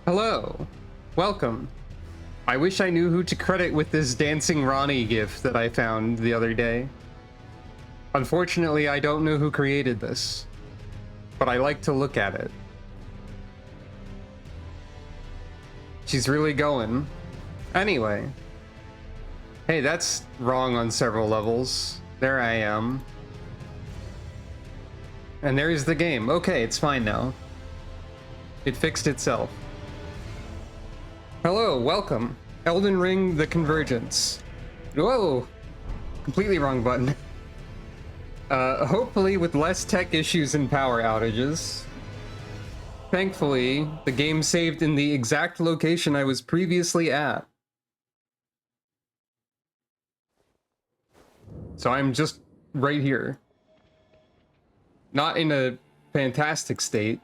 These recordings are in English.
Hello. Welcome. I wish I knew who to credit with this dancing Ronnie gif that I found the other day. Unfortunately, I don't know who created this, but I like to look at it. She's really going. Anyway. Hey, that's wrong on several levels. There I am. And there's the game. Okay, it's fine now. It fixed itself. Hello, welcome. Elden Ring, the Convergence. Whoa! Completely wrong button. Hopefully with less tech issues and power outages. Thankfully, the game saved in the exact location I was previously at. So I'm just right here. Not in a fantastic state.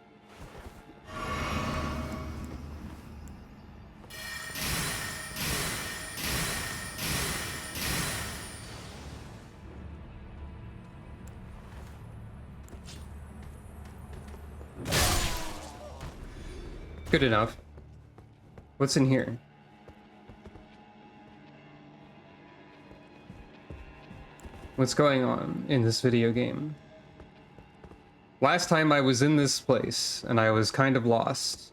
Good enough. What's in here? What's going on in this video game? Last time I was in this place, and I was kind of lost.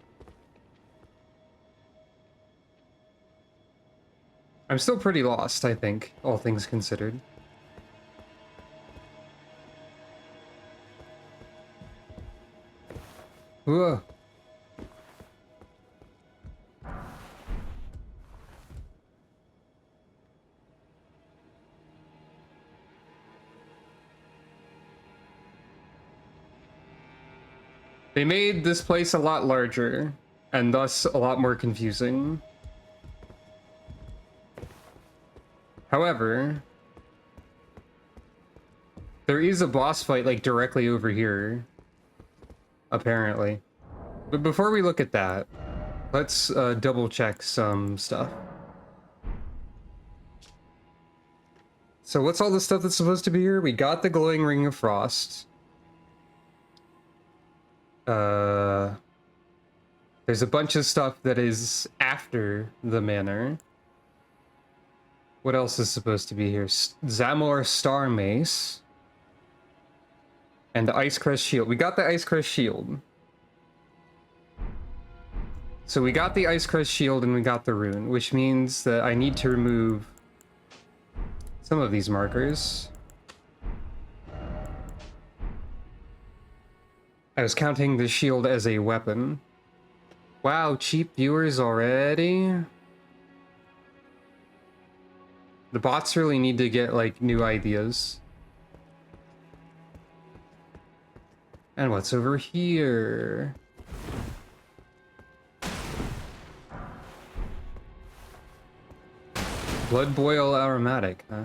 I'm still pretty lost, I think, all things considered. Whoa. They made this place a lot larger, and thus a lot more confusing. However, there is a boss fight like directly over here, apparently. But before we look at that, let's double check some stuff. So what's all the stuff that's supposed to be here? We got the glowing ring of frost. There's a bunch of stuff that is after the manor. What else is supposed to be here? Zamor Star Mace. And the Ice Crest Shield. We got the Ice Crest Shield. So we got the Ice Crest Shield and we got the rune, which means that I need to remove some of these markers. I was counting the shield as a weapon. Wow, cheap viewers already? The bots really need to get, like, new ideas. And what's over here? Blood boil aromatic, huh?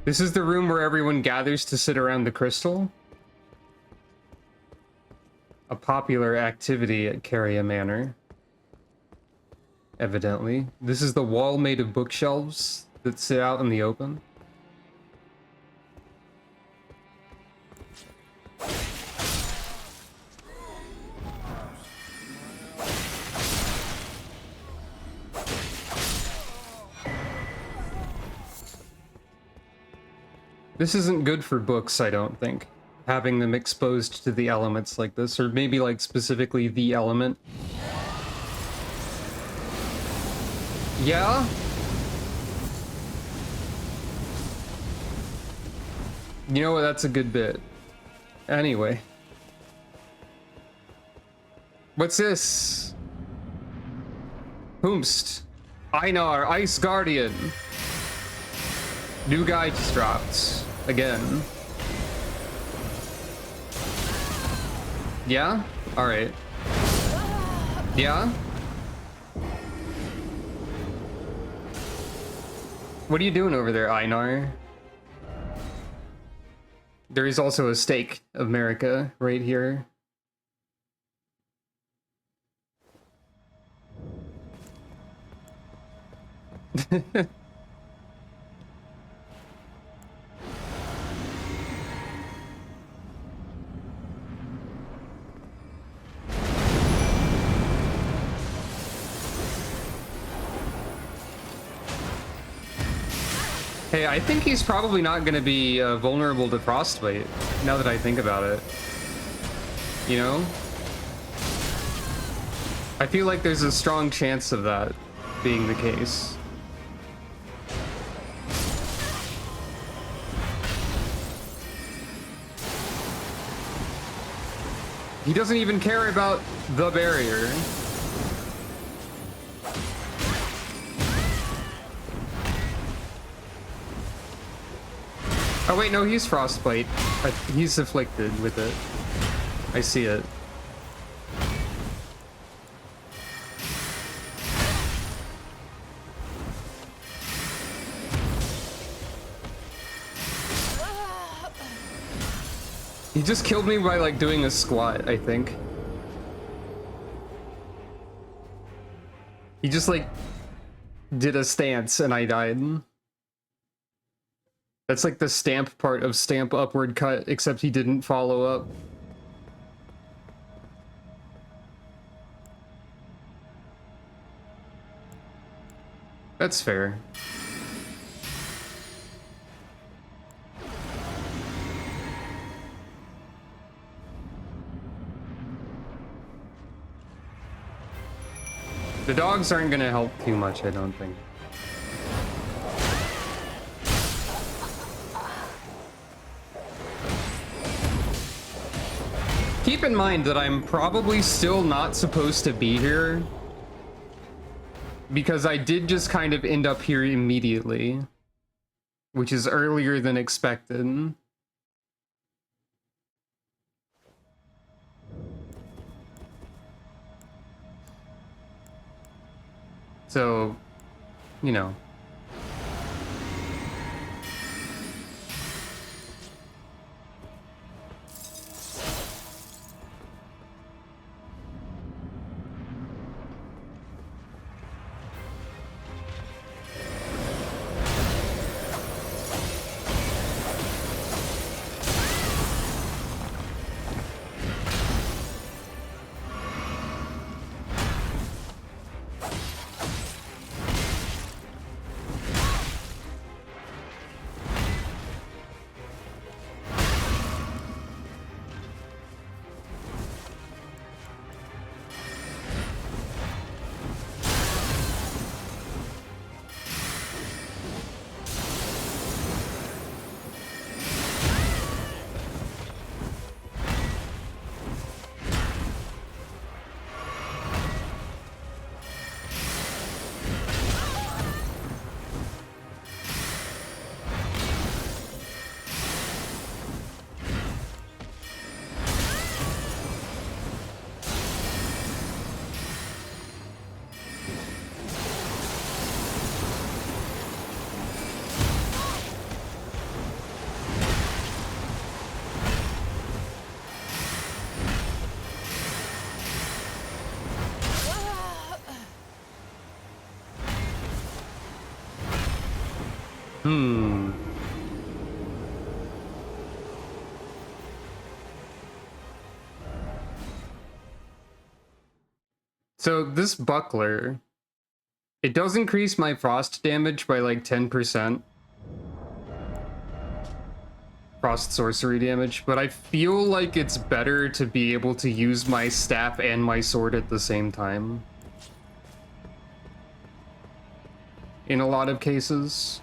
This is the room where everyone gathers to sit around the crystal. A popular activity at Caria Manor. Evidently. This is the wall made of bookshelves that sit out in the open. This isn't good for books, I don't think. Having them exposed to the elements like this, or maybe like specifically the element. Yeah? You know what, that's a good bit. Anyway. What's this? Whomst. Einar, Ice Guardian. New guy just dropped. Again. Yeah? Alright. Yeah? What are you doing over there, Einar? There is also a stake of America right here. Hey, I think he's probably not going to be vulnerable to frostbite, now that I think about it. You know? I feel like there's a strong chance of that being the case. He doesn't even care about the barrier. Oh wait, no, he's frostbite. He's afflicted with it. I see it. He just killed me by like doing a squat, I think. He just like did a stance and I died. That's like the stamp part of stamp upward cut, except he didn't follow up. That's fair. The dogs aren't gonna help too much, I don't think. Keep in mind that I'm probably still not supposed to be here, because I did just kind of end up here immediately, which is earlier than expected. So, you know. So this buckler, it does increase my frost damage by like 10%. Frost sorcery damage, but I feel like it's better to be able to use my staff and my sword at the same time. In a lot of cases.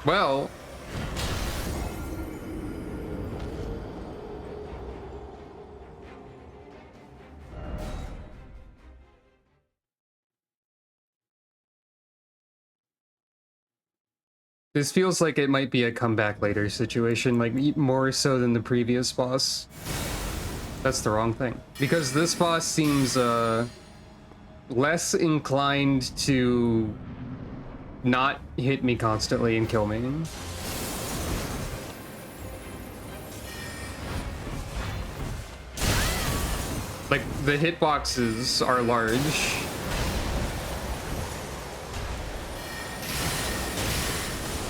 Well, this feels like it might be a comeback later situation, like more so than the previous boss. That's the wrong thing. Because this boss seems less inclined to not hit me constantly and kill me. Like, the hitboxes are large.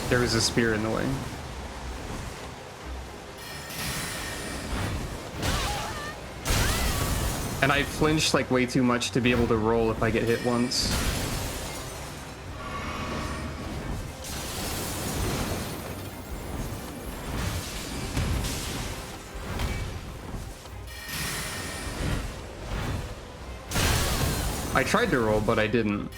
There was a spear in the way. And I flinched like way too much to be able to roll if I get hit once. I tried to roll, but I didn't.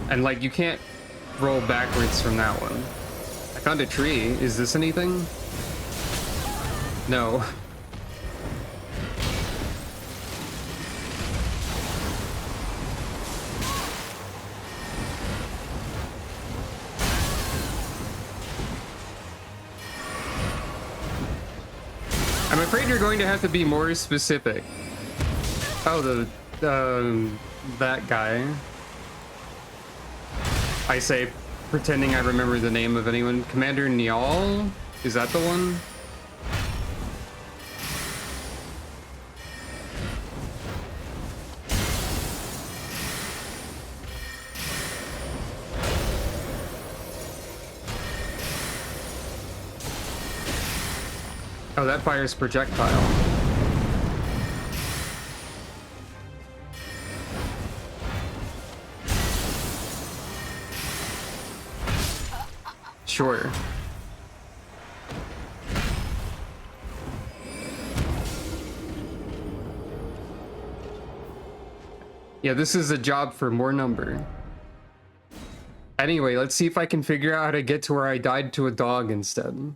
And like, you can't roll backwards from that one. I found a tree. Is this anything? No. I'm afraid you're going to have to be more specific. Oh, that guy. I say, pretending I remember the name of anyone. Commander Niall? Is that the one? Oh, that fires projectile. Sure. Yeah, this is a job for more number. Anyway, let's see if I can figure out how to get to where I died to a dog instead.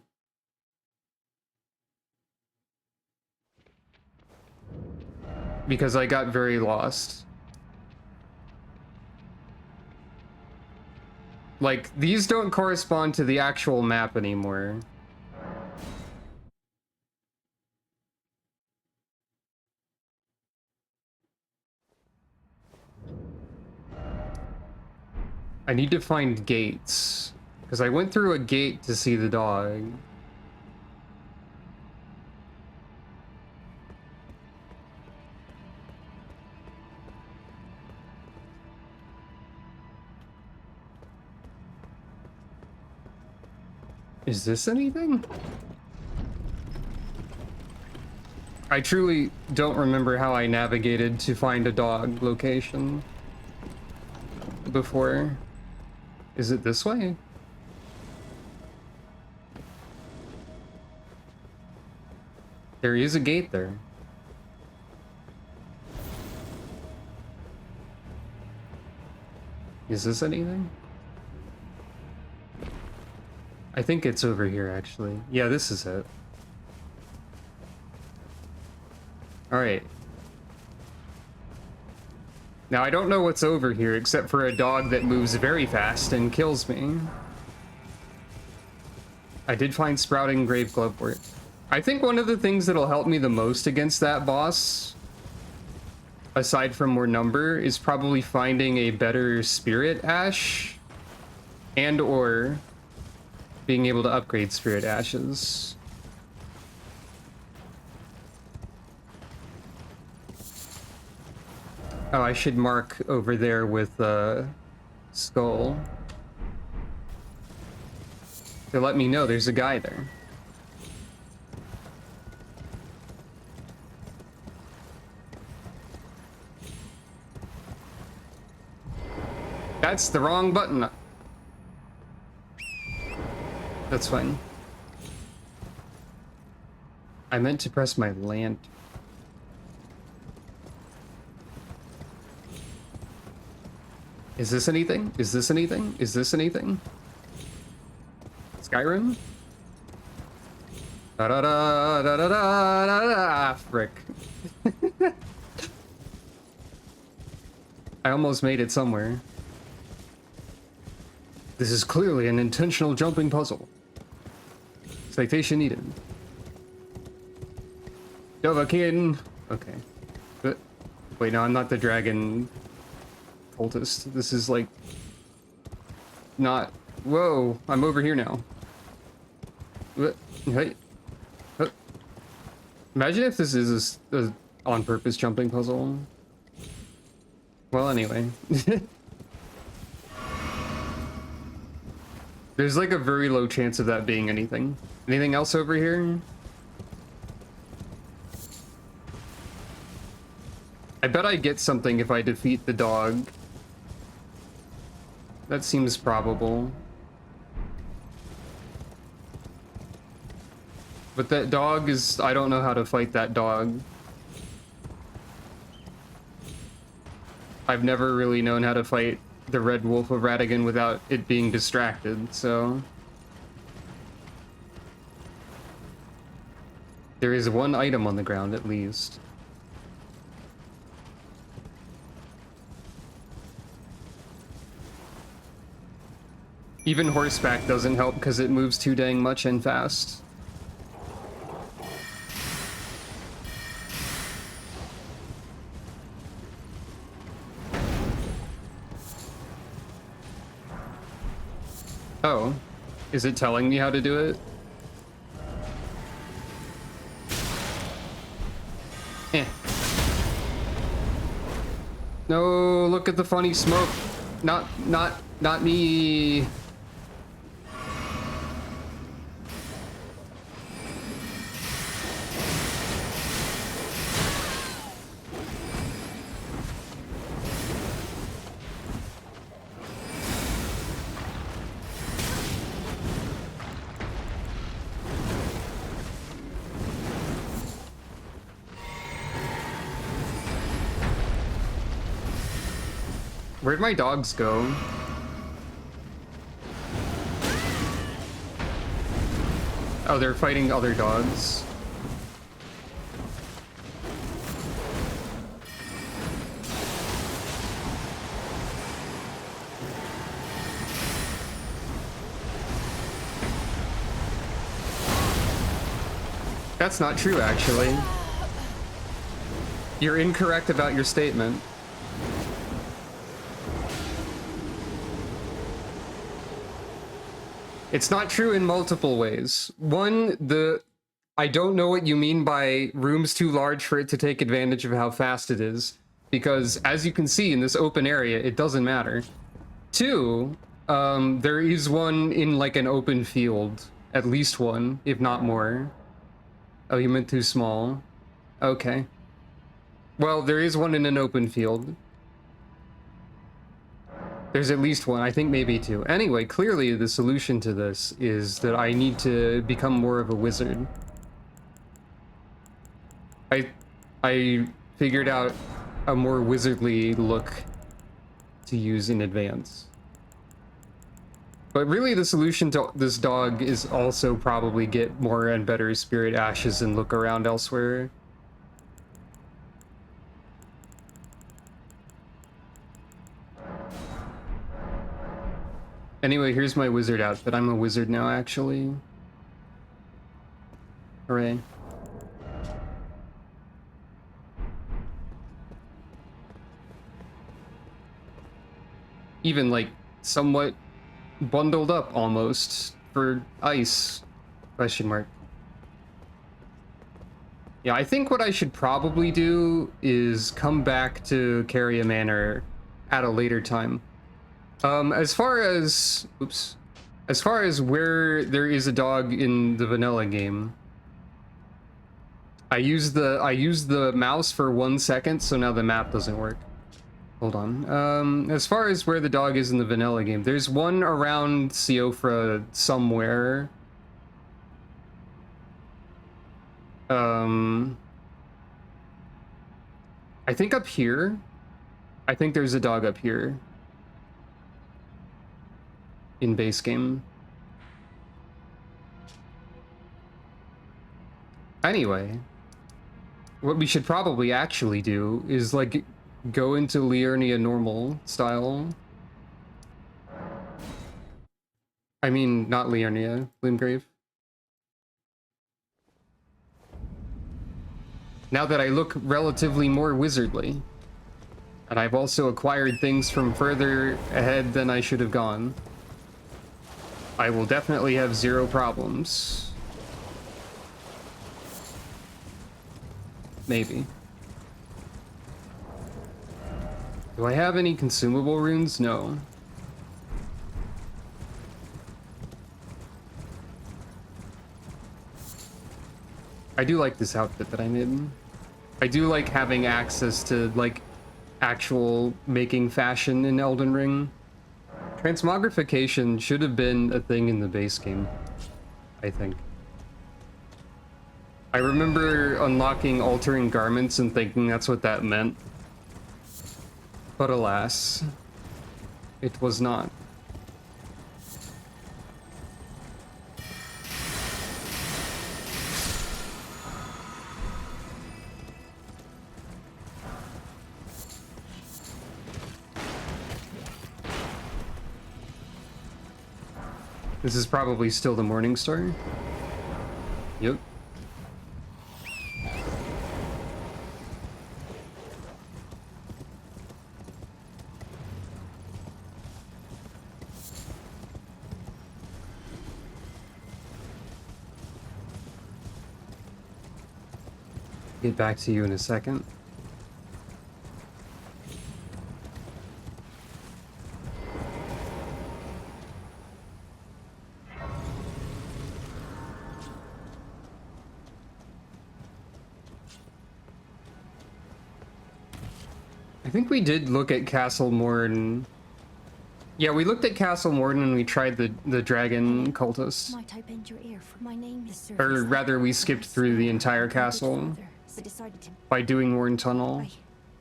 Because I got very lost. Like, these don't correspond to the actual map anymore. I need to find gates. Because I went through a gate to see the dog. Is this anything? I truly don't remember how I navigated to find a dog location before. Is it this way? There is a gate there. Is this anything? I think it's over here, actually. Yeah, this is it. Alright. Now, I don't know what's over here, except for a dog that moves very fast and kills me. I did find sprouting grave glovewort. I think one of the things that'll help me the most against that boss, aside from more number, is probably finding a better spirit ash, and or being able to upgrade spirit ashes. Oh, I should mark over there with skull to let me know there's a guy there. That's the wrong button. That's fine. I meant to press my lantern. Is this anything? Is this anything? Is this anything? Skyrim? Da da da da da da da da. Frick. I almost made it somewhere. This is clearly an intentional jumping puzzle. Citation needed. Dovahkiin. Okay. But wait, no, I'm not the dragon cultist. This is like not. Whoa! I'm over here now. What? Hey. Imagine if this is a on-purpose jumping puzzle. Well, anyway. There's like a very low chance of that being anything. Anything else over here? I bet I get something if I defeat the dog. That seems probable. But that dog is... I don't know how to fight that dog. I've never really known how to fight the Red Wolf of Radigan without it being distracted, so... There is one item on the ground, at least. Even horseback doesn't help because it moves too dang much and fast. Oh, is it telling me how to do it? Eh. No, look at the funny smoke. Not me. Where'd my dogs go? Oh, they're fighting other dogs. That's not true, actually. You're incorrect about your statement. It's not true in multiple ways. One, I don't know what you mean by room's too large for it to take advantage of how fast it is, because as you can see in this open area, it doesn't matter. Two, there is one in like an open field, at least one, if not more. Oh, you meant too small. Okay. Well, there is one in an open field. There's at least one, I think maybe two. Anyway, clearly the solution to this is that I need to become more of a wizard. I figured out a more wizardly look to use in advance. But really the solution to this dog is also probably get more and better spirit ashes and look around elsewhere. Anyway, here's my wizard outfit. I'm a wizard now, actually. Hooray. Even, like, somewhat bundled up, almost, for ice. Question mark. Yeah, I think what I should probably do is come back to Carrier Manor at a later time. As far as where there is a dog in the vanilla game, I use the mouse for 1 second, so now the map doesn't work. Hold on. As far as where the dog is in the vanilla game, there's one around Siofra somewhere. I think up here. I think there's a dog up here. In base game. Anyway, what we should probably actually do is like go into Liurnia normal style. I mean, not Liurnia, Limgrave. Now that I look relatively more wizardly, and I've also acquired things from further ahead than I should have gone, I will definitely have zero problems. Maybe. Do I have any consumable runes? No. I do like this outfit that I made. I do like having access to, like, actual making fashion in Elden Ring. Transmogrification should have been a thing in the base game, I think. I remember unlocking altering garments and thinking that's what that meant. But alas, it was not. This is probably still the Morning Star. Yep. Get back to you in a second. I think we did look at Castle Morden. Yeah, we looked at Castle Morden and we tried the dragon cultist. Might I bend your ear for my name is Or rather, we skipped through the entire castle by doing Warren Tunnel.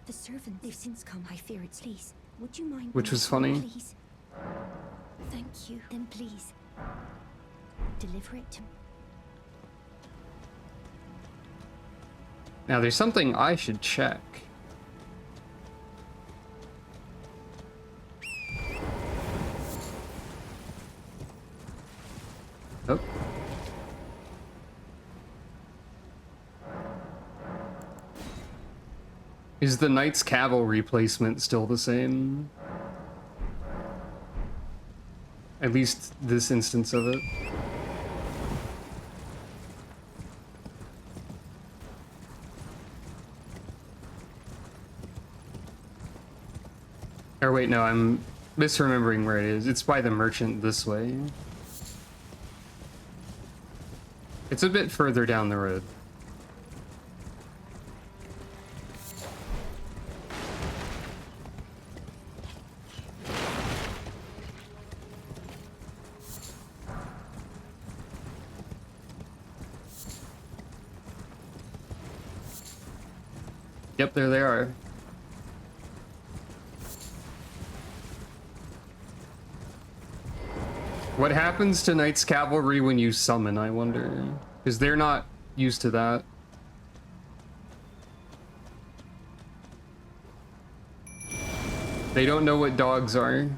The servant, they've since come. I fear it's please. Would you mind? Which was funny. Please. Thank you. Then please deliver it to me. Now, there's something I should check. Oh. Is the Knights Cavalry placement still the same? At least this instance of it. Or wait, no, I'm misremembering where it is. It's by the merchant this way. It's a bit further down the road. Yep, there they are. What happens to Knights Cavalry when you summon, I wonder? Because they're not used to that. They don't know what dogs are.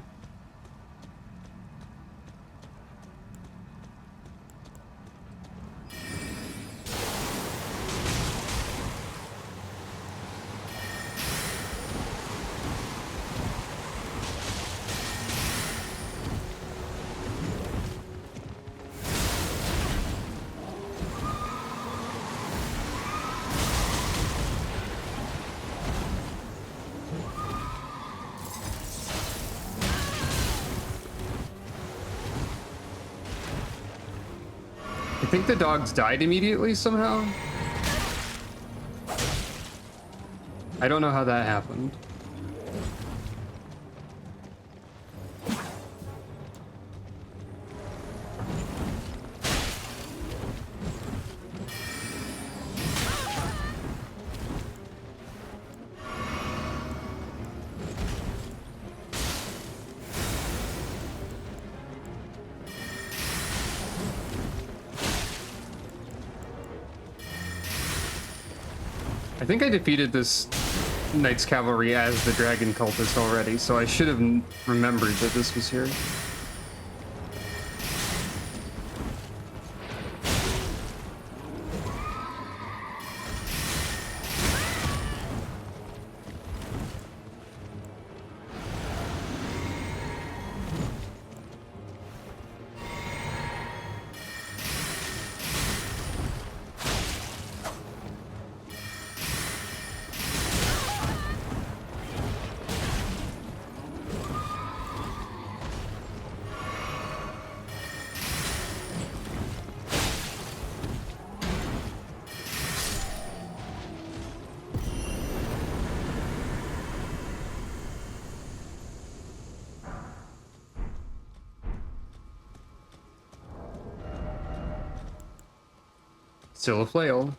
I think the dogs died immediately somehow. I don't know how that happened. I think I defeated this Knights Cavalry as the Dragon Cultist already, so I should have remembered that this was here. Still a flail.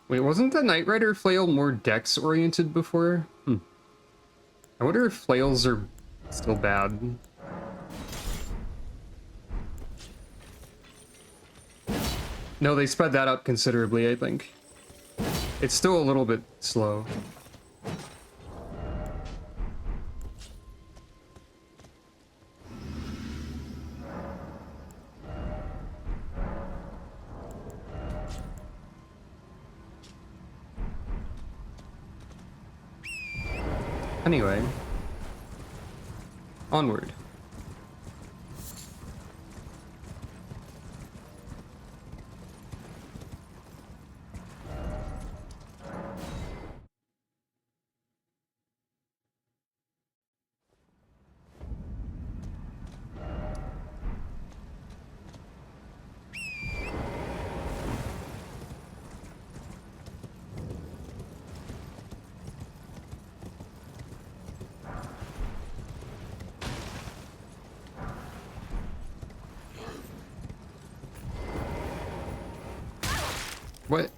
Wait, wasn't the Knight Rider flail more dex oriented before? I wonder if flails are still bad. No, they sped that up considerably, I think. It's still a little bit slow. Anyway, onward. What?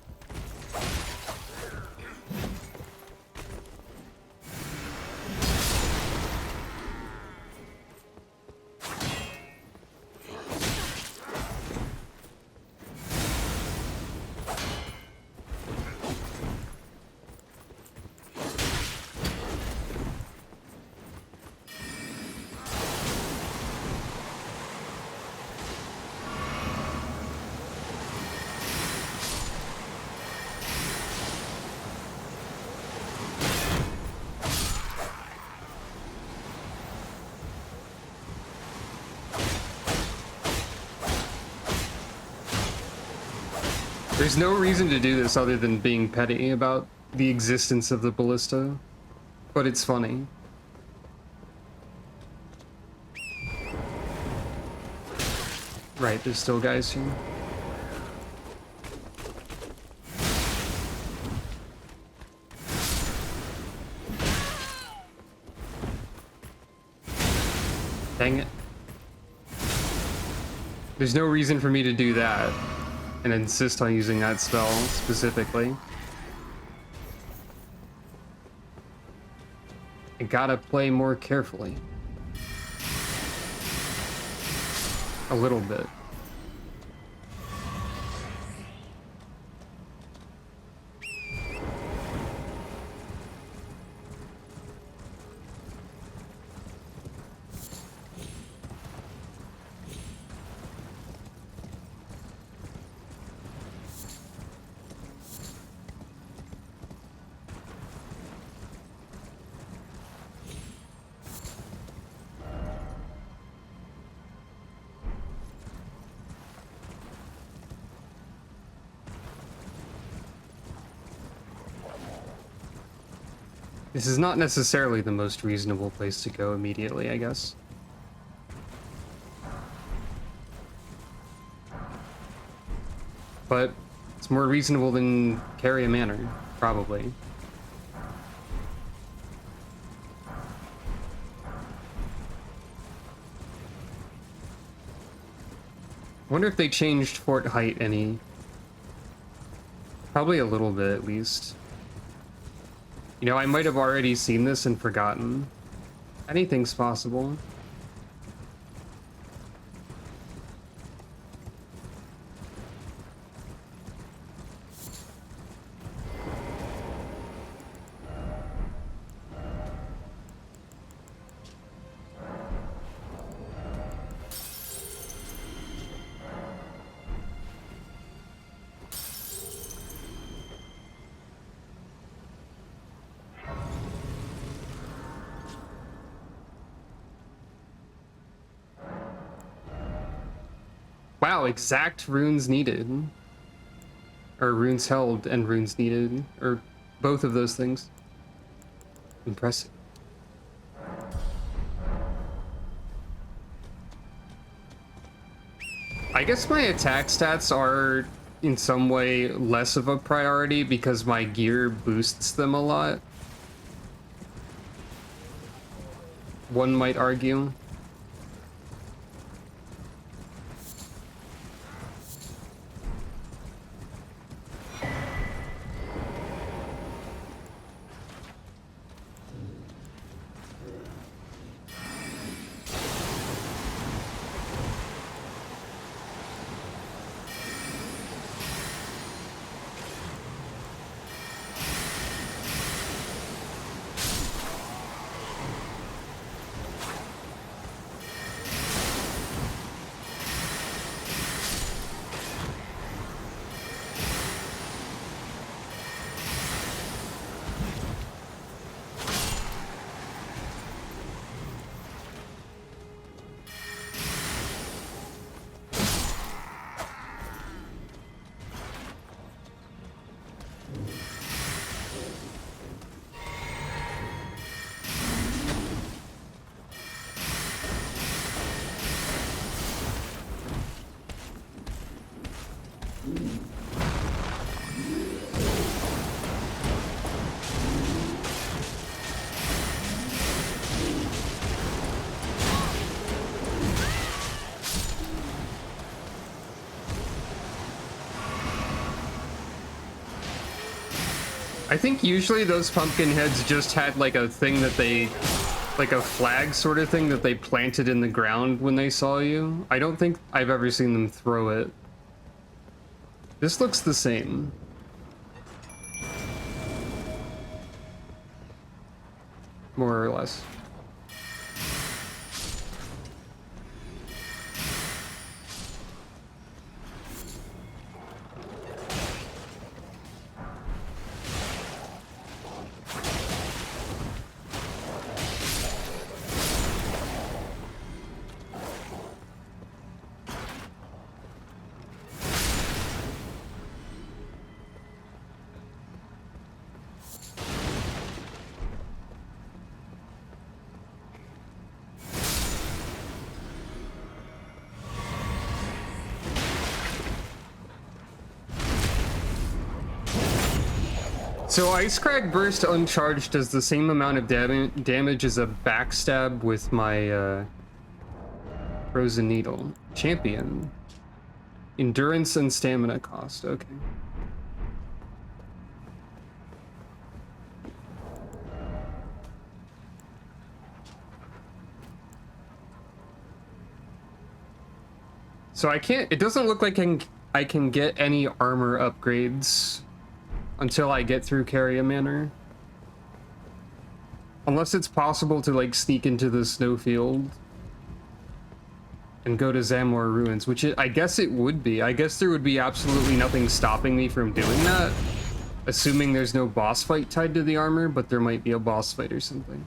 There's no reason to do this other than being petty about the existence of the ballista, but it's funny. Right, there's still guys here. Dang it. There's no reason for me to do that and insist on using that spell specifically. I gotta play more carefully. A little bit. This is not necessarily the most reasonable place to go immediately, I guess. But it's more reasonable than Carry a Manor, probably. Wonder if they changed fort height any. Probably a little bit, at least. You know, I might have already seen this and forgotten. Anything's possible. Wow, exact runes needed. Or runes held and runes needed. Or both of those things. Impressive. I guess my attack stats are in some way less of a priority because my gear boosts them a lot. One might argue. I think usually those pumpkin heads just had like a thing that they, like a flag sort of thing that they planted in the ground when they saw you. I don't think I've ever seen them throw it. This looks the same. More or less. So Ice Crag Burst uncharged does the same amount of damage as a backstab with my Frozen Needle. Champion. Endurance and stamina cost, okay. So I can't, it doesn't look like I can get any armor upgrades until I get through Carrier Manor. Unless it's possible to like sneak into the snowfield and go to Zamor Ruins, which I guess it would be. I guess there would be absolutely nothing stopping me from doing that. Assuming there's no boss fight tied to the armor, but there might be a boss fight or something.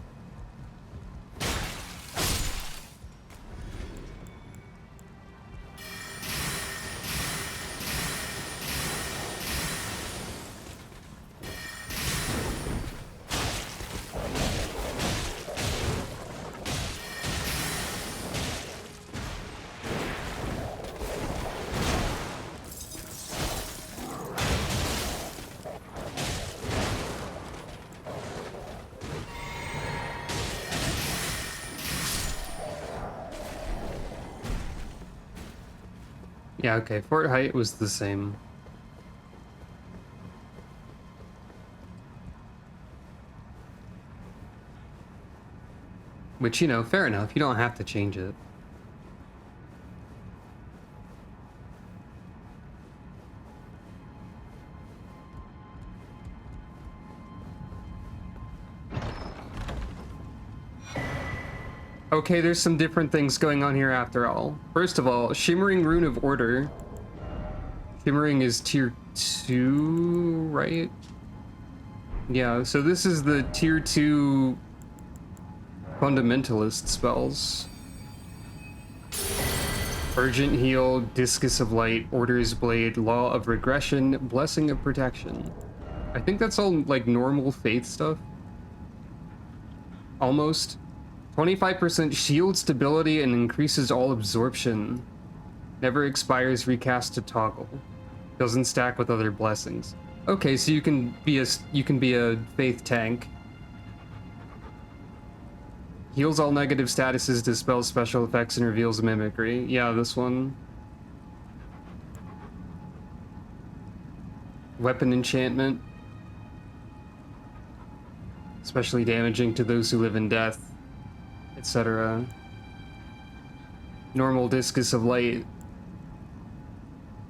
Yeah, okay, Fort Height was the same. Which, you know, fair enough, you don't have to change it. Okay, there's some different things going on here after all. First of all, Shimmering Rune of Order. Shimmering is tier 2, right? Yeah, so this is the tier 2 fundamentalist spells. Urgent Heal, Discus of Light, Order's Blade, Law of Regression, Blessing of Protection. I think that's all like normal faith stuff. Almost. 25% shield stability and increases all absorption. Never expires, recast to toggle. Doesn't stack with other blessings. Okay, so you can be a faith tank. Heals all negative statuses, dispels special effects, and reveals mimicry. Yeah, this one. Weapon enchantment. Especially damaging to those who live in death, etc. Normal Discus of Light.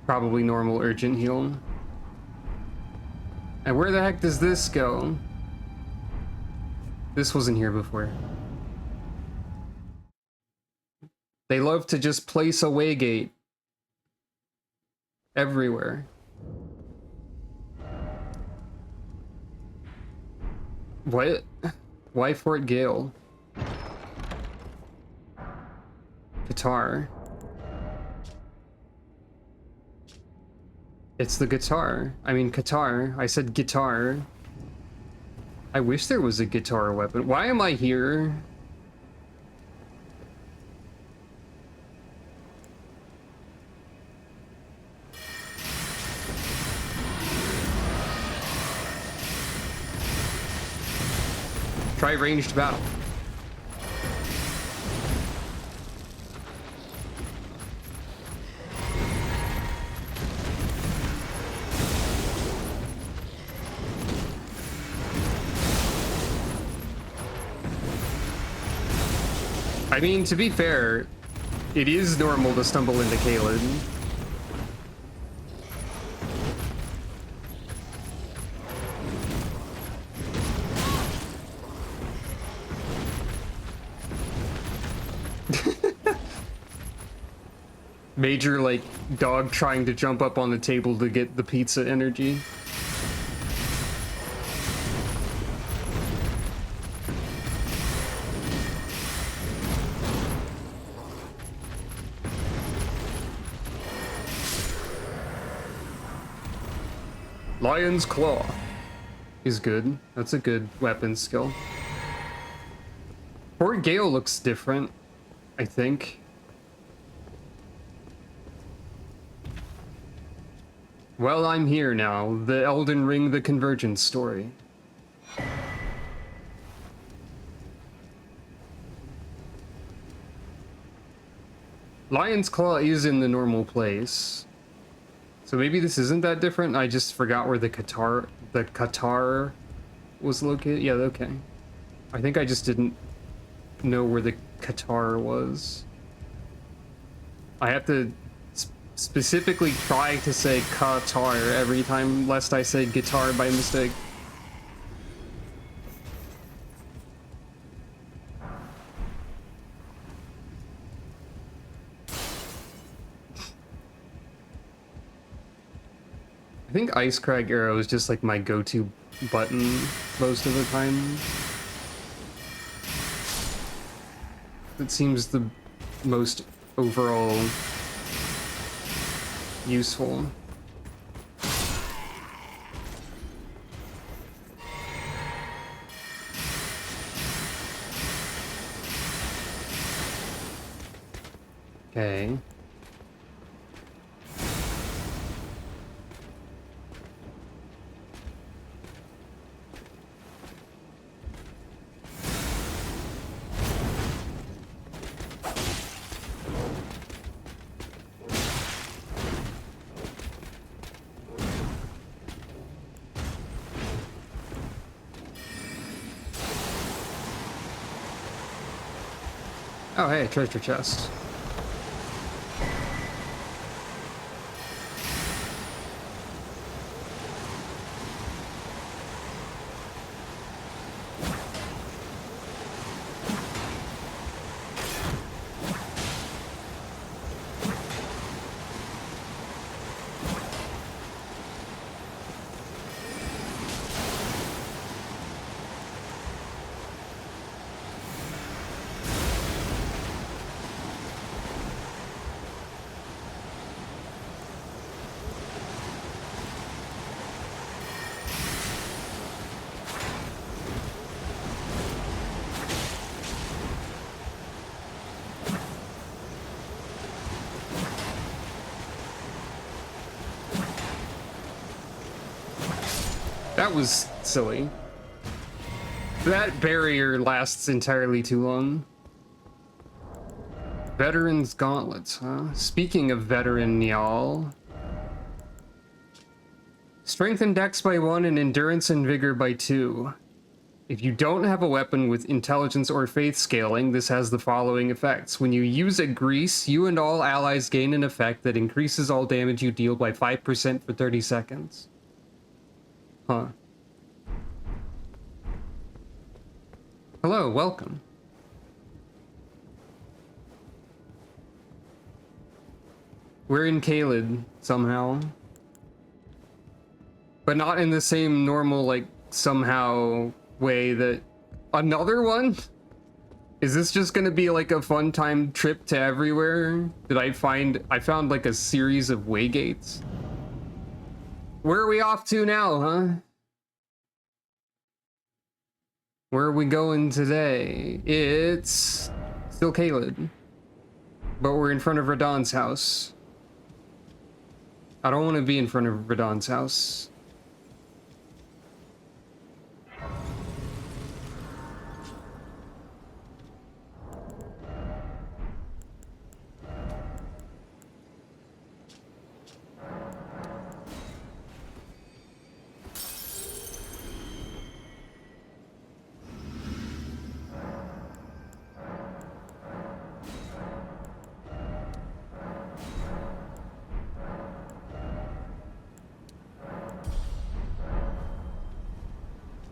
Probably normal Urgent Heal. And where the heck does this go? This wasn't here before. They love to just place a waygate everywhere. What? Why Fort Gale? Guitar. It's the guitar. I mean, guitar. I said guitar. I wish there was a guitar weapon. Why am I here? Try ranged battle. I mean, to be fair, it is normal to stumble into Caelid. Major, like, dog trying to jump up on the table to get the pizza energy. Lion's Claw is good. That's a good weapon skill. Port Gale looks different, I think. Well, I'm here now. The Elden Ring, the Convergence story. Lion's Claw is in the normal place. So maybe this isn't that different. I just forgot where the Qatar was located. Yeah, okay. I think I just didn't know where the Qatar was. I have to specifically try to say Qatar every time, lest I say guitar by mistake. I think Ice Crag Arrow is just like my go-to button most of the time. It seems the most overall useful. Okay. Oh, hey, treasure chest. That was silly. That barrier lasts entirely too long. Veteran's Gauntlets, huh? Speaking of veteran, y'all. Strength and Dex by 1 and Endurance and Vigor by 2. If you don't have a weapon with Intelligence or Faith scaling, this has the following effects. When you use a grease, you and all allies gain an effect that increases all damage you deal by 5% for 30 seconds. Huh. Hello, welcome. We're in Caelid, somehow. But not in the same normal, like, somehow way that... Another one? Is this just gonna be like a fun time trip to everywhere? I found like a series of waygates. Where are we off to now, huh? Where are we going today? It's still Caelid, but we're in front of Radahn's house. I don't want to be in front of Radahn's house.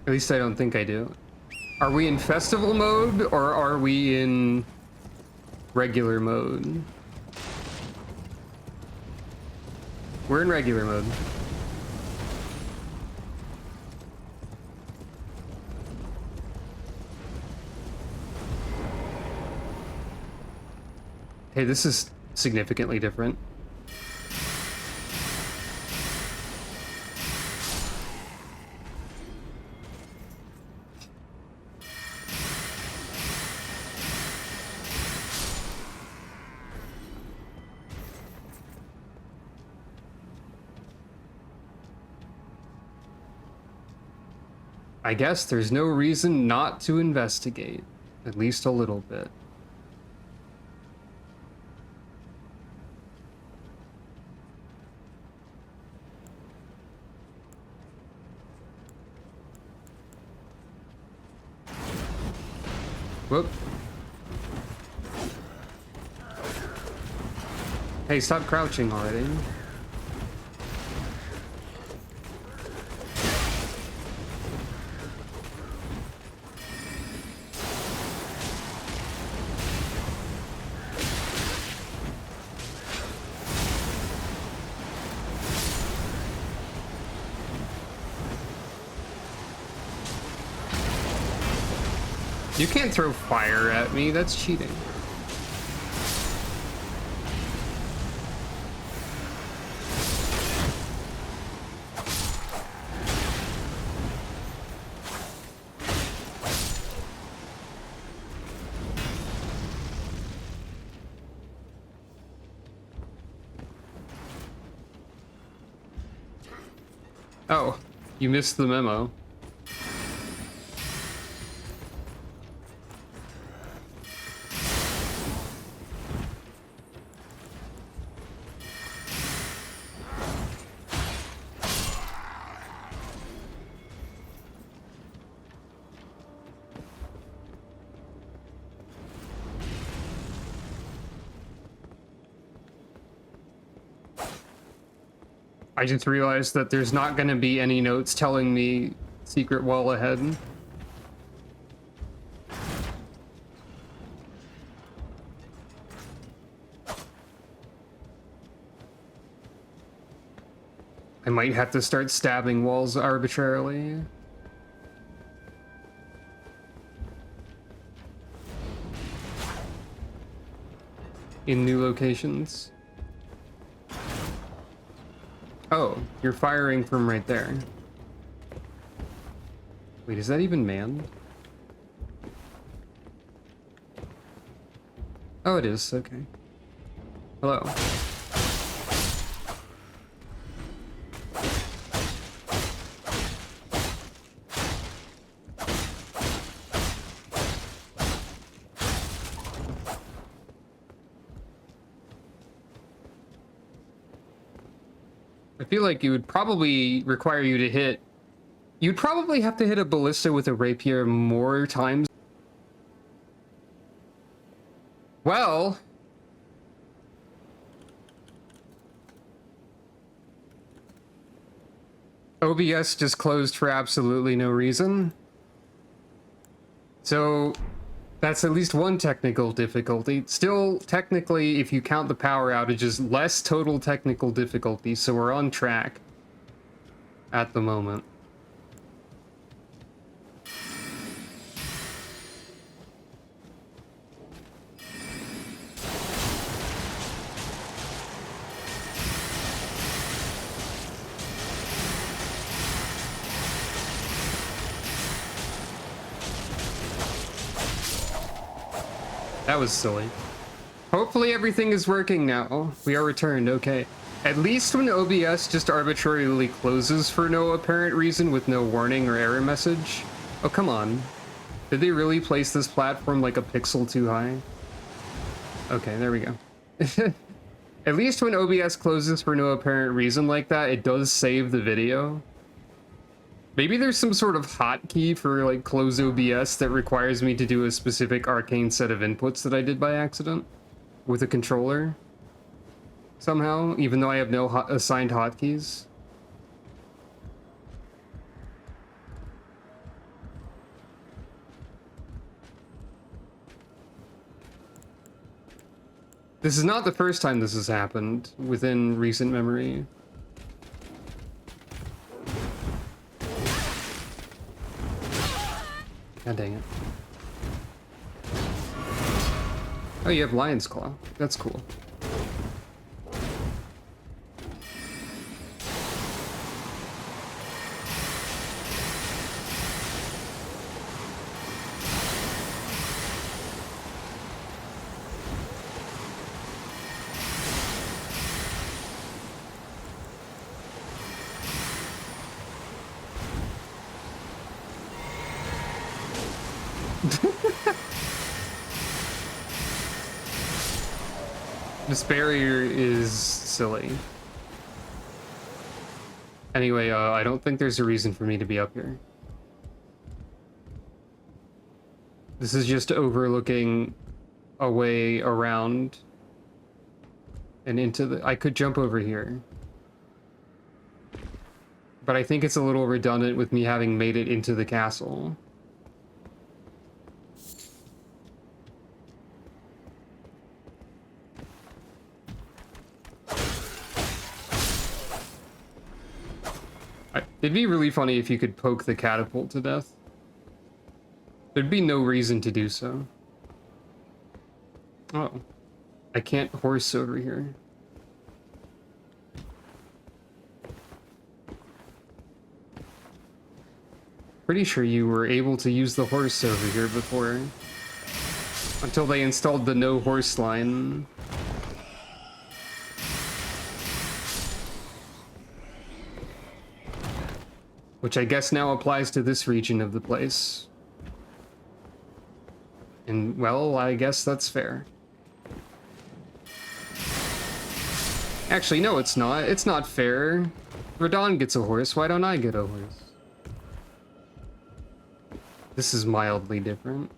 At least I don't think I do. Are we in festival mode or are we in regular mode? We're in regular mode. Hey, this is significantly different. I guess there's no reason not to investigate, at least a little bit. Whoop. Hey, stop crouching already. You can't throw fire at me, that's cheating. Oh, you missed the memo. I just realized that there's not going to be any notes telling me secret wall ahead. I might have to start stabbing walls arbitrarily. In new locations. Oh, you're firing from right there. Wait, is that even manned? Oh, it is. Okay. Hello. I feel like it would probably require you to hit... You'd probably have to hit a ballista with a rapier more times. Well... OBS just closed for absolutely no reason. So... that's at least one technical difficulty. Still, technically, if you count the power outages, less total technical difficulty, so we're on track at the moment. That was silly. Hopefully everything is working now. We are returned, okay. At least when OBS just arbitrarily closes for no apparent reason with no warning or error message. Oh, come on. Did they really place this platform like a pixel too high? Okay, there we go. At least when OBS closes for no apparent reason like that, it does save the video. Maybe there's some sort of hotkey for like close OBS that requires me to do a specific arcane set of inputs that I did by accident with a controller somehow, even though I have no assigned hotkeys. This is not the first time this has happened within recent memory. God dang it. Oh, you have Lion's Claw. That's cool. This barrier is silly. Anyway, I don't think there's a reason for me to be up here. This is just overlooking a way around and into the... I could jump over here. But I think it's a little redundant with me having made it into the castle. It'd be really funny if you could poke the catapult to death. There'd be no reason to do so. Oh. I can't horse over here. Pretty sure you were able to use the horse over here before. Until they installed the no horse line. Which I guess now applies to this region of the place. And, well, I guess that's fair. Actually, no, it's not. It's not fair. Radon gets a horse. Why don't I get a horse? This is mildly different.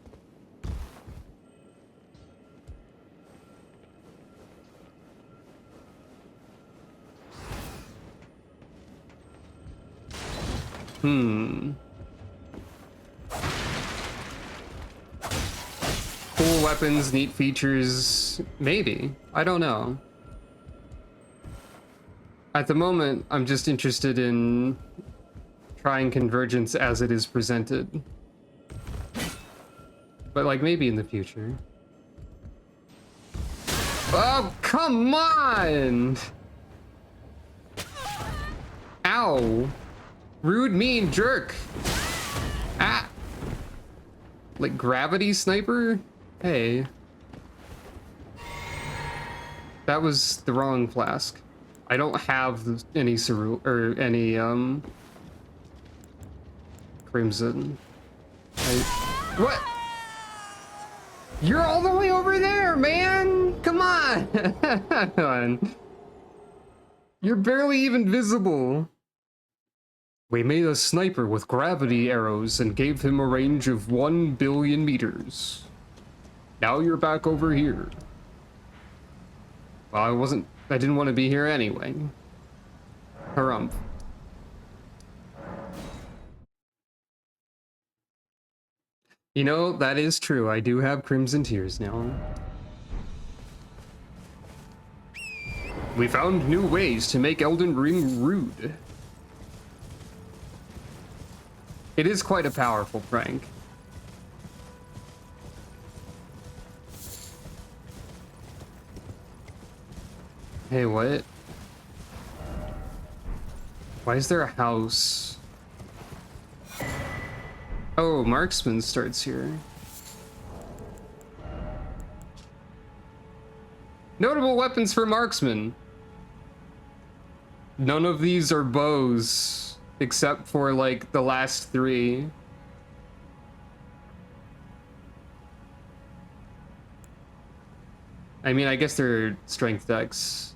Cool weapons, neat features, maybe. I don't know. At the moment, I'm just interested in trying Convergence as it is presented. But like maybe in the future. Oh, come on! Ow. Rude, mean jerk. Ah. Like gravity sniper? Hey. That was the wrong flask. I don't have any or any crimson. What? You're all the way over there, man. Come on. You're barely even visible. We made a sniper with gravity arrows and gave him a range of 1 billion meters. Now you're back over here. Well, I didn't want to be here anyway. Harumph. You know, that is true. I do have Crimson Tears now. We found new ways to make Elden Ring rude. It is quite a powerful prank. Hey, what? Why is there a house? Oh, Marksman starts here. Notable weapons for Marksman. None of these are bows, except for, like, the last 3. I mean, I guess they're strength decks.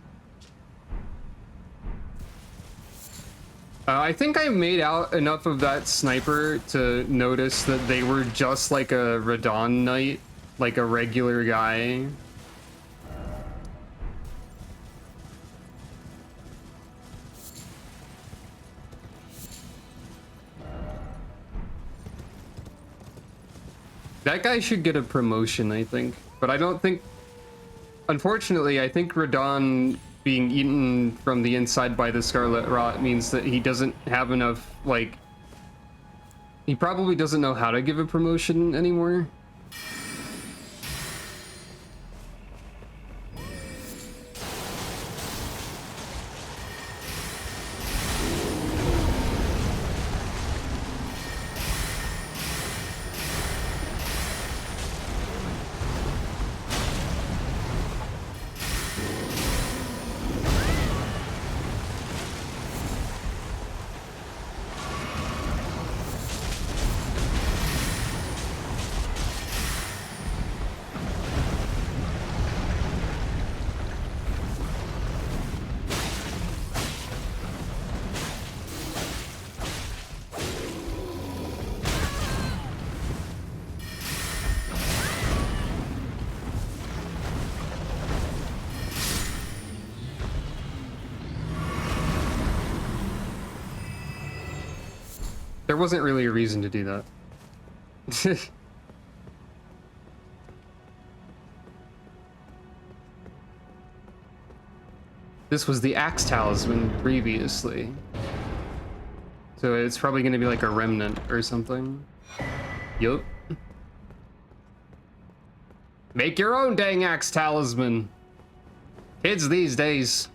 I think I made out enough of that sniper to notice that they were just like a Radon Knight, like a regular guy. That guy should get a promotion, I think. But I don't think Unfortunately, I think Radon being eaten from the inside by the Scarlet Rot means that he doesn't have enough, like... He probably doesn't know how to give a promotion anymore. There wasn't really a reason to do that. This was the Axe Talisman previously. So it's probably going to be like a remnant or something. Yup. Make your own dang Axe Talisman. Kids these days.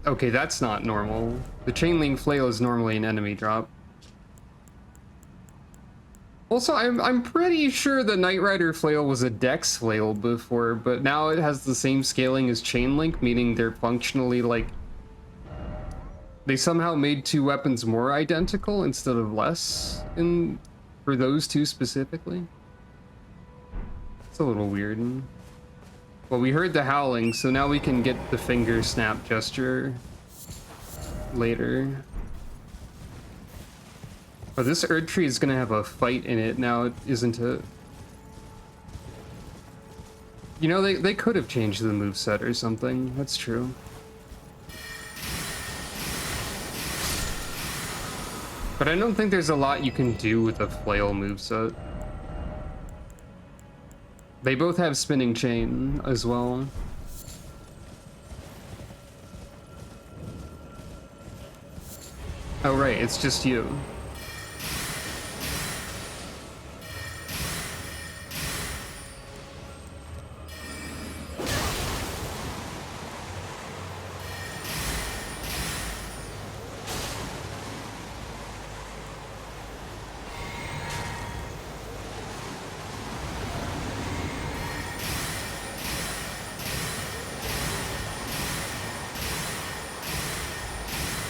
Okay, that's not normal. The chain link flail is normally an enemy drop. Also, I'm pretty sure the Knight Rider flail was a dex flail before, but now it has the same scaling as chain link, meaning they're functionally like... They somehow made two weapons more identical instead of less for those two specifically. It's a little weird. Well, we heard the howling, so now we can get the finger snap gesture later. Oh, this Erd Tree is gonna have a fight in it now, isn't it? You know, they could have changed the moveset or something. That's true. But I don't think there's a lot you can do with a flail moveset. They both have spinning chain as well. Oh right, it's just you.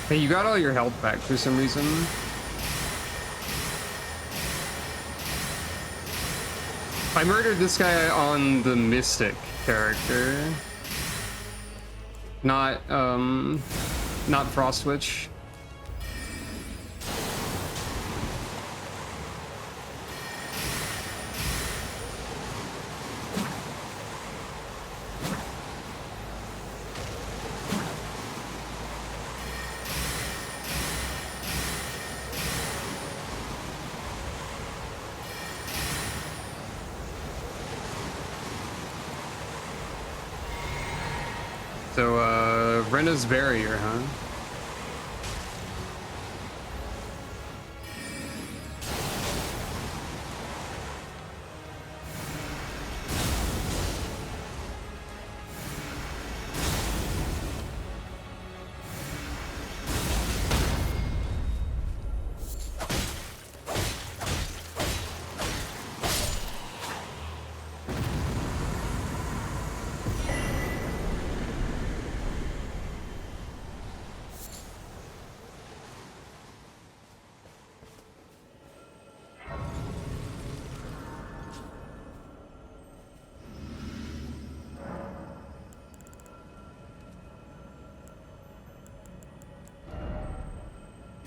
Hey, you got all your health back for some reason. I murdered this guy on the Mystic character. Not Frostwitch. So, Rena's barrier, huh?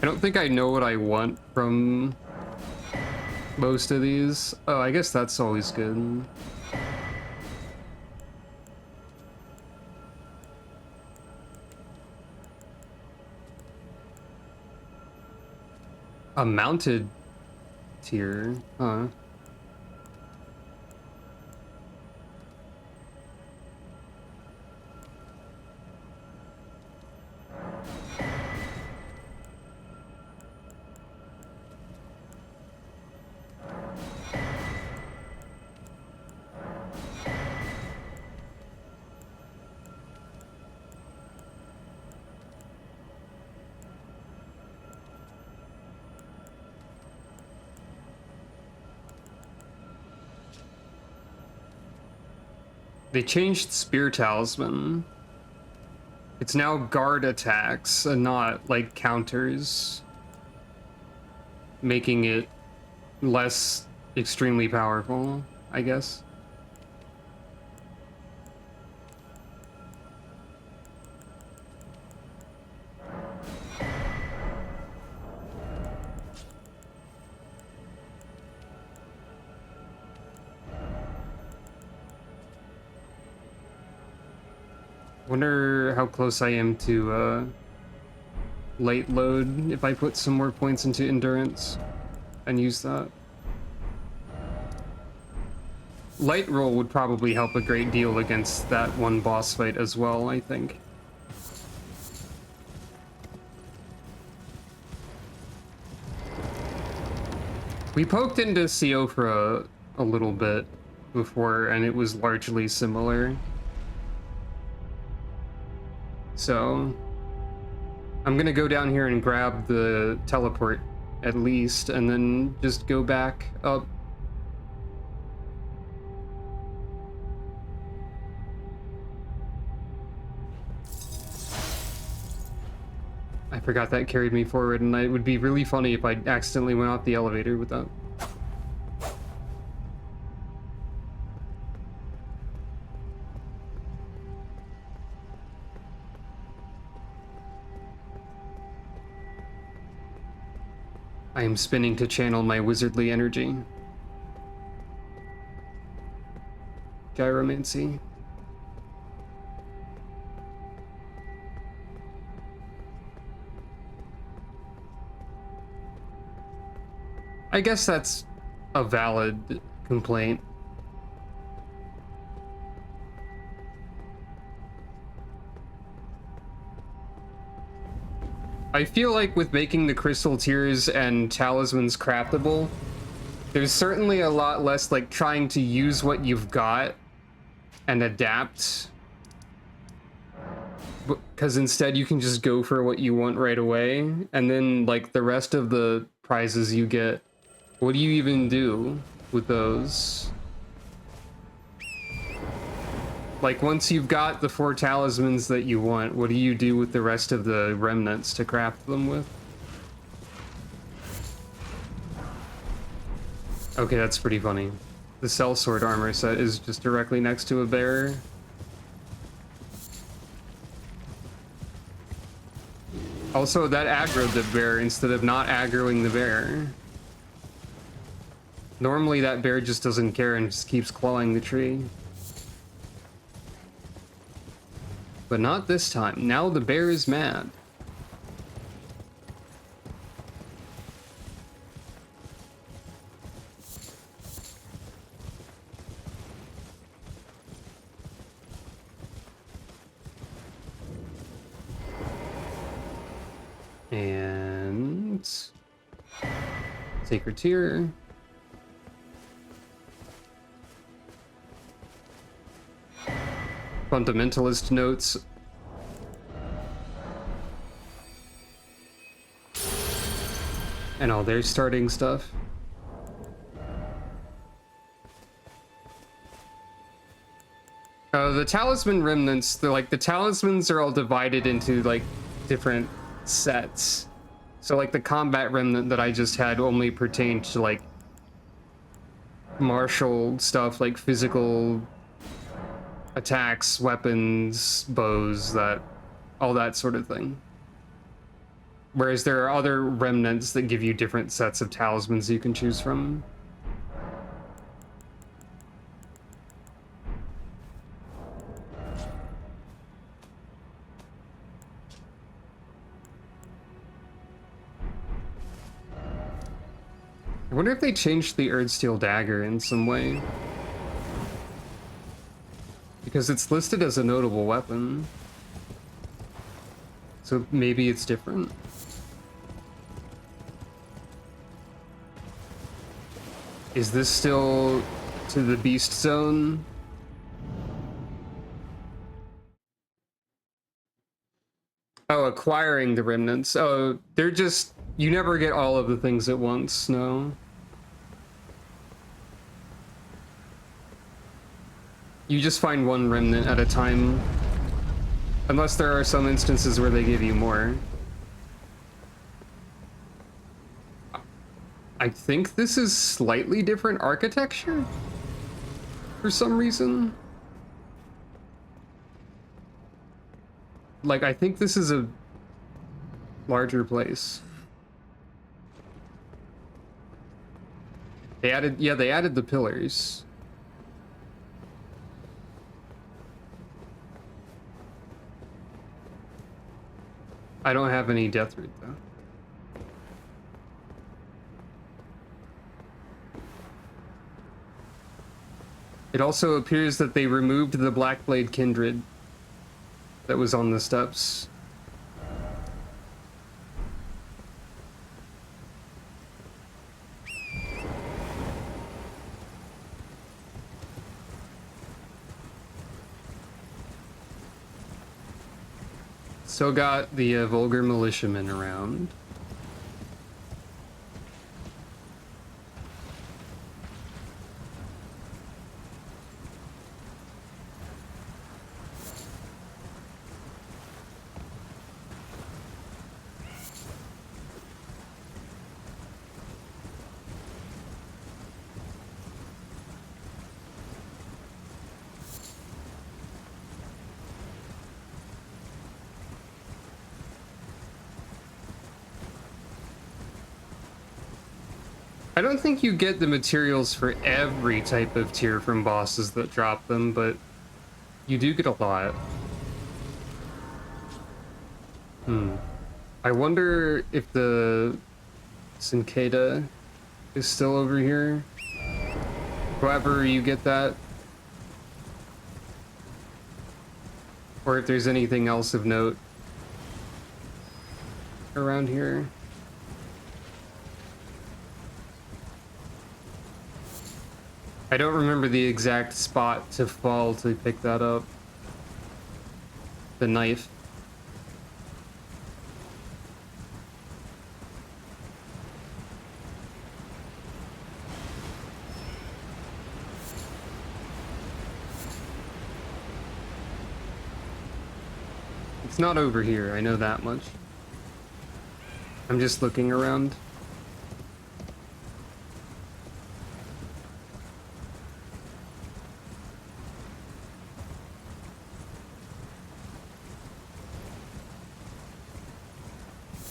I don't think I know what I want from most of these. Oh, I guess that's always good. A mounted tier, huh? They changed Spear Talisman. It's now guard attacks and not like counters, making it less extremely powerful, I guess. Wonder how close I am to light load if I put some more points into endurance and use that. Light roll would probably help a great deal against that one boss fight as well, I think. We poked into Siofra a little bit before, and it was largely similar. So I'm gonna go down here and grab the teleport at least, and then just go back up. I forgot that carried me forward, and it would be really funny if I accidentally went off the elevator with that. I am spinning to channel my wizardly energy. Gyromancy. I guess that's a valid complaint. I feel like with making the crystal tiers and talismans craftable, there's certainly a lot less like trying to use what you've got and adapt, because instead you can just go for what you want right away, and then like the rest of the prizes you get, what do you even do with those? Like, once you've got the 4 talismans that you want, what do you do with the rest of the remnants to craft them with? Okay, that's pretty funny. The sellsword armor set is just directly next to a bear. Also, that aggroed the bear instead of not aggroing the bear. Normally that bear just doesn't care and just keeps clawing the tree. But not this time. Now the bear is mad. And Sacred Tear. Fundamentalist notes. And all their starting stuff. The talisman remnants, they're like, the talismans are all divided into like different sets. So like the combat remnant that I just had only pertained to like martial stuff, like physical attacks, weapons, bows, all that sort of thing. Whereas there are other remnants that give you different sets of talismans you can choose from. I wonder if they changed the Erdsteel dagger in some way. Because it's listed as a notable weapon. So maybe it's different. Is this still to the beast zone? Oh, acquiring the remnants. Oh, they're just... You never get all of the things at once, no. You just find one remnant at a time. Unless there are some instances where they give you more. I think this is slightly different architecture for some reason. Like, I think this is a larger place. They added, yeah, they added the pillars. I don't have any death root though. It also appears that they removed the Blackblade Kindred that was on the steps. Still got the vulgar militiamen around. I don't think you get the materials for every type of tier from bosses that drop them, but you do get a lot. I wonder if the Cincada is still over here. However you get that. Or if there's anything else of note around here. I don't remember the exact spot to fall to pick that up. The knife. It's not over here, I know that much. I'm just looking around.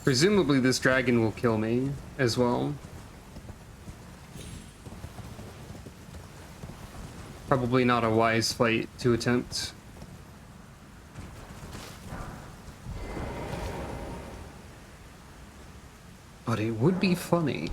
Presumably this dragon will kill me as well. Probably not a wise fight to attempt. But it would be funny.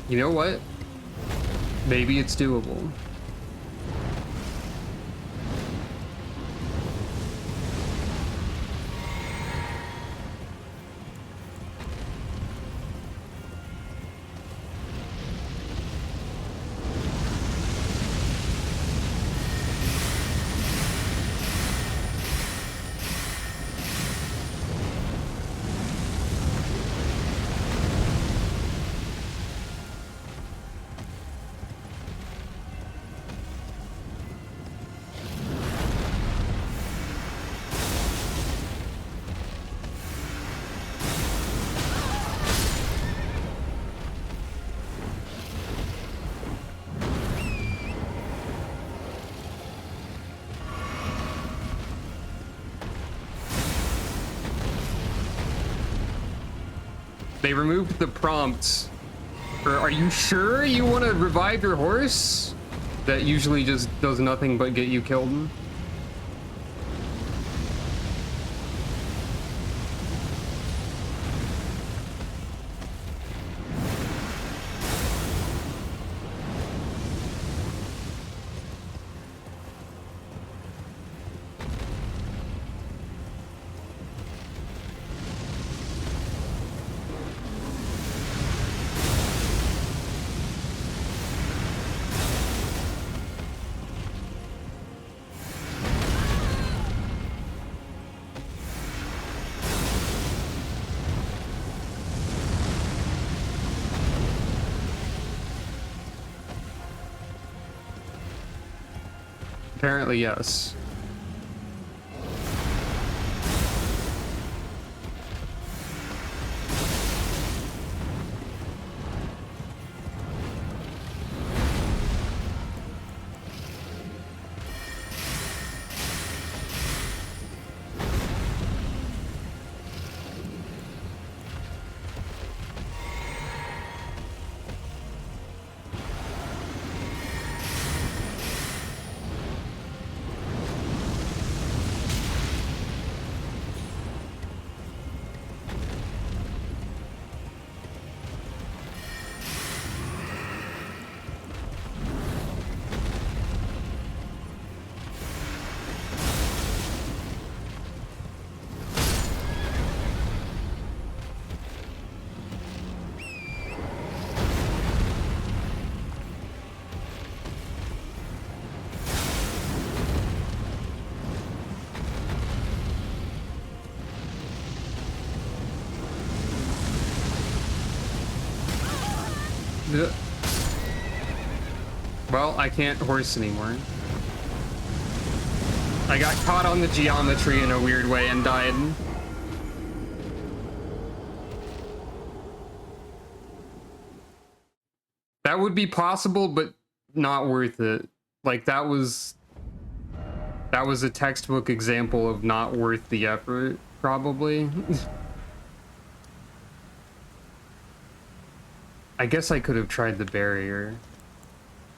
You know what? Maybe it's doable. They removed the prompt for, are you sure you want to revive your horse? That usually just does nothing but get you killed. Apparently, yes. Well, I can't horse anymore. I got caught on the geometry in a weird way and died. That would be possible, but not worth it. Like, that was a textbook example of not worth the effort, probably. I guess I could have tried the barrier.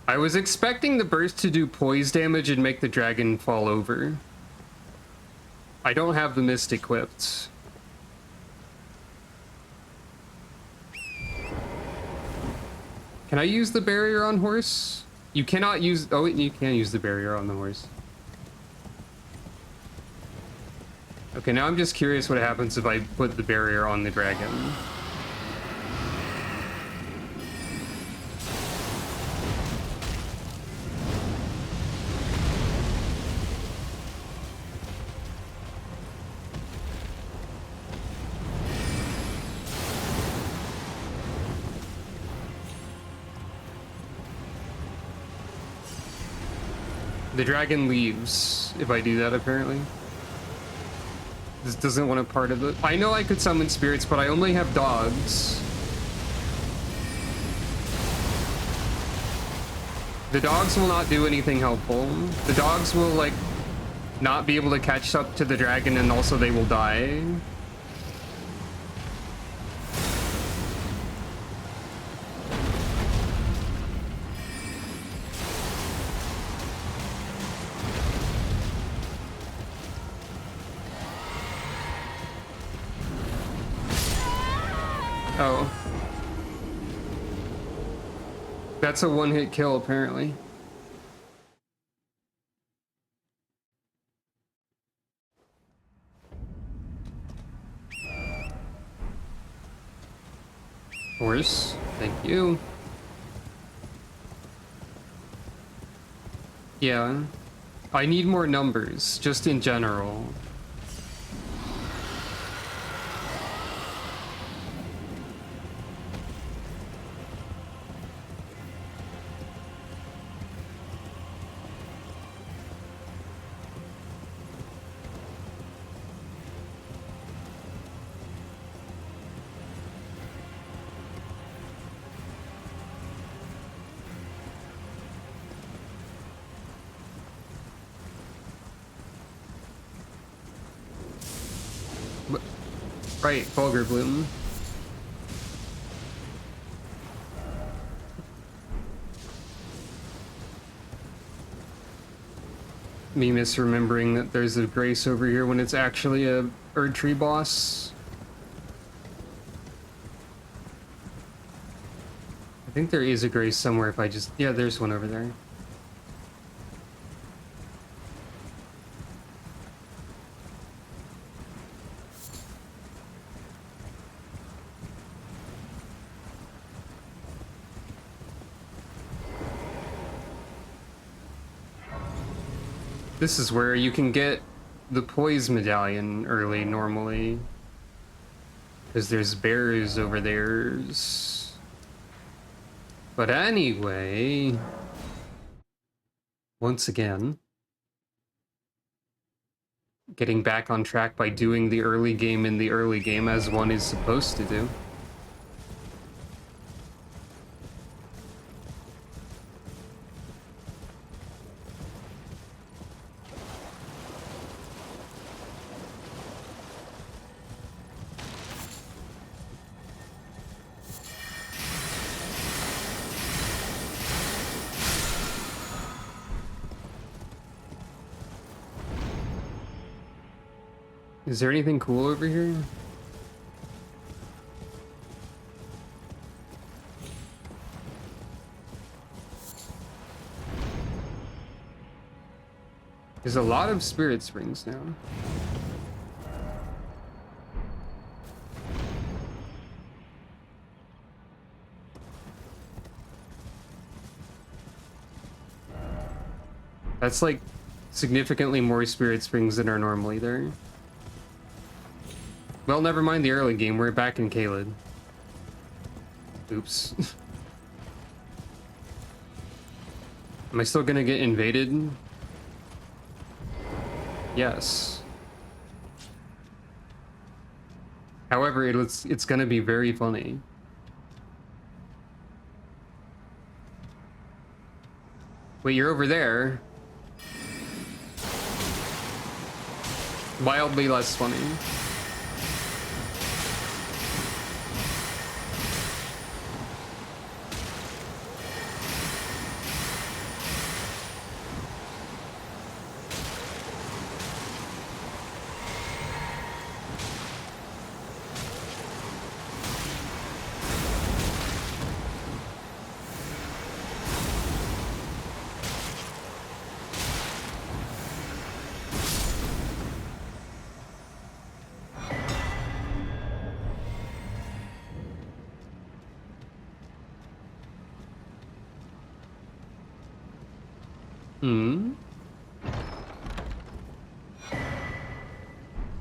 I was expecting the burst to do poise damage and make the dragon fall over. I don't have the mist equipped. Can I use the barrier on horse? You cannot use... Oh, you can use the barrier on the horse. Okay, now I'm just curious what happens if I put the barrier on the dragon. The dragon leaves if I do that, apparently. This doesn't want a part of it. I know I could summon spirits, but I only have dogs. The dogs will not do anything helpful. The dogs will, like, not be able to catch up to the dragon, and also they will die. Oh. That's a one-hit kill, apparently. Horse, thank you. Yeah. I need more numbers, just in general. Right, Vulgar Bloom. me misremembering that there's a grace over here when it's actually a Erd Tree boss. I think there is a grace somewhere if I just... Yeah, there's one over there. This is where you can get the Poise Medallion early, normally. Because there's bears over there. But anyway... Once again... Getting back on track by doing the early game in the early game as one is supposed to do. Is there anything cool over here? There's a lot of spirit springs now. That's like significantly more spirit springs than are normally there. Well, never mind the early game. We're back in Caelid. Oops. Am I still gonna get invaded? Yes. However, it's gonna be very funny. Wait, you're over there. Wildly less funny.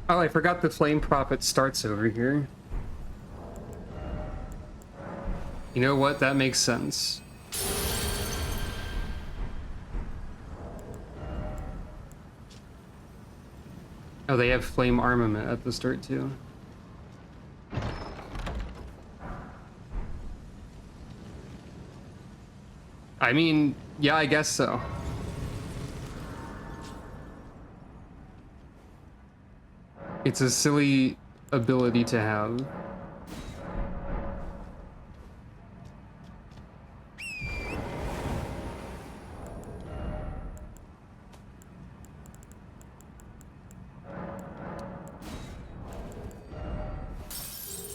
Oh, I forgot the Flame Prophet starts over here. You know what? That makes sense. Oh, they have flame armament at the start too. I mean, yeah, I guess so. It's a silly ability to have.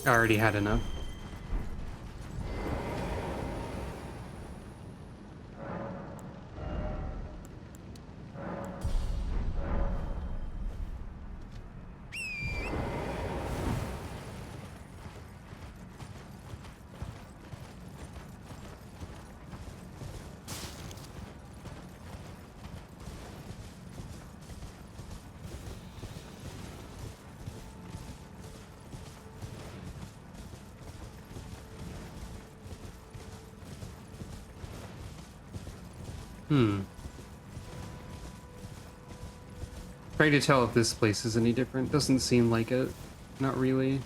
I already had enough. Trying to tell if this place is any different. Doesn't seem like it. Not really.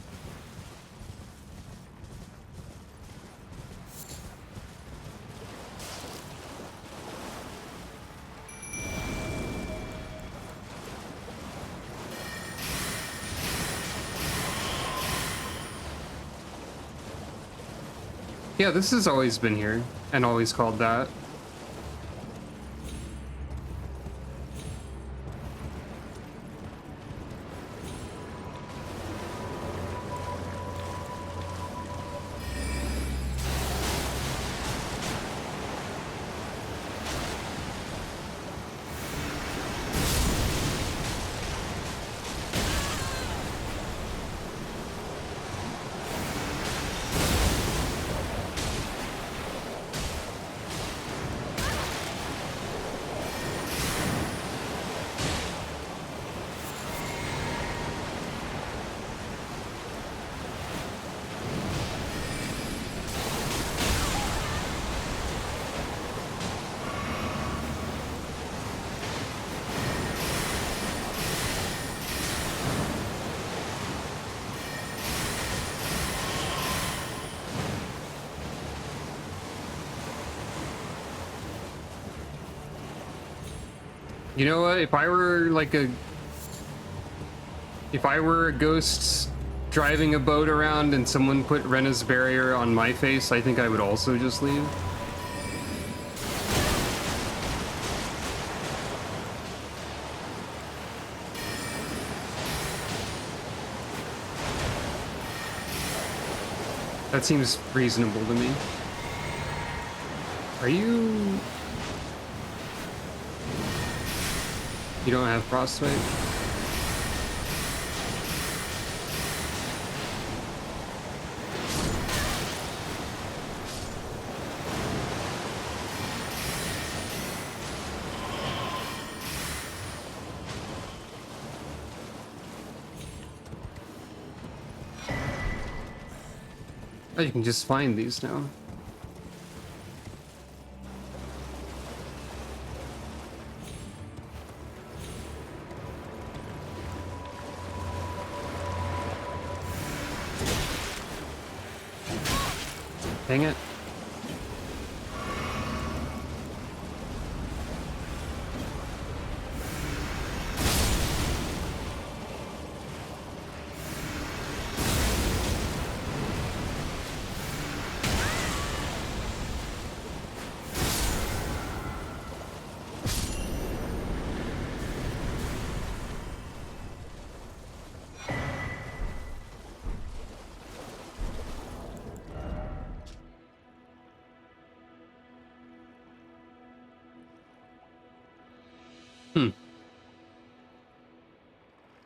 Yeah, this has always been here, and always called that. You know what? If I were like if I were a ghost driving a boat around and someone put Rena's barrier on my face, I think I would also just leave. That seems reasonable to me. Are you... You don't have frostbite? Oh, you can just find these now. Dang it.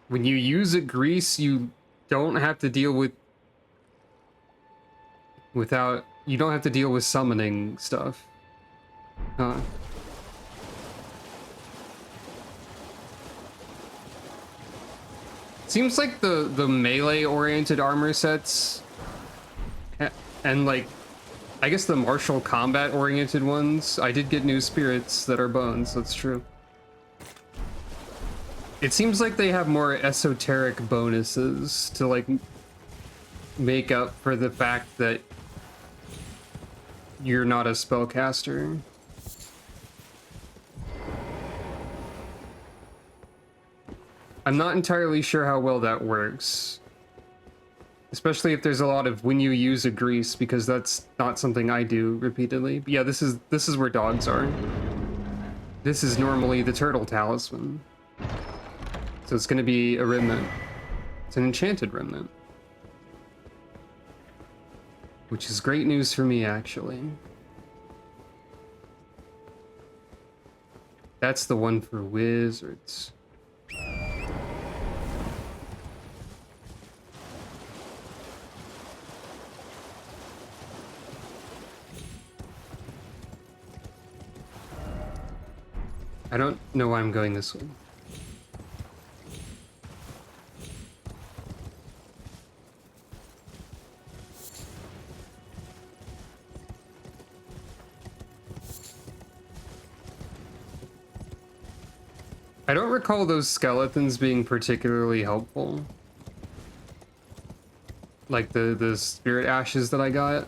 When you use a grease, you don't have to deal with you don't have to deal with summoning stuff. Huh. Seems like the melee oriented armor sets and like I guess the martial combat oriented ones, I did get new spirits that are bones, that's true. It seems like they have more esoteric bonuses to like make up for the fact that you're not a spellcaster. I'm not entirely sure how well that works. Especially if there's a lot of when you use a grease, because that's not something I do repeatedly. But yeah, this is where dogs are. This is normally the turtle talisman. So it's gonna be a remnant. It's an enchanted remnant. Which is great news for me, actually. That's the one for wizards. I don't know why I'm going this way. I don't recall those skeletons being particularly helpful. Like the spirit ashes that I got.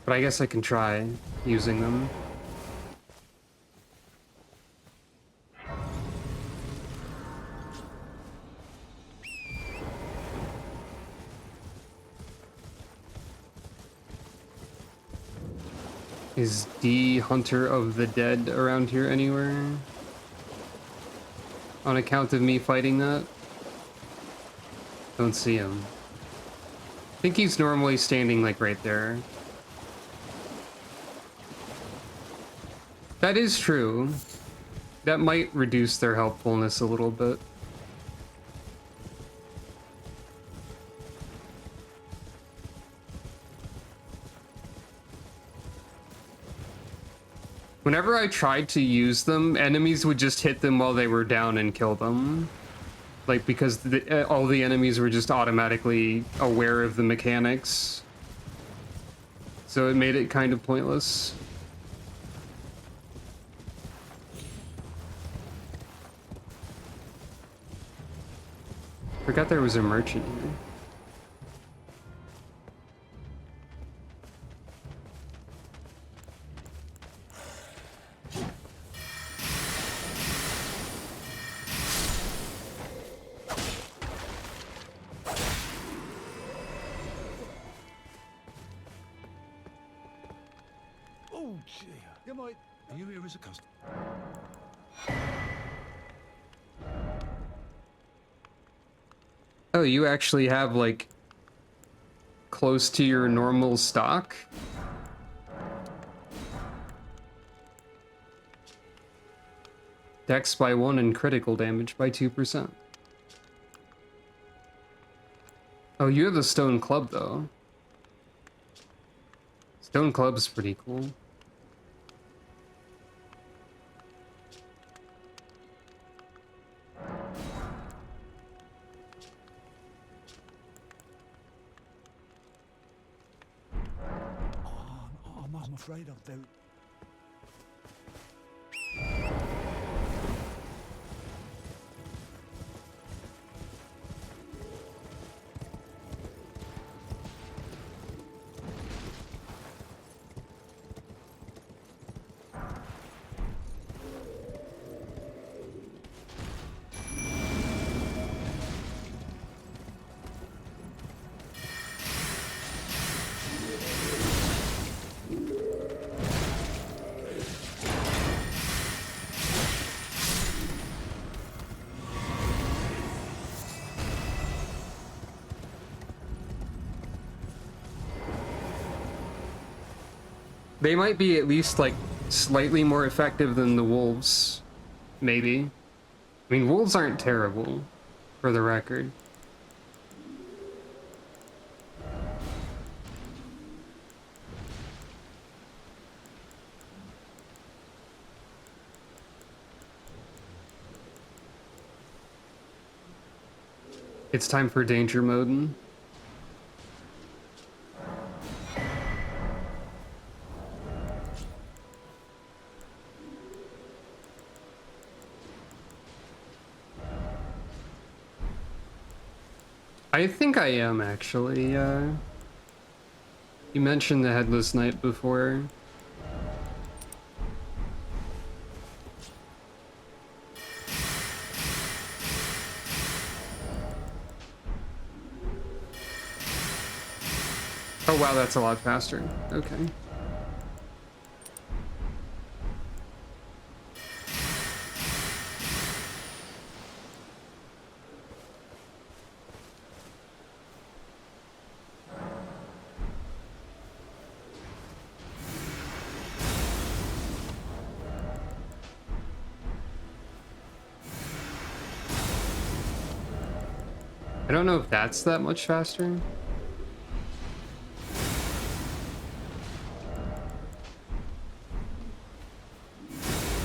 But I guess I can try using them. Is D Hunter of the Dead around here anywhere? On account of me fighting that? Don't see him. I think he's normally standing like right there. That is true. That might reduce their helpfulness a little bit. Whenever I tried to use them, enemies would just hit them while they were down and kill them. Like, because all the enemies were just automatically aware of the mechanics. So it made it kind of pointless. Forgot there was a merchant here. dear. Good night. Are you here as a customer? Oh, you actually have, like, close to your normal stock? Dex by 1 and critical damage by 2%. Oh, you have the stone club, though. Stone club's pretty cool. I'm afraid I'm very... They might be at least, like, slightly more effective than the wolves. Maybe. I mean, wolves aren't terrible, for the record. It's time for danger mode. I think I am, actually. You mentioned the Headless Knight before. Oh wow, that's a lot faster. Okay. I don't know if that's that much faster.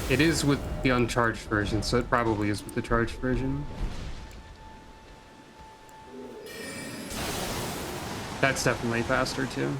It is with the uncharged version, so it probably is with the charged version. That's definitely faster too.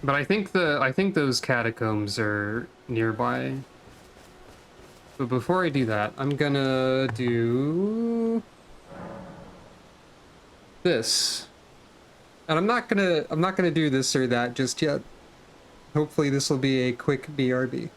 But I think those catacombs are nearby. But before I do that, I'm gonna do this. And I'm not gonna do this or that just yet. Hopefully this will be a quick BRB.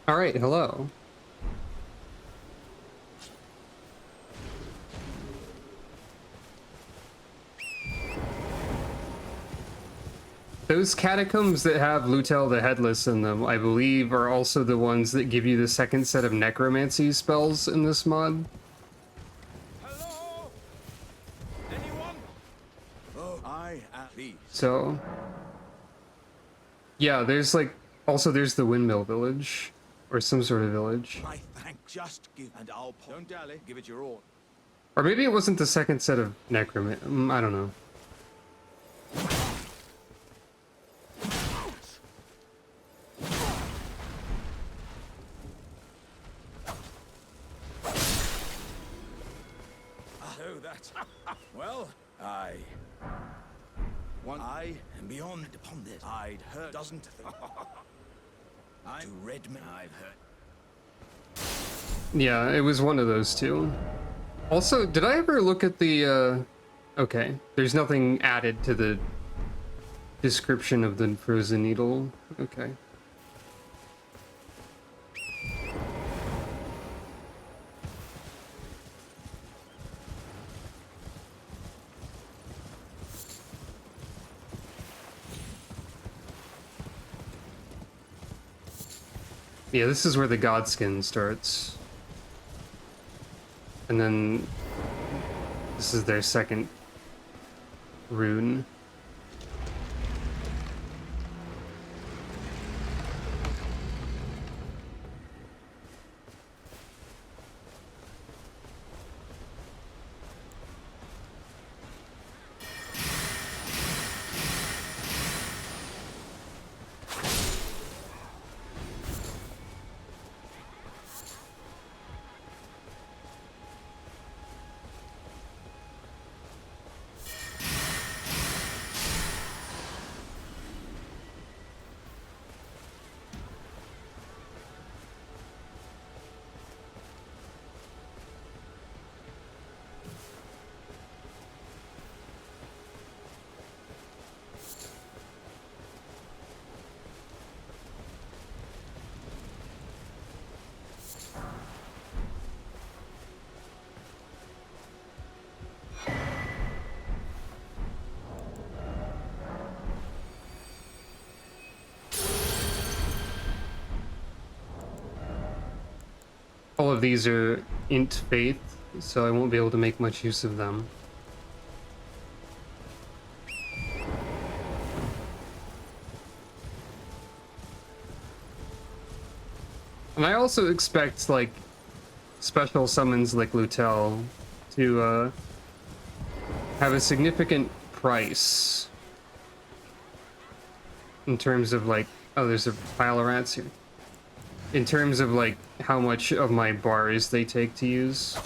All right, hello. Those catacombs that have Lutel the Headless in them, I believe, are also the ones that give you the second set of necromancy spells in this mod. Hello? Anyone? Oh, I at least. So, yeah, there's like, also there's the Windmill Village, or some sort of village. I thank just give and I'll don't dally. Give it your all. Or maybe it wasn't the second set of necromancy. I don't know. So that. Well, I. One I and beyond upon this. I'd heard doesn't think. I to Redman. I've heard. Yeah, it was one of those two. Also, did I ever look at the, okay, there's nothing added to the description of the frozen needle. Okay. Yeah, this is where the Godskin starts. And then this is their second rune. All of these are int faith, so I won't be able to make much use of them. And I also expect, like, special summons like Lutel to have a significant price in terms of, like, oh, there's a pile of rats here. In terms of, like, how much of my bars they take to use.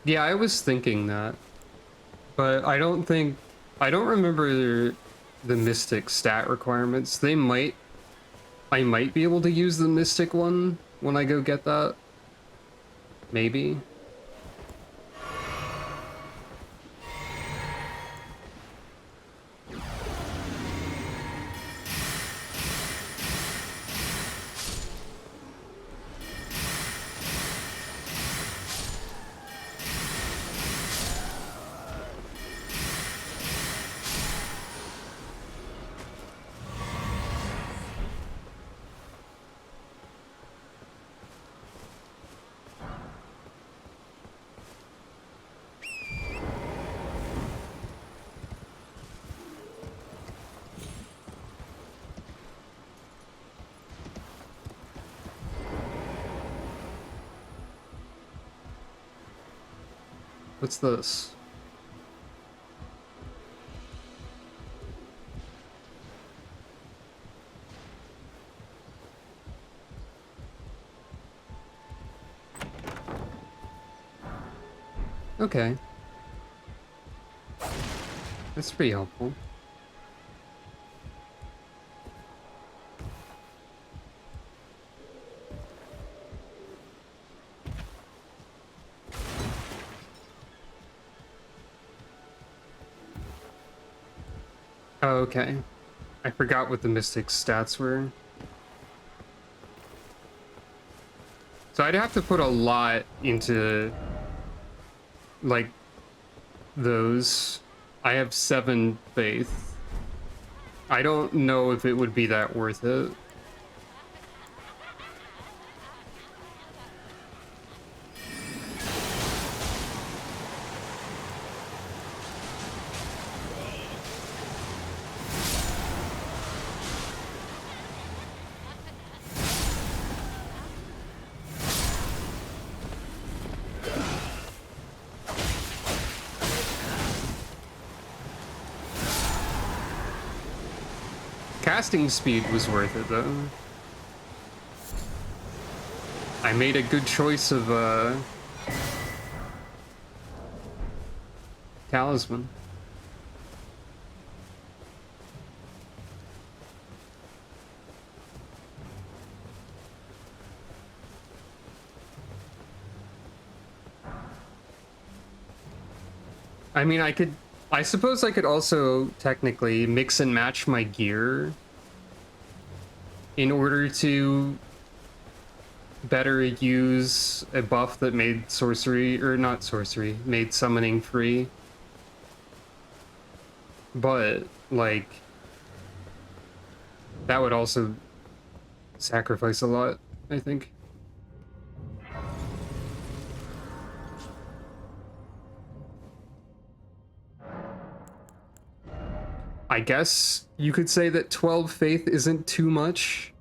Yeah, I was thinking that, but I don't remember the Mystic stat requirements. I might be able to use the Mystic one when I go get that. Maybe. What's this? Okay. That's pretty helpful. Oh, okay. I forgot what the Mystic's stats were. So I'd have to put a lot into, like, those. I have 7 faith. I don't know if it would be that worth it. Casting speed was worth it, though. I made a good choice of, talisman. I mean, I suppose I could also technically mix and match my gear in order to better use a buff that made sorcery, or not sorcery, made summoning free. But, like, that would also sacrifice a lot, I think. I guess you could say that 12 faith isn't too much.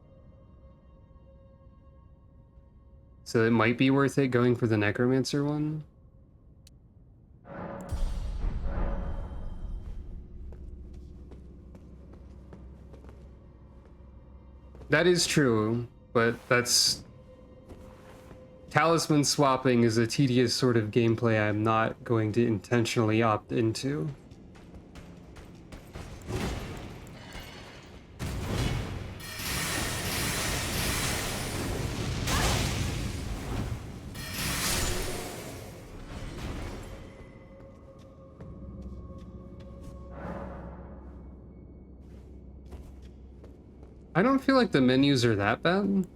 So it might be worth it going for the necromancer one. That is true, but that's... Talisman swapping is a tedious sort of gameplay I'm not going to intentionally opt into. I don't feel like the menus are that bad.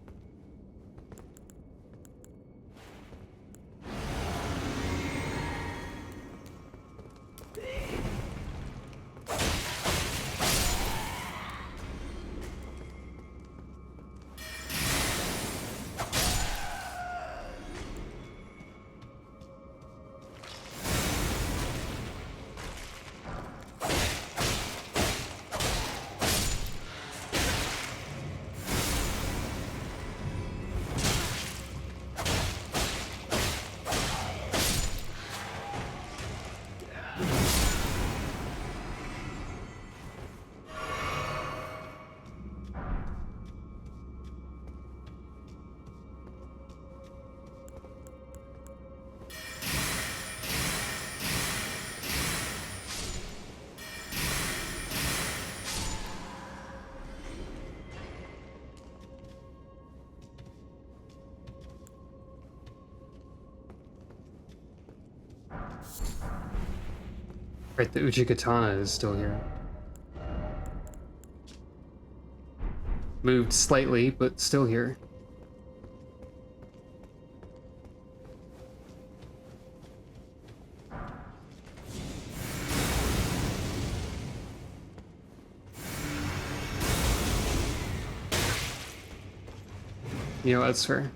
Right, the Uchigatana is still here. Moved slightly, but still here. You know, that's fair.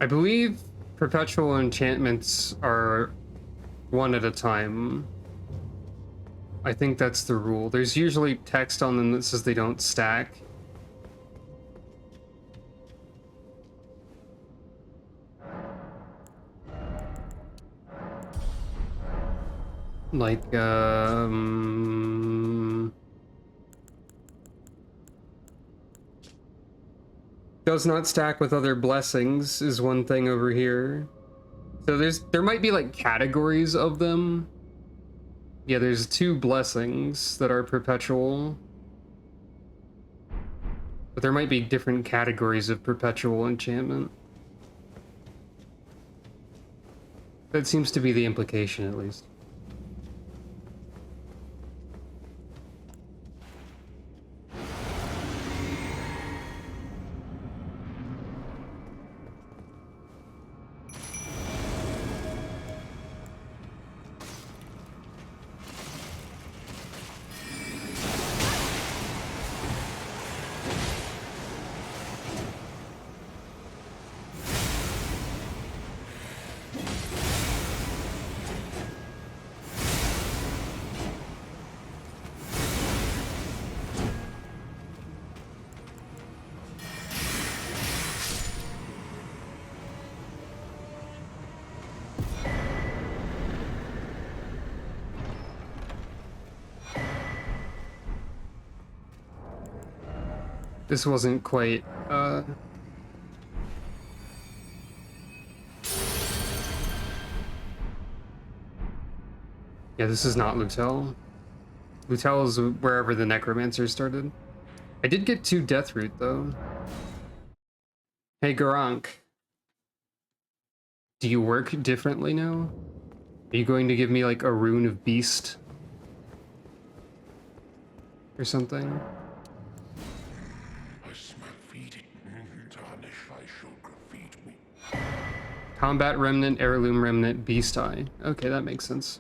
I believe perpetual enchantments are one at a time. I think that's the rule. There's usually text on them that says they don't stack. Like, does not stack with other blessings is one thing over here. So there might be like categories of them. Yeah, there's 2 blessings that are perpetual. But there might be different categories of perpetual enchantment. That seems to be the implication, at least. This wasn't quite, yeah, this is not Lutel. Lutel is wherever the Necromancer started. I did get 2 Deathroot, though. Hey, Garank. Do you work differently now? Are you going to give me, like, a rune of Beast? Or something? Combat Remnant, Heirloom Remnant, Beast Eye. Okay, that makes sense.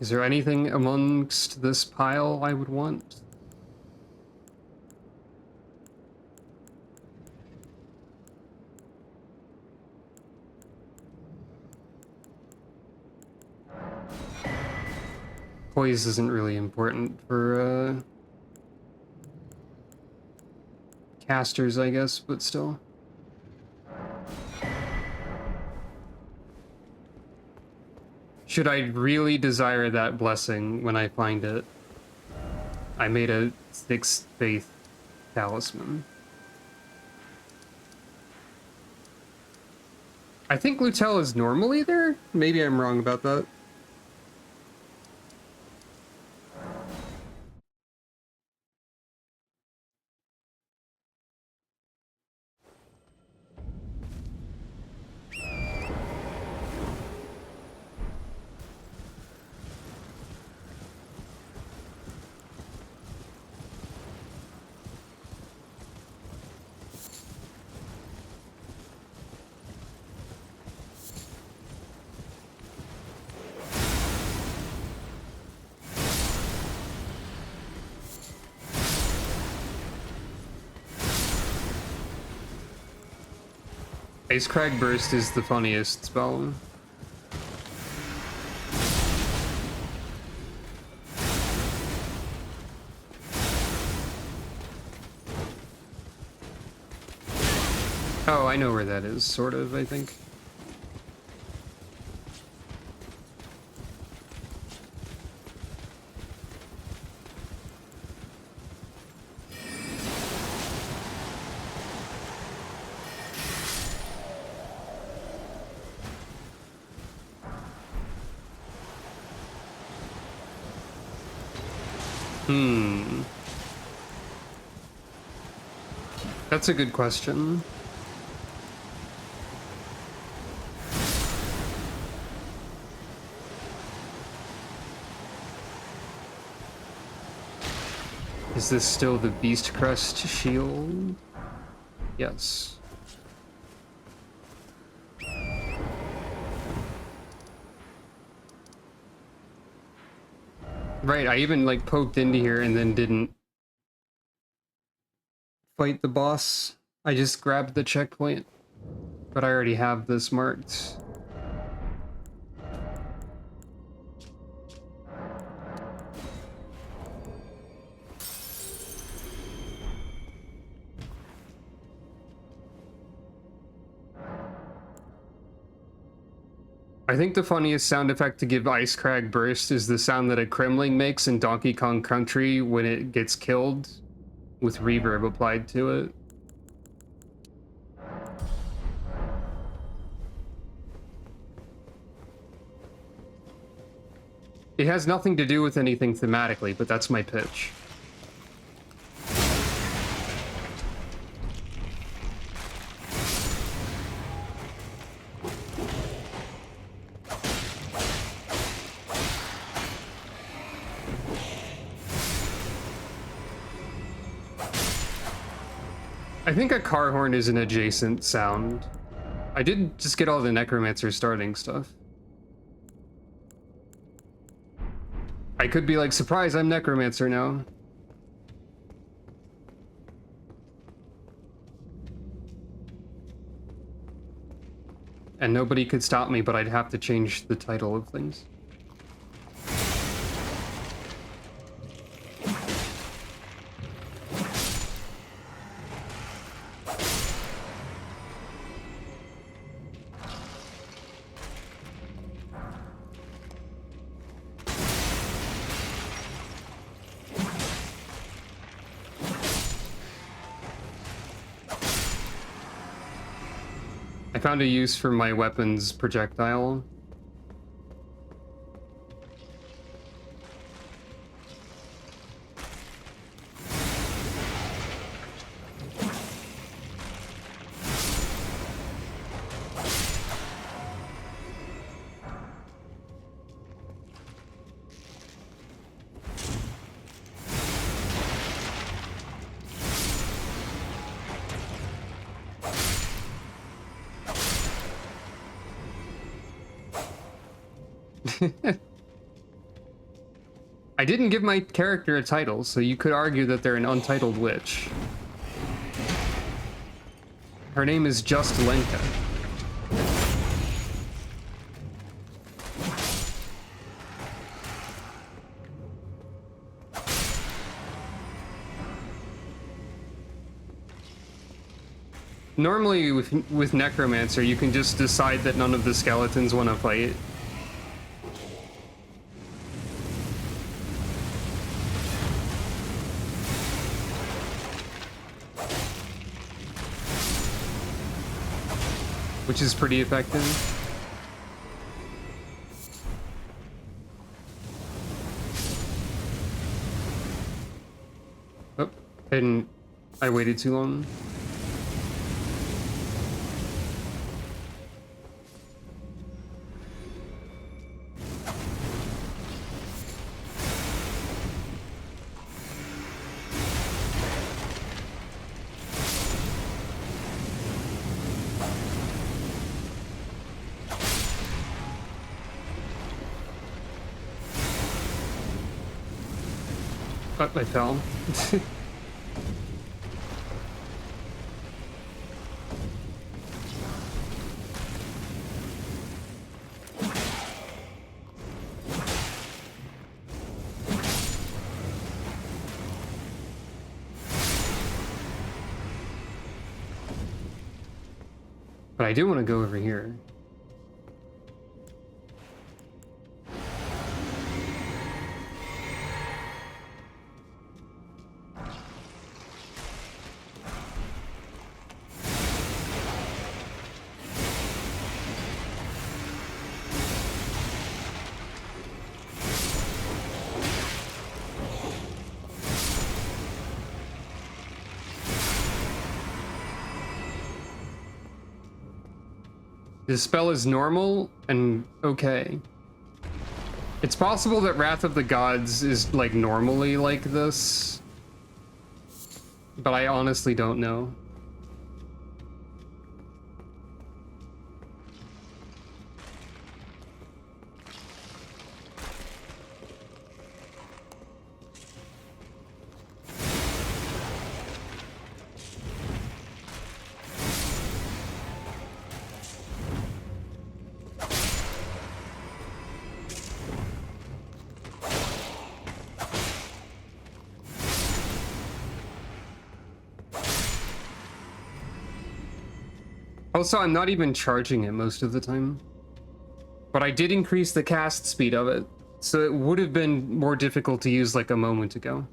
Is there anything amongst this pile I would want? Poise isn't really important for casters, I guess, but still. Should I really desire that blessing when I find it? I made a 6th faith talisman. I think Lutel is normally there? Maybe I'm wrong about that. Ice Crag Burst is the funniest spell. Oh, I know where that is, sort of, I think. That's a good question. Is this still the Beast Crest shield? Yes. Right, I even like poked into here and then didn't fight the boss. I just grabbed the checkpoint, but I already have this marked. I think the funniest sound effect to give Ice Crag Burst is the sound that a Kremling makes in Donkey Kong Country when it gets killed, with reverb applied to it. It has nothing to do with anything thematically, but that's my pitch. I think a car horn is an adjacent sound. I did just get all the Necromancer starting stuff. I could be like, surprise, I'm Necromancer now. And nobody could stop me, but I'd have to change the title of things. I found a use for my weapon's projectile. I didn't give my character a title, so you could argue that they're an untitled witch. Her name is just Lenka. Normally with Necromancer, you can just decide that none of the skeletons want to fight. Which is pretty effective. Oh, I waited too long. Oh, I fell. But I do want to go over here. This spell is normal and okay. It's possible that Wrath of the Gods is like normally like this, but I honestly don't know. Also, I'm not even charging it most of the time. But I did increase the cast speed of it, so it would have been more difficult to use like a moment ago.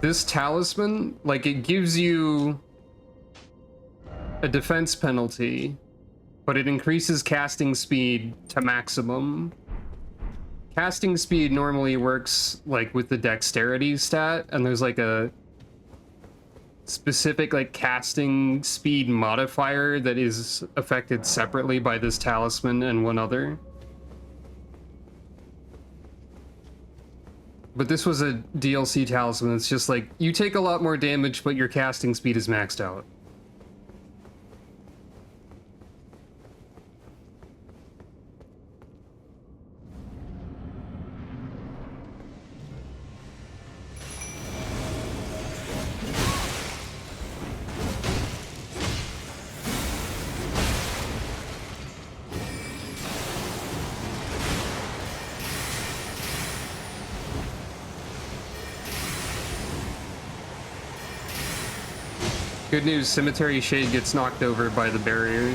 This talisman, like, it gives you a defense penalty, but it increases casting speed to maximum. Casting speed normally works like with the dexterity stat, and there's like a specific like casting speed modifier that is affected separately by this talisman and one other. But this was a DLC talisman. It's just like, you take a lot more damage, but your casting speed is maxed out. Good news, Cemetery Shade gets knocked over by the barrier.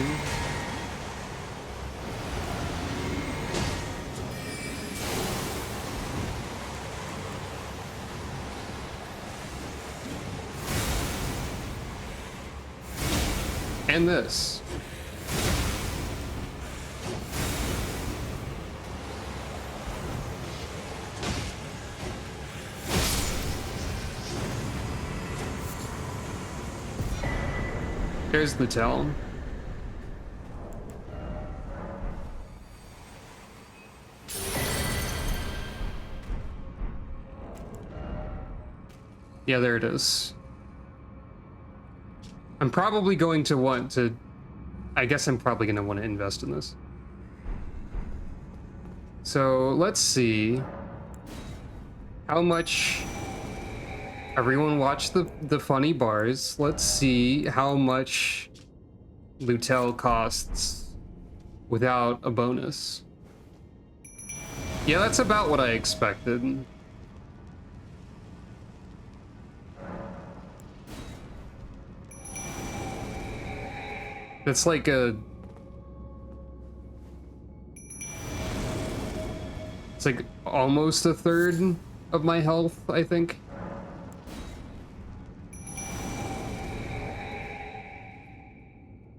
And this. There's the tell. Yeah, there it is. I'm probably going to want to... I guess I'm probably going to want to invest in this. So, let's see. How much... Everyone watch the funny bars. Let's see how much Lutel costs without a bonus. Yeah, that's about what I expected. That's like a... It's like almost a third of my health, I think.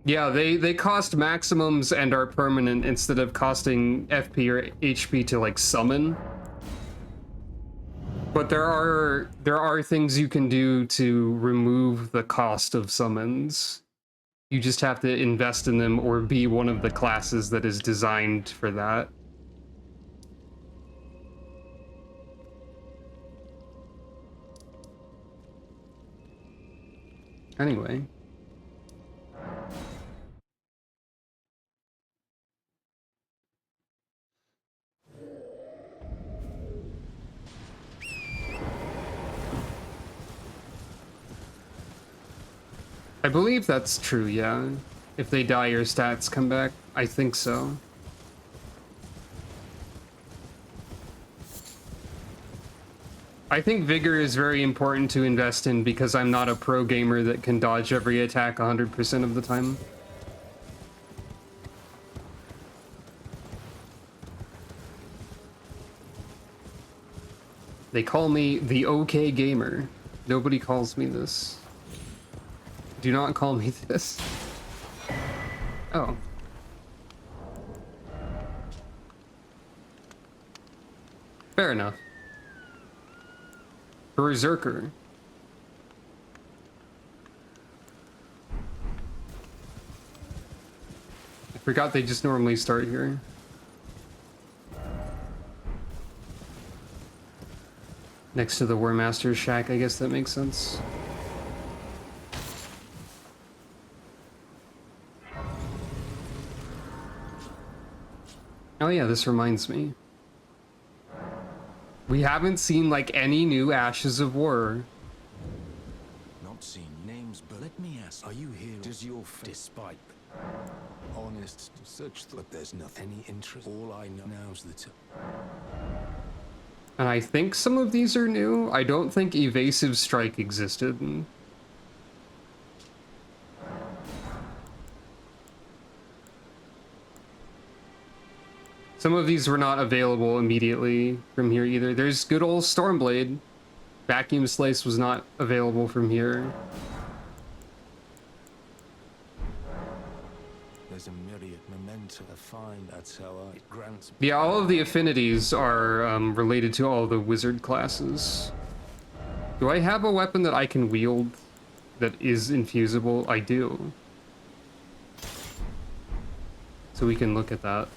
Yeah, they cost maximums and are permanent instead of costing FP or HP to like summon. But there are things you can do to remove the cost of summons. You just have to invest in them or be one of the classes that is designed for that. Anyway. I believe that's true, yeah. If they die, your stats come back. I think so. I think Vigor is very important to invest in because I'm not a pro gamer that can dodge every attack 100% of the time. They call me the OK gamer. Nobody calls me this. Do not call me this. Oh. Fair enough. Berserker. I forgot they just normally start here. Next to the War Master's shack, I guess that makes sense. Oh yeah, this reminds me. We haven't seen like any new Ashes of War. Not seen names, but let me ask, are you here? Does your despite honest search, but there's nothing any interest. All I know now's the time. And I think some of these are new. I don't think Evasive Strike existed. Some of these were not available immediately from here either. There's good old Stormblade. Vacuum Slice was not available from here. There's a myriad memento to find. That's how it grants. Yeah, all of the affinities are related to all the wizard classes. Do I have a weapon that I can wield that is infusible? I do. So we can look at that.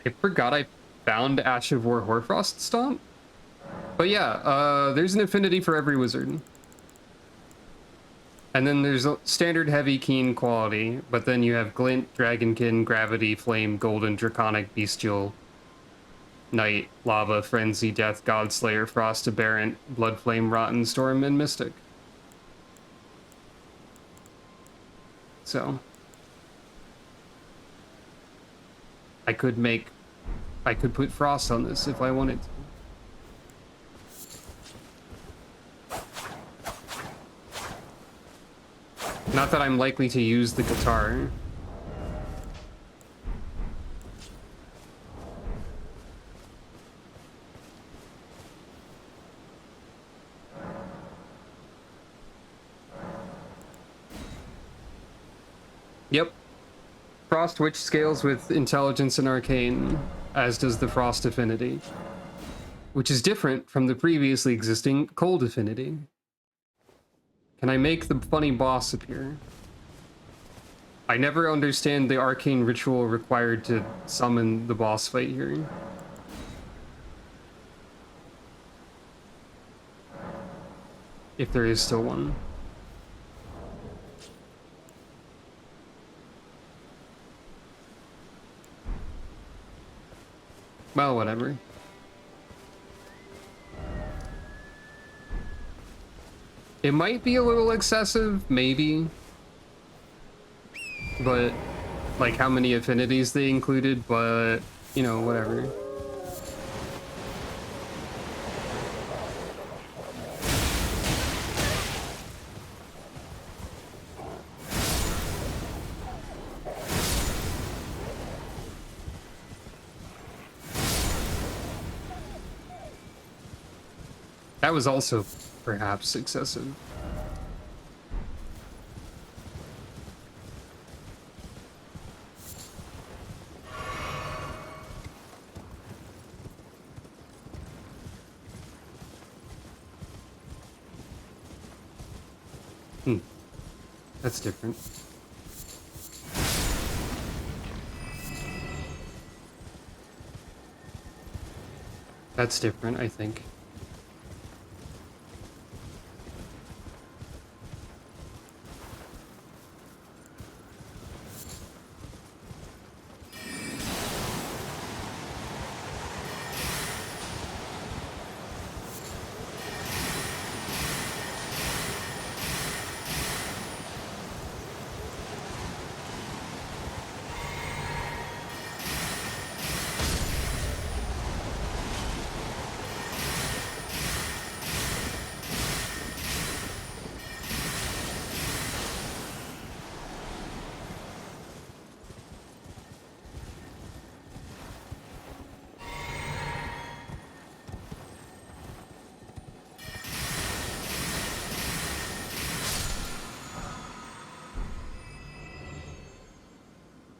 I forgot I found Ash of War Hoarfrost Stomp. But yeah, there's an affinity for every wizard. And then there's a standard heavy keen quality, but then you have Glint, Dragonkin, Gravity, Flame, Golden, Draconic, Bestial, Night, Lava, Frenzy, Death, Godslayer, Frost, Aberrant, Bloodflame, Rotten, Storm, and Mystic. So I could put Frost on this if I wanted to. Not that I'm likely to use the guitar. Yep. Frost Witch scales with Intelligence and Arcane, as does the Frost Affinity, which is different from the previously existing Cold Affinity. Can I make the funny boss appear? I never understand the arcane ritual required to summon the boss fight here. If there is still one. Well, whatever. It might be a little excessive, maybe. But, like, how many affinities they included, but, you know, whatever. That was also perhaps excessive. That's different. That's different, I think.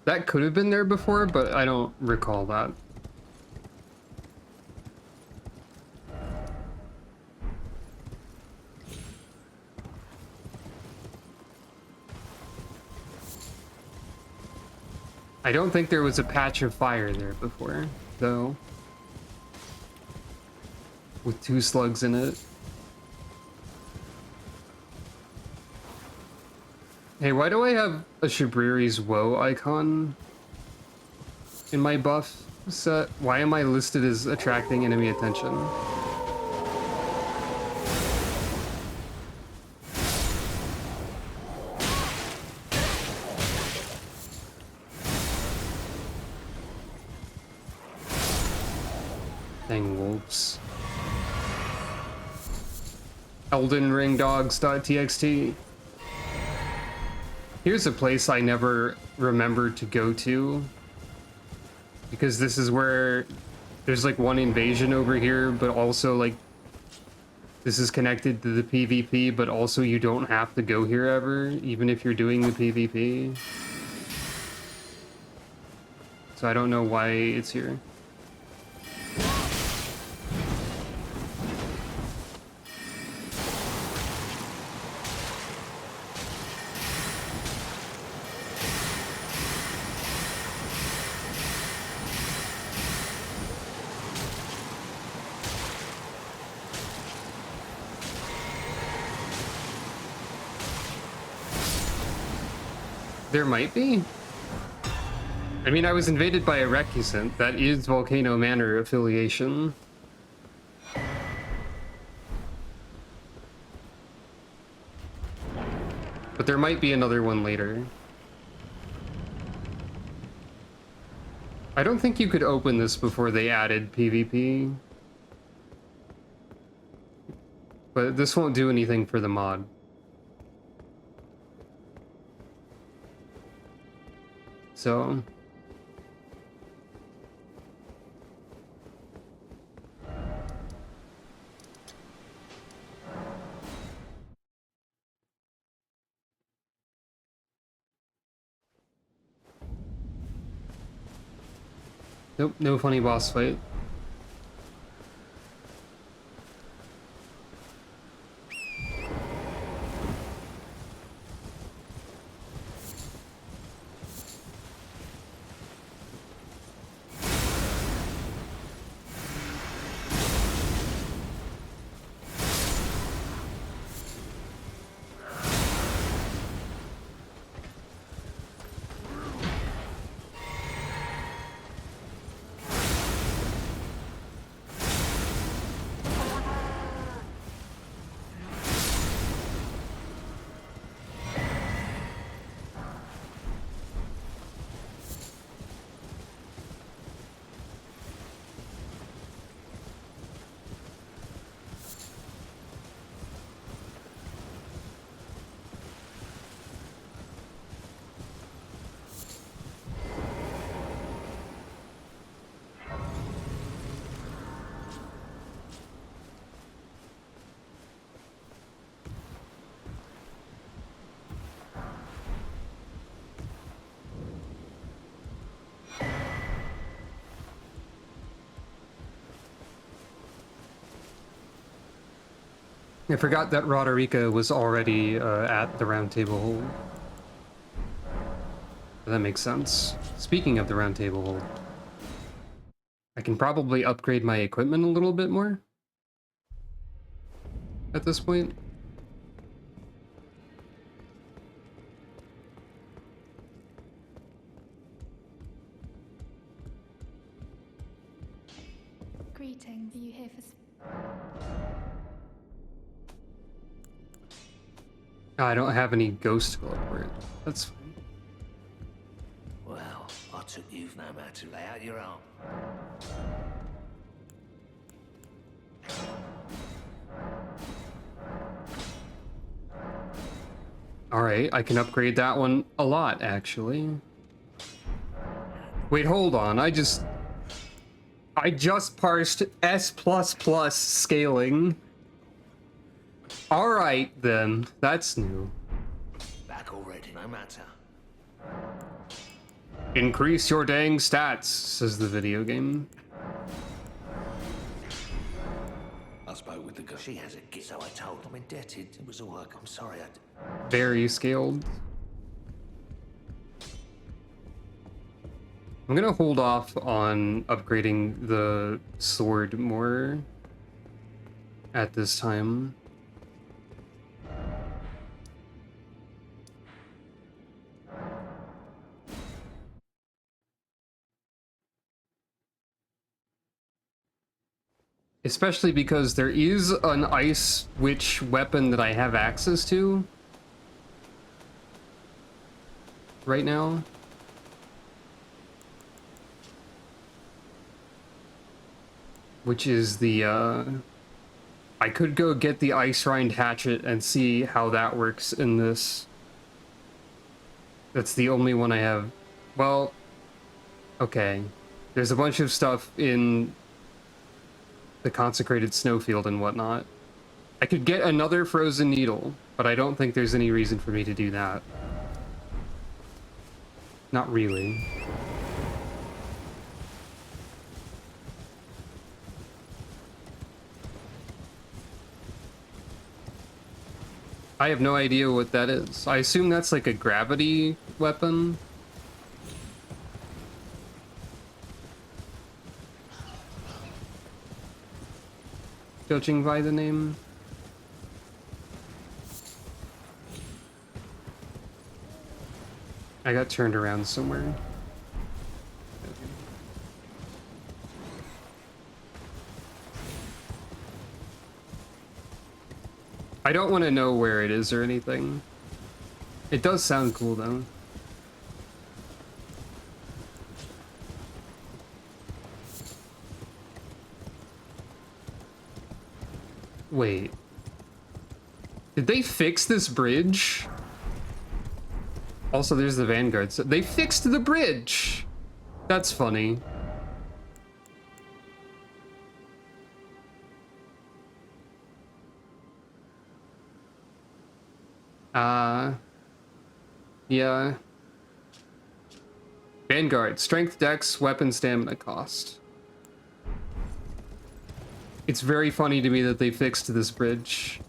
That could have been there before, but I don't recall that. I don't think there was a patch of fire there before, though. With 2 slugs in it. Hey, why do I have a Shabriri's Woe icon in my buff set. Why am I listed as attracting enemy attention? Dang wolves. Elden Ring dogs.txt. Here's a place I never remembered to go to, because this is where there's like one invasion over here, but also like this is connected to the PvP, but also you don't have to go here ever, even if you're doing the PvP. So I don't know why it's here. There might be. I mean, I was invaded by a recusant. That is Volcano Manor affiliation. But there might be another one later. I don't think you could open this before they added PvP. But this won't do anything for the mod. So... Nope, no funny boss fight. I forgot that Roderica was already at the Round Table Hold. That makes sense. Speaking of the Round Table Hold, I can probably upgrade my equipment a little bit more at this point. Greetings. Are you here for... I don't have any ghost to upgrade. That's fine. Well, I took you've no man to lay out your arm. Alright, I can upgrade that one a lot, actually. Wait, hold on. I just parsed S++ scaling. Alright, then. That's new. Back already, no matter. Increase your dang stats, says the video game. I spoke with the girl. She has a gift, so I told. I'm indebted. It was all work. I'm sorry. Very scaled. I'm gonna hold off on upgrading the sword more at this time. Especially because there is an ice witch weapon that I have access to right now. Which is the, I could go get the ice rind hatchet and see how that works in this. That's the only one I have. Well, okay. There's a bunch of stuff in the consecrated snowfield and whatnot. I could get another frozen needle, but I don't think there's any reason for me to do that. Not really. I have no idea what that is. I assume that's like a gravity weapon. Judging by the name. I got turned around somewhere. I don't want to know where it is or anything. It does sound cool though. Wait. Did they fix this bridge? Also, there's the Vanguard. So they fixed the bridge! That's funny. Yeah. Vanguard, strength, dex, weapon, stamina, cost. It's very funny to me that they fixed this bridge.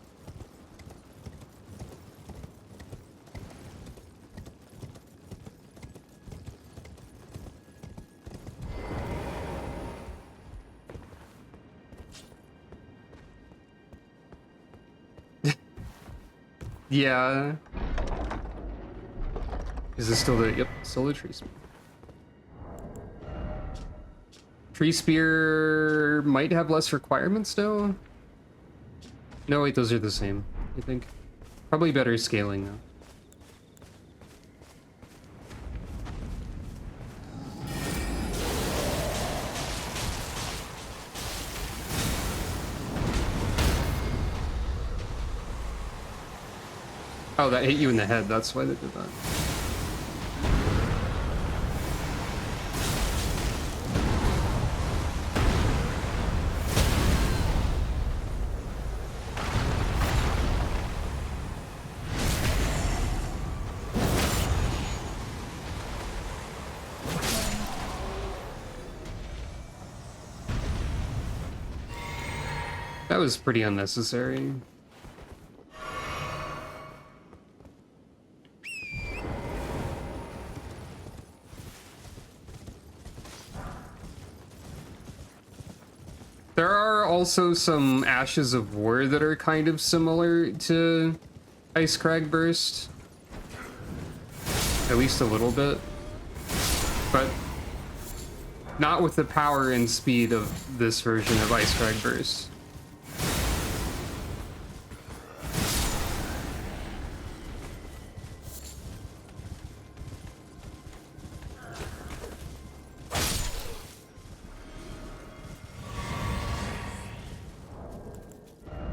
Yeah. Is this still the... Yep, still the tree spear. Tree spear might have less requirements, though. No, wait, those are the same, I think. Probably better scaling, though. Oh, that hit you in the head. That's why they did that. That was pretty unnecessary. There are also some Ashes of War that are kind of similar to Ice Crag Burst. At least a little bit. But not with the power and speed of this version of Ice Crag Burst.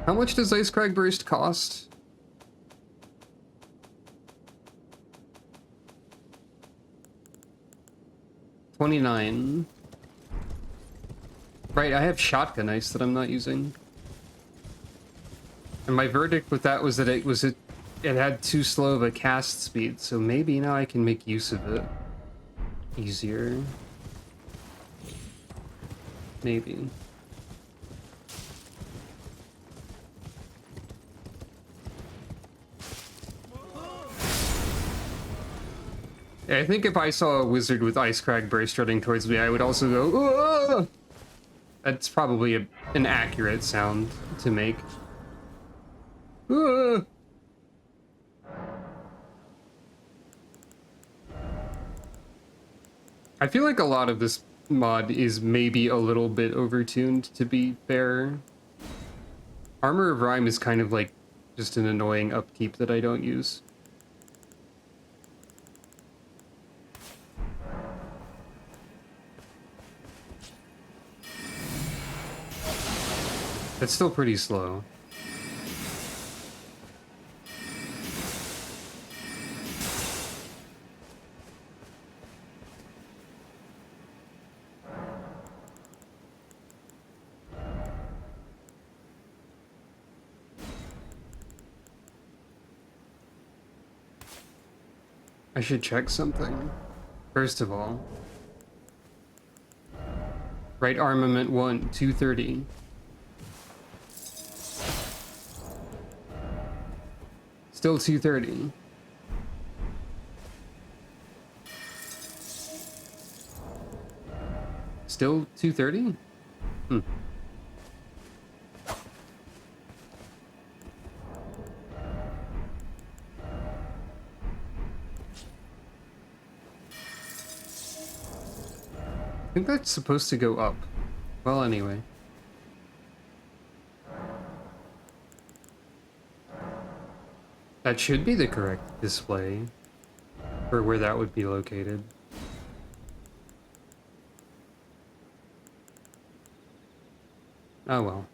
How much does Ice Crag Burst cost? $29. Right, I have shotgun ice that I'm not using. And my verdict with that was that it had too slow of a cast speed, so maybe now I can make use of it easier. Maybe. I think if I saw a wizard with Ice Crag Burst running towards me, I would also go, "Whoa!" That's probably an accurate sound to make. "Whoa!" I feel like a lot of this mod is maybe a little bit overtuned, to be fair. Armor of Rhyme is kind of like just an annoying upkeep that I don't use. It's still pretty slow. I should check something. First of all, right armament 1, 230. Still 230. Still 230? Hmm. I think that's supposed to go up. Well, anyway. That should be the correct display for where that would be located. Oh well.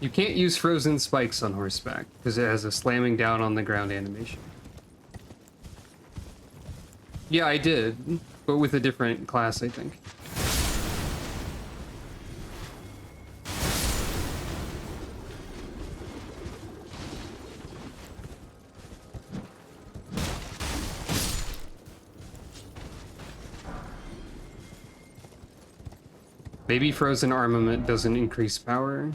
You can't use frozen spikes on horseback because it has a slamming down on the ground animation. Yeah, I did, but with a different class, I think. Maybe frozen armament doesn't increase power.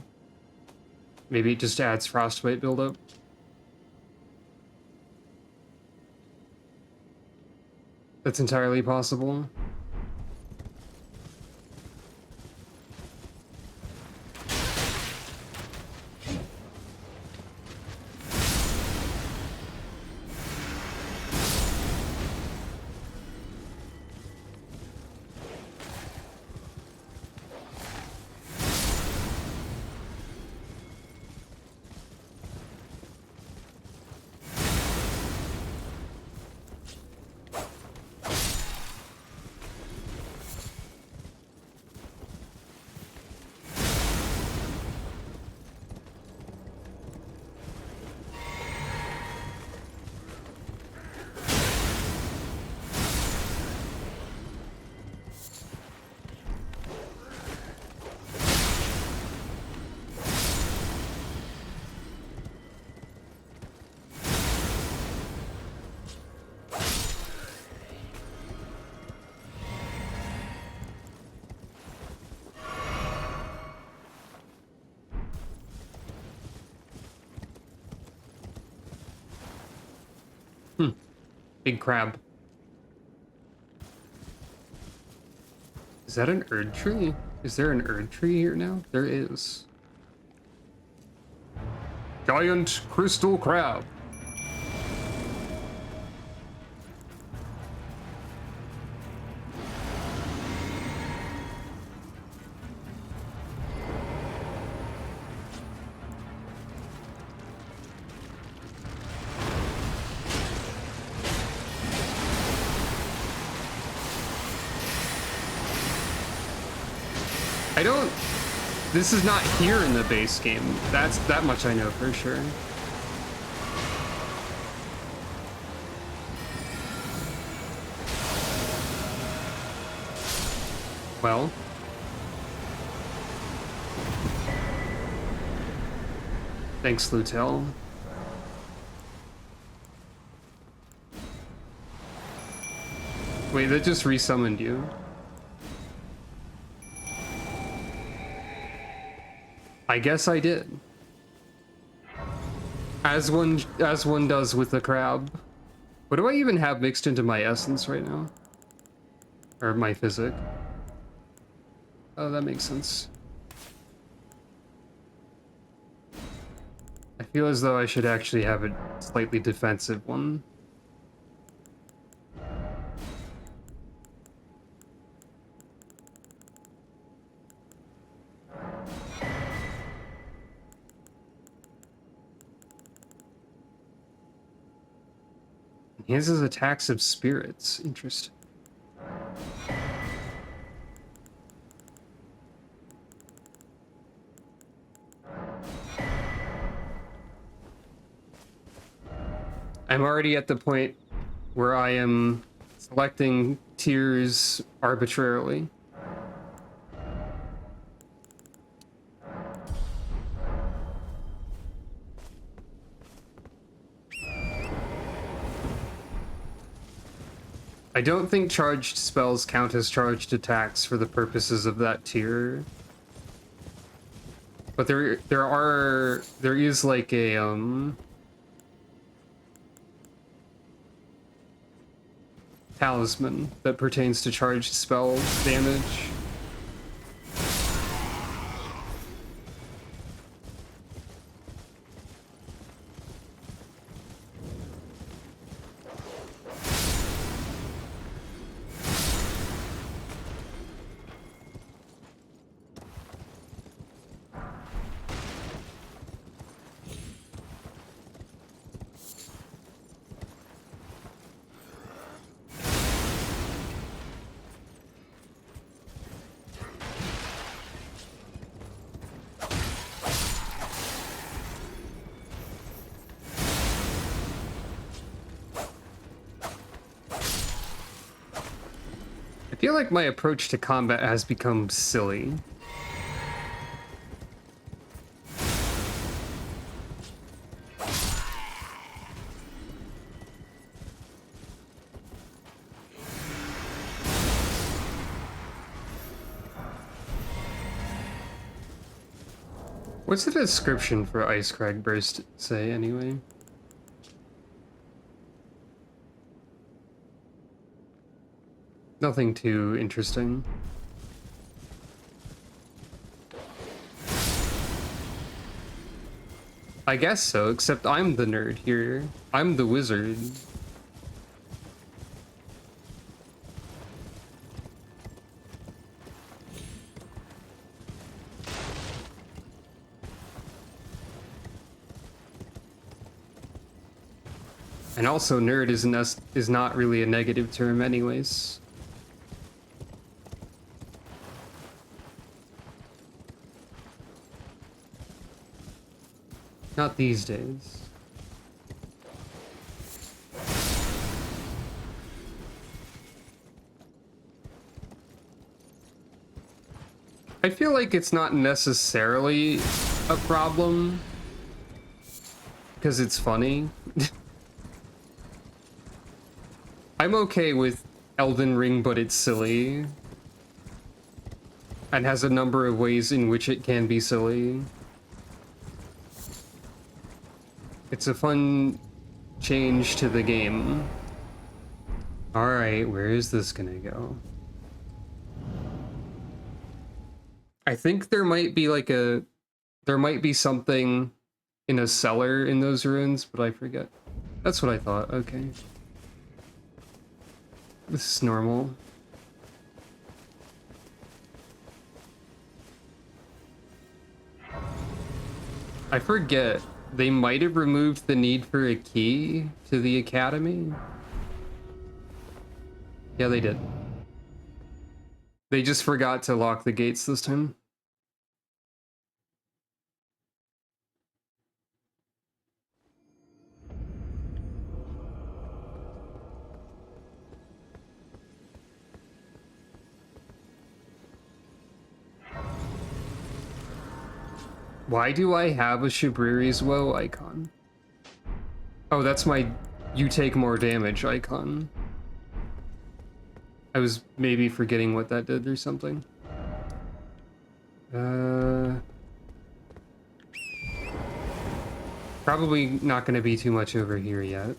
Maybe it just adds frostbite buildup. That's entirely possible. Big crab. Is that an Erd tree? Is there an Erd tree here now? There is. Giant crystal crab. I don't... This is not here in the base game. That much I know for sure. Well. Thanks, Lutel. Wait, that just resummoned you. I guess I did. As one does with the crab. What do I even have mixed into my essence right now? Or my physic? Oh, that makes sense. I feel as though I should actually have a slightly defensive one. His is attacks of spirits. Interesting. I'm already at the point where I am selecting tiers arbitrarily. I don't think charged spells count as charged attacks for the purposes of that tier. But there is like a talisman that pertains to charged spell damage. I feel like my approach to combat has become silly. What's the description for Ice Crag Burst say anyway? Nothing too interesting. I guess so, except I'm the nerd here. I'm the wizard. And also, nerd is not really a negative term anyways. Not these days. I feel like it's not necessarily a problem because it's funny. I'm okay with Elden Ring, but it's silly and has a number of ways in which it can be silly. It's a fun change to the game. Alright, where is this gonna go? I think there might be like there might be something in a cellar in those ruins, but I forget. That's what I thought, okay. This is normal. I forget. They might have removed the need for a key to the academy. Yeah, they did. They just forgot to lock the gates this time. Why do I have a Shabriri's Woe icon? Oh, that's my you take more damage icon. I was maybe forgetting what that did or something. Probably not going to be too much over here yet.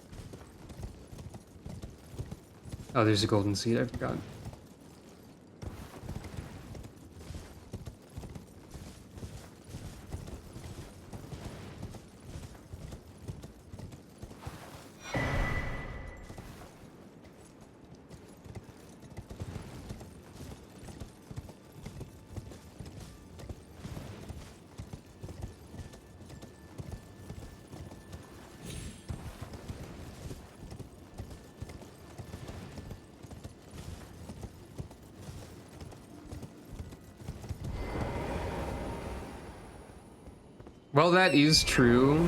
Oh, there's a golden seed, I forgot. Well, that is true.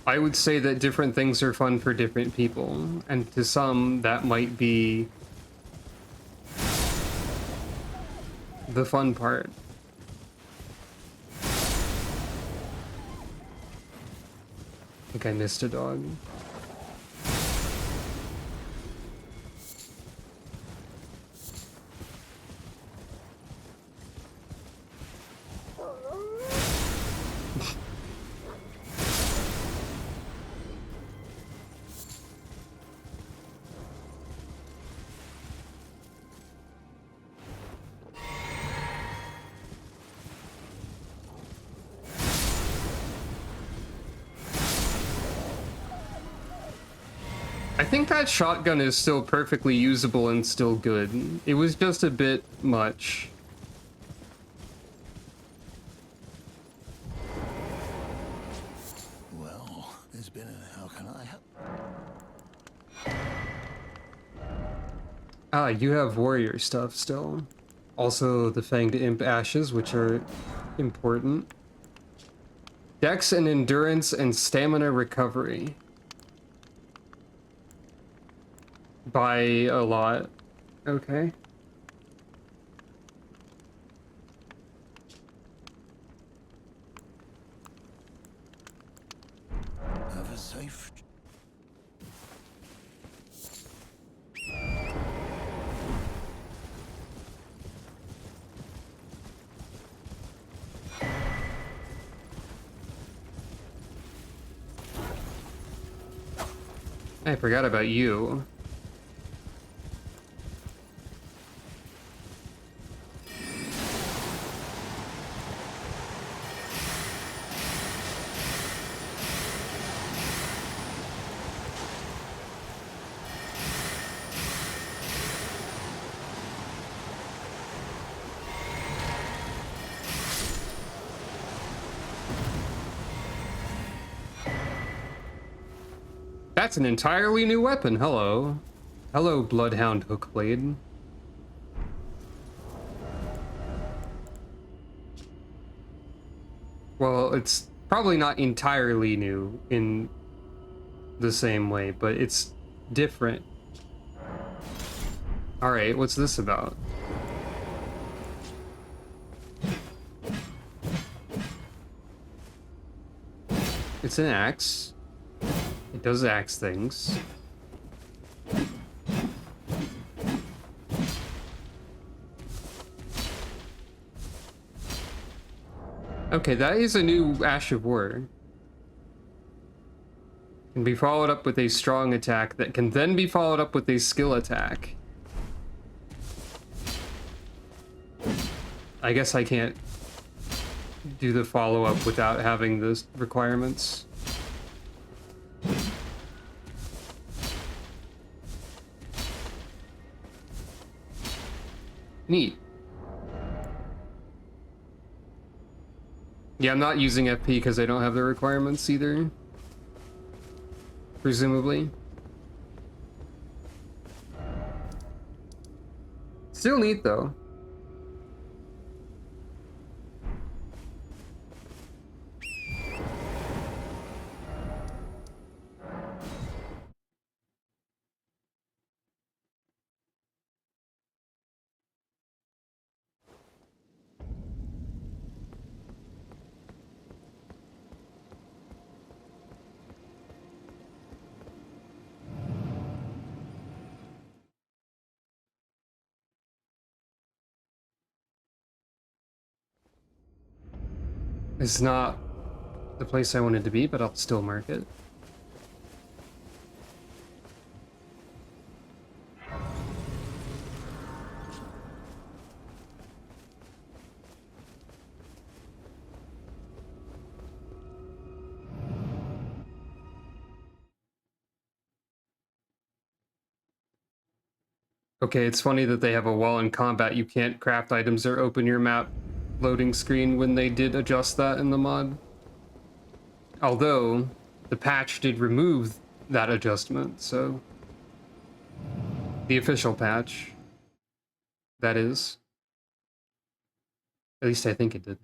I would say that different things are fun for different people, and to some, that might be the fun part. I think I missed a dog. I think that shotgun is still perfectly usable and still good. It was just a bit much. Well, there's been a... How can I help? Ah, you have warrior stuff still. Also the Fanged Imp Ashes, which are important. Dex and endurance and stamina recovery. By a lot. Okay. Have a safe... I forgot about you. That's an entirely new weapon. Hello. Hello, Bloodhound Hookblade. Well, it's probably not entirely new in the same way, but it's different. Alright, what's this about? It's an axe. It does axe things. Okay, that is a new Ash of War. Can be followed up with a strong attack that can then be followed up with a skill attack. I guess I can't do the follow-up without having the requirements. Neat. Yeah, I'm not using FP because I don't have the requirements either. Presumably. Still neat though. It's not the place I wanted to be, but I'll still mark it. Okay, it's funny that they have a wall in combat. You can't craft items or open your map loading screen when they did adjust that in the mod. Although, the patch did remove that adjustment, so... The official patch. That is. At least I think it did.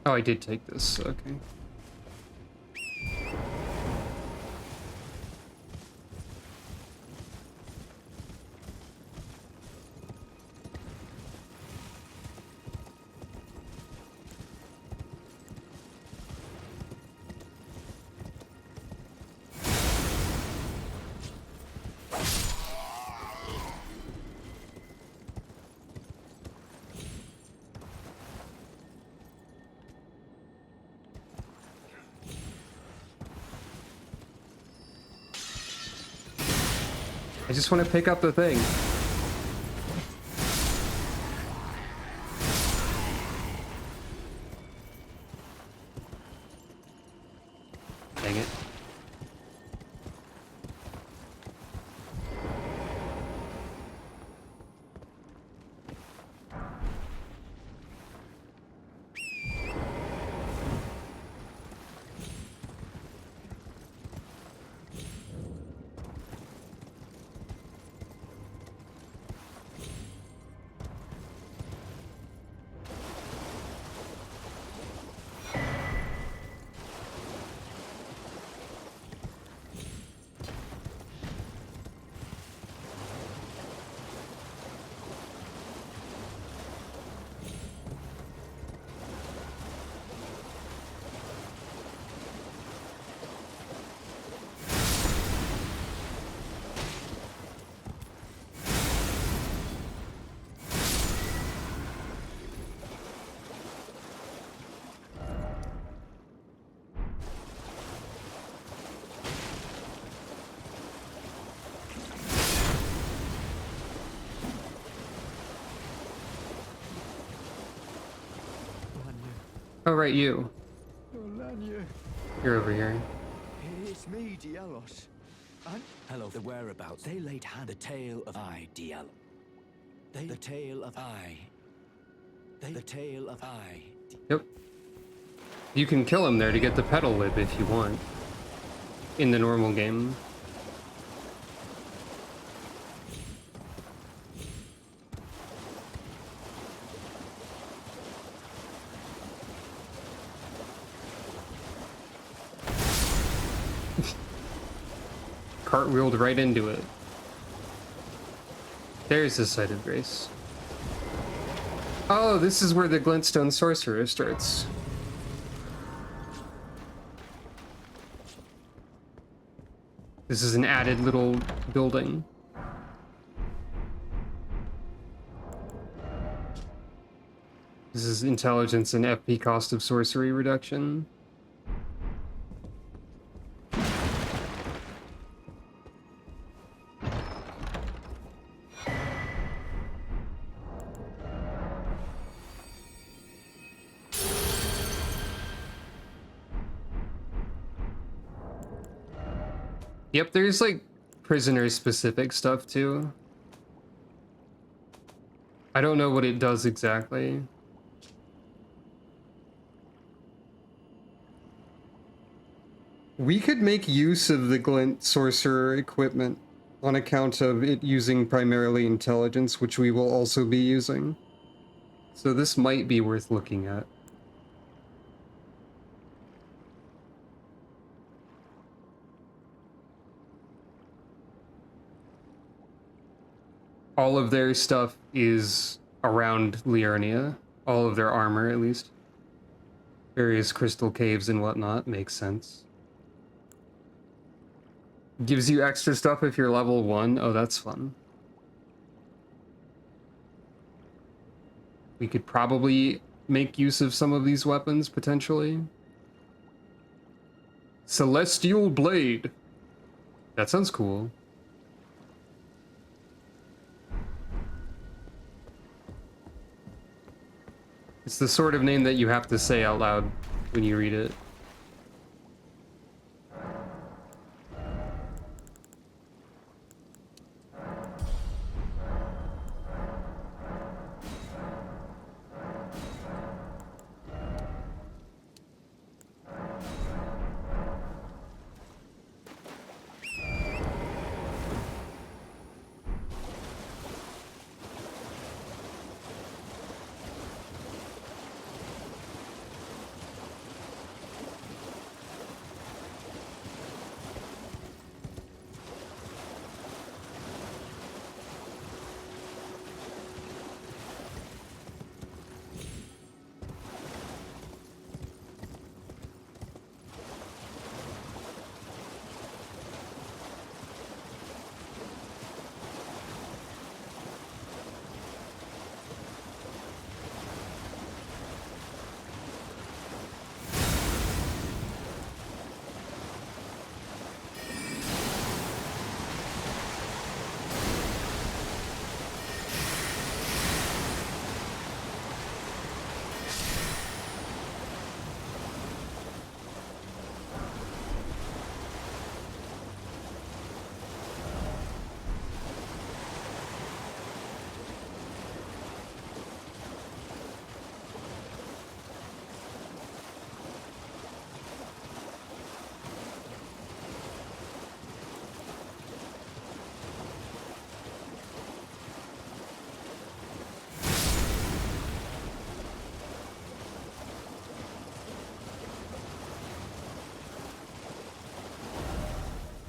Oh, I did take this. Okay. I just want to pick up the thing. Dang it. Oh, right, you. You're over here. It's me, Dielos. And hello, the whereabouts. They laid hand the tale of I, Diel. The tale of I. The tale of I. Yep. You can kill him there to get the pedal whip if you want. In the normal game. Cartwheeled right into it. There's the site of grace. Oh, this is where the Glintstone Sorcerer starts. This is an added little building. This is intelligence and FP cost of sorcery reduction. Yep, there's like prisoner specific stuff too. I don't know what it does exactly. We could make use of the Glint Sorcerer equipment on account of it using primarily intelligence, which we will also be using. So this might be worth looking at. All of their stuff is around Liurnia. All of their armor, at least. Various crystal caves and whatnot. Makes sense. Gives you extra stuff if you're level 1. Oh, that's fun. We could probably make use of some of these weapons, potentially. Celestial Blade. That sounds cool. It's the sort of name that you have to say out loud when you read it.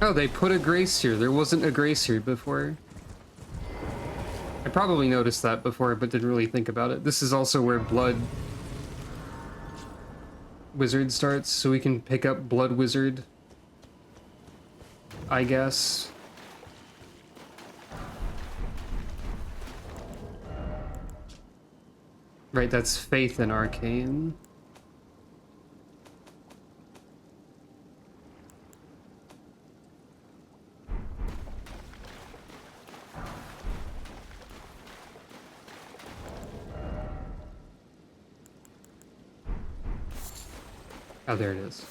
Oh, they put a grace here. There wasn't a grace here before. I probably noticed that before, but didn't really think about it. This is also where Blood Wizard starts, so we can pick up Blood Wizard, I guess. Right, that's Faith in Arcane. Oh, there it is.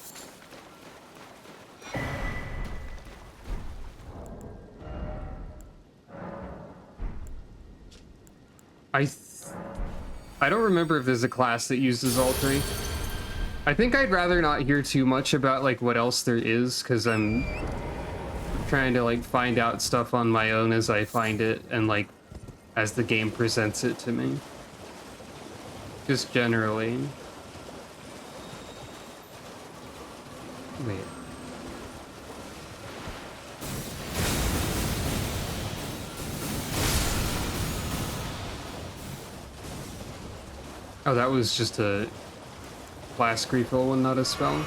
I don't remember if there's a class that uses all three. I think I'd rather not hear too much about like what else there is, because I'm trying to like find out stuff on my own as I find it and like as the game presents it to me. Just generally. Wait. Oh, that was just a flask refill one, not a spell.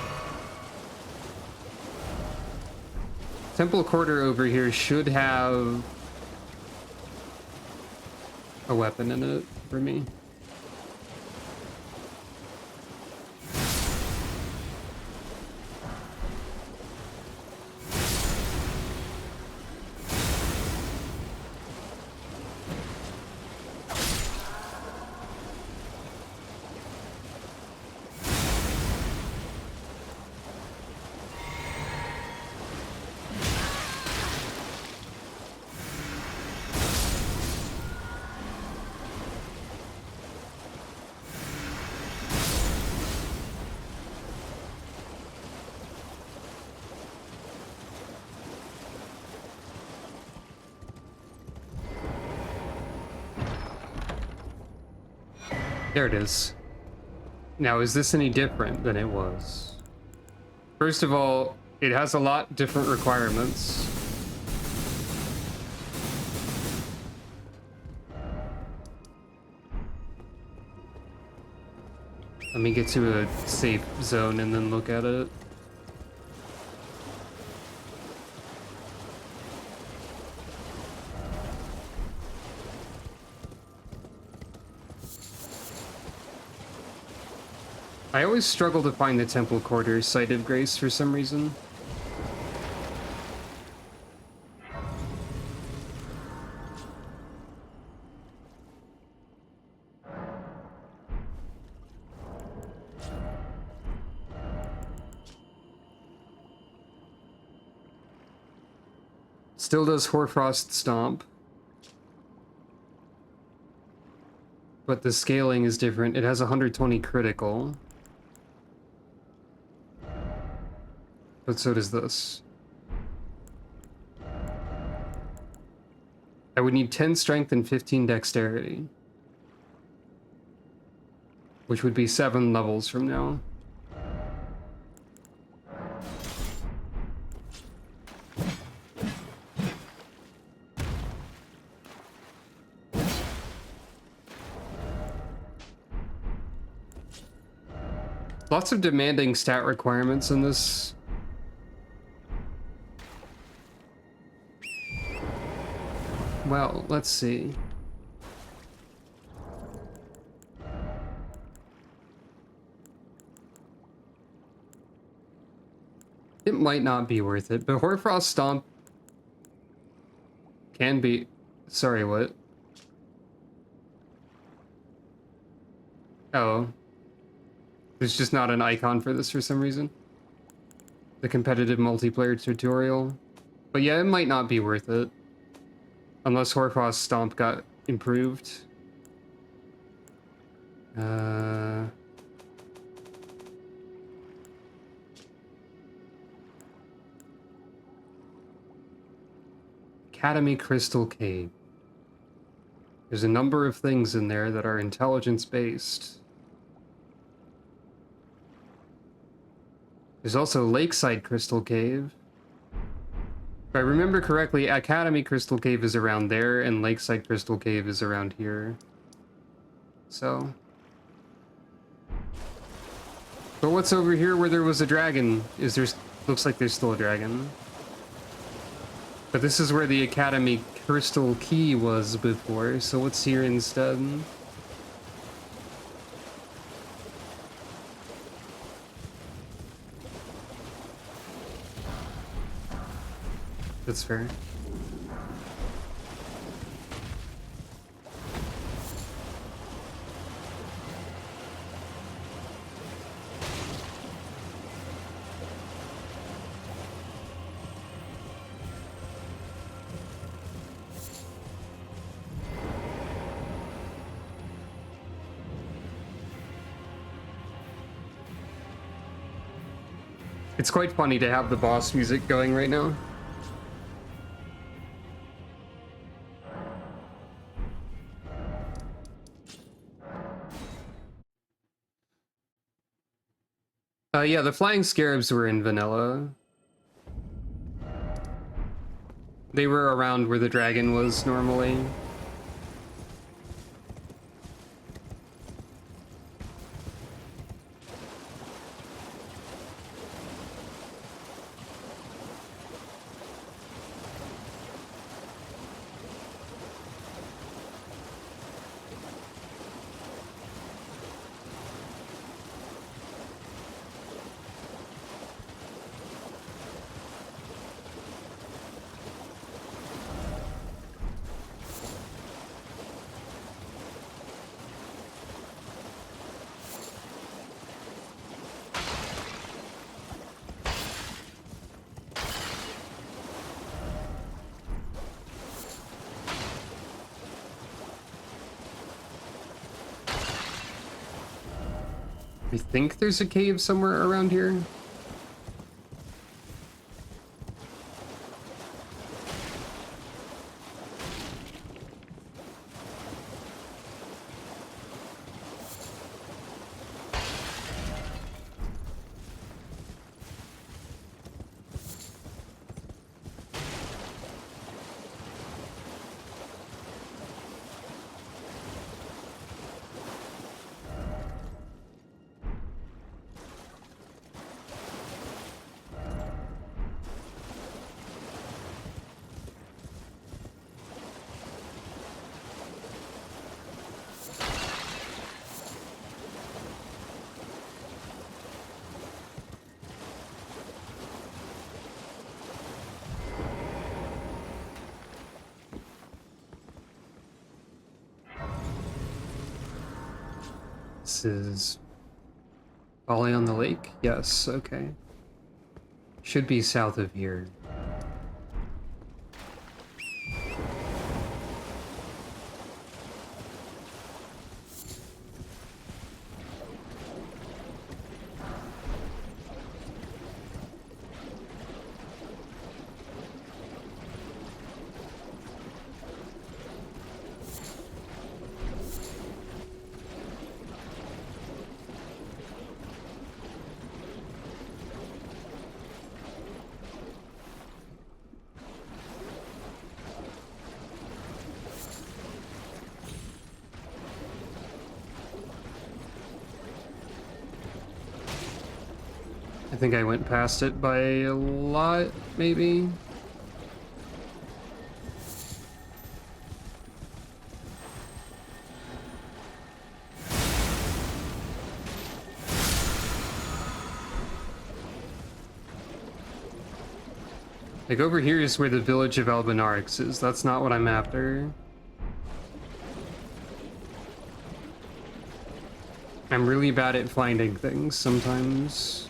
Temple Quarter over here should have a weapon in it for me. There it is. Now, is this any different than it was? First of all, it has a lot different requirements. Let me get to a safe zone and then look at it. I always struggle to find the Temple Quarter Site of Grace for some reason. Still does Hoarfrost Stomp. But the scaling is different. It has 120 critical. But so does this. I would need 10 strength and 15 dexterity. Which would be 7 levels from now. Lots of demanding stat requirements in this. Well, let's see. It might not be worth it, but Hoarfrost Stomp can be... Sorry, what? Oh. There's just not an icon for this for some reason. The competitive multiplayer tutorial. But yeah, it might not be worth it. Unless Hoarfrost Stomp got improved. Academy Crystal Cave. There's a number of things in there that are intelligence-based. There's also Lakeside Crystal Cave. If I remember correctly, Academy Crystal Cave is around there, and Lakeside Crystal Cave is around here. So... But what's over here where there was a dragon? Is there... Looks like there's still a dragon. But this is where the Academy Crystal Key was before, so what's here instead? That's fair. It's quite funny to have the boss music going right now. Yeah, the flying scarabs were in vanilla. They were around where the dragon was normally. I think there's a cave somewhere around here. This is Volley on the Lake? Yes, okay. Should be south of here. I think I went past it by a lot, maybe? Like, over here is where the village of Albinarix is. That's not what I'm after. I'm really bad at finding things sometimes.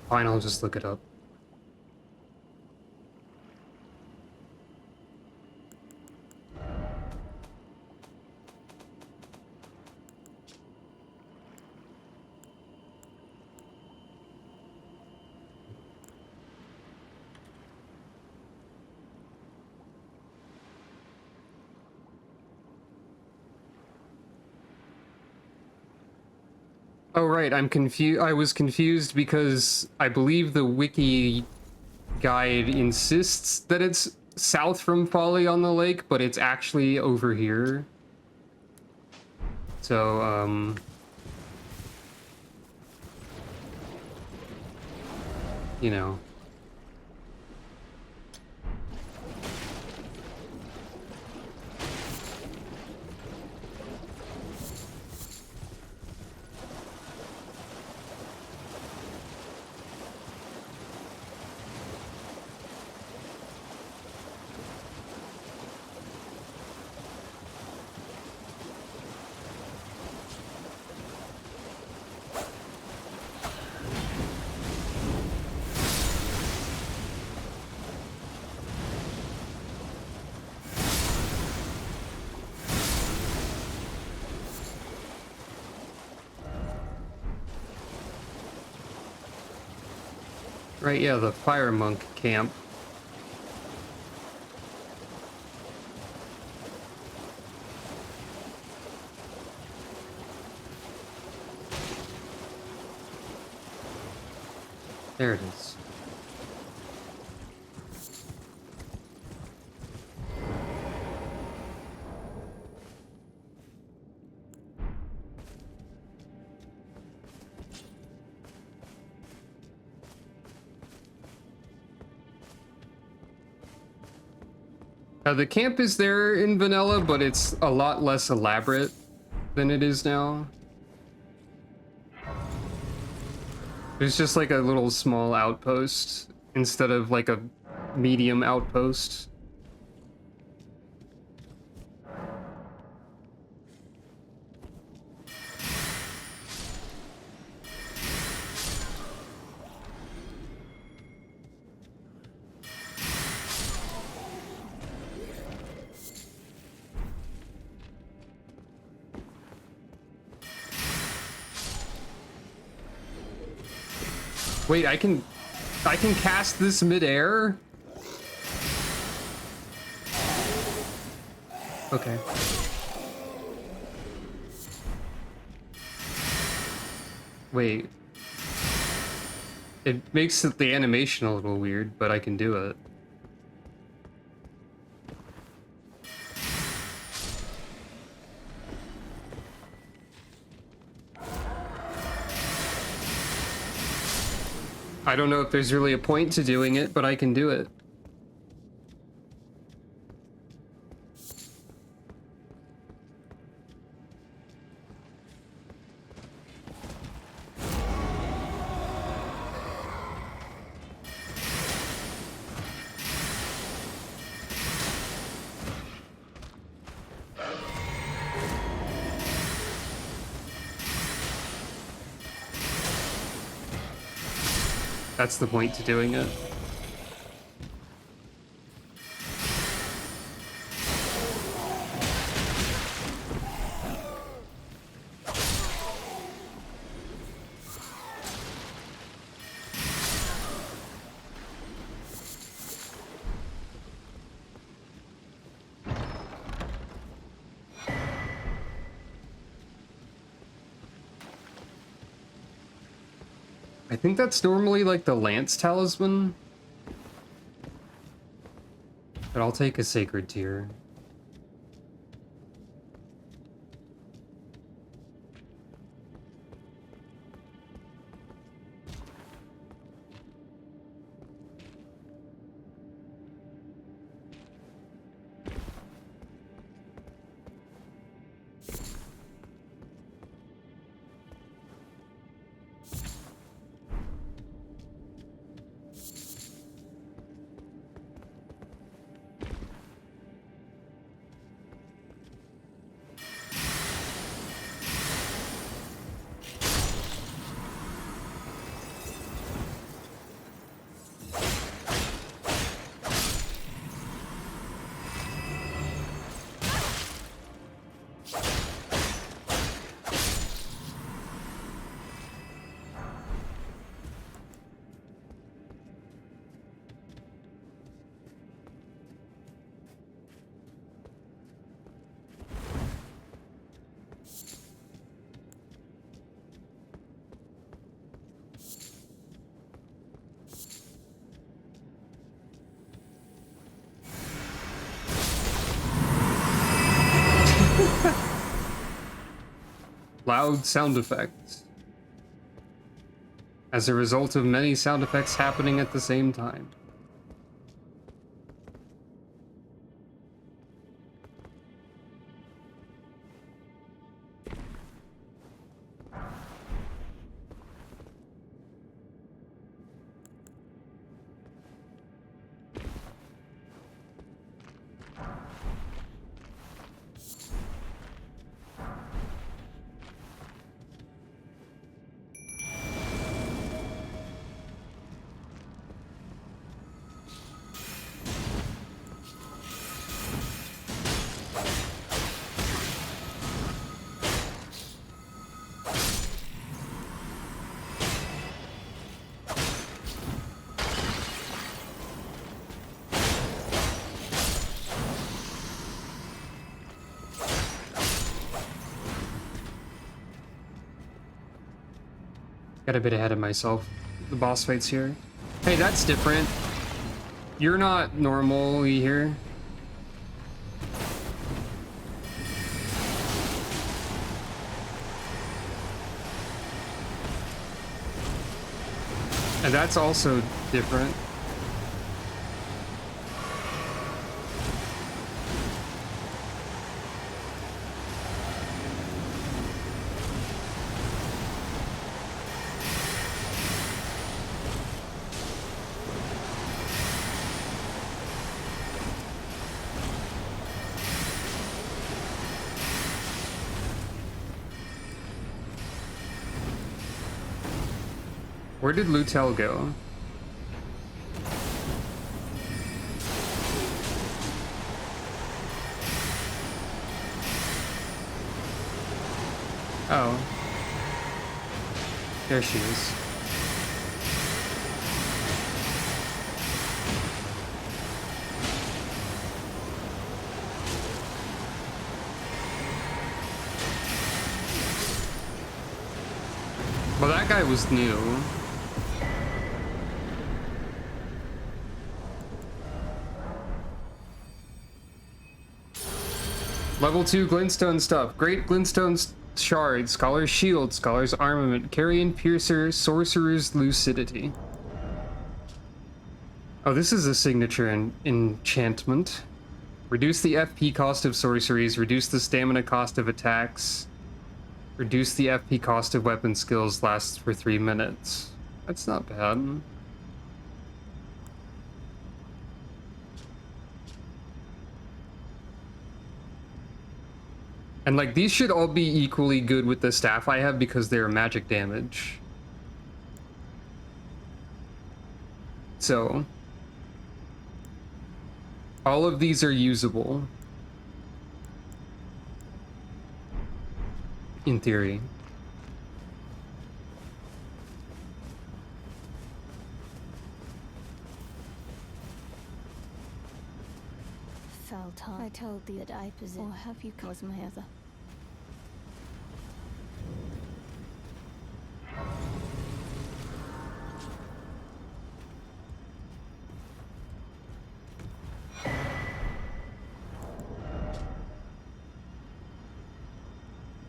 Fine, I'll just look it up. Oh, right, I'm confused. I was confused because I believe the wiki guide insists that it's south from Folly on the Lake, but it's actually over here. So, you know. Right, yeah, the fire monk camp. There it is. The camp is there in vanilla, but it's a lot less elaborate than it is now. There's just like a little small outpost instead of like a medium outpost. Wait, I can cast this midair? Okay. Wait. It makes the animation a little weird, but I can do it. I don't know if there's really a point to doing it, but I can do it. That's the point to doing it. I think that's normally like the Lance Talisman. But I'll take a Sacred Tear. Loud sound effects. As a result of many sound effects happening at the same time. Got a bit ahead of myself. The boss fight's here. Hey, that's different. You're not normally here. And that's also different. Where did Lutel go? Oh. There she is. Well, that guy was new. Level 2 glintstone stuff. Great glintstone shard, scholar's shield, scholar's armament, carrion piercer, sorcerer's lucidity. Oh, this is a signature enchantment. Reduce the FP cost of sorceries, reduce the stamina cost of attacks, reduce the FP cost of weapon skills, lasts for 3 minutes. That's not bad. And like, these should all be equally good with the staff I have because they're magic damage. So, all of these are usable. In theory. Felt I told thee that I possess, or have you caused my other?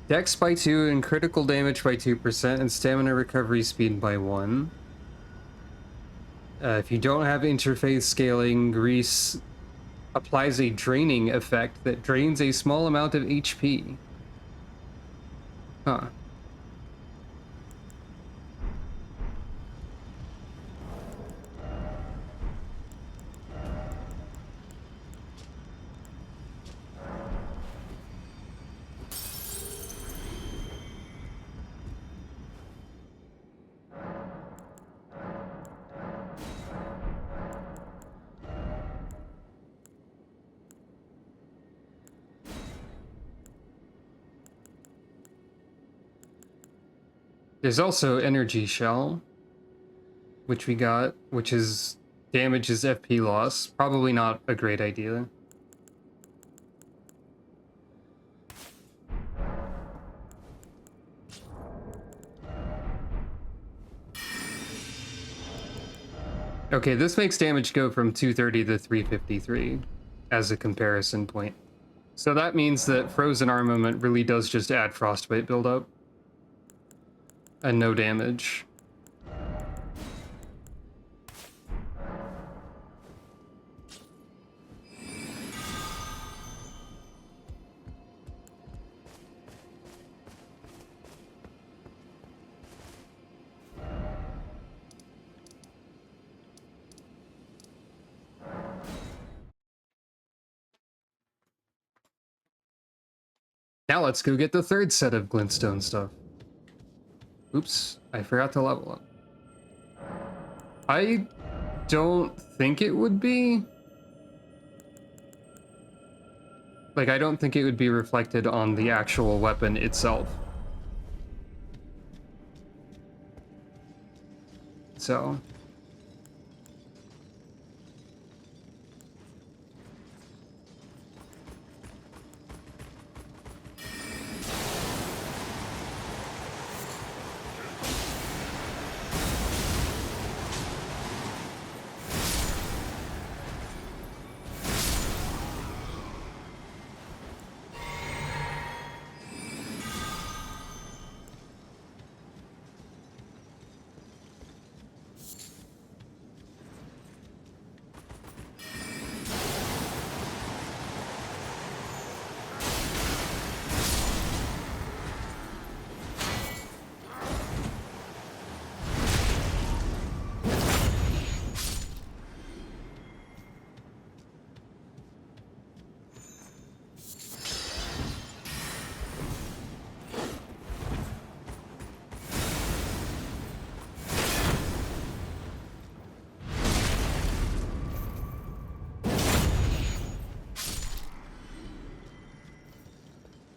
Dex by 2 and critical damage by 2% and stamina recovery speed by 1. If you don't have interface scaling, Grease applies a draining effect that drains a small amount of HP. Huh. There's also Energy Shell, which we got, which is damages FP loss. Probably not a great idea. Okay, this makes damage go from 230 to 353 as a comparison point. So that means that Frozen Armament really does just add Frostbite buildup. and no damage. Now let's go get the third set of glintstone stuff. Oops, I forgot to level up. I don't think it would be. Like, I don't think it would be reflected on the actual weapon itself. So.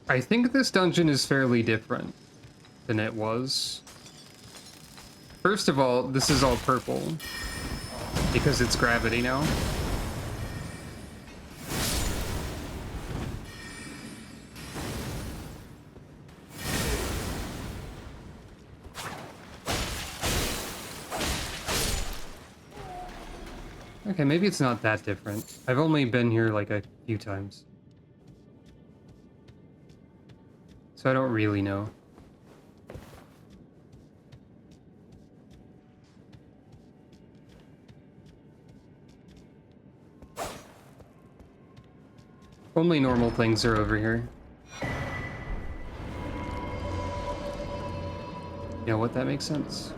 I think this dungeon is fairly different than it was. First of all, this is all purple because it's gravity now. Okay, maybe it's not that different. I've only been here like a few times, so I don't really know. Only normal things are over here. You know what? That makes sense.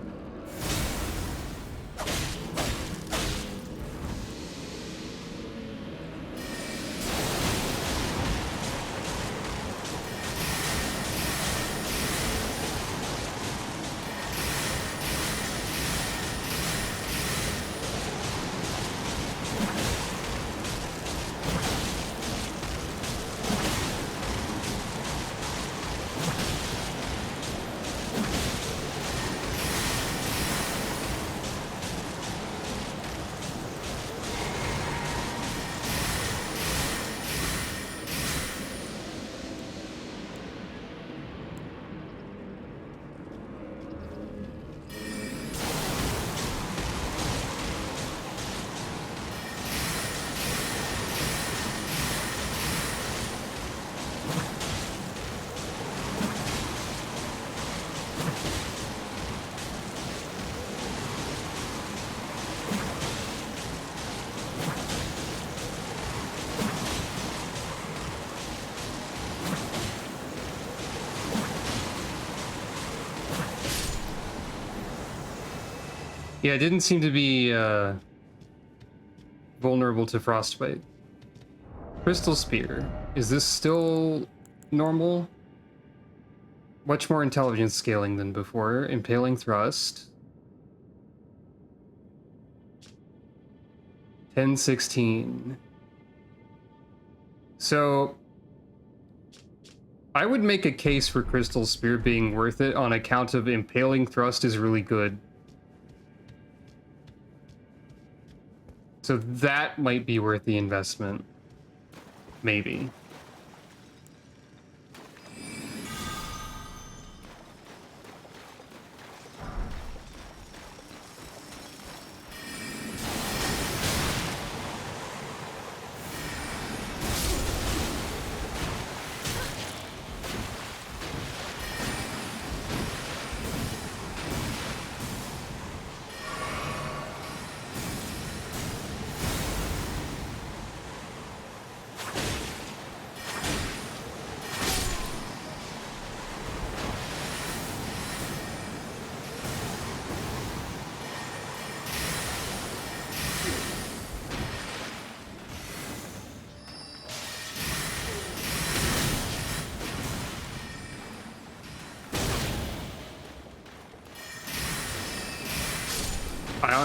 Yeah, it didn't seem to be vulnerable to frostbite. Crystal Spear. Is this still normal? Much more intelligence scaling than before. Impaling Thrust. 1016. So I would make a case for Crystal Spear being worth it on account of Impaling Thrust is really good. So that might be worth the investment. Maybe.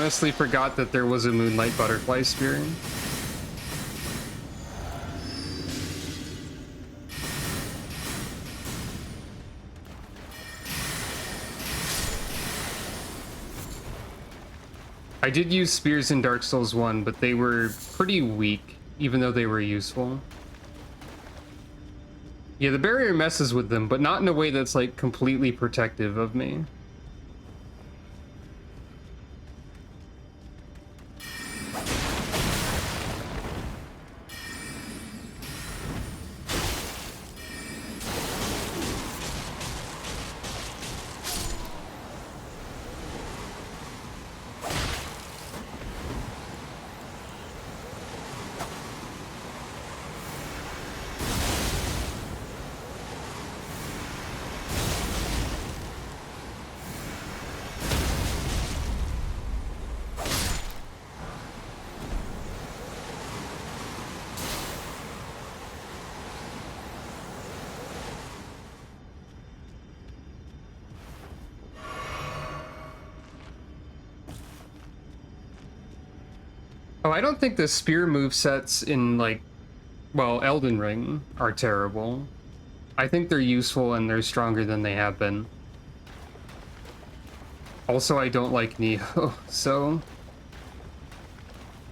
honestly forgot that there was a Moonlight Butterfly Spear. I did use spears in Dark Souls 1, but they were pretty weak, even though they were useful. Yeah, the barrier messes with them, but not in a way that's, like, completely protective of me. Oh, I don't think the spear movesets in, like, well, Elden Ring are terrible. I think they're useful and they're stronger than they have been. Also, I don't like Neo, so...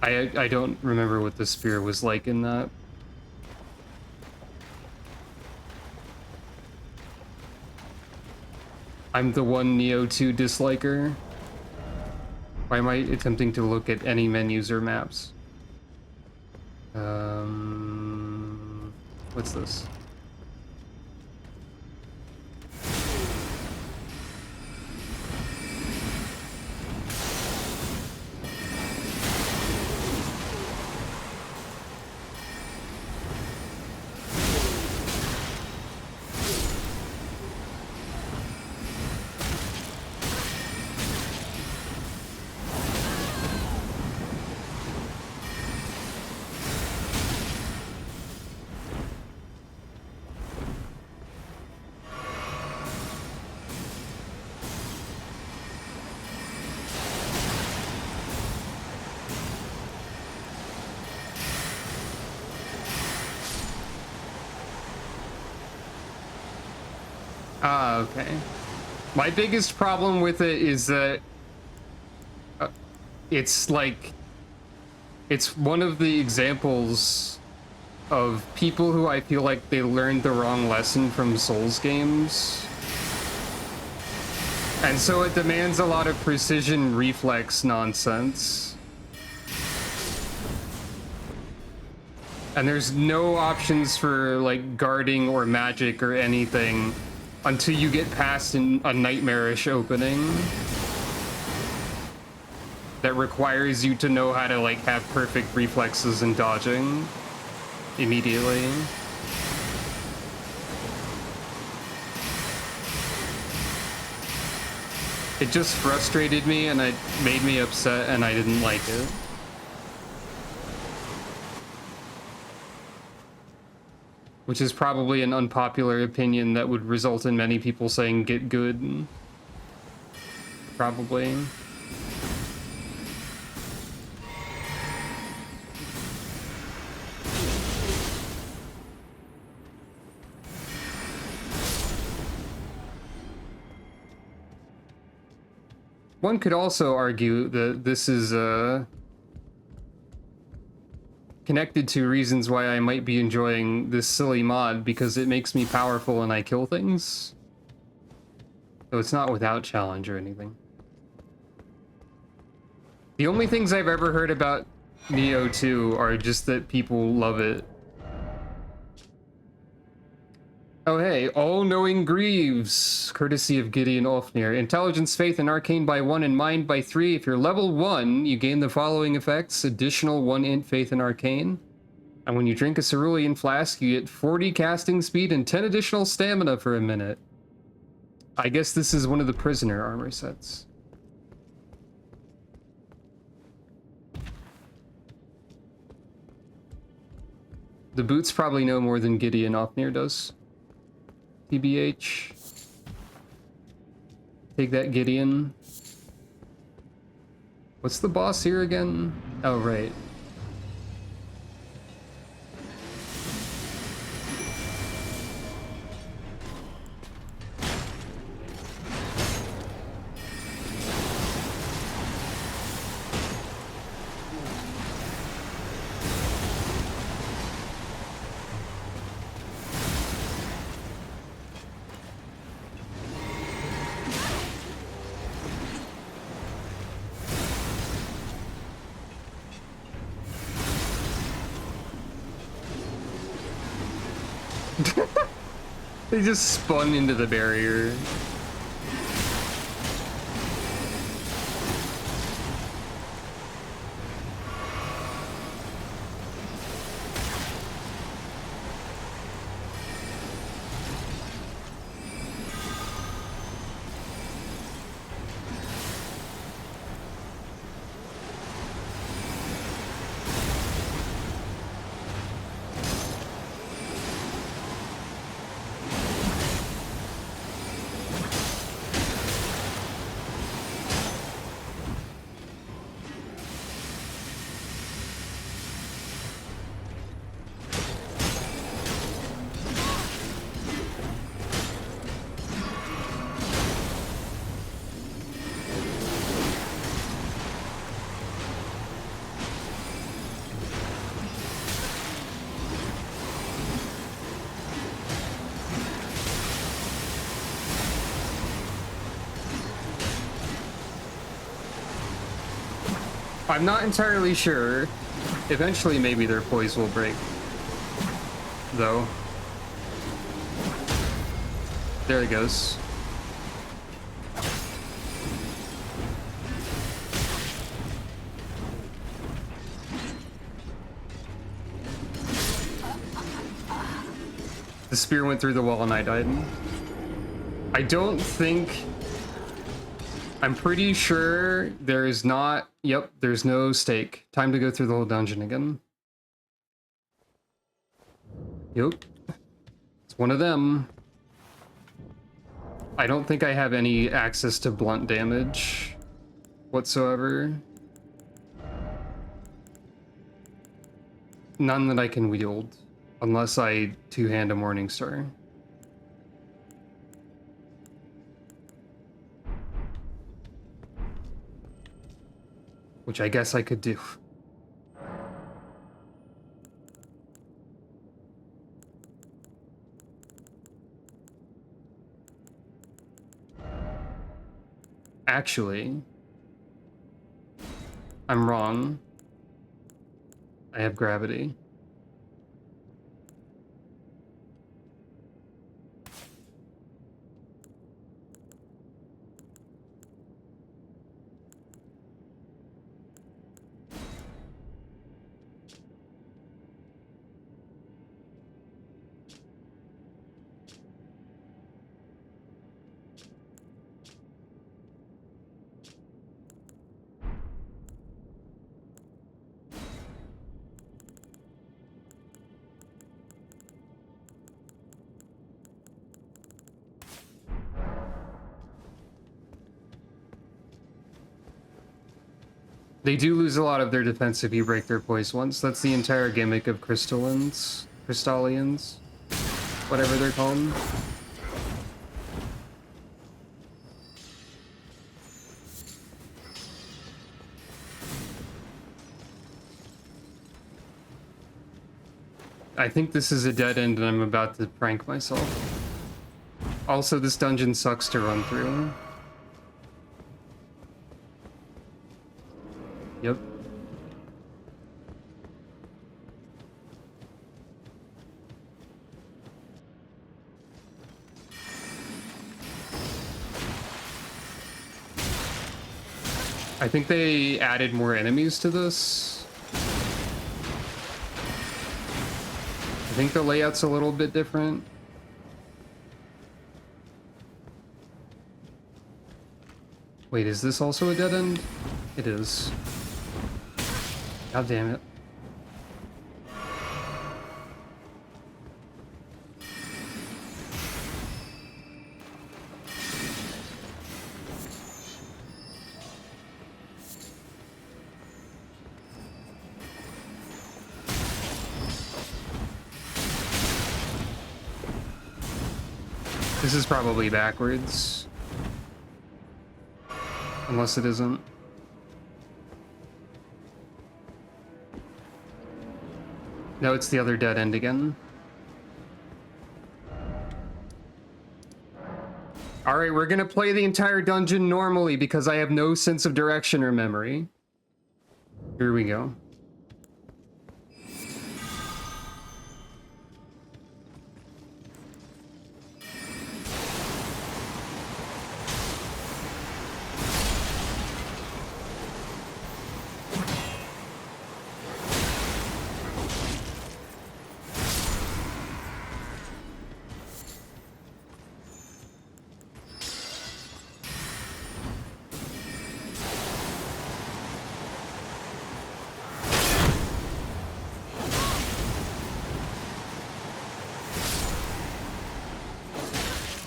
I don't remember what the spear was like in that. I'm the one Neo 2 disliker. Why am I attempting to look at any menus or maps? What's this? Ah, okay. My biggest problem with it is that it's like, it's one of the examples of people who I feel like they learned the wrong lesson from Souls games. And so it demands a lot of precision reflex nonsense. And there's no options for, like, guarding or magic or anything until you get past a nightmarish opening that requires you to know how to, like, have perfect reflexes and dodging immediately. It just frustrated me and it made me upset and I didn't like it. Which is probably an unpopular opinion that would result in many people saying get good. Probably. One could also argue that this is connected to reasons why I might be enjoying this silly mod, because it makes me powerful and I kill things. So it's not without challenge or anything. The only things I've ever heard about Neo 2 are just that people love it. Oh hey, All-Knowing Greaves, courtesy of Gideon Olfnir. Intelligence, Faith, and Arcane by 1 and Mind by 3. If you're level 1, you gain the following effects. Additional 1 Int, Faith, and Arcane. And when you drink a cerulean flask, you get 40 casting speed and 10 additional stamina for a minute. I guess this is one of the prisoner armor sets. The boots probably know more than Gideon Olfnir does. TBH. Take that, Gideon. What's the boss here again? Oh, right. They just spun into the barrier. I'm not entirely sure. Eventually, maybe their poise will break. Though. There he goes. The spear went through the wall and I died. I don't think... I'm pretty sure there is not... Yep, there's no stake. Time to go through the whole dungeon again. Yep. It's one of them. I don't think I have any access to blunt damage whatsoever. None that I can wield. Unless I two-hand a Morning Star. Which I guess I could do. Actually, I'm wrong. I have gravity. They do lose a lot of their defense if you break their poise once. That's the entire gimmick of Crystallians, whatever they're called. I think this is a dead end and I'm about to prank myself. Also, this dungeon sucks to run through. Yep. I think they added more enemies to this. I think the layout's a little bit different. Wait, is this also a dead end? It is. God damn it. This is probably backwards. Unless it isn't. No, it's the other dead end again. Alright, we're gonna play the entire dungeon normally because I have no sense of direction or memory. Here we go.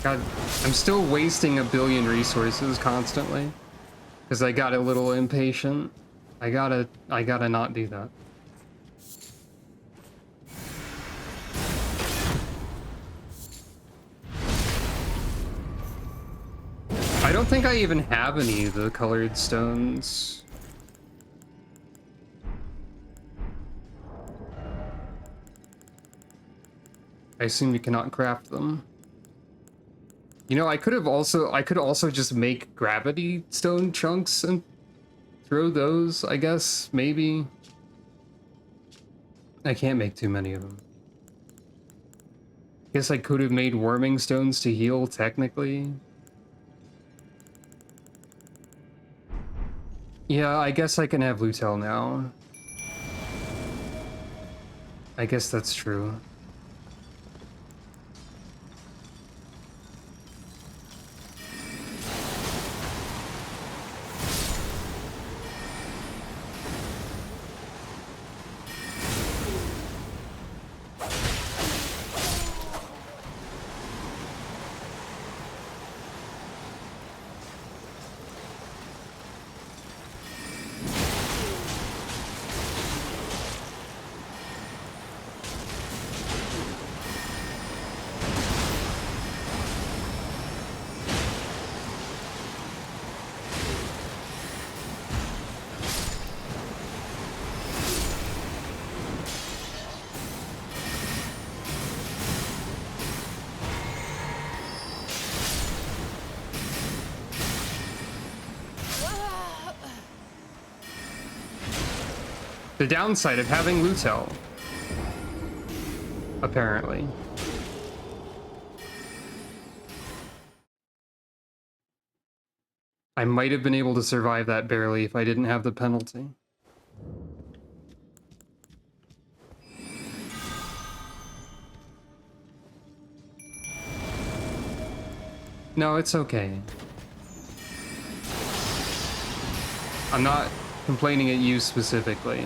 God, I'm still wasting a billion resources constantly because I got a little impatient. I gotta not do that. I don't think I even have any of the colored stones. I assume you cannot craft them. You know, I could also just make gravity stone chunks and throw those, I guess, maybe. I can't make too many of them. Guess I could have made warming stones to heal, technically. Yeah, I guess I can have Lutel now. I guess that's true. The downside of having Lutel, apparently. I might have been able to survive that barely if I didn't have the penalty. No, it's okay. I'm not complaining at you specifically.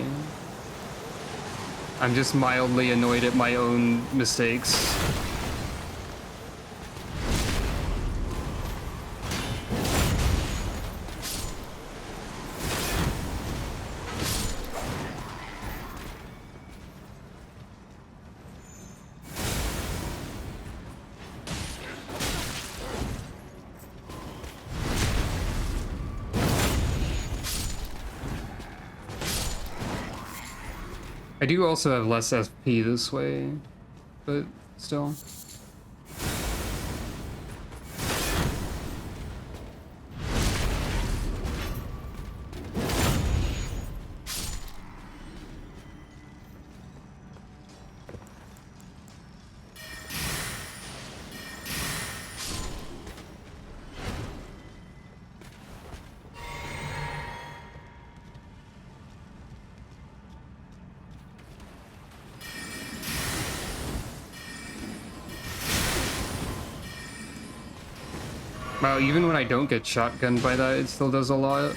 I'm just mildly annoyed at my own mistakes. I do also have less FP this way, but still. Wow, even when I don't get shotgunned by that, it still does a lot.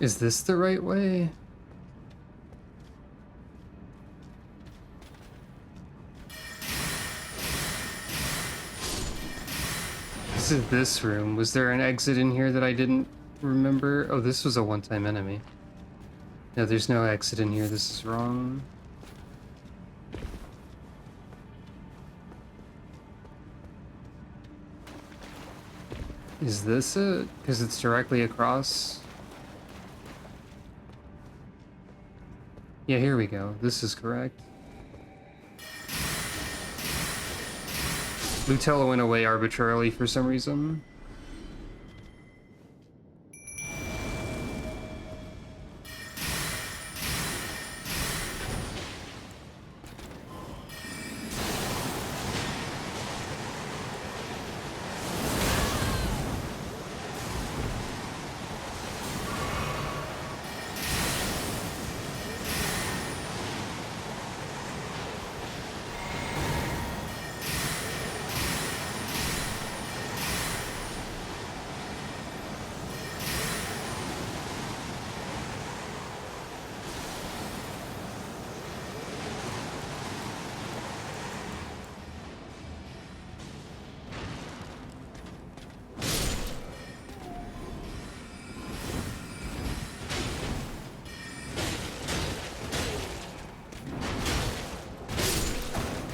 Is this the right way? This is this room. Was there an exit in here that I didn't remember? Oh, this was a one-time enemy. No, there's no exit in here. This is wrong. Is this it? Because it's directly across. Yeah, here we go. This is correct. Lutella went away arbitrarily for some reason.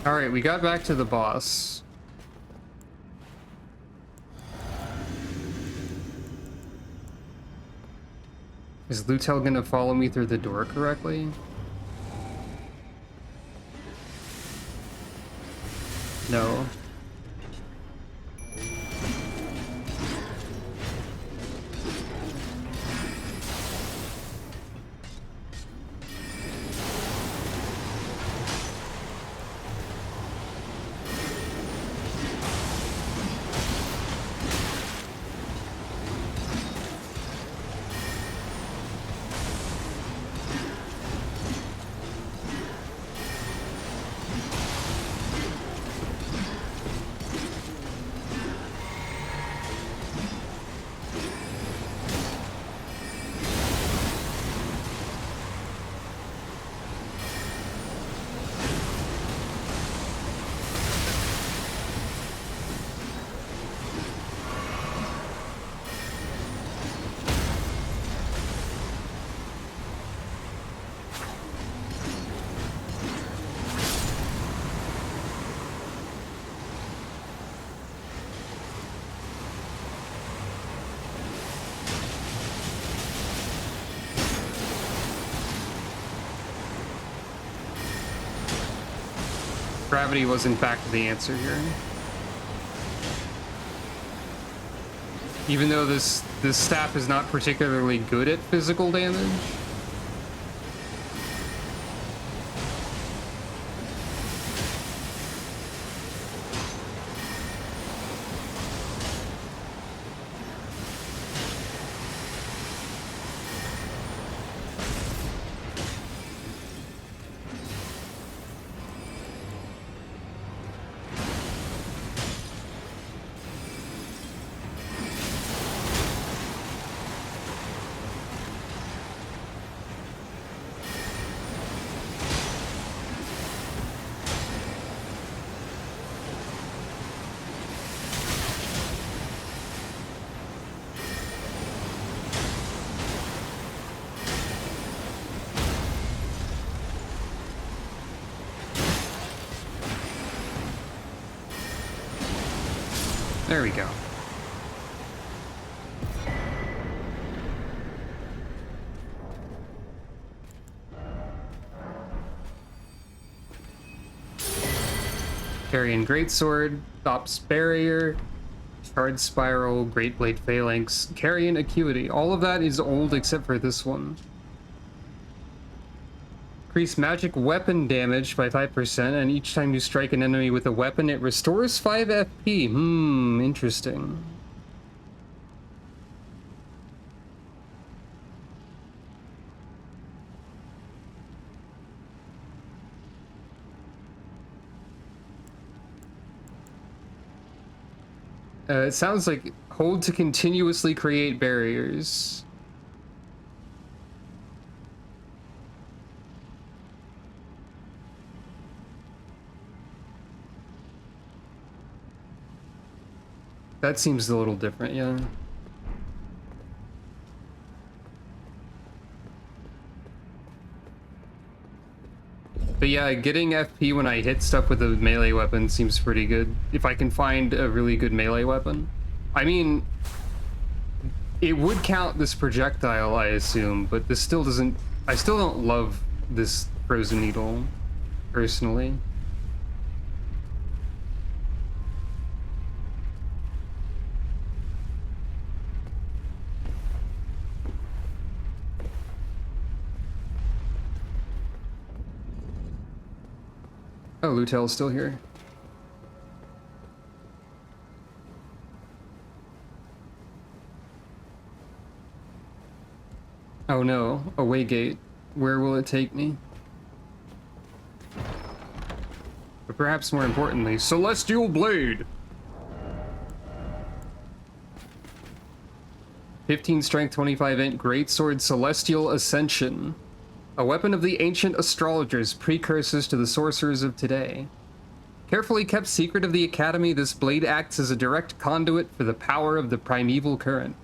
Alright, we got back to the boss. Is Lutel gonna follow me through the door correctly? No. Gravity was in fact the answer here. Even though this staff is not particularly good at physical damage. There we go. Carrion Greatsword, Stops Barrier, Shard Spiral, Great Blade Phalanx, Carrion Acuity. All of that is old except for this one. Increase magic weapon damage by 5%, and each time you strike an enemy with a weapon, it restores 5 FP. Interesting. It sounds like hold to continuously create barriers. That seems a little different, yeah. But yeah, getting FP when I hit stuff with a melee weapon seems pretty good. If I can find a really good melee weapon. I mean, it would count this projectile, I assume, but this still doesn't... I still don't love this frozen needle, personally. Oh, Lutel's still here. Oh no, away gate. Where will it take me? But perhaps more importantly, Celestial Blade! 15 strength, 25 int, Greatsword Celestial Ascension. A weapon of the ancient astrologers, precursors to the sorcerers of today. Carefully kept secret of the Academy, this blade acts as a direct conduit for the power of the primeval current.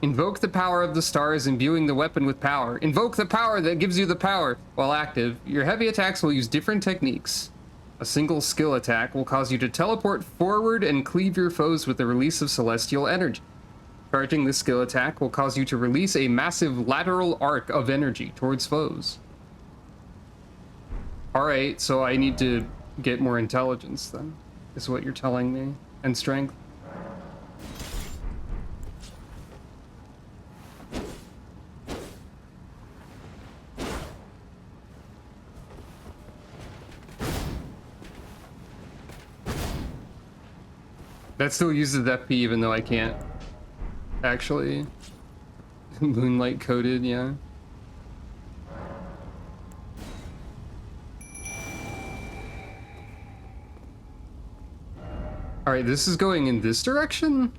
Invoke the power of the stars, imbuing the weapon with power. Invoke the power that gives you the power. While active, your heavy attacks will use different techniques. A single skill attack will cause you to teleport forward and cleave your foes with the release of celestial energy. Charging this skill attack will cause you to release a massive lateral arc of energy towards foes. Alright, so I need to get more intelligence then, is what you're telling me. And strength. That still uses FP even though I can't actually. Moonlight coated, yeah. Alright, this is going in this direction?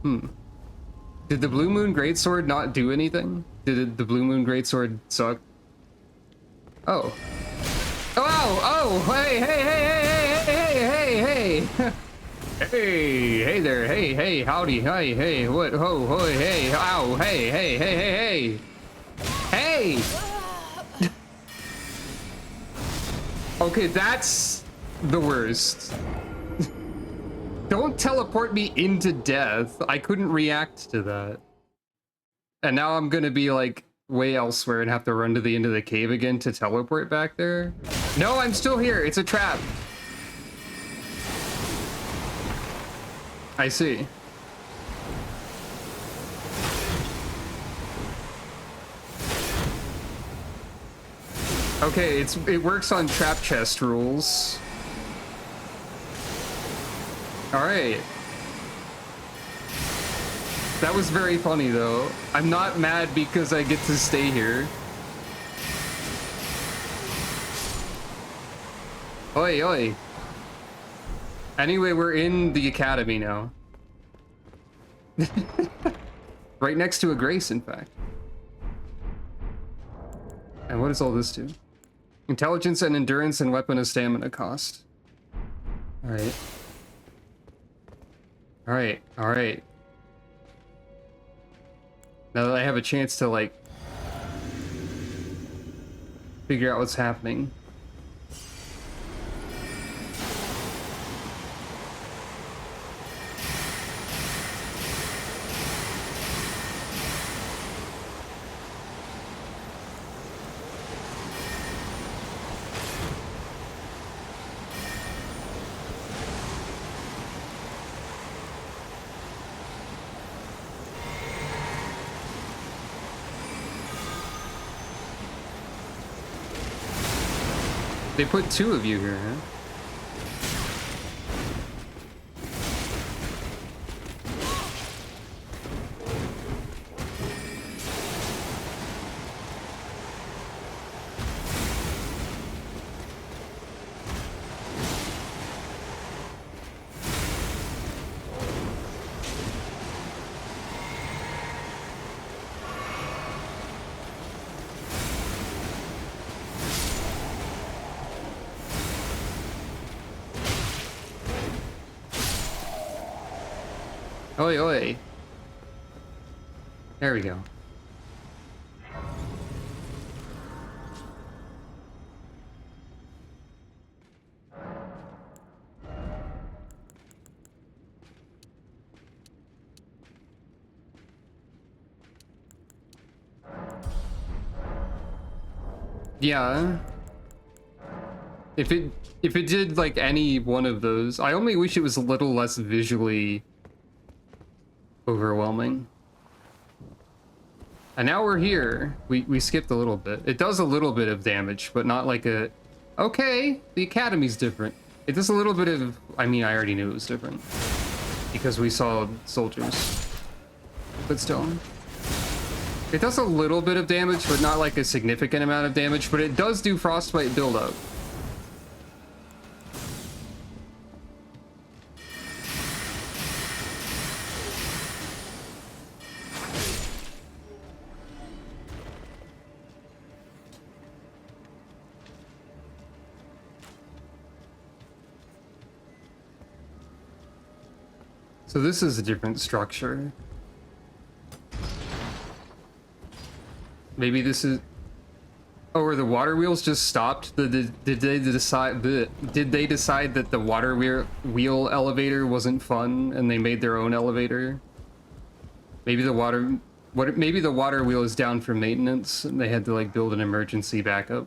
Did the Blue Moon Greatsword not do anything? The Blue Moon Greatsword suck? Oh. Oh, hey, hey, hey, hey, hey, hey, hey, hey! Hey there, hey, howdy, hey, what, ho, hey, ow, hey. Hey! Okay, that's the worst. Don't teleport me into death. I couldn't react to that. And now I'm gonna be like way elsewhere and have to run to the end of the cave again to teleport back there. No, I'm still here. It's a trap. I see. Okay, it works on trap chest rules. All right. That was very funny though. I'm not mad because I get to stay here. Oi, oi. Anyway, we're in the academy now. Right next to a Grace, in fact. And what does all this do? Intelligence and endurance and weapon of stamina cost. Alright. Alright. Now that I have a chance to, like, figure out what's happening. They put two of you here, huh? Oi, oi. There we go. Yeah. If it did like any one of those, I only wish it was a little less visually overwhelming. And now we're here. We skipped a little bit. It does a little bit of damage, but not like a... Okay, the Academy's different. It does a little bit of... I mean, I already knew it was different. Because we saw soldiers. But still. It does a little bit of damage, but not like a significant amount of damage. But it does do frostbite buildup. So this is a different structure. Maybe this is... Oh, were the water wheels just stopped? Did they decide that the water wheel elevator wasn't fun and they made their own elevator? Maybe the water wheel is down for maintenance and they had to like build an emergency backup.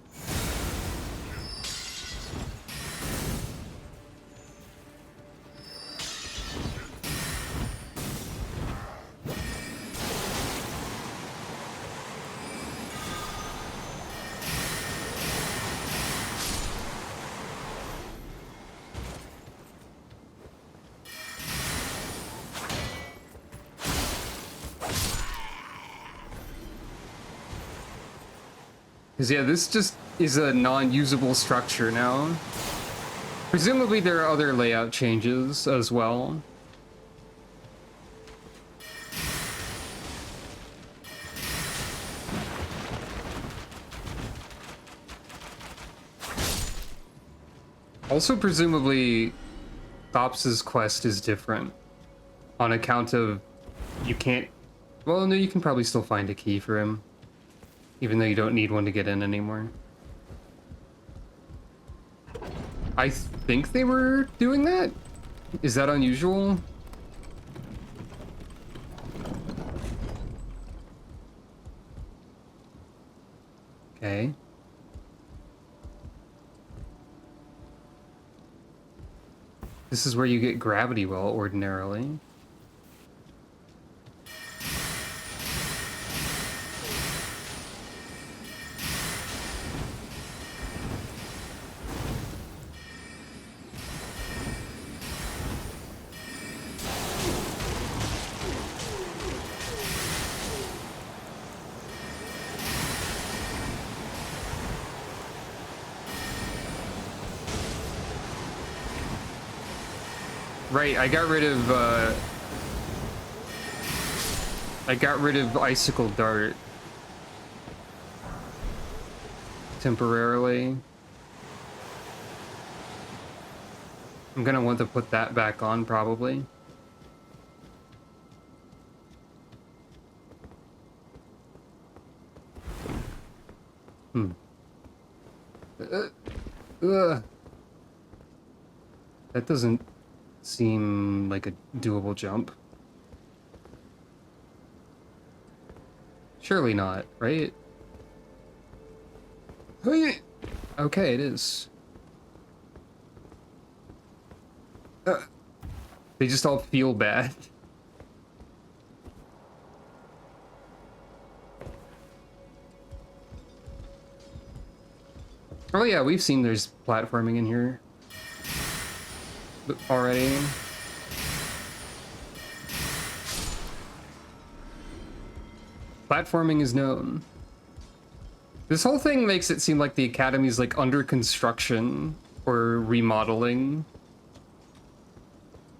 Because yeah, this just is a non-usable structure now. Presumably there are other layout changes as well. Also, presumably, Thops's quest is different on account of you can't... Well, no, you can probably still find a key for him. Even though you don't need one to get in anymore. I think they were doing that? Is that unusual? Okay. This is where you get gravity well ordinarily. Right, I got rid of Icicle Dart temporarily. I'm gonna want to put that back on probably. That doesn't seem like a doable jump. Surely not, right? Okay, it is. They just all feel bad. Oh yeah, we've seen there's platforming in here already. Platforming is known. This whole thing makes it seem like the Academy's like under construction or remodeling.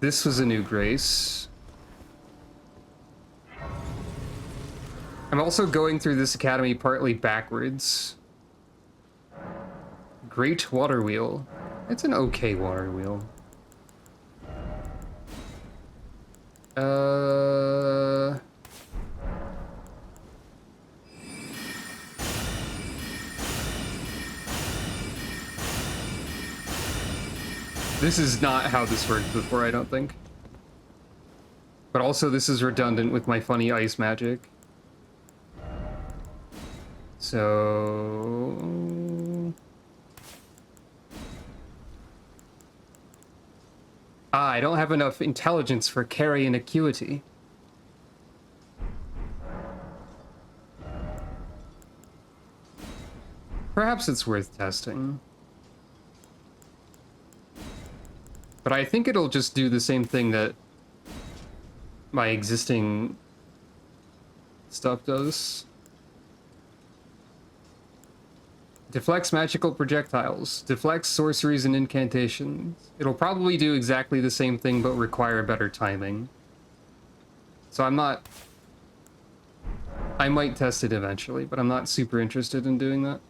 This was a new grace. I'm also going through this Academy partly backwards. Great water wheel. It's an okay water wheel. Uh... This is not how this worked before, I don't think. But also, this is redundant with my funny ice magic. So... I don't have enough intelligence for carry and acuity. Perhaps it's worth testing. But I think it'll just do the same thing that my existing stuff does. Deflects magical projectiles. Deflects sorceries and incantations. It'll probably do exactly the same thing, but require better timing. So I'm not... I might test it eventually, but I'm not super interested in doing that.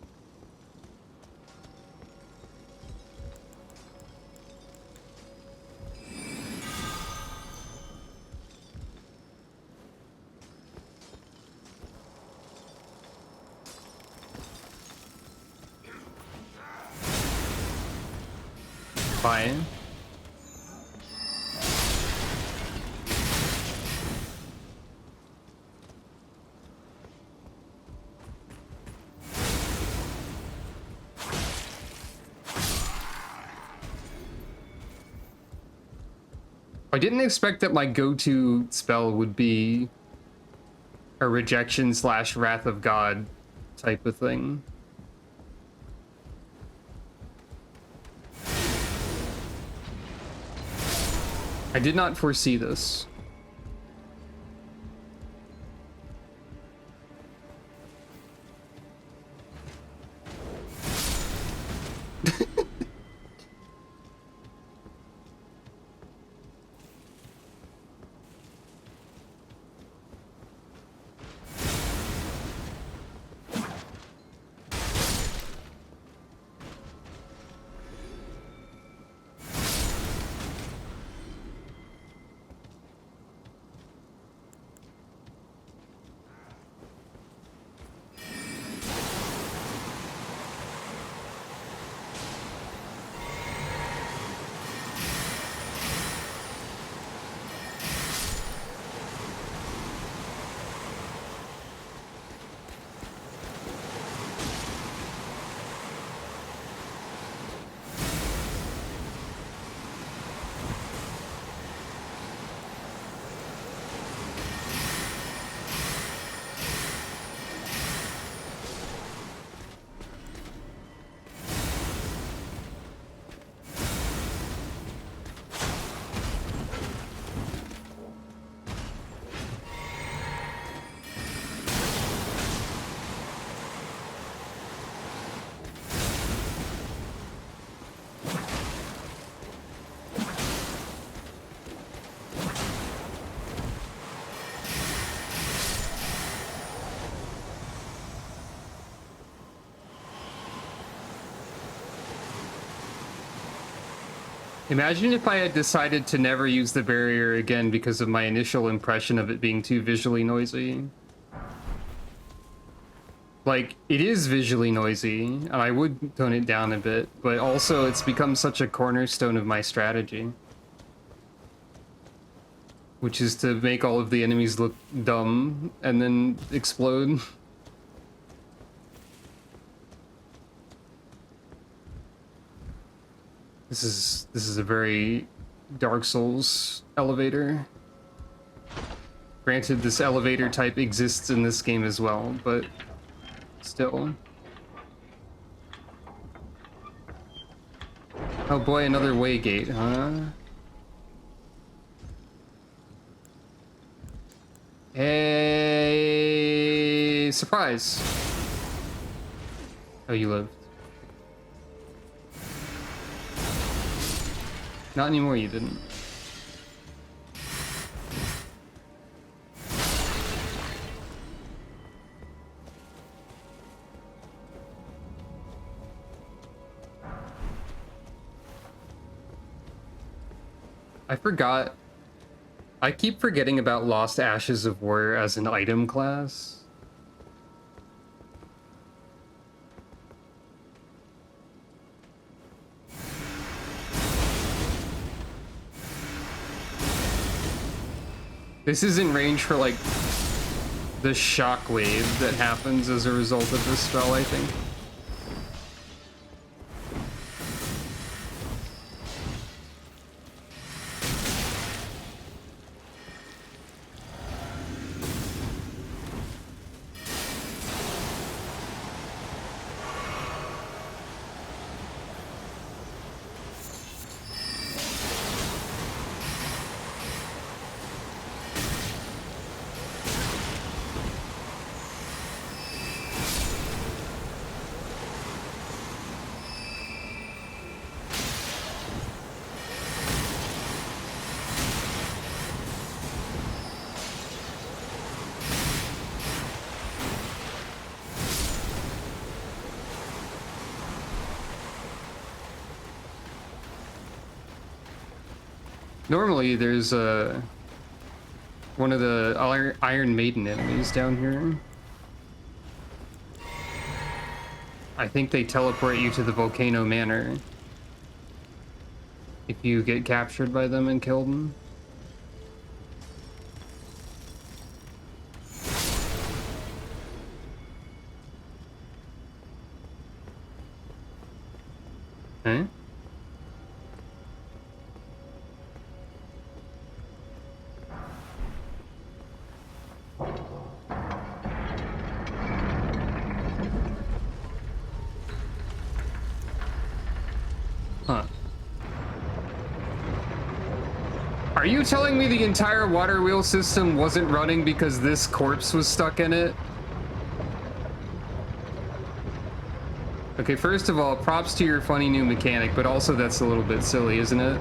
Fine. I didn't expect that my go-to spell would be a rejection / Wrath of God type of thing. I did not foresee this. Imagine if I had decided to never use the barrier again because of my initial impression of it being too visually noisy. Like, it is visually noisy, and I would tone it down a bit, but also it's become such a cornerstone of my strategy. Which is to make all of the enemies look dumb and then explode. This is a very Dark Souls elevator. Granted, this elevator type exists in this game as well, but still. Oh boy, another way gate, huh? Hey, surprise. Oh, you lived. Not anymore, you didn't. I forgot I keep forgetting about Lost Ashes of War as an item class. This is in range for, like, the shockwave that happens as a result of this spell, I think. Normally, there's one of the Iron Maiden enemies down here. I think they teleport you to the Volcano Manor if you get captured by them and killed them. Huh? Huh. Are you telling me the entire water wheel system wasn't running because this corpse was stuck in it? Okay, first of all, props to your funny new mechanic, but also that's a little bit silly, isn't it?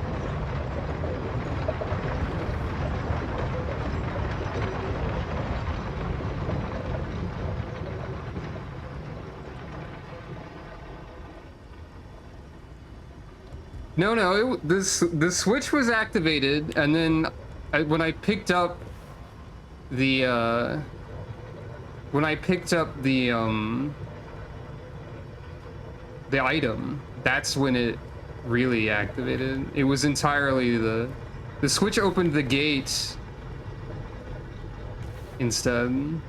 No, the switch was activated, and then when I picked up the item, that's when it really activated. It was entirely the switch opened the gate instead.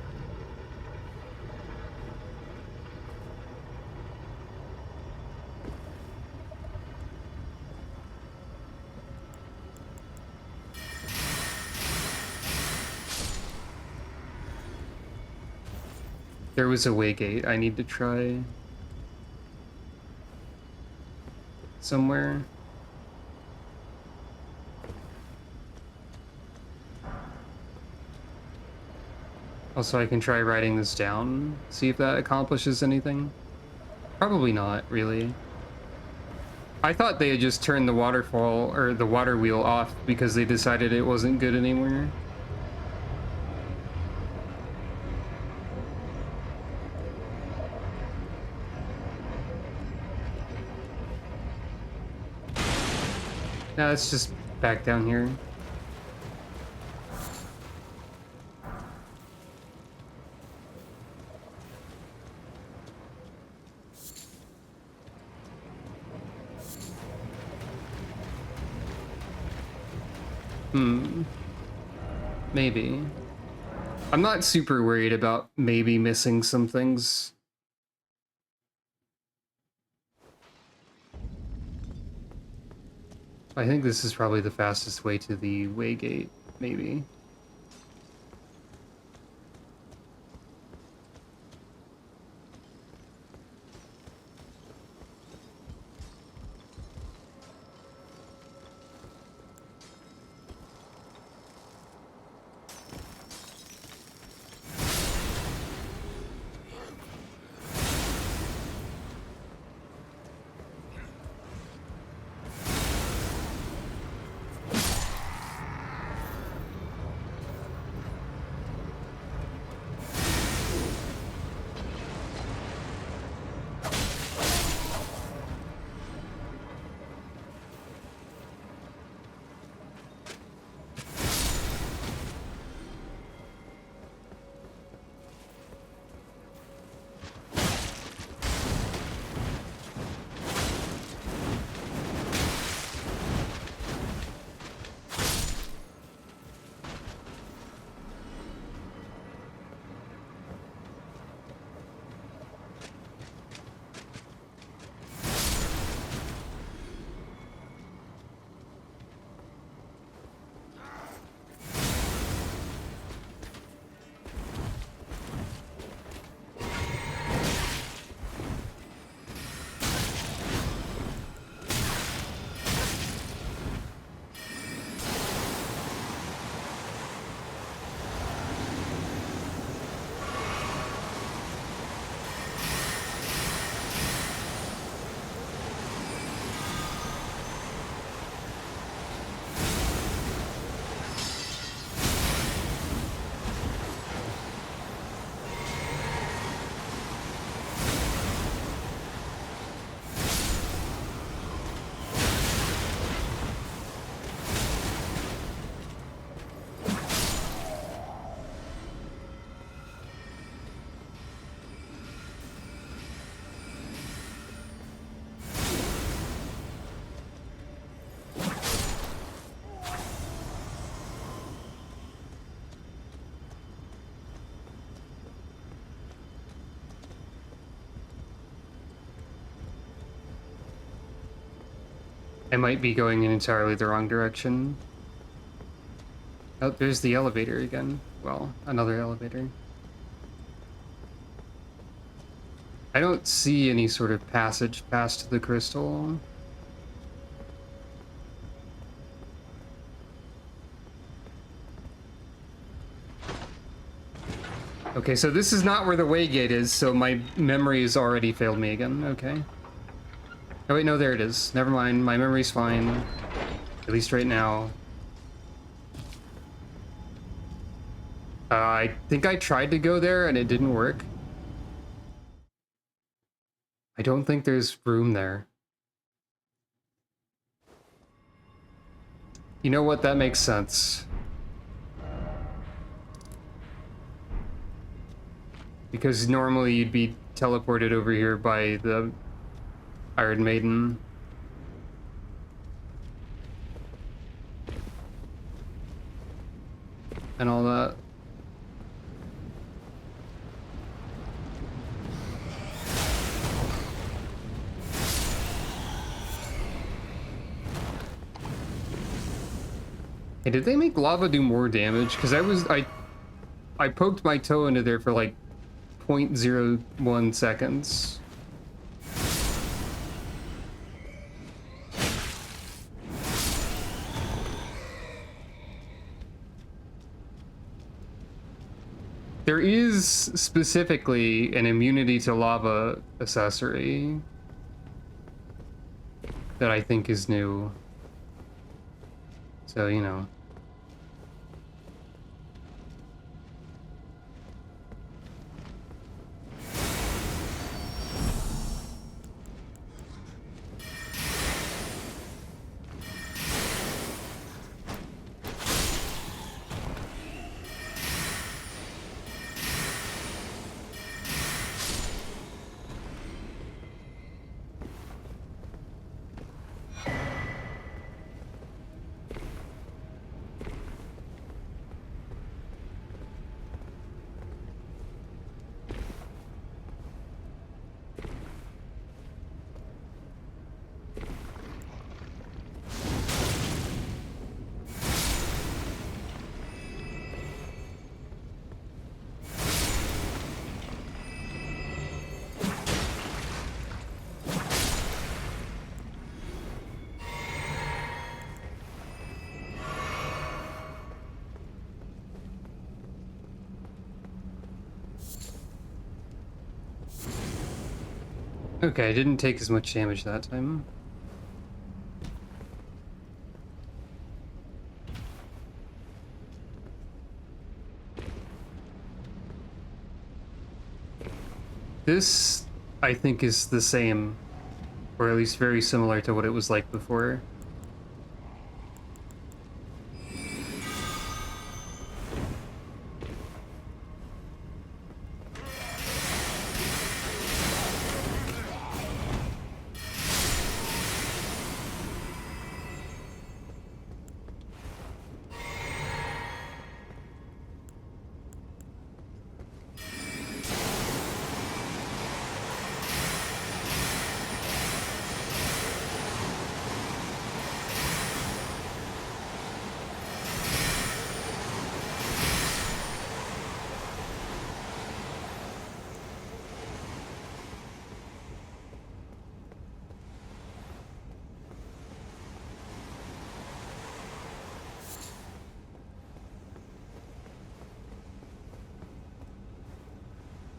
There was a way gate I need to try somewhere. Also, I can try writing this down, see if that accomplishes anything. Probably not, really. I thought they had just turned the waterfall, or the water wheel off because they decided it wasn't good anymore. Now it's just back down here. Maybe. I'm not super worried about maybe missing some things. I think this is probably the fastest way to the Waygate, maybe. I might be going in entirely the wrong direction. Oh, there's the elevator again. Well, another elevator. I don't see any sort of passage past the crystal. Okay, so this is not where the way gate is, so my memory has already failed me again. Okay. Oh wait, no, there it is. Never mind, my memory's fine. At least right now. I think I tried to go there and it didn't work. I don't think there's room there. You know what? That makes sense. Because normally you'd be teleported over here by the Iron Maiden. And all that. Hey, did they make lava do more damage? Because I poked my toe into there for like 0.01 seconds. There is specifically an immunity to lava accessory that I think is new. So, you know. Okay, I didn't take as much damage that time. This, I think, is the same, or at least very similar to what it was like before.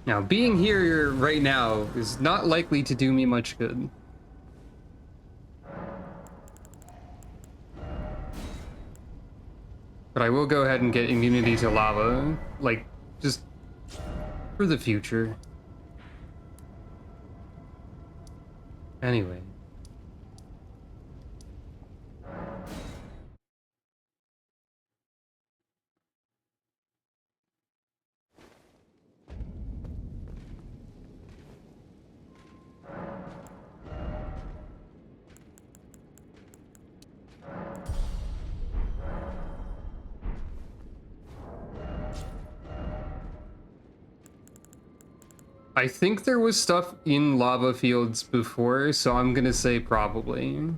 Now, being here right now is not likely to do me much good. But I will go ahead and get immunity to lava, like, just for the future. Anyway. I think there was stuff in lava fields before, so I'm gonna say probably.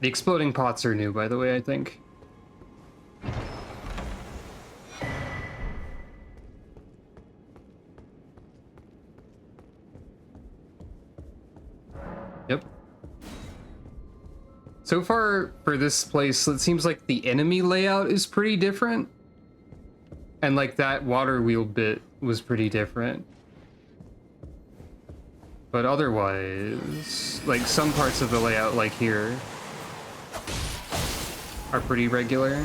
The exploding pots are new, by the way, I think. Yep. So far for this place, it seems like the enemy layout is pretty different. And like that water wheel bit was pretty different. But otherwise, like some parts of the layout, like here, are pretty regular.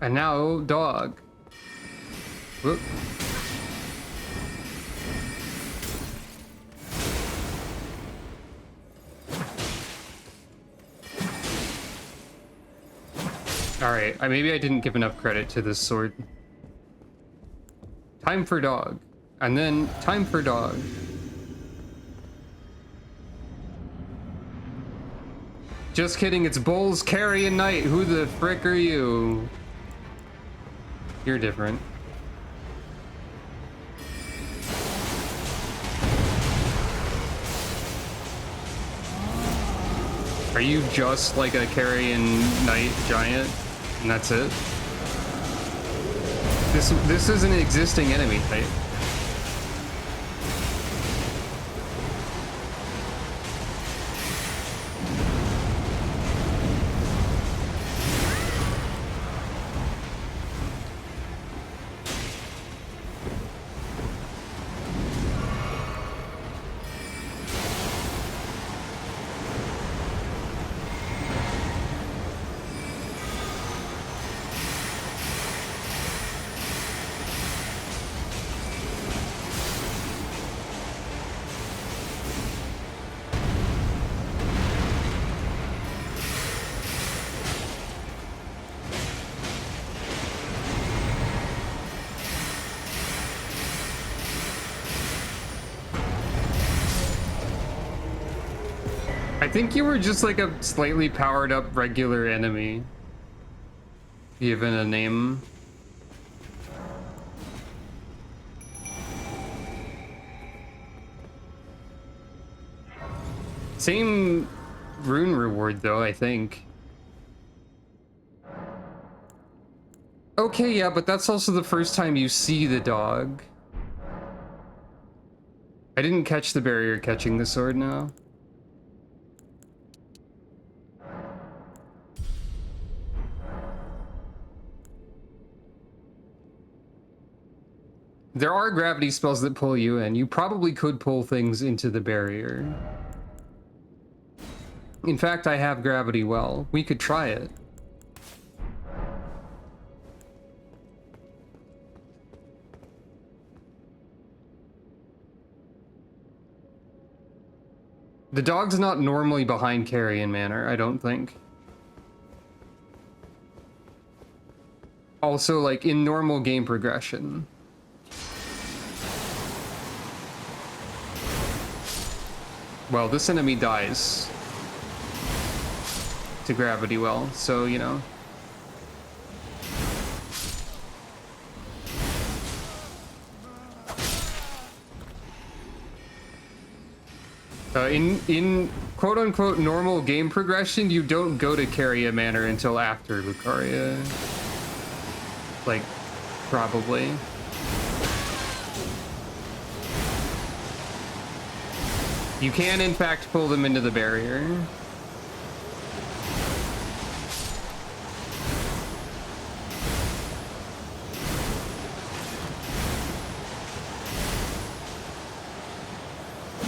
And now, dog. Whoop. Alright, maybe I didn't give enough credit to this sword. Time for dog. And then, time for dog. Just kidding, it's Bulls, Carry, and Knight. Who the frick are you? You're different. Are you just like a carrion knight giant, and that's it? This is an existing enemy type. I think you were just like a slightly powered up regular enemy. Given a name. Same rune reward though, I think. Okay, yeah, but that's also the first time you see the dog. I didn't catch the barrier catching the sword now. There are gravity spells that pull you in. You probably could pull things into the barrier. In fact, I have gravity well. We could try it. The dog's not normally behind Carrion Manor, I don't think. Also, like, in normal game progression. Well, this enemy dies to gravity well, so, you know. In quote-unquote normal game progression, you don't go to Caria Manor until after Lucaria. Like, probably. You can, in fact, pull them into the barrier.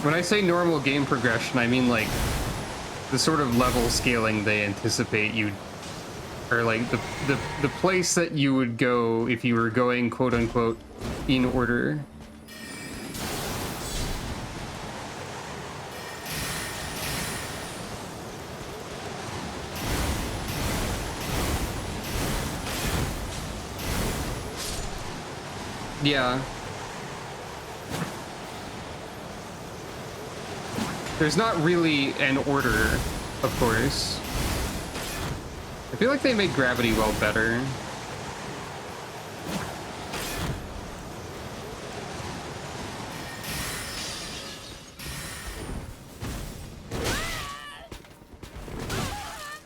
When I say normal game progression, I mean, like, the sort of level scaling they anticipate you'd... Or, like, the place that you would go if you were going, quote-unquote, in order. Yeah. There's not really an order, of course. I feel like they made Gravity Well better.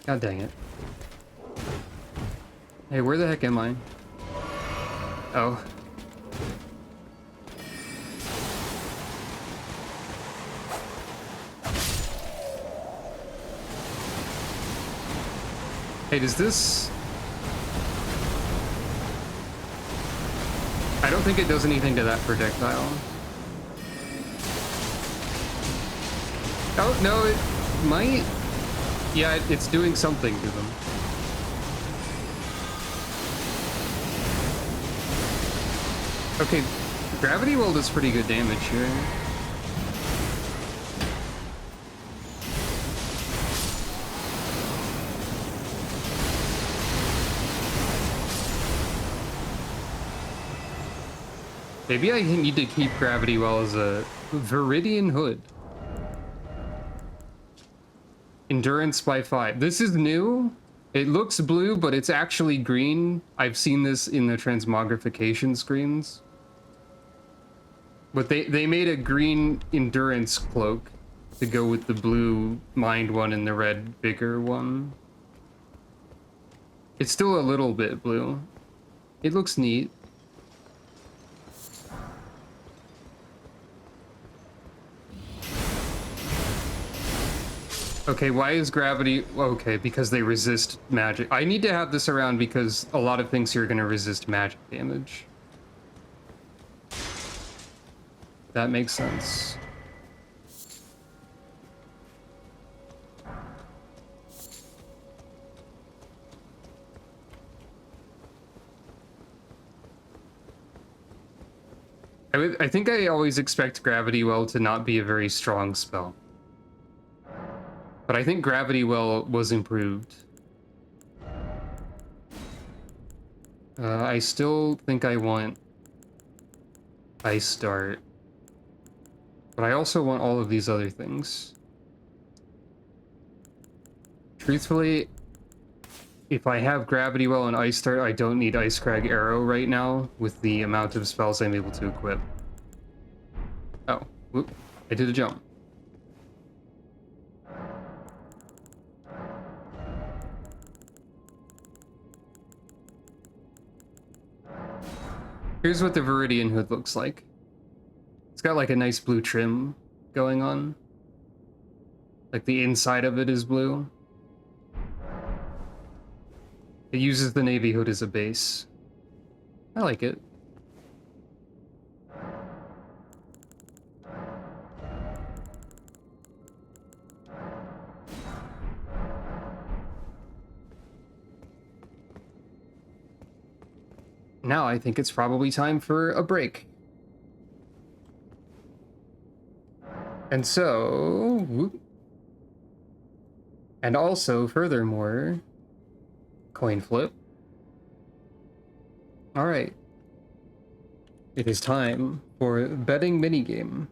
God dang it. Hey, where the heck am I? Oh. Hey, does this... I don't think it does anything to that projectile. Oh, no, it might... Yeah, it's doing something to them. Okay, Gravity Well does pretty good damage here. Maybe I need to keep Gravity Well as a Viridian Hood. Endurance by 5. This is new. It looks blue, but it's actually green. I've seen this in the transmogrification screens. But they made a green endurance cloak to go with the blue mind one and the red vigor one. It's still a little bit blue. It looks neat. Okay, why is gravity... Okay, because they resist magic. I need to have this around because a lot of things here are going to resist magic damage. That makes sense. I think I always expect Gravity Well to not be a very strong spell. But I think Gravity Well was improved. I still think I want Ice Dart. But I also want all of these other things. Truthfully, if I have Gravity Well and Ice Dart, I don't need Ice Crag Arrow right now with the amount of spells I'm able to equip. Oh, whoop, I did a jump. Here's what the Viridian Hood looks like. It's got like a nice blue trim going on. Like the inside of it is blue. It uses the Navy Hood as a base. I like it. Now I think it's probably time for a break. And so... whoop. And also, furthermore... coin flip. Alright. It is time for betting minigame.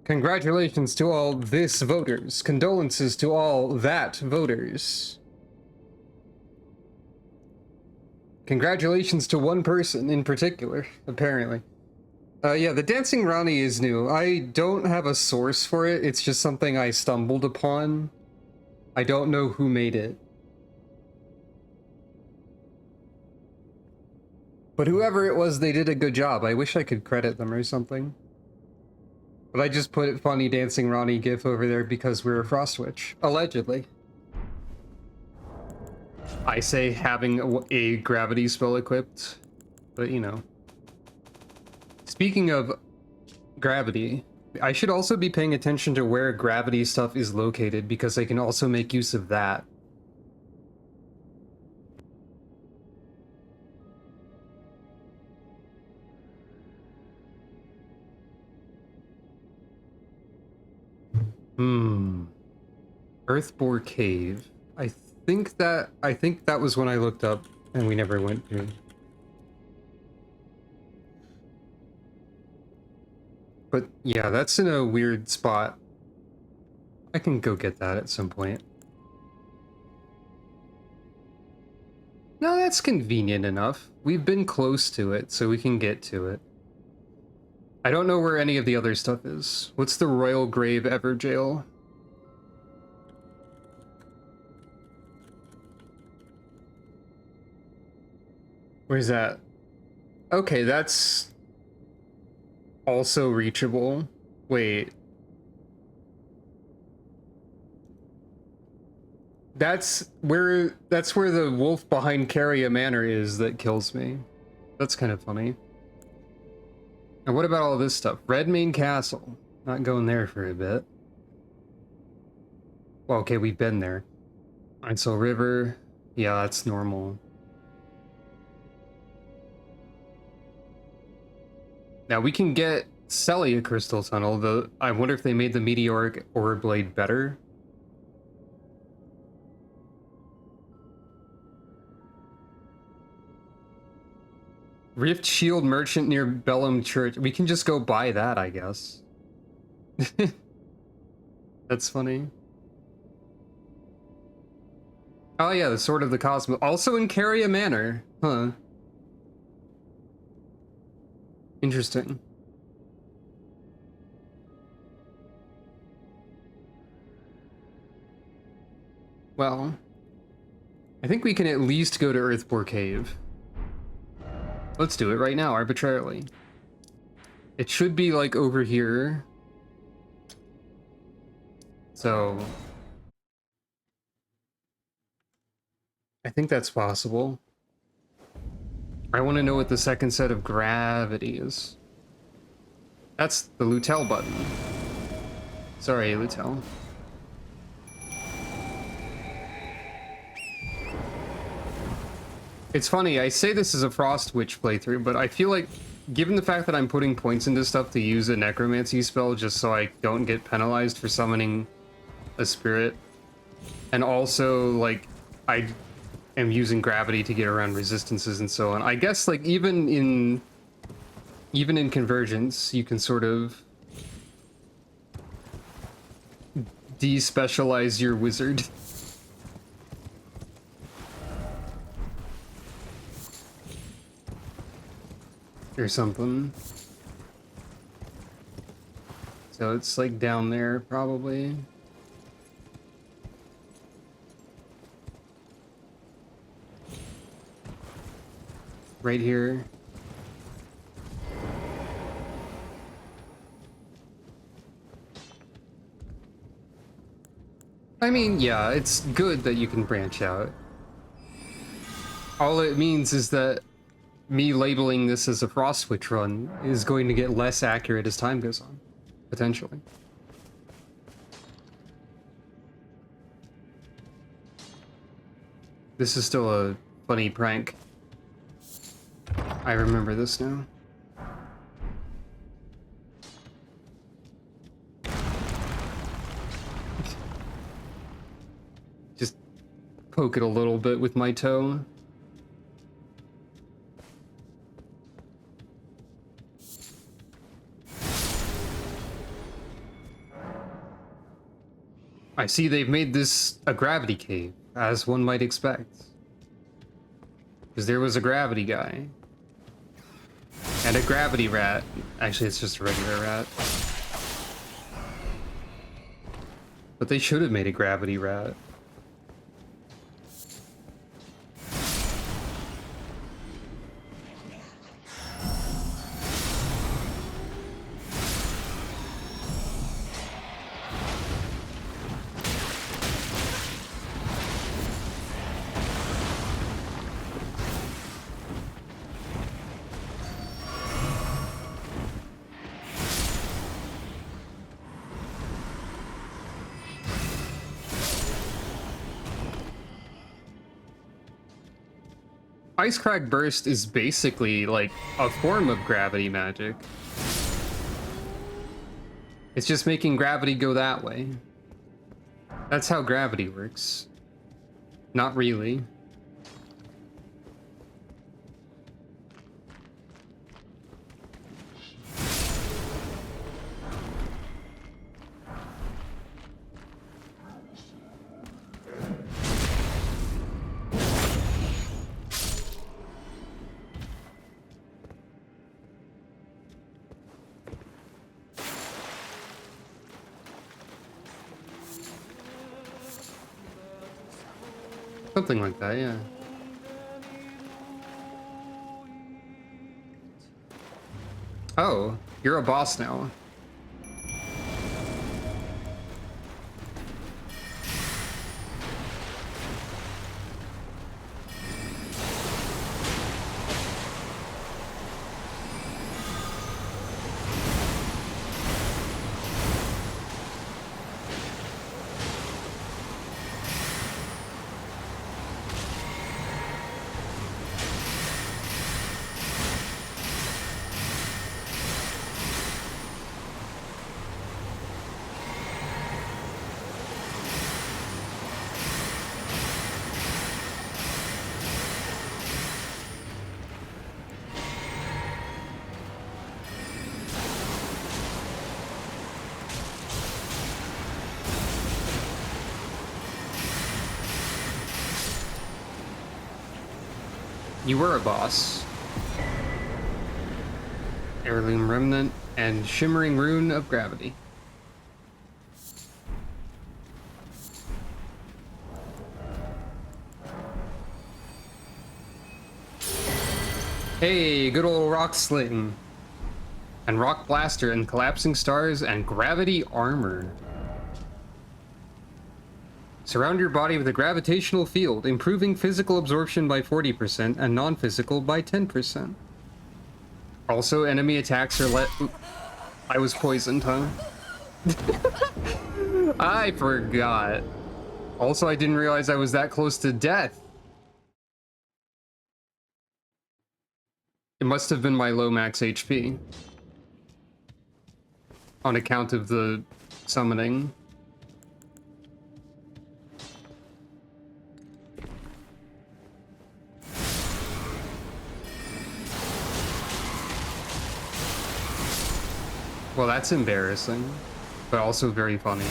Congratulations to all this voters. Condolences to all that voters. Congratulations to one person in particular, apparently. Yeah, the Dancing Ronnie is new. I don't have a source for it. It's just something I stumbled upon. I don't know who made it. But whoever it was, they did a good job. I wish I could credit them or something. But I just put funny Dancing Ronnie gif over there because we're a Frost Witch. Allegedly. I say having a gravity spell equipped, but you know. Speaking of gravity, I should also be paying attention to where gravity stuff is located because I can also make use of that. Earthbore Cave. I think that was when I looked up and we never went through. But yeah, that's in a weird spot. I can go get that at some point. No, that's convenient enough. We've been close to it, so we can get to it. I don't know where any of the other stuff is. What's the Royal Grave Everjail? Where's that? Okay, that's also reachable. Wait. That's where the wolf behind Carria Manor is that kills me. That's kind of funny. And what about all this stuff? Redmane Castle. Not going there for a bit. Well, okay, we've been there. Einsel River. Yeah, that's normal. Now we can get Celia Crystal Tunnel, though I wonder if they made the Meteoric Ore Blade better. Rift Shield Merchant near Bellum Church. We can just go buy that, I guess. That's funny. Oh yeah, the Sword of the Cosmos. Also in Carria Manor. Huh. Interesting. Well, I think we can at least go to Earthbore Cave. Let's do it right now, arbitrarily. It should be like over here. So I think that's possible. I want to know what the second set of gravity is. That's the Lutel button. Sorry, Lutel. It's funny, I say this is a Frost Witch playthrough, but I feel like, given the fact that I'm putting points into stuff to use a necromancy spell just so I don't get penalized for summoning a spirit, and also, like, I am using gravity to get around resistances and so on. I guess, like, even in Convergence, you can sort of despecialize your wizard. Or something. So it's like down there, probably. Right here. I mean, yeah, it's good that you can branch out. All it means is that me labeling this as a Frost Witch run is going to get less accurate as time goes on, potentially. This is still a funny prank. I remember this now. Just poke it a little bit with my toe. I see they've made this a gravity cave, as one might expect. Because there was a gravity guy. And a gravity rat. Actually, it's just a regular rat. But they should have made a gravity rat. Ice Crack Burst is basically like a form of gravity magic. It's just making gravity go that way. That's how gravity works. Not really. Something like that, yeah. Oh, you're a boss now. You were a boss. Heirloom Remnant and Shimmering Rune of Gravity. Hey, good old Rock Sling. And Rock Blaster and Collapsing Stars and Gravity Armor. Surround your body with a gravitational field, improving physical absorption by 40% and non-physical by 10%. Also, enemy attacks are I was poisoned, huh? I forgot. Also, I didn't realize I was that close to death. It must have been my low max HP. On account of the summoning. Well, that's embarrassing, but also very funny.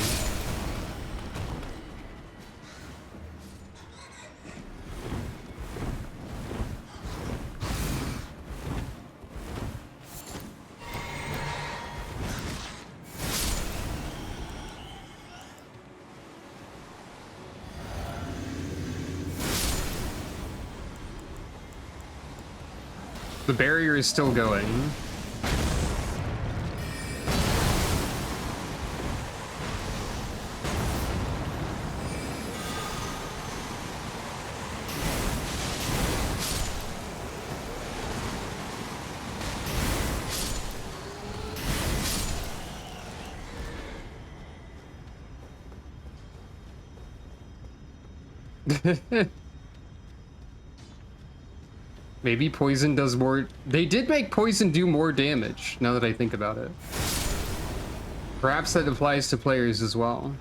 The barrier is still going. Maybe poison does more. They did make poison do more damage, now that I think about it. Perhaps that applies to players as well.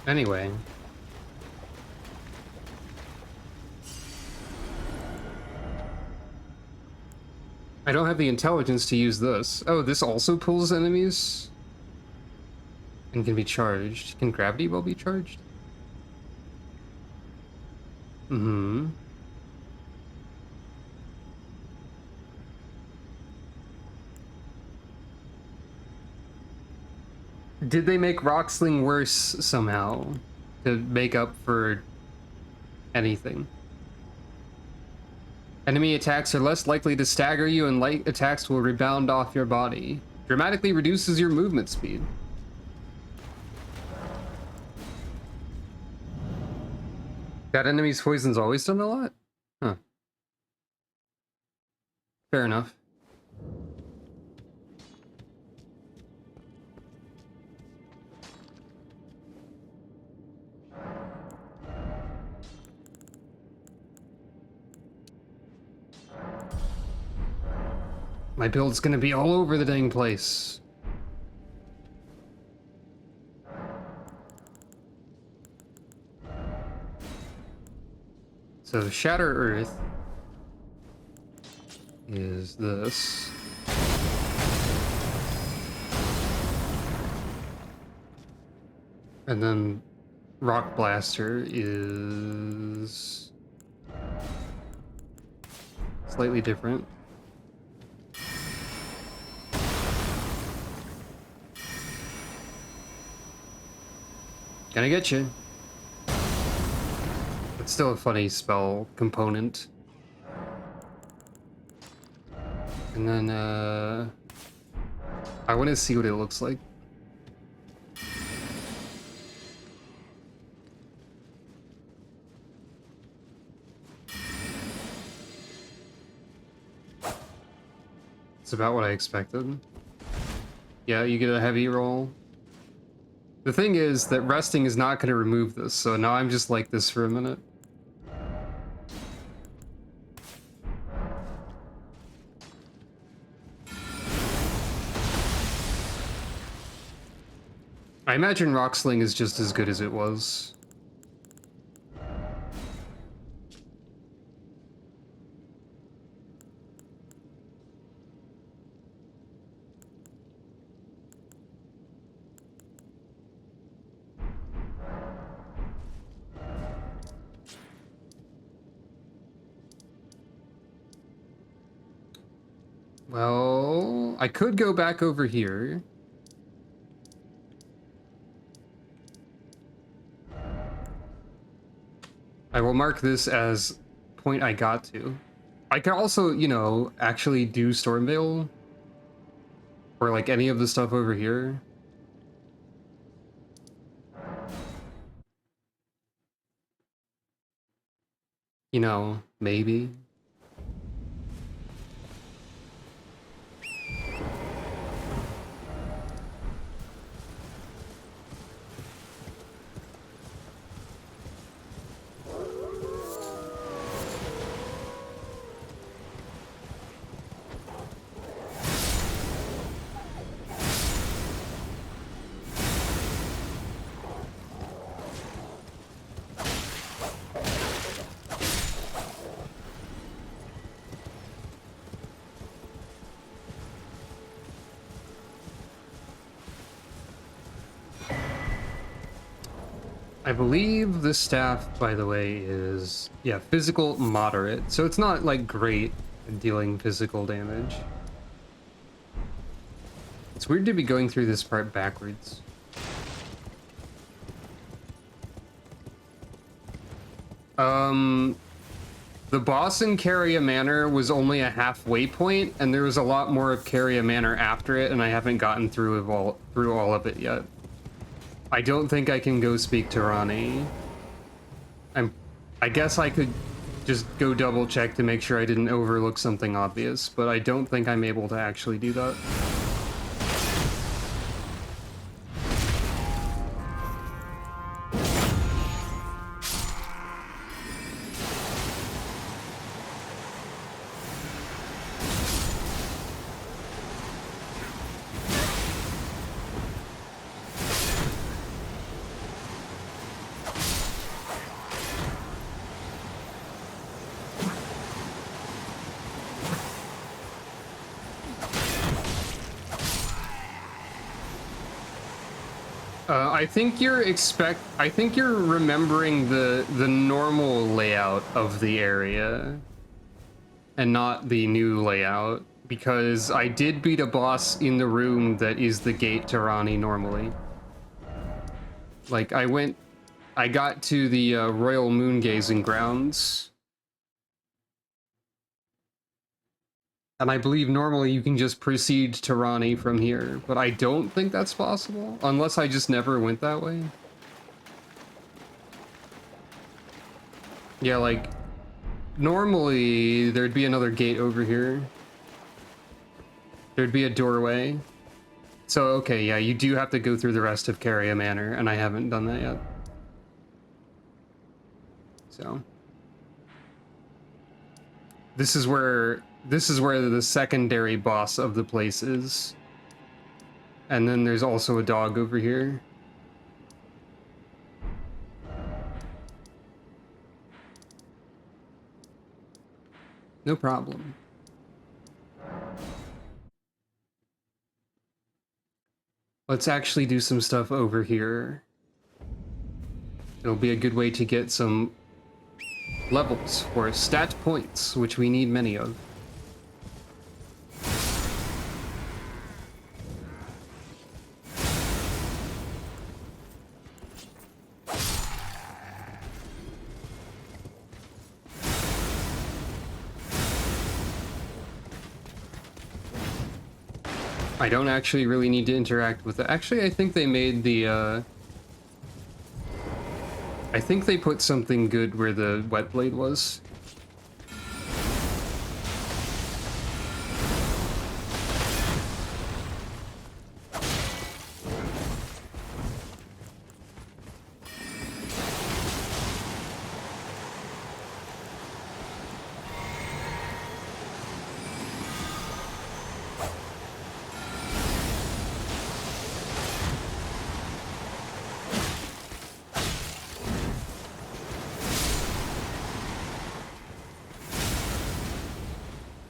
Anyway. I don't have the intelligence to use this. Oh, this also pulls enemies? And can be charged. Can gravity well be charged? Mm-hmm. Did they make Rocksling worse somehow to make up for anything? Enemy attacks are less likely to stagger you, and light attacks will rebound off your body. Dramatically reduces your movement speed. That enemy's poison's always done a lot? Huh. Fair enough. My build's gonna be all over the dang place. So Shatter Earth is this. And then Rock Blaster is slightly different. Gonna get you. It's still a funny spell component. And then, I want to see what it looks like. It's about what I expected. Yeah, you get a heavy roll. The thing is that resting is not going to remove this, so now I'm just like this for a minute. I imagine Rocksling is just as good as it was. Well, I could go back over here. I will mark this as point I got to. I could also, you know, actually do Stormveil. Or like any of the stuff over here. You know, maybe. I believe this staff, by the way, is, yeah, physical moderate. So it's not, like, great at dealing physical damage. It's weird to be going through this part backwards. The boss in Caria Manor was only a halfway point, and there was a lot more of Caria Manor after it, and I haven't gotten through all of it yet. I don't think I can go speak to Ronnie. I guess I could just go double check to make sure I didn't overlook something obvious, but I don't think I'm able to actually do that. I think I think you're remembering the normal layout of the area and not the new layout, because I did beat a boss in the room that is the gate to Rani normally. Like, I got to the Royal Moon Gazing Grounds, and I believe normally you can just proceed to Rani from here, but I don't think that's possible, unless I just never went that way. Yeah, like, normally there'd be another gate over here. There'd be a doorway. So, okay, yeah, you do have to go through the rest of Caria Manor, and I haven't done that yet. So. This is where the secondary boss of the place is. And then there's also a dog over here. No problem. Let's actually do some stuff over here. It'll be a good way to get some levels for stat points, which we need many of. I don't actually really need to interact with it. Actually, I think they made the, I think they put something good where the wet blade was.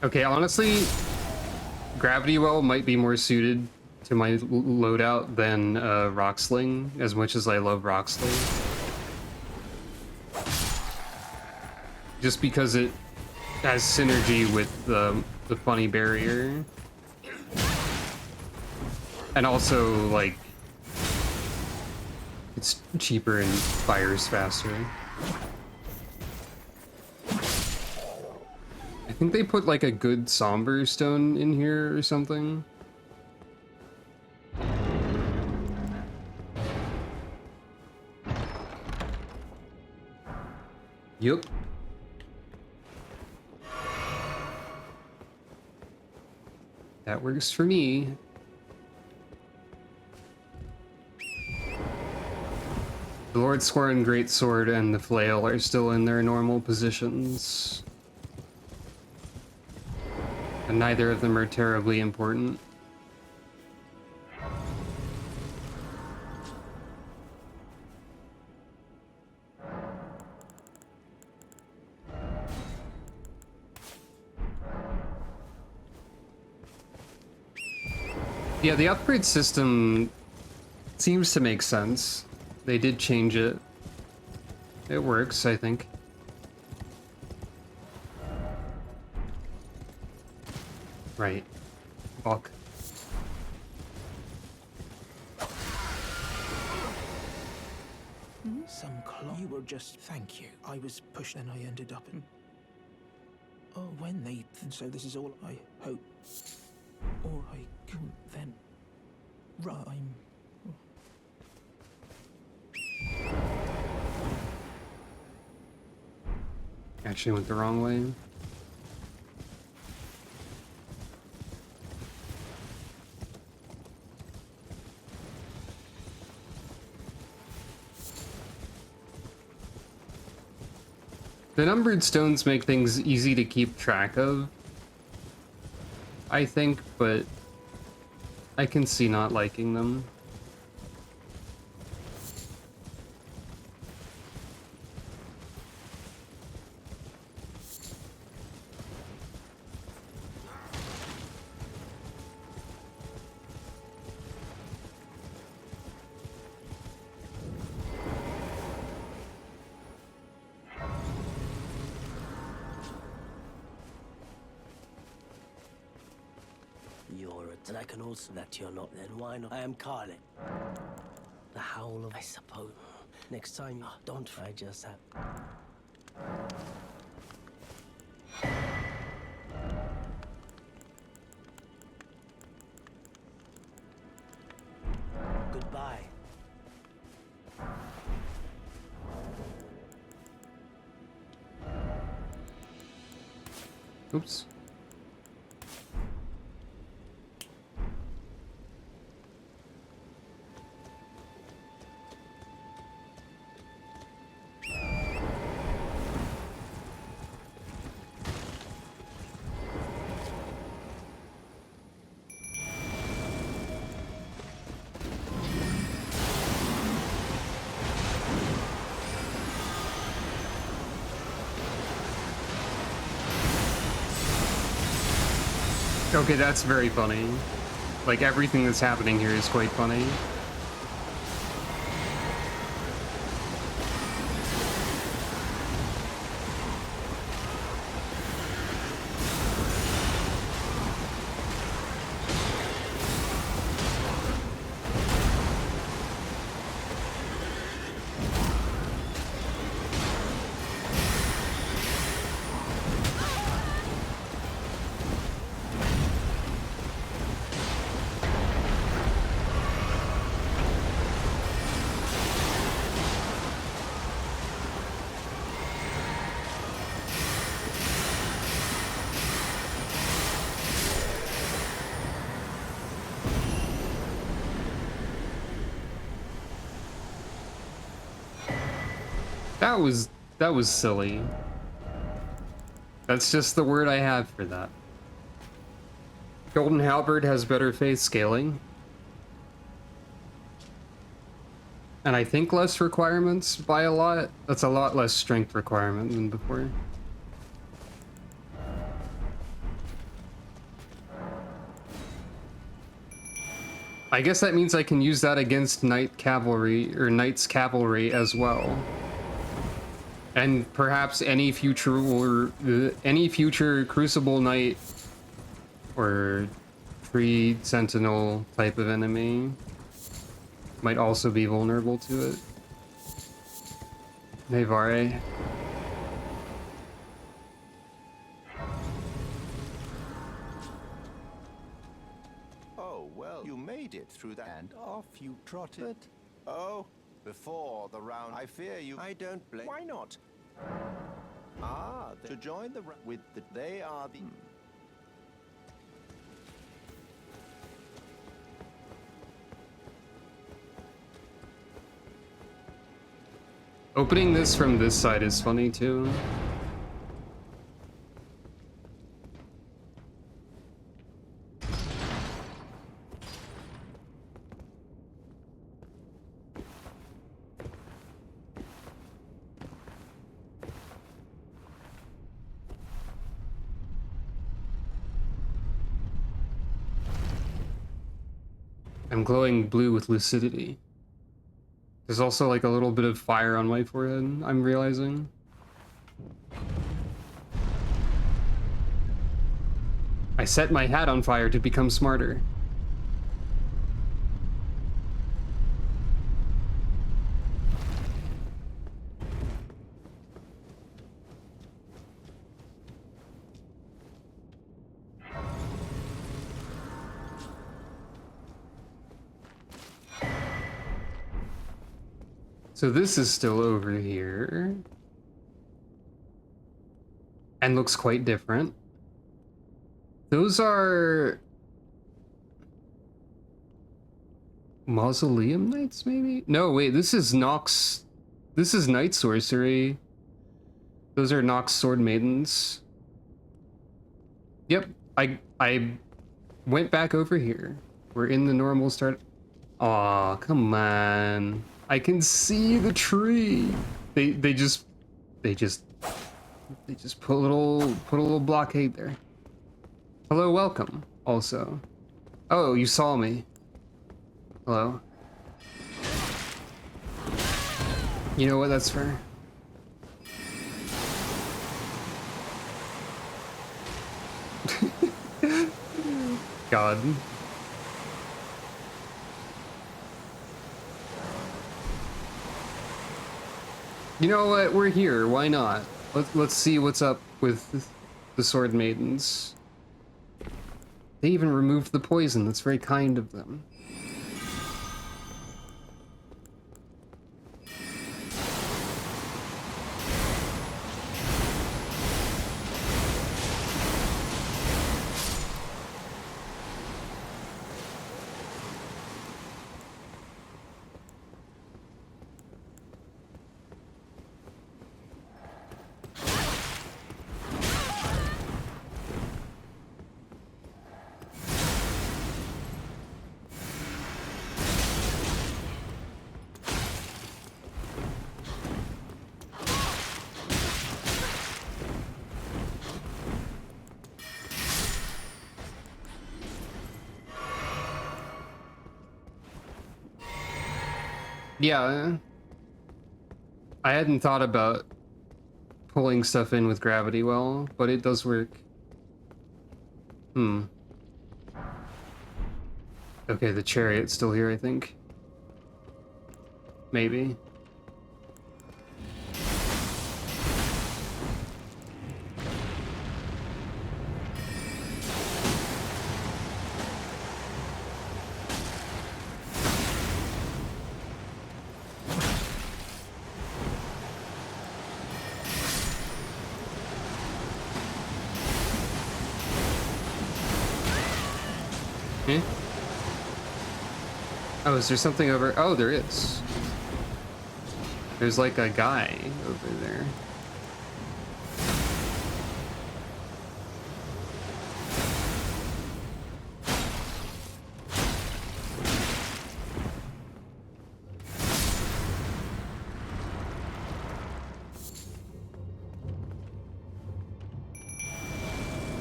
Okay, honestly, Gravity Well might be more suited to my loadout than Rock Sling, as much as I love Rock Sling. Just because it has synergy with the funny barrier. And also, like, it's cheaper and fires faster. I think they put like a good somber stone in here or something. Yup. That works for me. The Lord Sworn Greatsword and the Flail are still in their normal positions. And neither of them are terribly important. Yeah, the upgrade system seems to make sense. They did change it. It works, I think. Right. Fuck. Some clock. You were just. Thank you. I was pushed and I ended up in. Oh, when they. So this is all I hope. Or I couldn't then. Rhyme. Actually went the wrong way. The numbered stones make things easy to keep track of, I think, but I can see not liking them. you're and I can also that you're not. Then why not? I am Carly. The howl of, I suppose. Next time, don't try just that. Goodbye. Oops. Okay, that's very funny. Like, everything that's happening here is quite funny. That was silly. That's just the word I have for that. Golden Halberd has better phase scaling. And I think less requirements by a lot. That's a lot less strength requirement than before. I guess that means I can use that against Knight Cavalry, or Knight's Cavalry as well. And perhaps any future Crucible Knight or Tree Sentinel type of enemy might also be vulnerable to it. Nevare. Oh, well, you made it through that, and off you trotted. Oh, before the round, I fear you. I don't blame. Why not? Ah, to join the with the they are the. Opening this from this side is funny too. I'm glowing blue with lucidity. There's also like a little bit of fire on my forehead, I'm realizing. I set my hat on fire to become smarter. So this is still over here. And looks quite different. Those are Mausoleum Knights, maybe? No, wait, this is Nox. This is Night Sorcery. Those are Nox Sword Maidens. Yep, I went back over here. We're in the normal start. Aw, come on. I can see the tree. They just put a little blockade there. Hello, welcome. Also, oh, you saw me. Hello. You know what? That's fair. God. You know what? We're here. Why not? Let's see what's up with the Sword Maidens. They even removed the poison. That's very kind of them. Yeah, I hadn't thought about pulling stuff in with gravity well, but it does work. Okay, the chariot's still here, I think. Maybe. Eh? Oh, is there something over? Oh, there is. There's like a guy over there.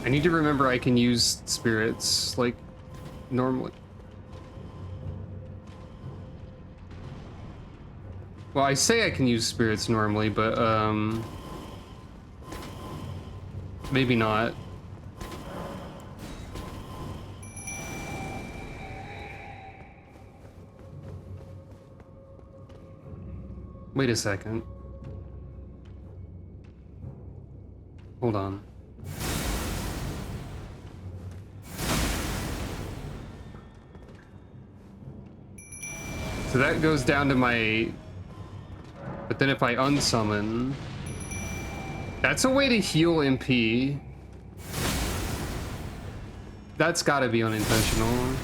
I need to remember I can use spirits like normally. Well, I say I can use spirits normally, but maybe not. Wait a second. Hold on. So that goes down to my... But then if I unsummon... That's a way to heal MP. That's gotta be unintentional.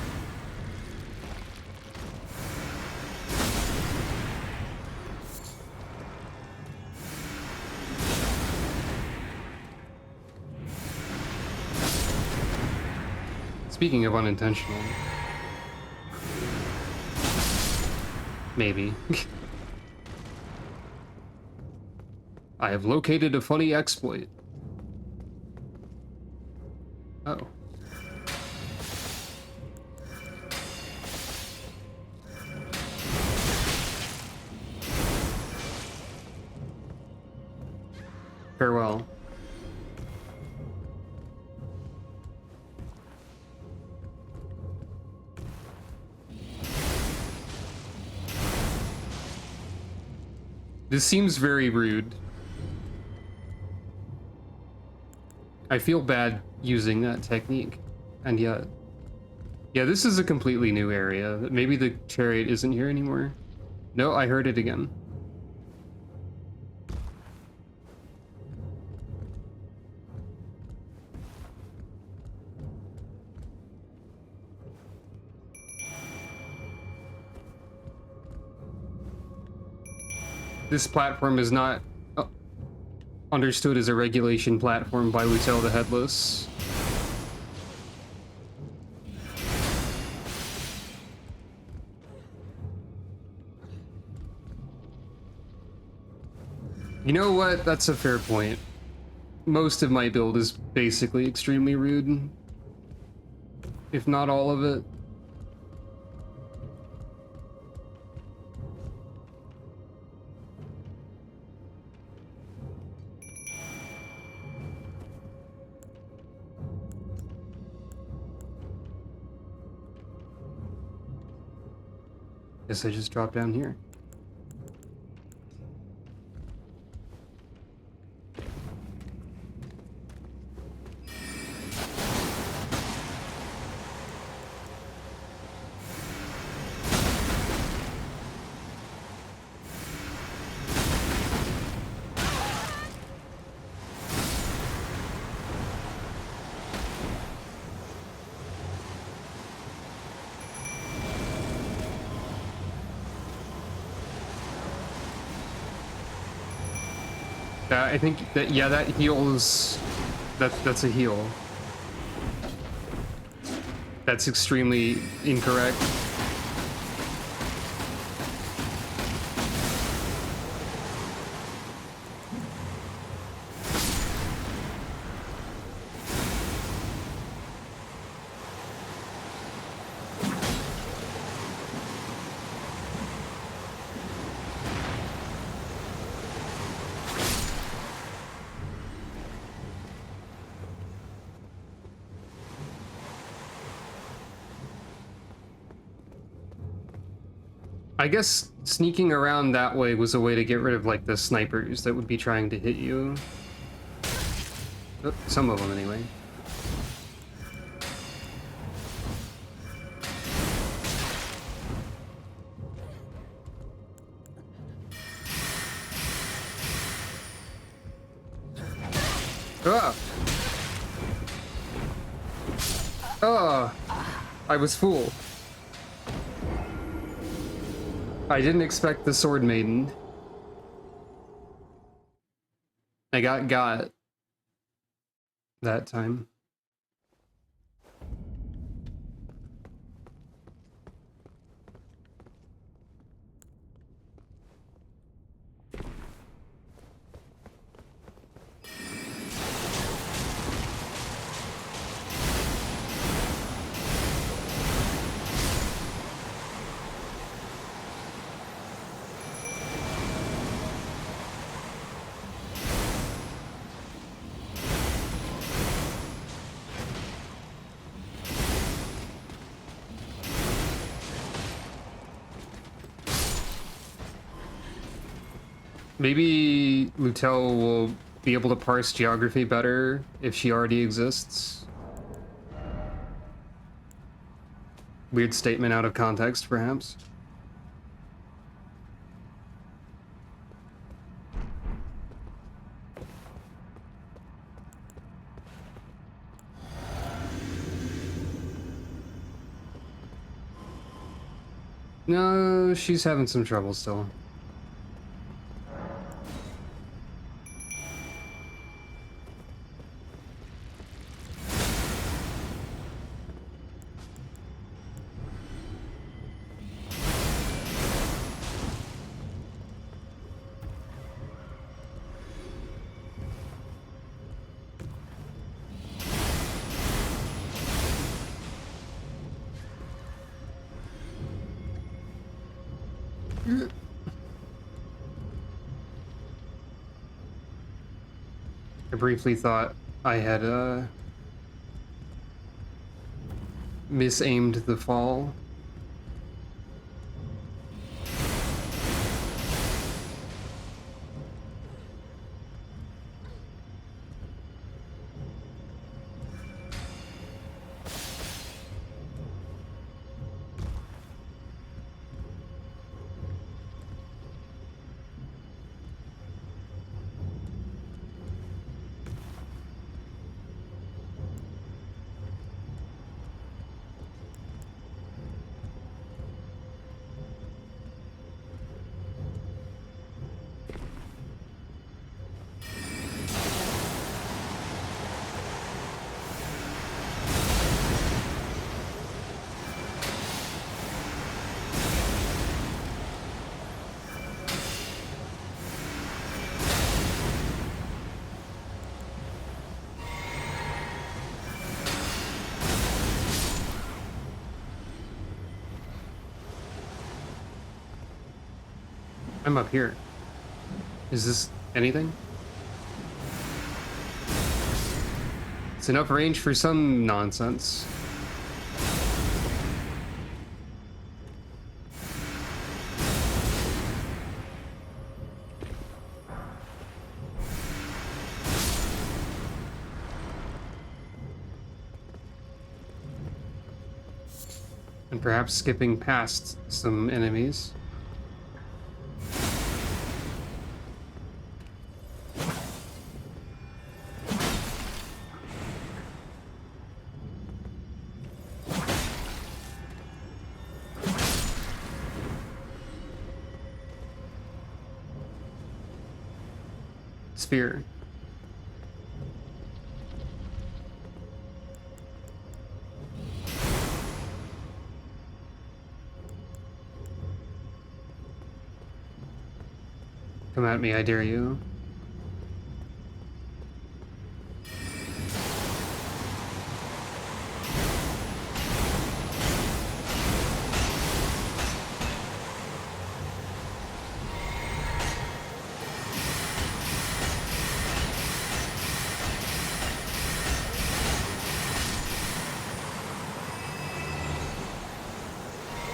Speaking of unintentional... Maybe. I have located a funny exploit. Oh. Farewell. This seems very rude. I feel bad using that technique, and yet... Yeah, this is a completely new area. Maybe the chariot isn't here anymore. No, I heard it again. This platform is not understood as a regulation platform by Lutel the Headless. You know what? That's a fair point. Most of my build is basically extremely rude. If not all of it. Guess I just drop down here. I think that, yeah, that heals. That's a heal. That's extremely incorrect. I guess sneaking around that way was a way to get rid of, like, the snipers that would be trying to hit you. Some of them, anyway. Ah! Ah! I was fooled. I didn't expect the Sword Maiden. I got that time. Maybe Lutel will be able to parse geography better if she already exists. Weird statement out of context, perhaps. No, she's having some trouble still. I briefly thought I had misaimed the fall. I'm up here. Is this anything? It's enough range for some nonsense. And perhaps skipping past some enemies. Sphere. Come at me, I dare you.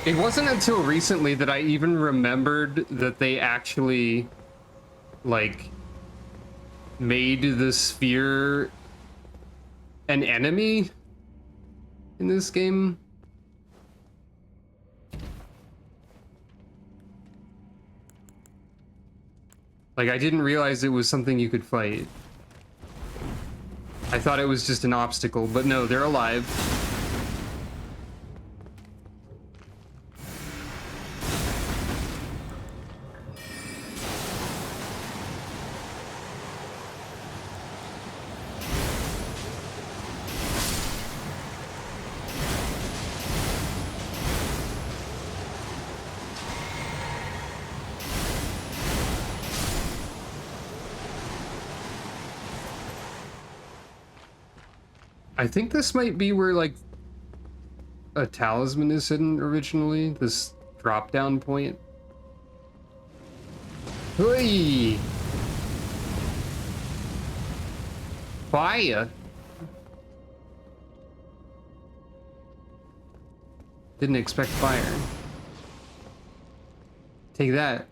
It wasn't until recently that I even remembered that they actually, like, made the sphere an enemy in this game. Like, I didn't realize it was something you could fight. I thought it was just an obstacle, but no, they're alive. I think this might be where, like, a talisman is hidden originally. This drop-down point. Hey! Fire! Didn't expect fire. Take that.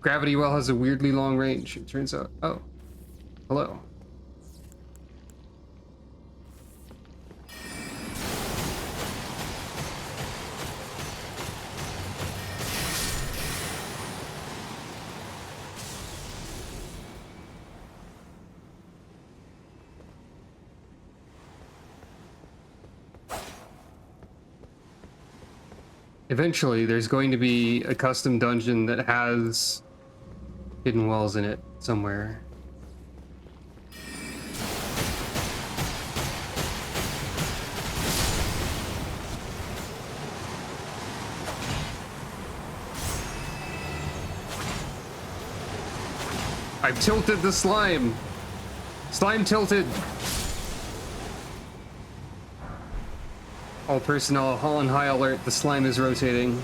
Gravity well has a weirdly long range, it turns out. Oh. Hello. Eventually, there's going to be a custom dungeon that has hidden wells in it somewhere. I've tilted the slime! Slime tilted! All personnel on high alert, the slime is rotating.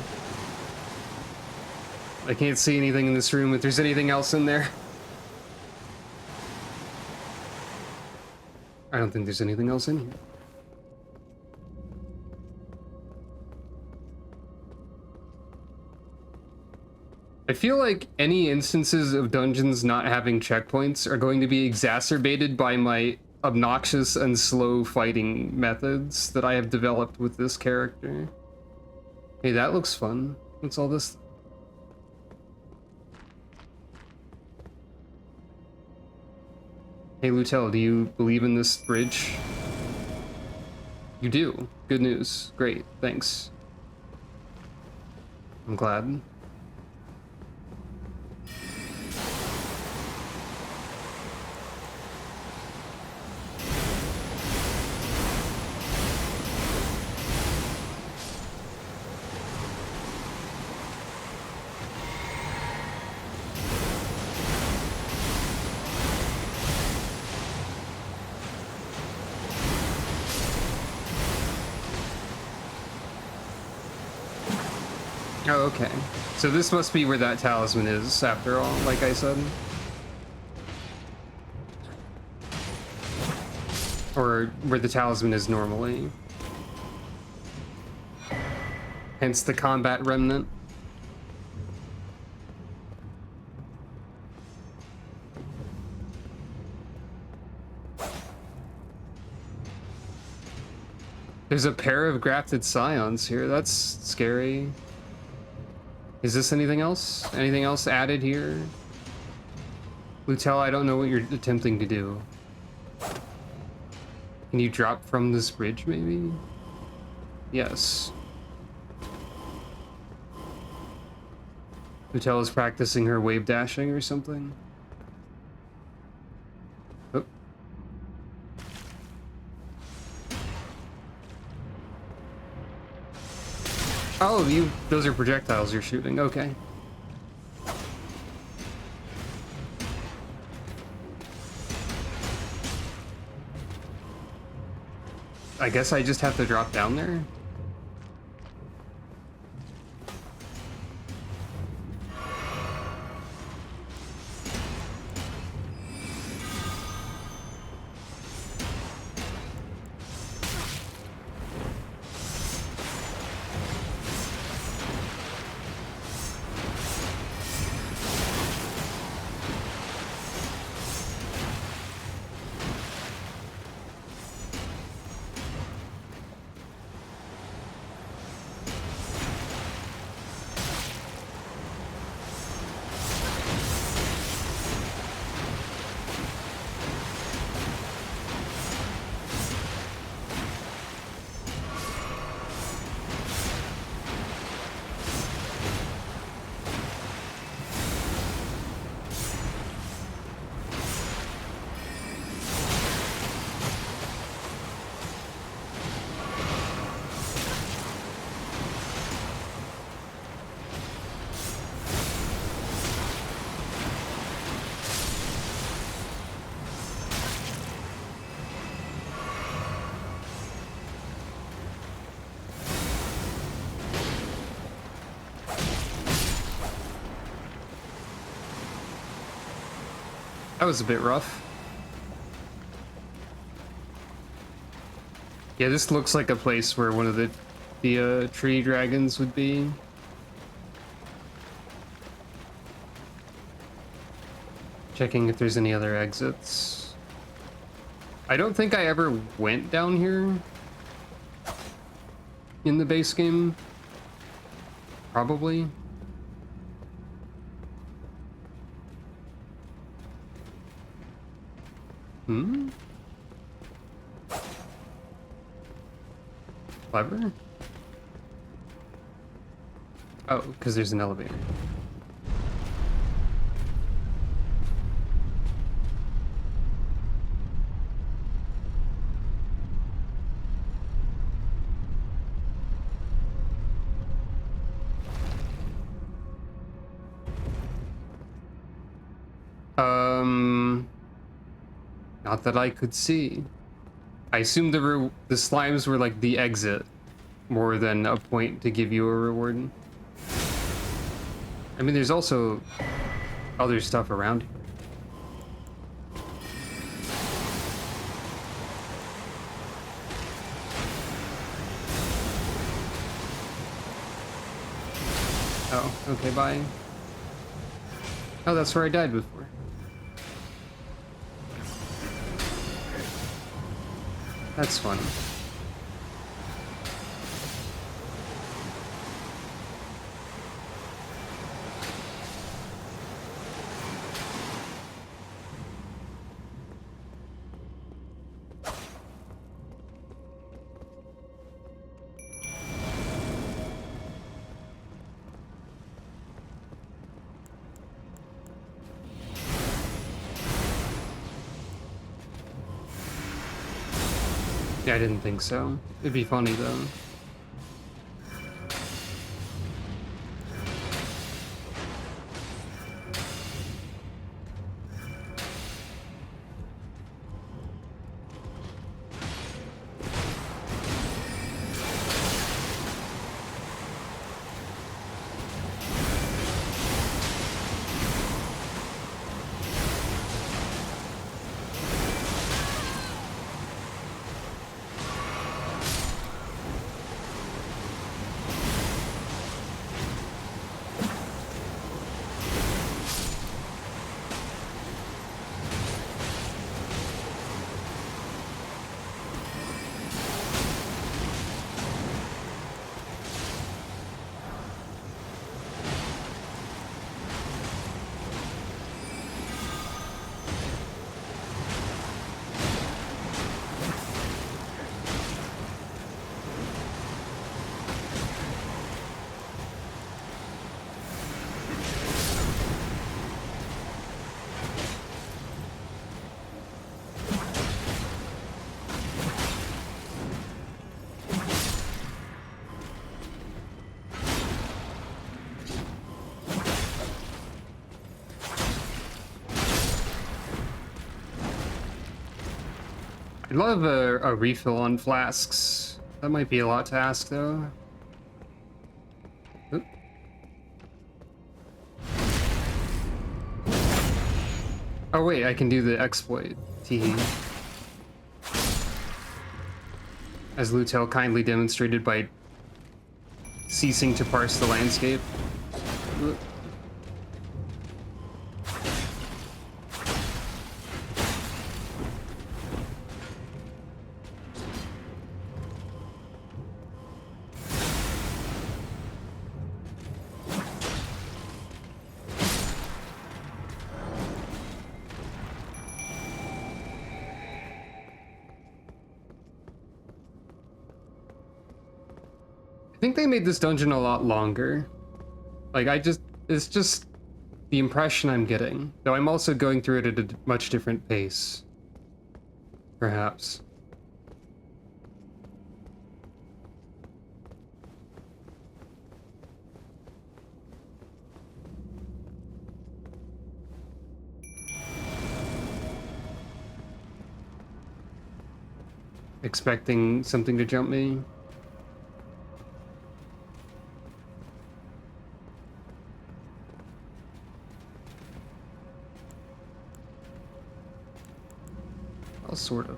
I can't see anything in this room if there's anything else in there. I don't think there's anything else in here. I feel like any instances of dungeons not having checkpoints are going to be exacerbated by my obnoxious and slow fighting methods that I have developed with this character. Hey, that looks fun. What's all this? Hey, Lutel, do you believe in this bridge? You do. Good news. Great. Thanks. I'm glad. Oh, okay. So this must be where that talisman is, after all, like I said. Or where the talisman is normally. Hence the combat remnant. There's a pair of grafted scions here. That's scary. Is this anything else? Anything else added here? Lutel, I don't know what you're attempting to do. Can you drop from this bridge, maybe? Yes. Lutel is practicing her wave dashing or something. Oh. Oh, those are projectiles you're shooting. Okay. I guess I just have to drop down there. That was a bit rough. Yeah, this looks like a place where one of the tree dragons would be. Checking if there's any other exits. I don't think I ever went down here in the base game. Probably. Hmm? Clever? Oh, because there's an elevator. Not that I could see. I assumed the slimes were like the exit more than a point to give you a reward. I mean, there's also other stuff around here. Oh, okay, bye. Oh, that's where I died before. That's fun. Yeah, I didn't think so. It'd be funny though. I'd love a refill on flasks. That might be a lot to ask, though. Oop. Oh wait, I can do the exploit. Teehee. As Lutel kindly demonstrated by ceasing to parse the landscape. Oop. I think they made this dungeon a lot longer. Like, it's just the impression I'm getting. Though I'm also going through it at a much different pace. Perhaps. Expecting something to jump me. Well, sort of.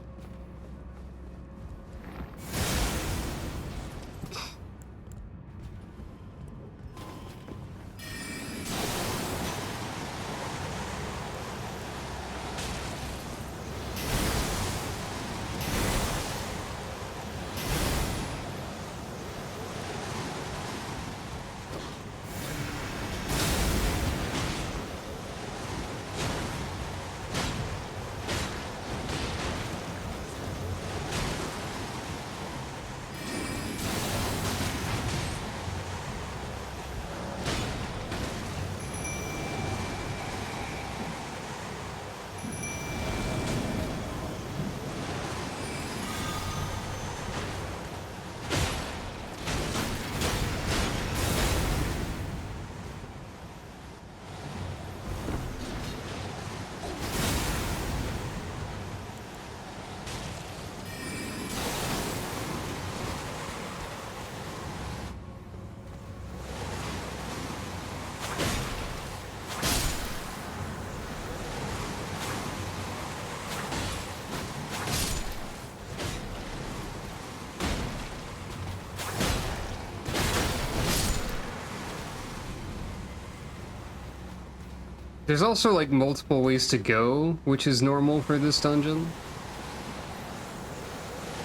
There's also like multiple ways to go, which is normal for this dungeon.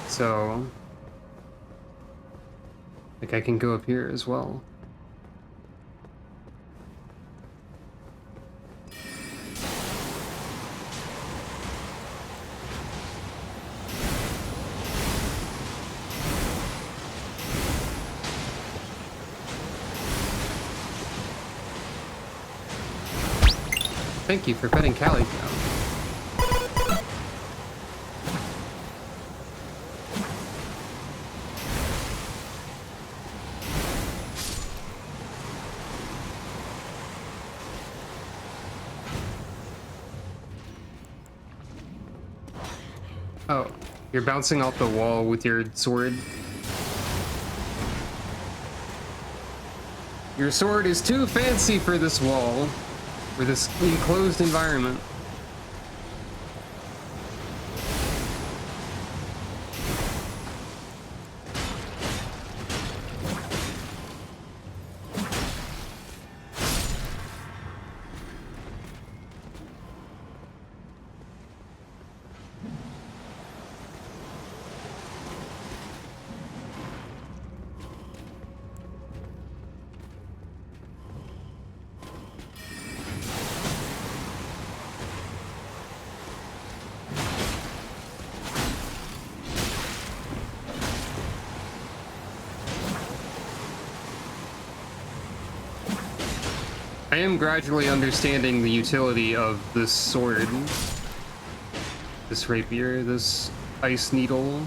So, like I can go up here as well. Thank you for petting Callie down. Oh, you're bouncing off the wall with your sword? Your sword is too fancy for this wall. For this enclosed environment. I am gradually understanding the utility of this sword, this rapier, this ice needle.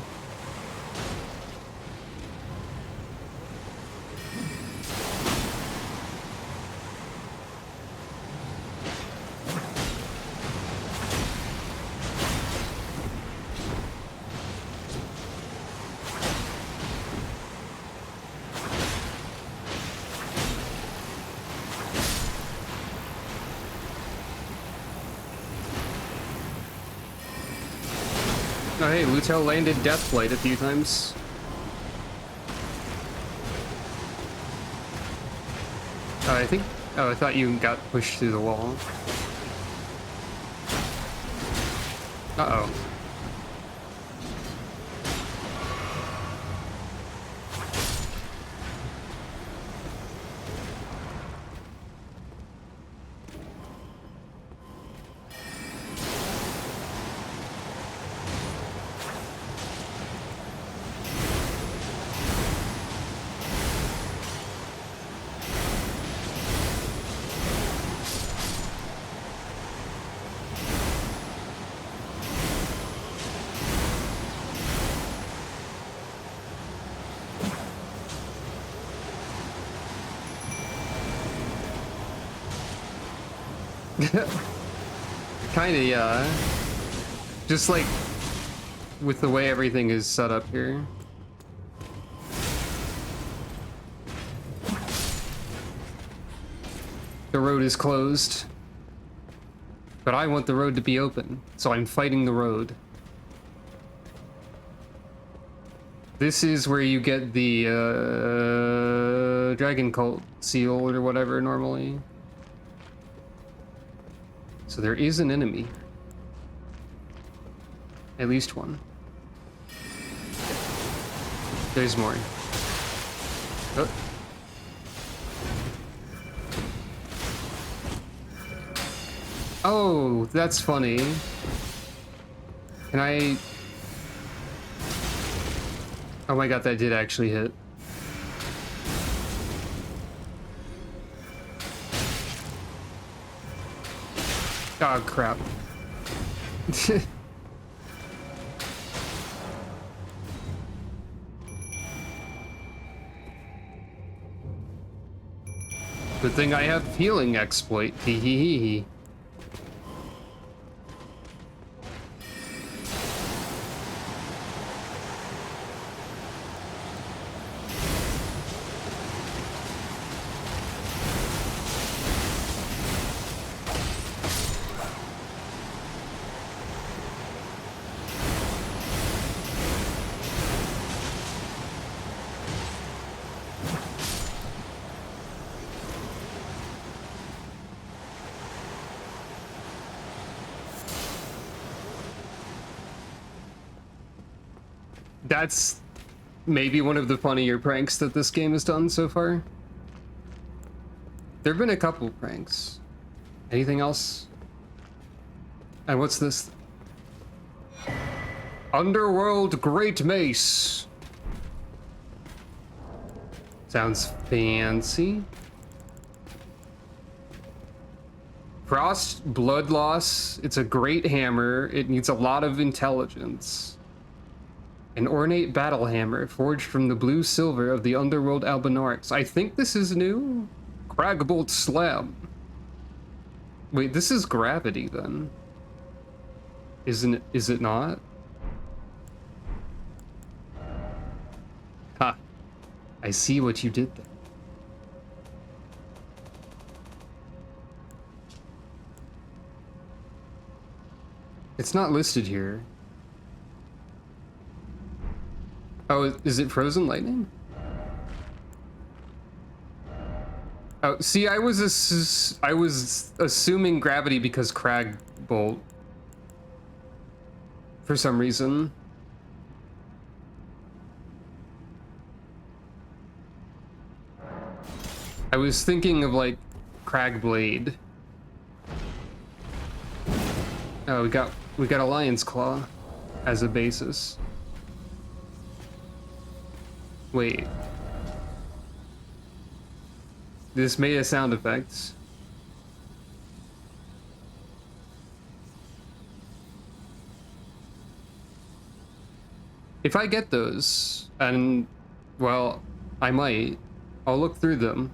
Oh hey, Lutel landed Deathblight a few times. I think... Oh, I thought you got pushed through the wall. Uh-oh. Kinda, yeah. Just like with the way everything is set up here. The road is closed. But I want the road to be open, so I'm fighting the road. This is where you get the Dragon Cult seal or whatever normally. So there is an enemy. At least one. There's more. Oh. Oh, that's funny. Can I... Oh my god, that did actually hit. Oh, crap. Good thing I have healing exploit. Hee hee hee hee. That's maybe one of the funnier pranks that this game has done so far. There have been a couple pranks. Anything else? And what's this? Underworld Great Mace. Sounds fancy. Frost Blood Loss. It's a great hammer. It needs a lot of intelligence. An ornate battle hammer forged from the blue silver of the underworld Albinaurix. I think this is new. Cragbolt Slam. Wait, this is gravity then. Isn't it? Is it not? Ha. I see what you did there. It's not listed here. Oh, is it frozen lightning? Oh, see, I was assuming gravity because Crag Bolt. For some reason. I was thinking of like Crag Blade. Oh, we got a Lion's Claw as a basis. Wait. This made a sound effect. If I get those, and, well, I might, I'll look through them.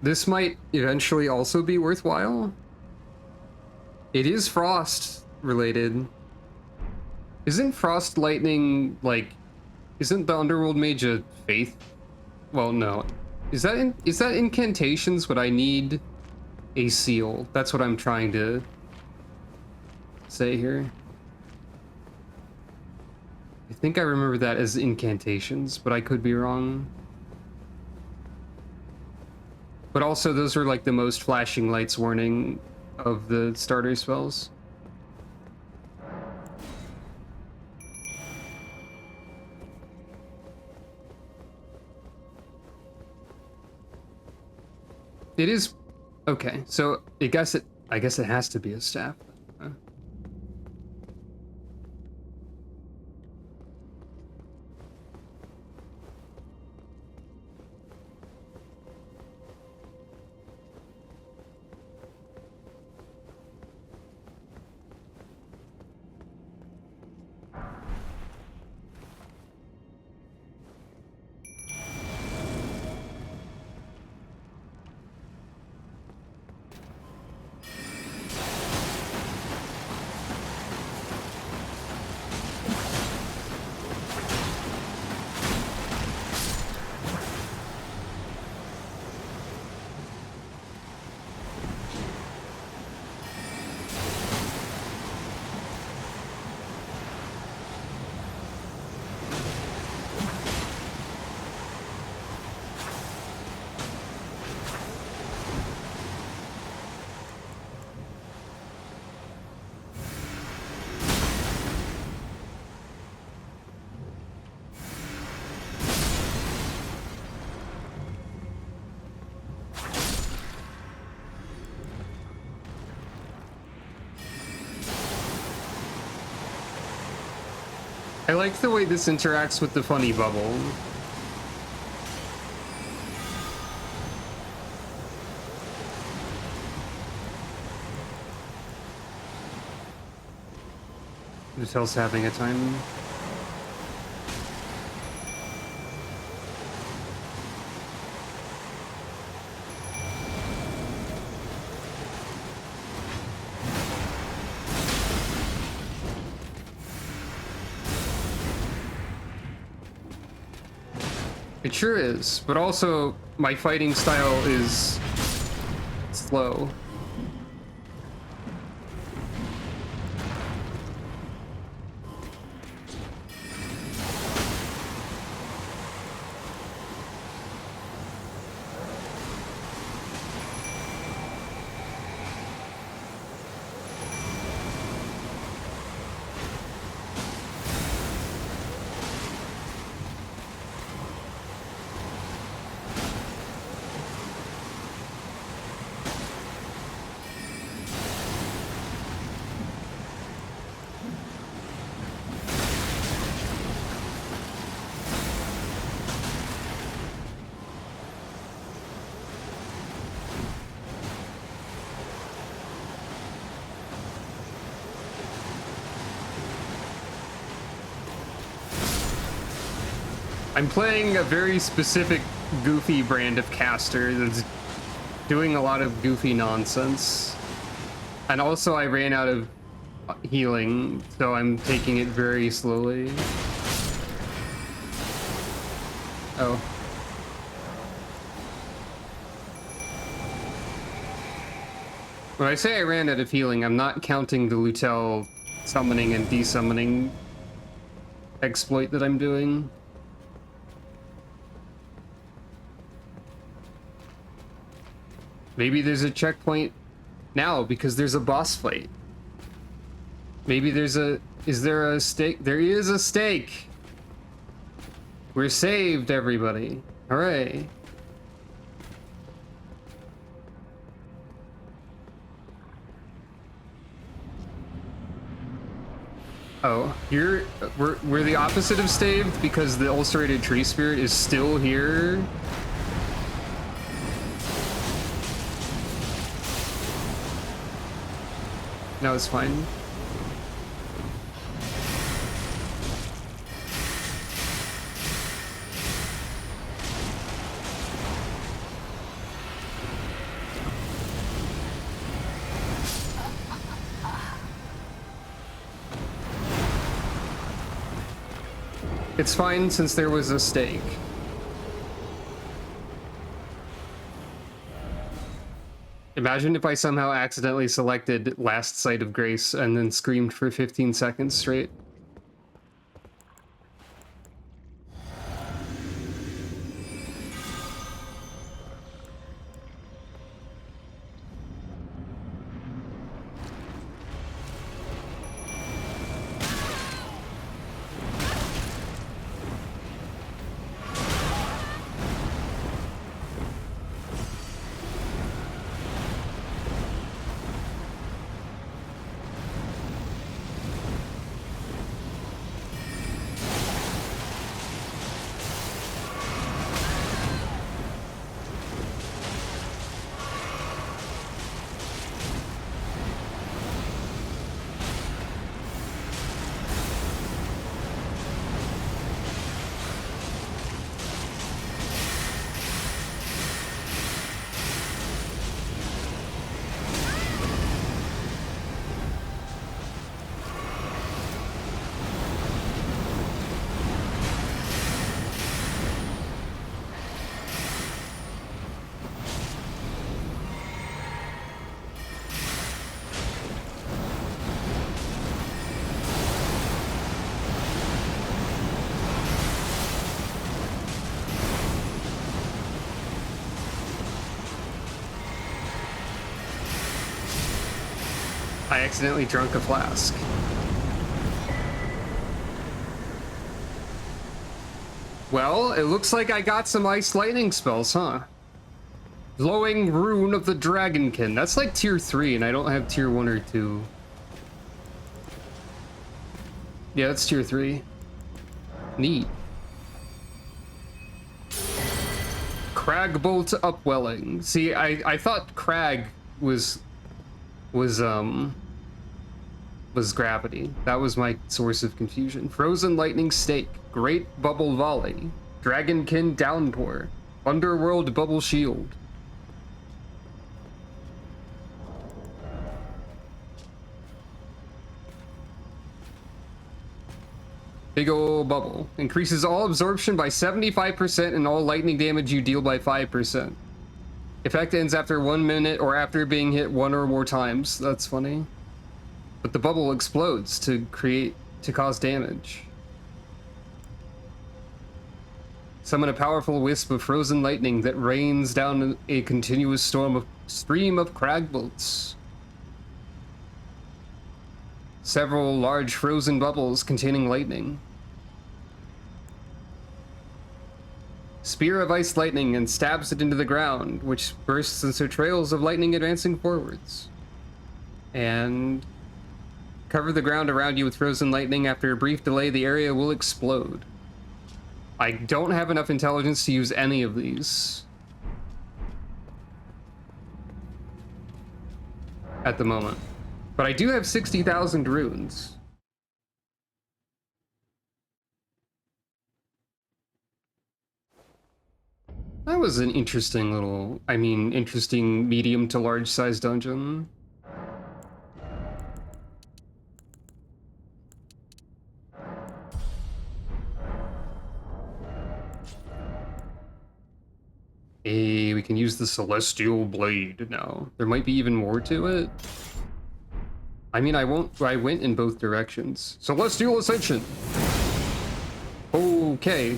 This might eventually also be worthwhile. It is Frost related. Isn't Frost Lightning, like, isn't the Underworld Mage a Faith? Well, no. Is that incantations? Would I need a seal? That's what I'm trying to say here? I think I remember that as incantations, but I could be wrong. But also, those are like the most flashing lights warning of the starter spells. It is okay. So I guess it has to be a staff. Huh? I like the way this interacts with the funny bubble. Nutel's having a time. It sure is, but also my fighting style is slow. I'm playing a very specific goofy brand of caster that's doing a lot of goofy nonsense. And also I ran out of healing, so I'm taking it very slowly. Oh. When I say I ran out of healing, I'm not counting the Lutel summoning and desummoning exploit that I'm doing. Maybe there's a checkpoint now because there's a boss fight. Maybe there's a... Is there a stake? There is a stake! We're saved, everybody. Hooray. Oh, we're the opposite of staved because the ulcerated tree spirit is still here. No, it's fine. It's fine since there was a stake. Imagine if I somehow accidentally selected Last Sight of Grace and then screamed for 15 seconds straight. I accidentally drunk a flask. Well, it looks like I got some ice lightning spells, huh? Glowing Rune of the Dragonkin. That's like tier 3, and I don't have tier 1 or 2. Yeah, that's tier 3. Neat. Cragbolt Upwelling. See, I thought Crag was gravity. That was my source of confusion. Frozen Lightning Stake, Great Bubble Volley, Dragonkin Downpour, Underworld Bubble Shield. Big ol' bubble. Increases all absorption by 75% and all lightning damage you deal by 5%. Effect ends after 1 minute or after being hit 1 or more times. That's funny. But the bubble explodes to cause damage. Summon a powerful wisp of frozen lightning that rains down a continuous stream of cragbolts. Several large frozen bubbles containing lightning. Spear of ice lightning and stabs it into the ground, which bursts into trails of lightning advancing forwards. And cover the ground around you with frozen lightning. After a brief delay, the area will explode. I don't have enough intelligence to use any of these at the moment. But I do have 60,000 runes. That was an interesting little, interesting medium to large size dungeon. Hey, we can use the Celestial Blade now. There might be even more to it. I went in both directions. Celestial Ascension! Okay.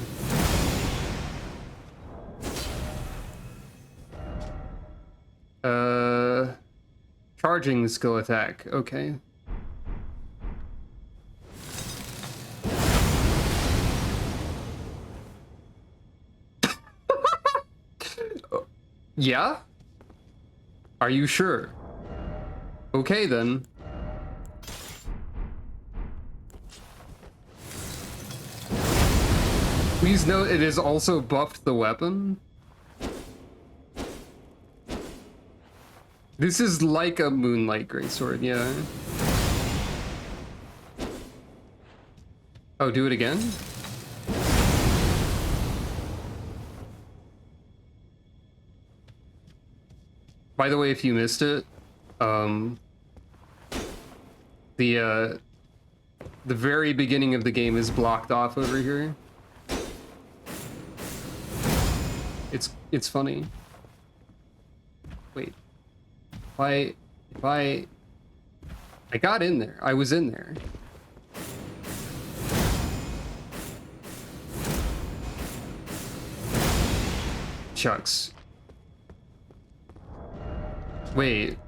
Charging the skill attack, okay. Yeah? Are you sure? Okay then. Please note it has also buffed the weapon. This is like a Moonlight Greatsword, yeah. Oh, do it again? By the way, if you missed it, the very beginning of the game is blocked off over here. It's funny. Wait. If I got in there. I was in there. Shucks. Wait.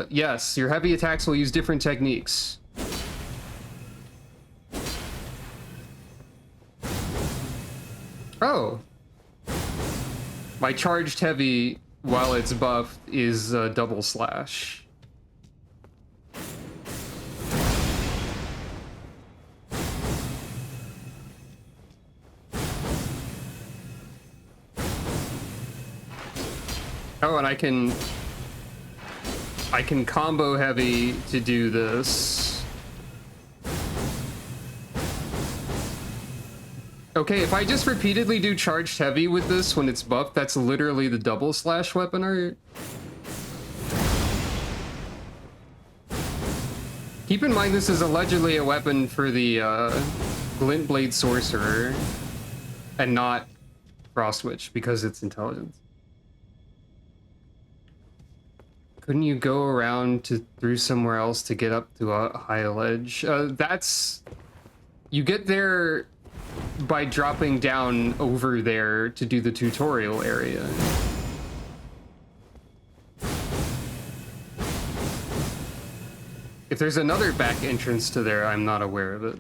Yes, your heavy attacks will use different techniques. Oh. My charged heavy, while it's buffed, is double slash. Oh, and I can combo heavy to do this. Okay, if I just repeatedly do charged heavy with this when it's buffed, that's literally the double slash weapon art. Keep in mind this is allegedly a weapon for the Glint Blade Sorcerer and not Frostwitch because it's intelligence. Couldn't you go around through somewhere else to get up to a high ledge? That's... You get there by dropping down over there to do the tutorial area. If there's another back entrance to there, I'm not aware of it.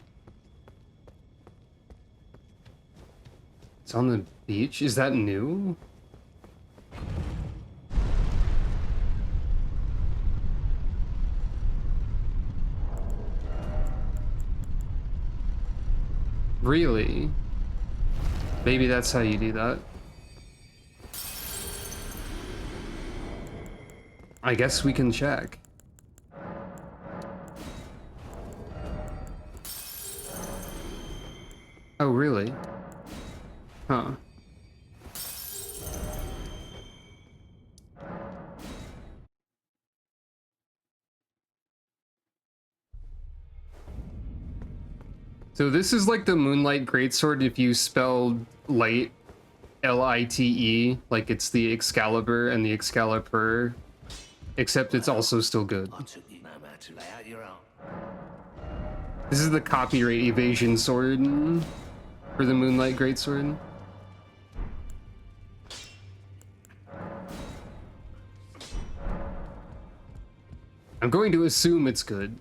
It's on the beach? Is that new? Really? Maybe that's how you do that. I guess we can check. Oh, really? Huh. So this is like the Moonlight Greatsword if you spelled light, L-I-T-E, like it's the Excalibur and the Excalibur, except it's also still good. This is the copyright evasion sword for the Moonlight Greatsword. I'm going to assume it's good.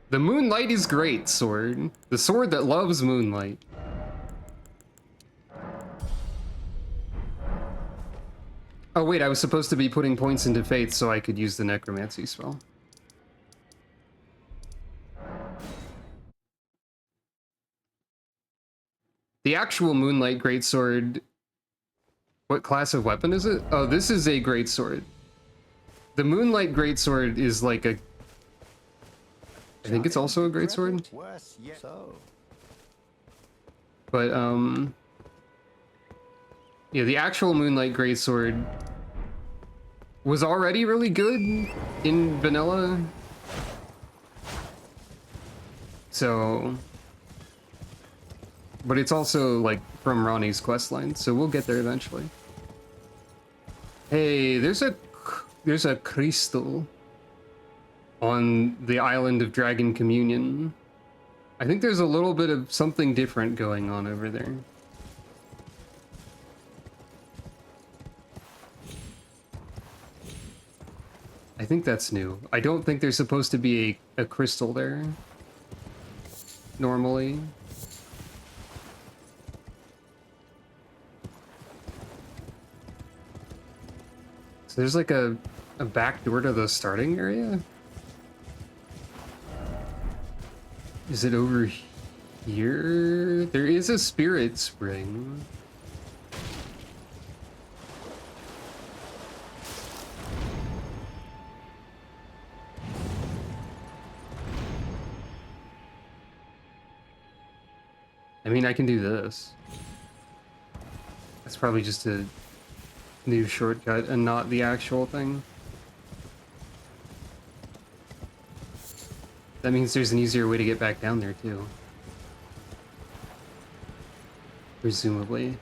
The Moonlight is great sword. The sword that loves moonlight. Oh wait, I was supposed to be putting points into Faith so I could use the Necromancy spell. The actual Moonlight Greatsword... What class of weapon is it? Oh, this is a Greatsword. The Moonlight Greatsword is like a... I think it's also a greatsword. But, yeah, the actual Moonlight Greatsword was already really good in vanilla. So... But it's also, like, from Ronnie's questline, so we'll get there eventually. Hey, there's a crystal on the island of Dragon Communion. I think there's a little bit of something different going on over there. I think that's new. I don't think there's supposed to be a crystal there normally. So there's like a back door to the starting area? Is it over here? There is a spirit spring. I mean, I can do this. That's probably just a new shortcut and not the actual thing. That means there's an easier way to get back down there, too. Presumably.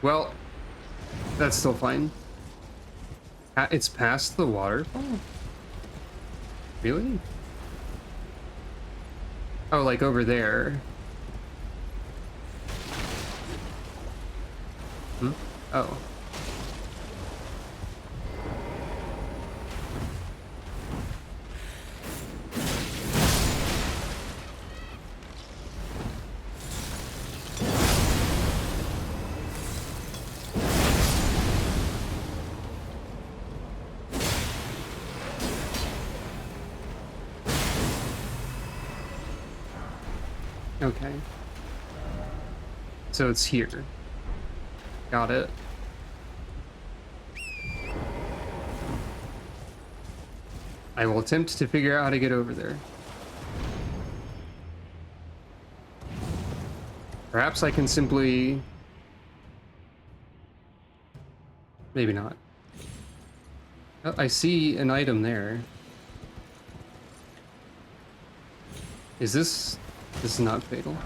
Well, that's still fine. It's past the waterfall? Really? Oh, like over there. Hmm? Oh. Okay. So it's here. Got it. I will attempt to figure out how to get over there. Perhaps I can simply... Maybe not. Oh, I see an item there. Is this... This is not fatal.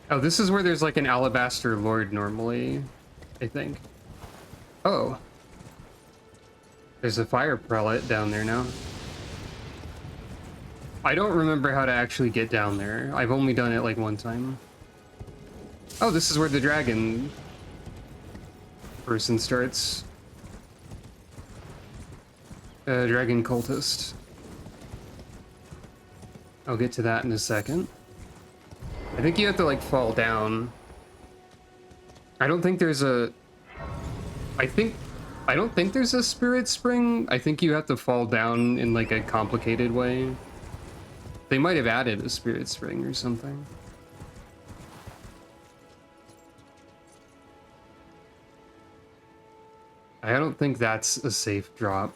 Oh, this is where there's like an alabaster lord normally, I think. Oh. There's a fire prelate down there now. I don't remember how to actually get down there. I've only done it like one time. Oh, this is where the dragon person starts. Dragon cultist. I'll get to that in a second. I think you have to like fall down. I don't think there's a... I don't think there's a spirit spring. I think you have to fall down in like a complicated way. They might have added a spirit spring or something. I don't think that's a safe drop.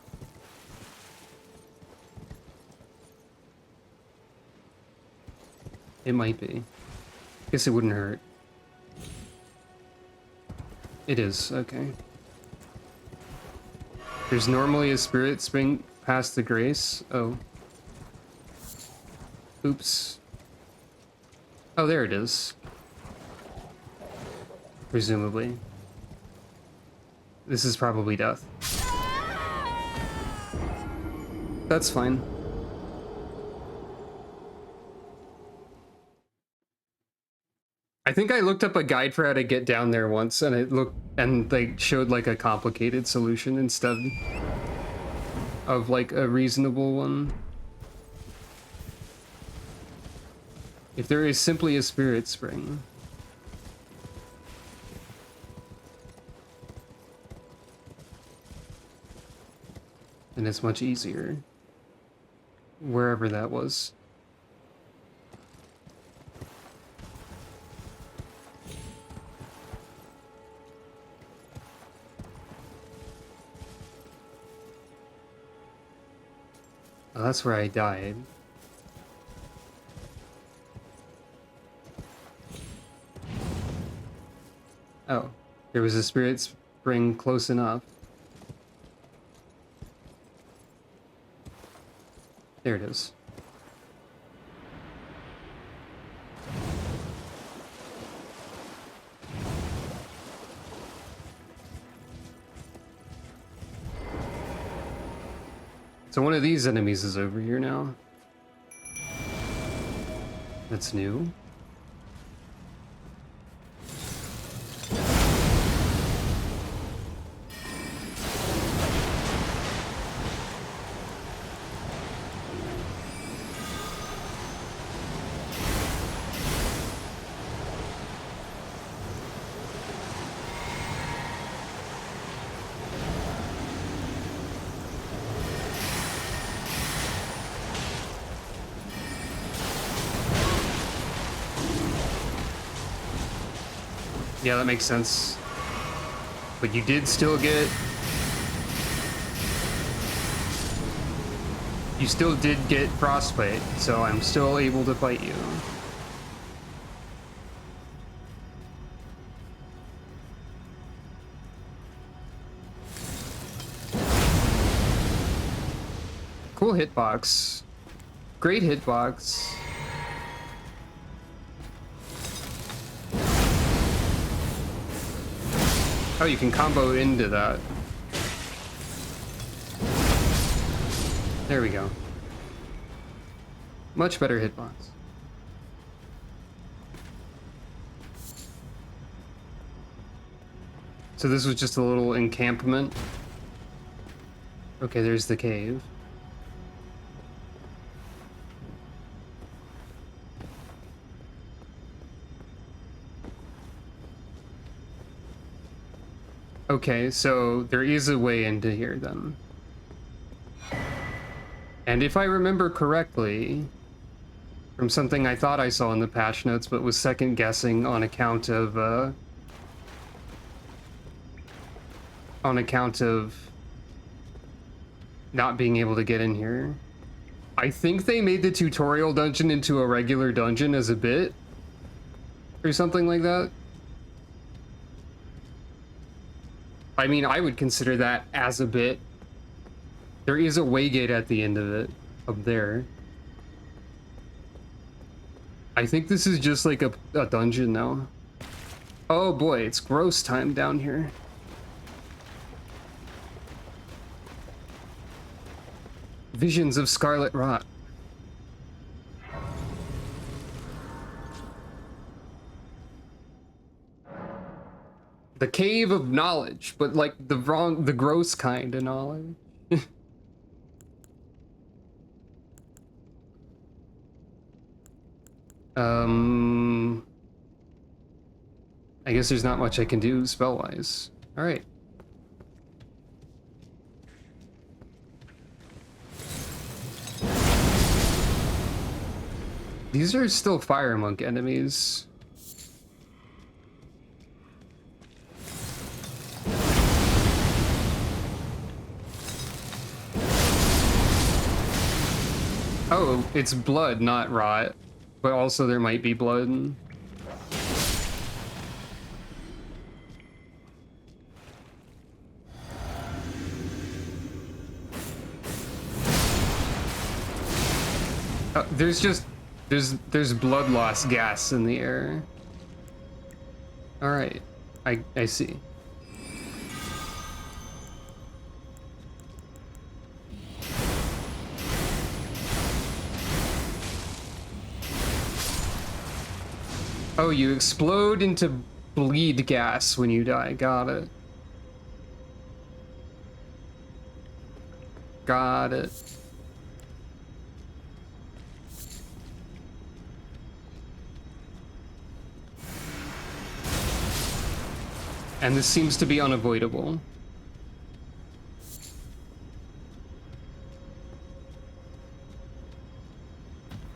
It might be. Guess it wouldn't hurt. It is, okay. There's normally a spirit spring past the grace. Oh. Oops. Oh, there it is. Presumably. This is probably death. That's fine. I think I looked up a guide for how to get down there once, and it looked and they showed like a complicated solution instead of like a reasonable one. If there is simply a spirit spring, then it's much easier. Wherever that was. Oh, that's where I died. Oh, there was a spirit spring close enough. There it is. So one of these enemies is over here now. That's new. Yeah, that makes sense. But you did still get... You still did get frostbite, so I'm still able to fight you. Cool hitbox. Great hitbox. Oh, you can combo into that. There we go. Much better hitbox. So this was just a little encampment. Okay, there's the cave. Okay, so there is a way into here then. And if I remember correctly, from something I thought I saw in the patch notes, but was second guessing on account of not being able to get in here. I think they made the tutorial dungeon into a regular dungeon as a bit, or something like that. I mean, I would consider that as a bit. There is a waygate at the end of it, up there. I think this is just like a dungeon now. Oh boy, it's gross time down here. Visions of Scarlet Rot. The Cave of Knowledge, but like the gross kind of knowledge. I guess there's not much I can do spell-wise. All right. These are still Fire Monk enemies. Oh, it's blood, not rot. But also there might be blood. There's blood loss gas in the air. All right, I see. Oh, you explode into bleed gas when you die. Got it. Got it. And this seems to be unavoidable.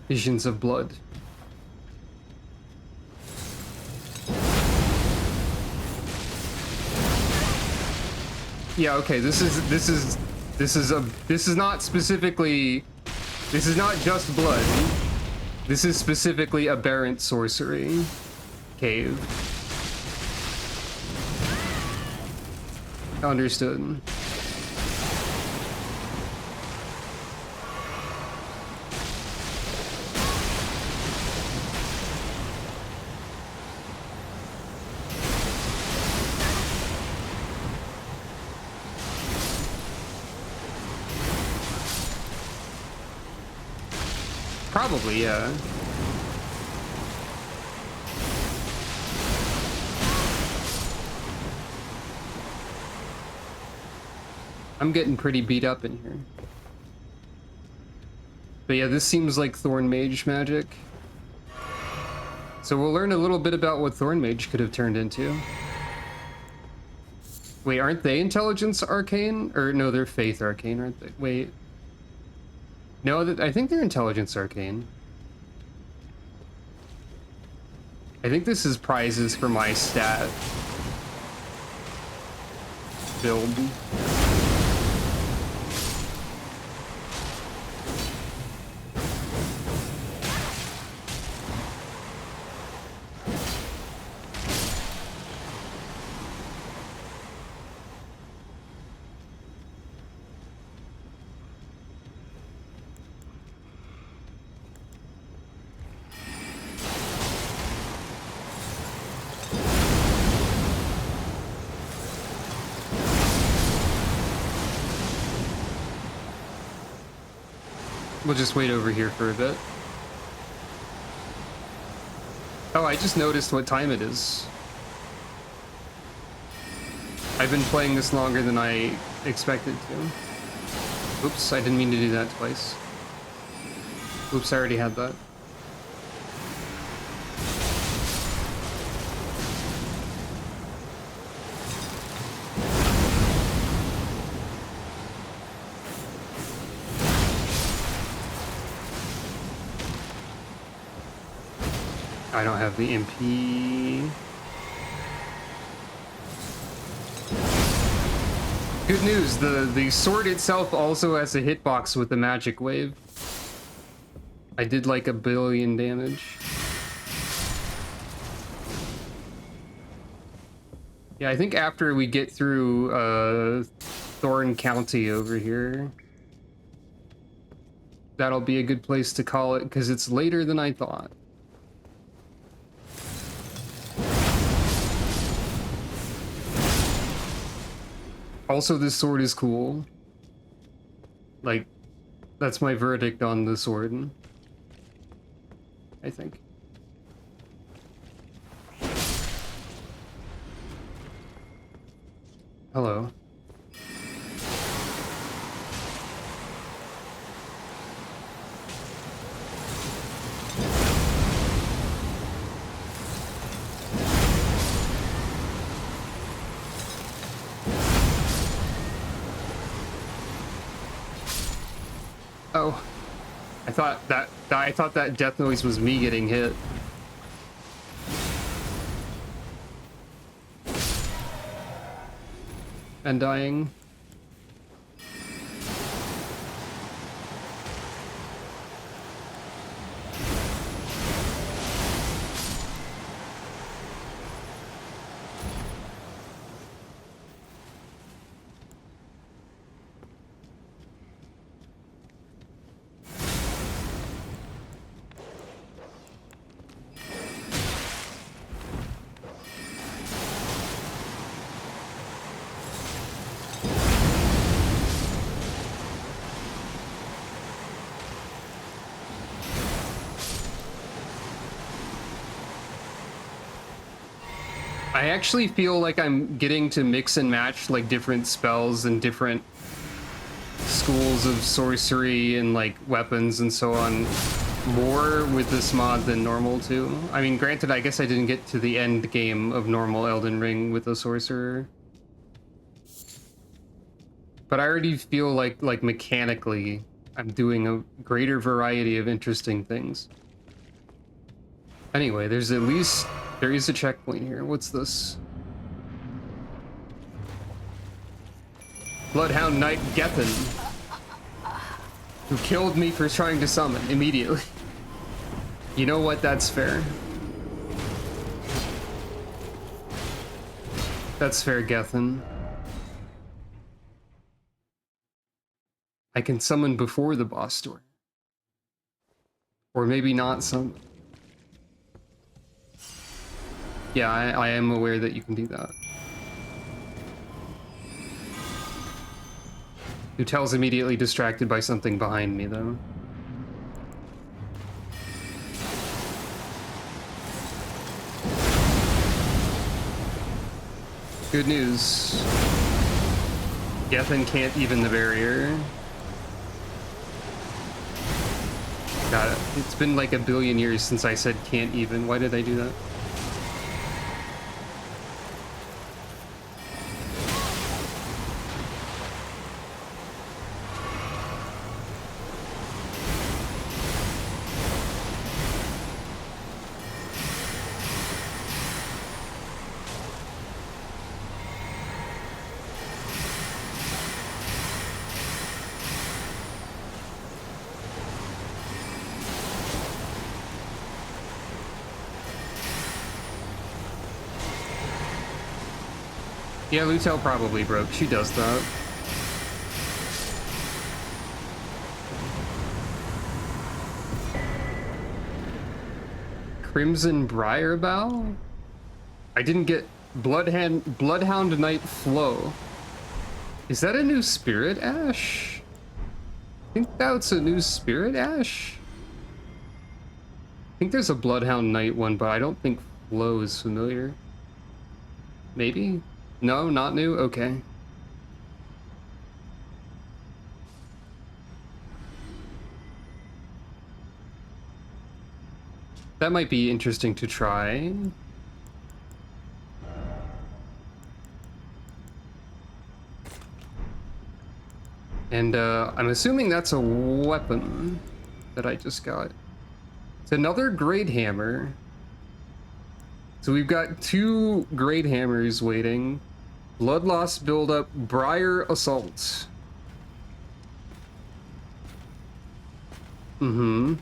Visions of blood. Yeah, okay, this is not specifically, this is not just blood. This is specifically aberrant sorcery cave. Understood. Probably, yeah. I'm getting pretty beat up in here. But yeah, this seems like Thorn Mage magic. So we'll learn a little bit about what Thorn Mage could have turned into. Wait, aren't they Intelligence Arcane? Or no, they're Faith Arcane, aren't they? Wait. No, I think they're Intelligence Arcane. I think this is prizes for my stat build. We'll just wait over here for a bit. Oh, I just noticed what time it is. I've been playing this longer than I expected to. Oops, I didn't mean to do that twice. Oops, I already had that. I don't have the MP. Good news, the sword itself also has a hitbox with the magic wave. I did like 1 billion damage. Yeah, I think after we get through Thorn County over here, that'll be a good place to call it, because it's later than I thought. Also, this sword is cool. Like, that's my verdict on the sword, I think. Hello. Oh, I thought that death noise was me getting hit. And dying. I actually feel like I'm getting to mix and match like different spells and different schools of sorcery and like weapons and so on more with this mod than normal too. I mean, granted, I guess I didn't get to the end game of normal Elden Ring with the sorcerer, but I already feel like mechanically I'm doing a greater variety of interesting things. Anyway, there is a checkpoint here. What's this? Bloodhound Knight Gethin, who killed me for trying to summon immediately. You know what? That's fair. That's fair, Gethin. I can summon before the boss door. Or maybe not summon. Yeah, I am aware that you can do that. Utel's immediately distracted by something behind me, though. Good news. Gethin can't even the barrier. God, it's been like 1 billion years since I said can't even. Why did I do that? Yeah, Lutel probably broke. She does that. Crimson Briarbow? I didn't get Bloodhound Knight Flow. Is that a new spirit, Ash? I think that's a new Spirit Ash? I think there's a Bloodhound Knight one, but I don't think Flow is familiar. Maybe? No, not new? Okay. That might be interesting to try. And I'm assuming that's a weapon that I just got. It's another Great Hammer. So we've got 2 Great Hammers waiting. Blood Loss Buildup, Briar Assault. I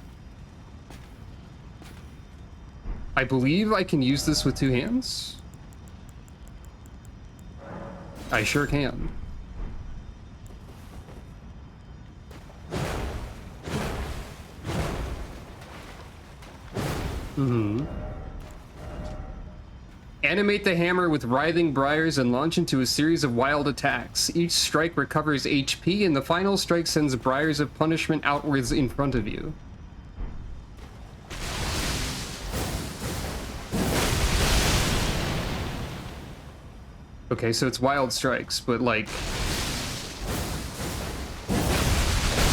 believe I can use this with 2 hands. I sure can. Animate the hammer with writhing briars and launch into a series of wild attacks. Each strike recovers HP, and the final strike sends briars of punishment outwards in front of you. Okay, so it's wild strikes, but like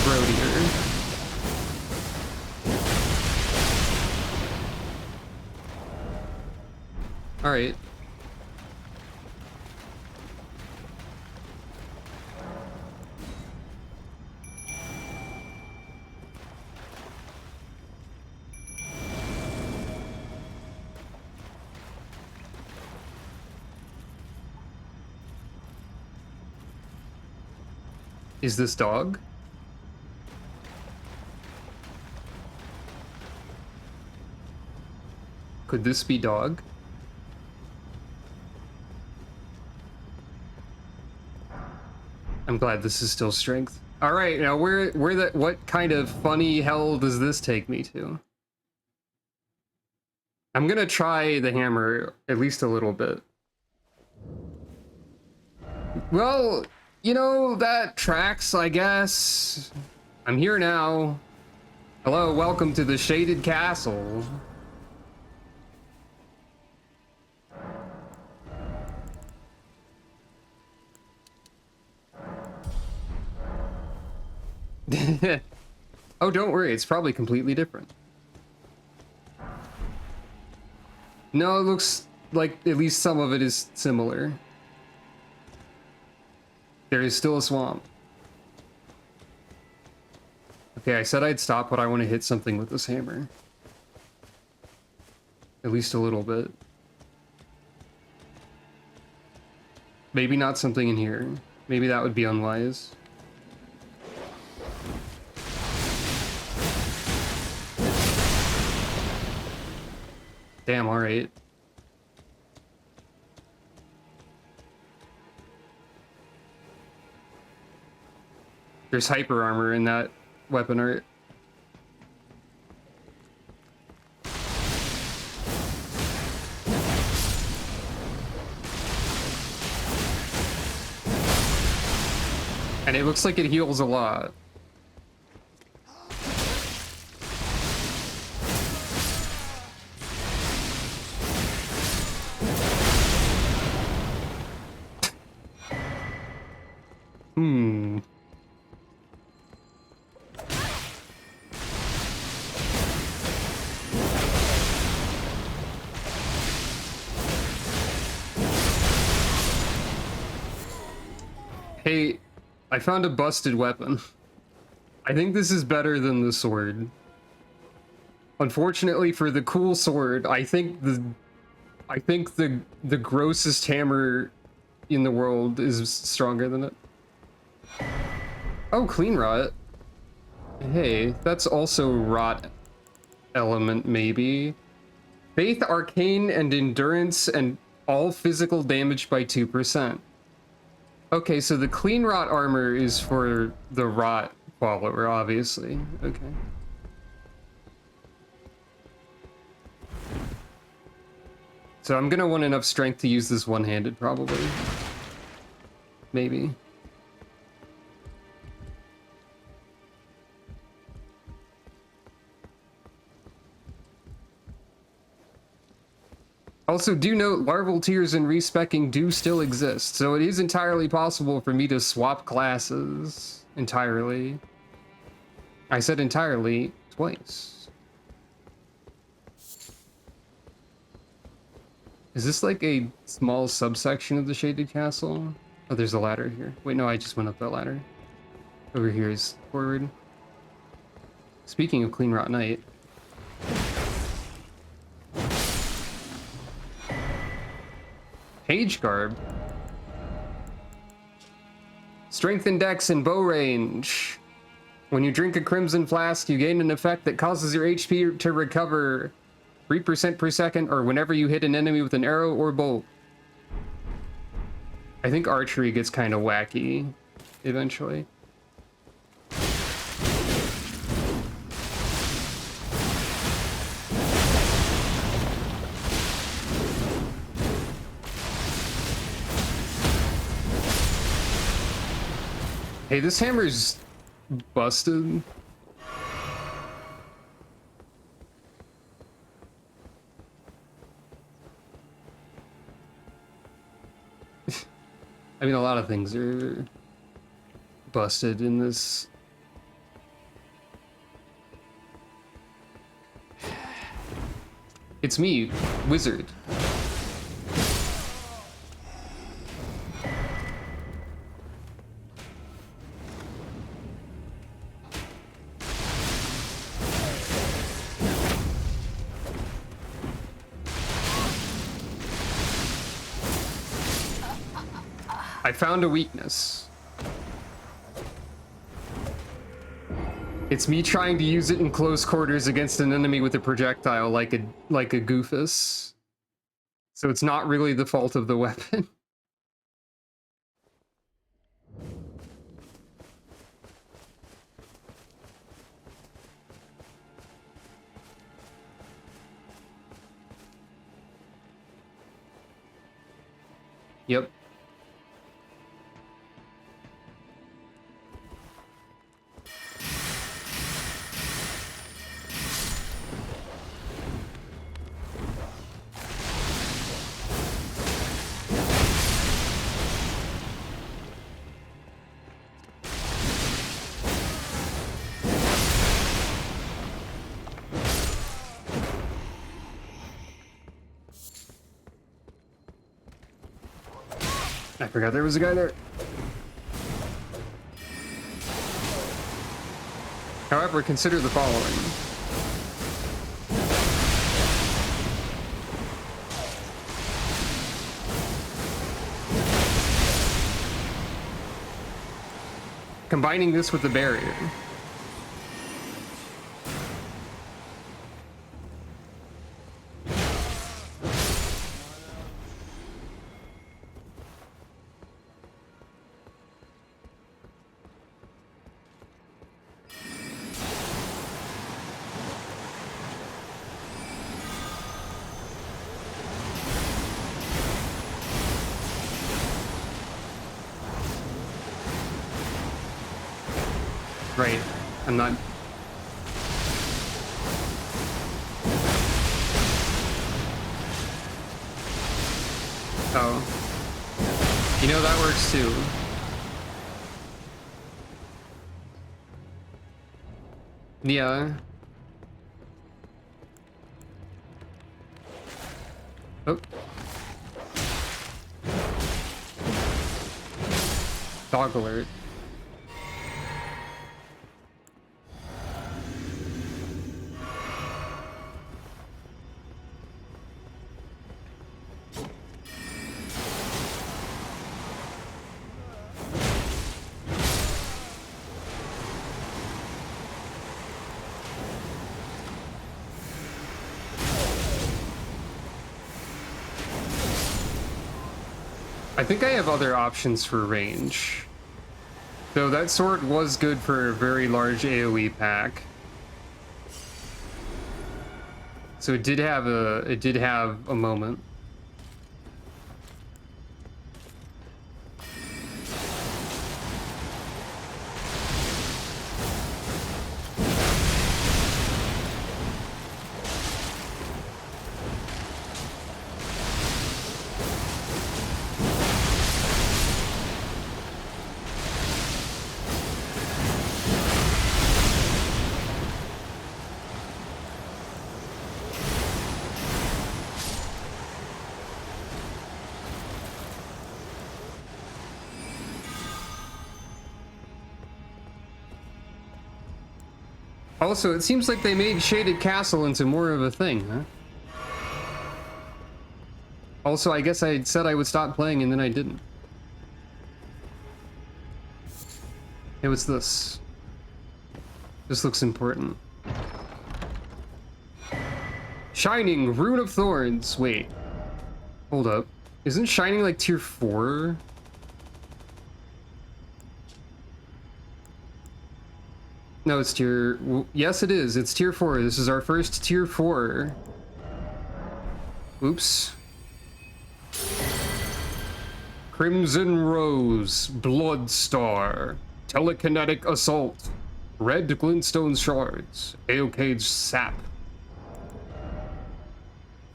roadier. All right. Is this dog? Could this be dog? I'm glad this is still strength. All right, now what kind of funny hell does this take me to? I'm gonna try the hammer at least a little bit. Well, you know, that tracks, I guess. I'm here now. Hello, welcome to the Shaded Castle. Oh, don't worry, it's probably completely different. No, it looks like at least some of it is similar. There is still a swamp. Okay, I said I'd stop, but I want to hit something with this hammer. At least a little bit. Maybe not something in here. Maybe that would be unwise. Damn, alright. There's hyper armor in that weapon art. And it looks like it heals a lot. Hey, I found a busted weapon. I think this is better than the sword. Unfortunately for the cool sword, I think the grossest hammer in the world is stronger than it. Oh, clean rot. Hey, that's also rot element maybe. Faith, arcane, and endurance, and all physical damage by 2%. Okay, so the clean rot armor is for the rot follower, obviously. Okay. So I'm gonna want enough strength to use this one-handed, probably. Maybe. Also, do note larval tiers and respecking do still exist, so it is entirely possible for me to swap classes entirely. I said entirely twice. Is this like a small subsection of the Shaded Castle? Oh, there's a ladder here. Wait, no, I just went up that ladder. Over here is forward. Speaking of Clean Rot Night. Page Garb. Strength index and bow range. When you drink a Crimson Flask, you gain an effect that causes your HP to recover 3% per second, or whenever you hit an enemy with an arrow or bolt. I think archery gets kind of wacky eventually. Hey, this hammer's busted. I mean, a lot of things are busted in this. It's me, Wizard. I found a weakness. It's me trying to use it in close quarters against an enemy with a projectile like a goofus. So it's not really the fault of the weapon. Yep. I forgot there was a guy there. However, consider the following. Combining this with the barrier. Right, I'm not... Oh. You know, that works too. Yeah. Oh. Dog alert. I think I have other options for range. So that sword was good for a very large AoE pack. So it did have a moment. Also, it seems like they made Shaded Castle into more of a thing, huh? Also, I guess I said I would stop playing and then I didn't. Hey, what's this? This looks important. Shining, Rune of Thorns. Wait. Hold up. Isn't Shining like tier 4? No, it's tier... Yes, it is. It's tier 4. This is our first tier 4. Oops. Crimson Rose, Blood Star, Telekinetic Assault, Red Glintstone Shards, Aeocage Sap.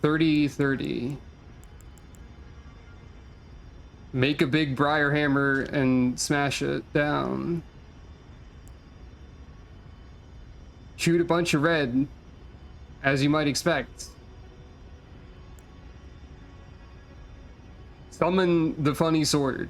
30-30. Make a big briar hammer and smash it down. Shoot a bunch of red, as you might expect. Summon the funny sword.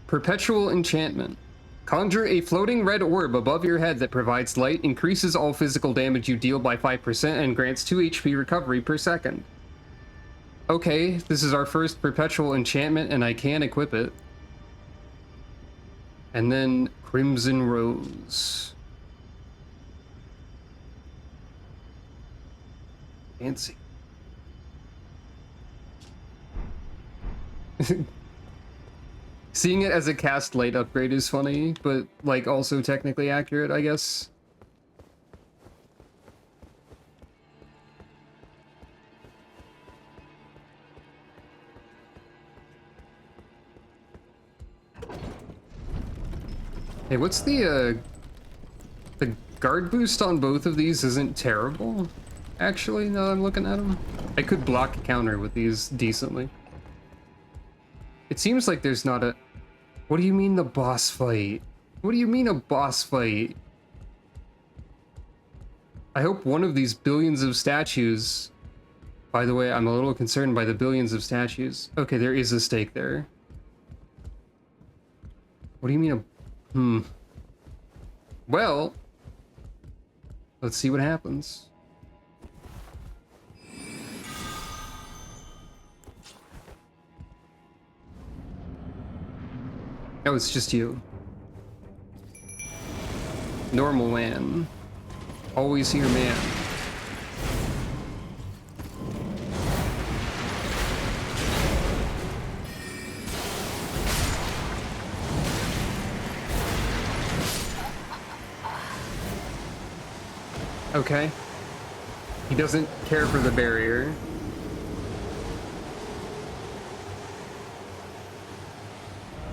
Perpetual enchantment. Conjure a floating red orb above your head that provides light, increases all physical damage you deal by 5%, and grants 2 HP recovery per second. Okay, this is our first perpetual enchantment, and I can equip it. And then Crimson Rose. Fancy. Seeing it as a cast light upgrade is funny, but like also technically accurate, I guess. Hey, what's the guard boost on both of these isn't terrible, actually, now that I'm looking at them. I could block counter with these decently. It seems like there's not a... What do you mean the boss fight? What do you mean a boss fight? I hope one of these billions of statues... By the way, I'm a little concerned by the billions of statues. Okay, there is a stake there. What do you mean a... Well, let's see what happens. Oh, it's just you. Normal man. Always here, man. Okay. He doesn't care for the barrier.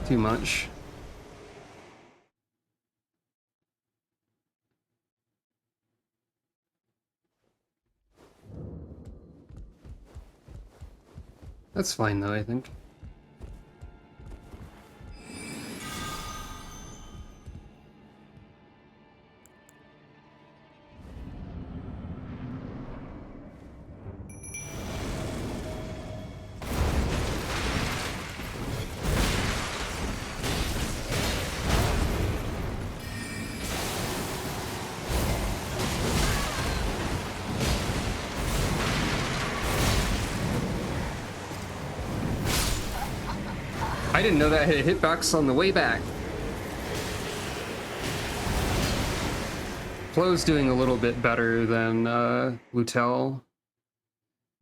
Too much. That's fine though, I think. I didn't know that hit hitbox on the way back. Flo's doing a little bit better than Lutel.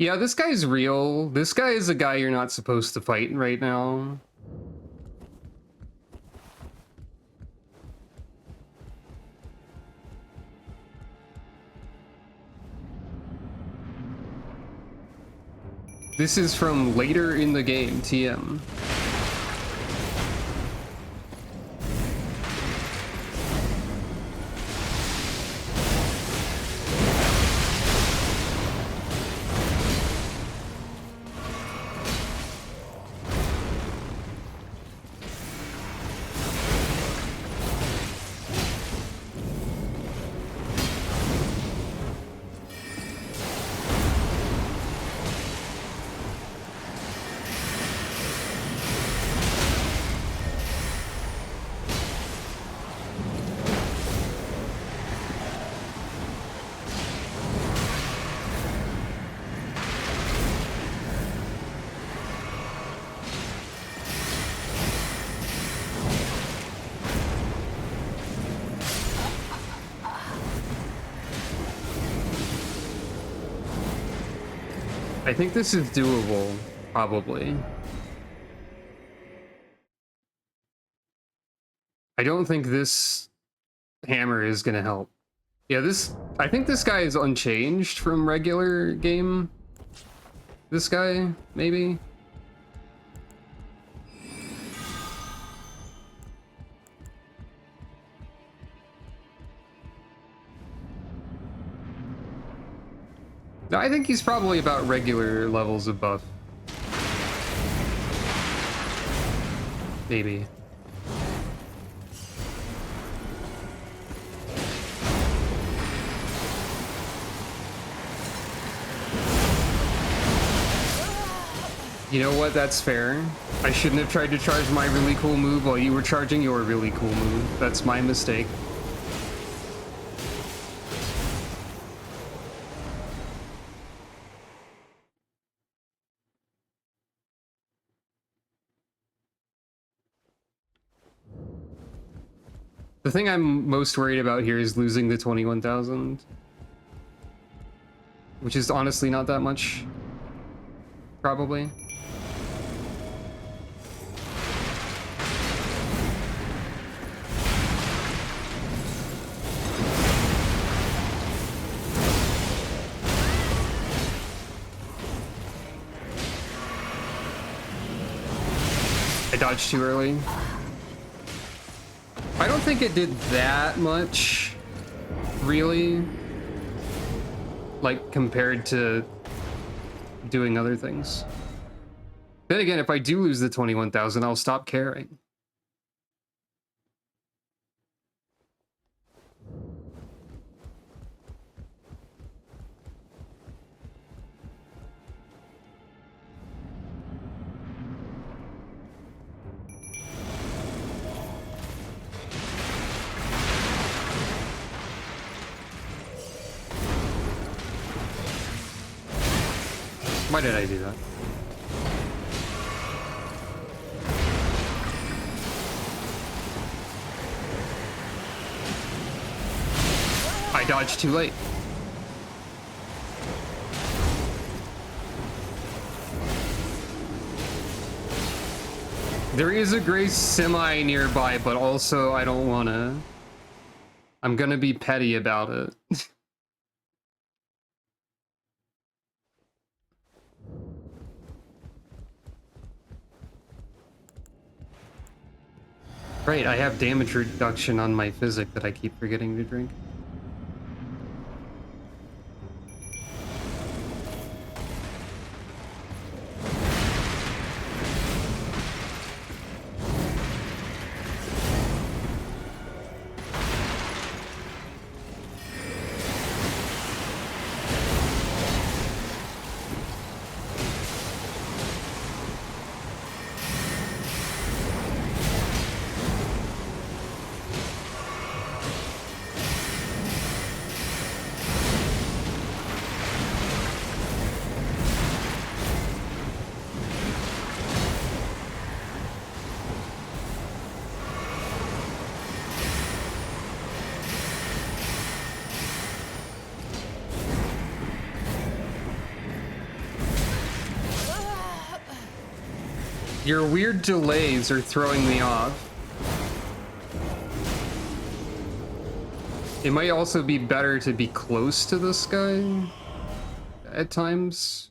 Yeah, this guy's real. This guy is a guy you're not supposed to fight right now. This is from later in the game, TM. I think this is doable, probably. I don't think this hammer is gonna help. Yeah, I think this guy is unchanged from regular game. This guy, maybe? No, I think he's probably about regular levels of buff. Maybe. You know what? That's fair. I shouldn't have tried to charge my really cool move while you were charging your really cool move. That's my mistake. The thing I'm most worried about here is losing the 21,000. Which is honestly not that much. Probably. I dodged too early. I don't think it did that much, really. Like, compared to doing other things. Then again, if I do lose the 21,000, I'll stop caring. Why did I do that? I dodged too late. There is a gray semi nearby, but also I don't wanna. I'm gonna be petty about it. Right, I have damage reduction on my physic that I keep forgetting to drink. Your weird delays are throwing me off. It might also be better to be close to this guy at times.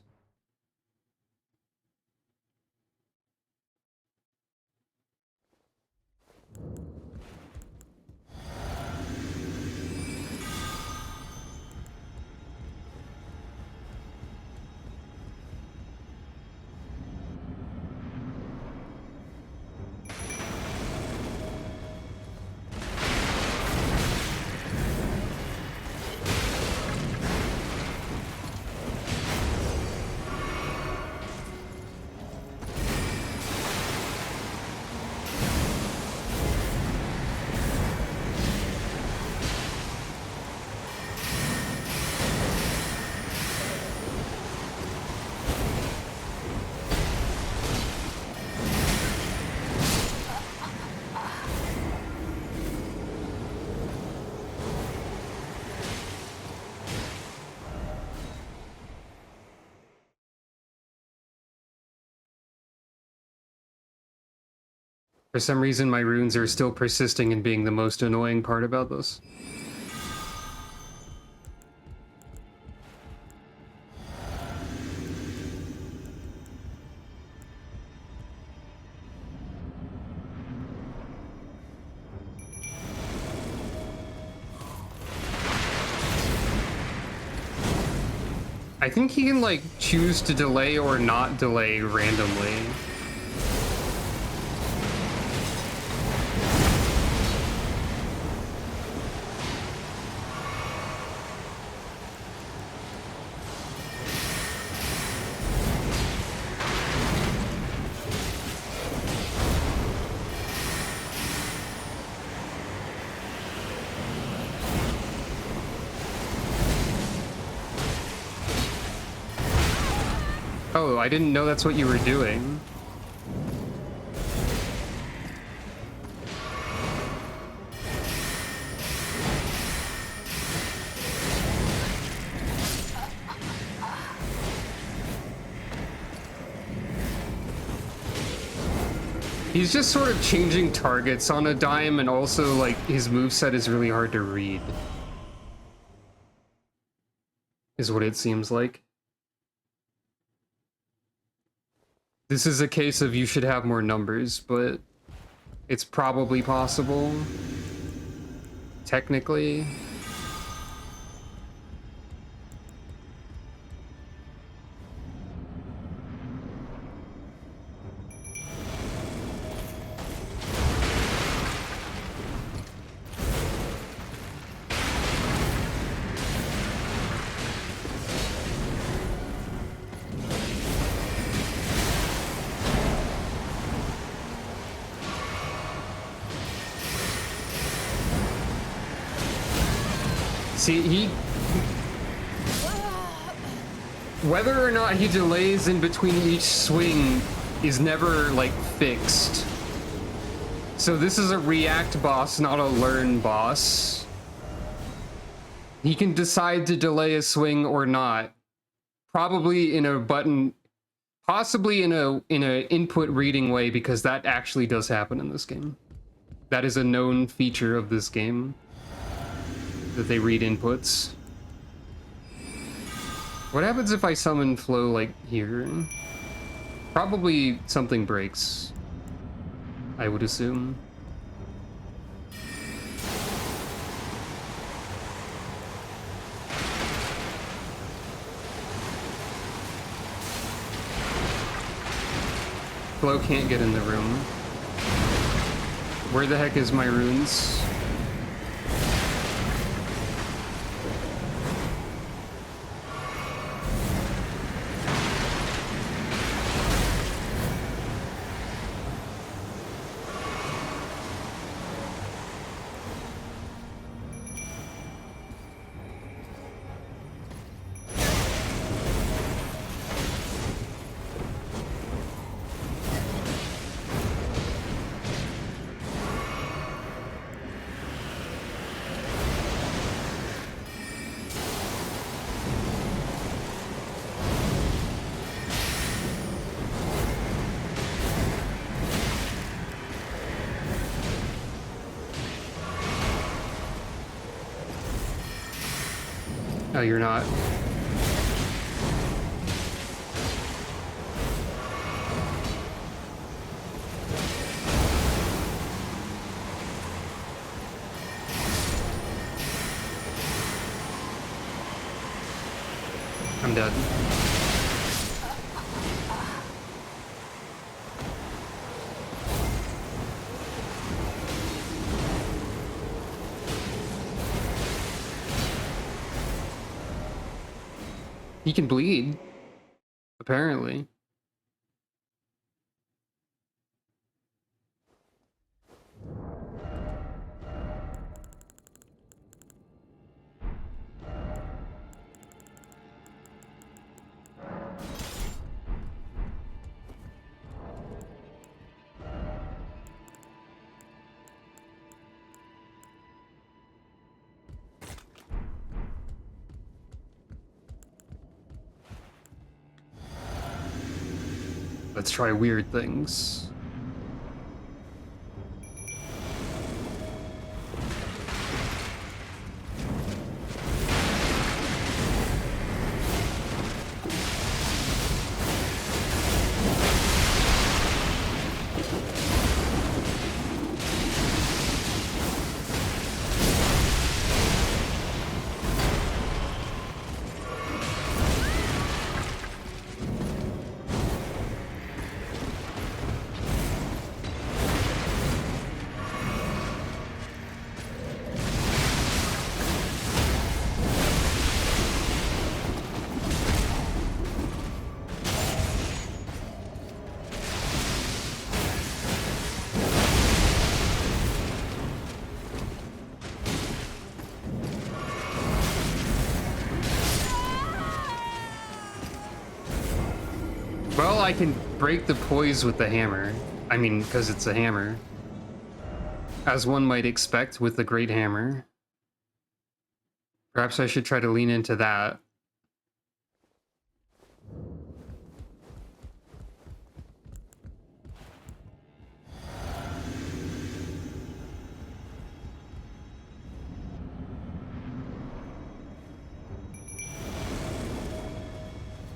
For some reason, my runes are still persisting and being the most annoying part about this. I think he can, like, choose to delay or not delay randomly. Oh, I didn't know that's what you were doing. He's just sort of changing targets on a dime, and also, like, his moveset is really hard to read. Is what it seems like. This is a case of you should have more numbers, but it's probably possible. Technically. See, whether or not he delays in between each swing is never, like, fixed. So this is a react boss, not a learn boss. He can decide to delay a swing or not. Probably in a button, possibly in a input reading way, because that actually does happen in this game. That is a known feature of this game. That they read inputs. What happens if I summon Flow, like, here? Probably something breaks, I would assume. Flow can't get in the room. Where the heck is my runes? Oh, you're not. I'm dead. He can bleed, apparently. Let's try weird things. Well, I can break the poise with the hammer. I mean, because it's a hammer. As one might expect with the great hammer. Perhaps I should try to lean into that.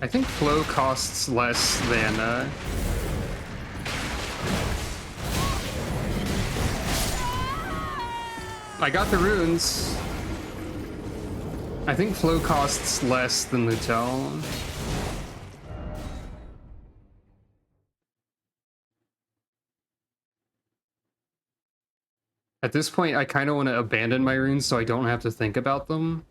I think flow costs less than I got the runes. I think flow costs less than Lutel. At this point, I kind of want to abandon my runes so I don't have to think about them.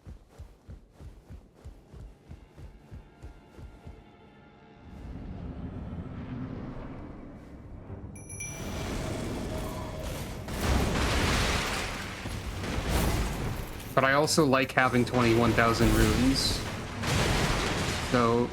But I also like having 21,000 runes. So...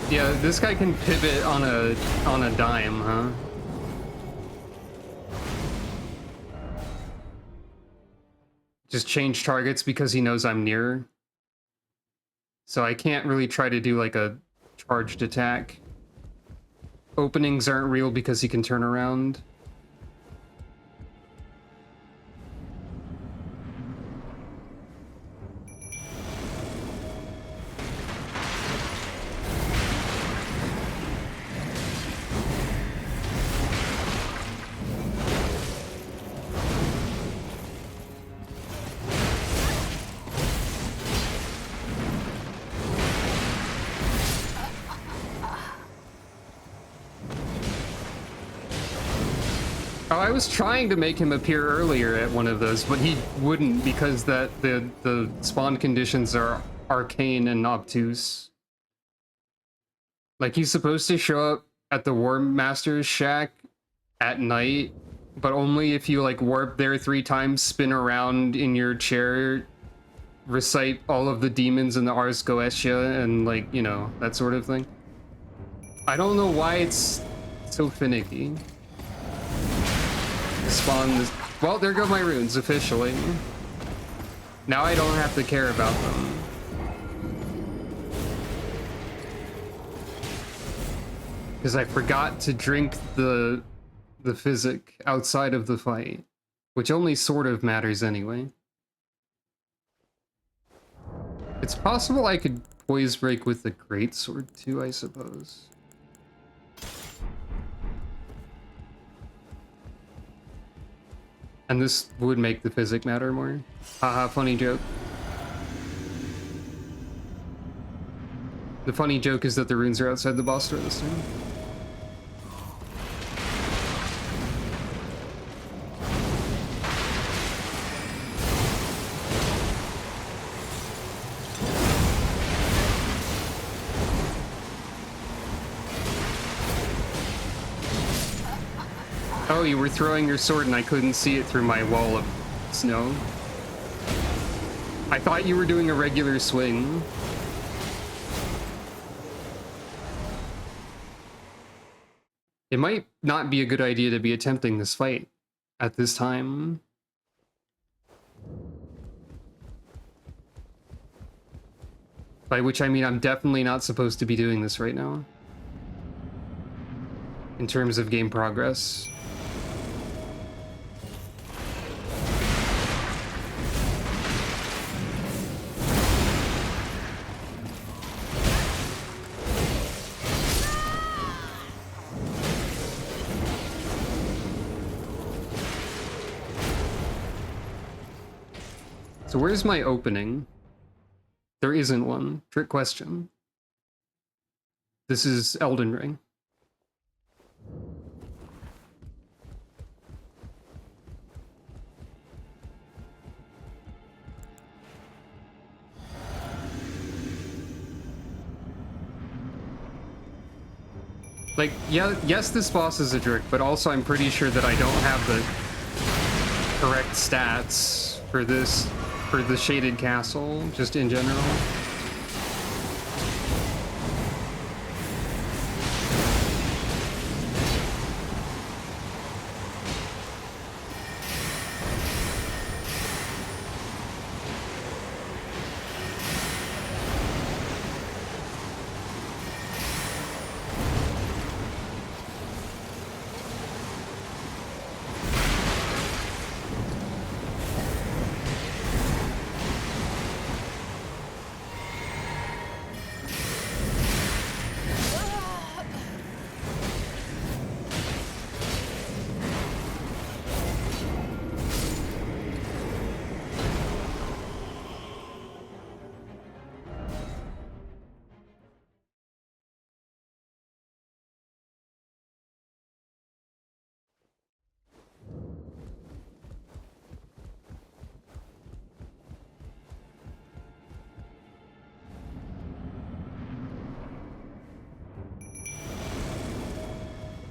yeah, this guy can pivot on a dime, huh? Just change targets because he knows I'm near. So I can't really try to do like a charged attack. Openings aren't real because he can turn around. Oh, I was trying to make him appear earlier at one of those, but he wouldn't because the spawn conditions are arcane and obtuse. Like, he's supposed to show up at the War Master's shack at night, but only if you, like, warp there 3 times, spin around in your chair, recite all of the demons in the Ars Goetia, and, like, you know, that sort of thing. I don't know why it's so finicky. Spawn this. Well, there go my runes officially. Now I don't have to care about them. Because I forgot to drink the physic outside of the fight, which only sort of matters anyway. It's possible I could poise break with the greatsword too, I suppose. And this would make the physic matter more. Haha, funny joke. The funny joke is that the runes are outside the boss door this time. Oh, you were throwing your sword and I couldn't see it through my wall of snow. I thought you were doing a regular swing. It might not be a good idea to be attempting this fight at this time. By which I mean I'm definitely not supposed to be doing this right now. In terms of game progress. So where's my opening? There isn't one. Trick question. This is Elden Ring. Like, yeah, yes, this boss is a jerk, but also I'm pretty sure that I don't have the... correct stats for this, for the shaded castle, just in general.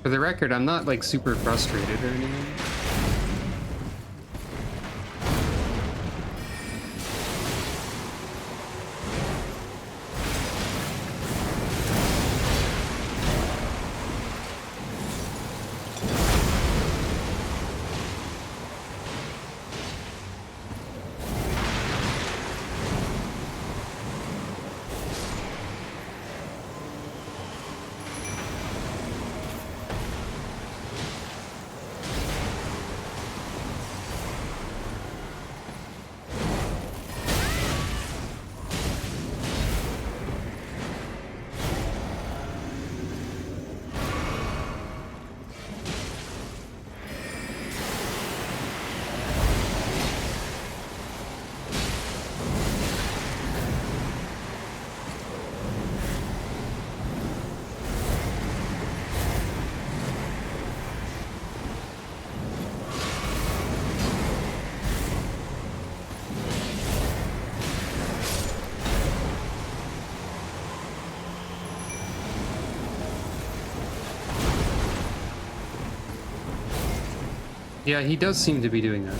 For the record, I'm not like super frustrated or anything. Yeah, he does seem to be doing that.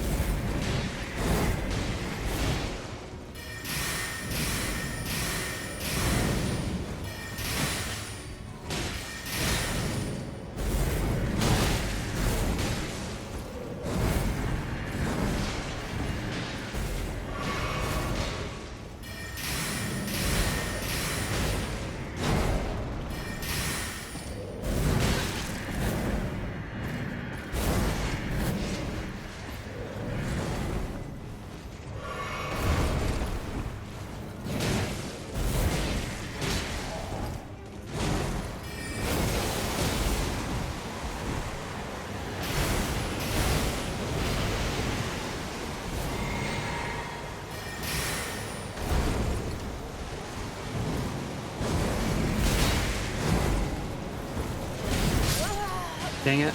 Dang it.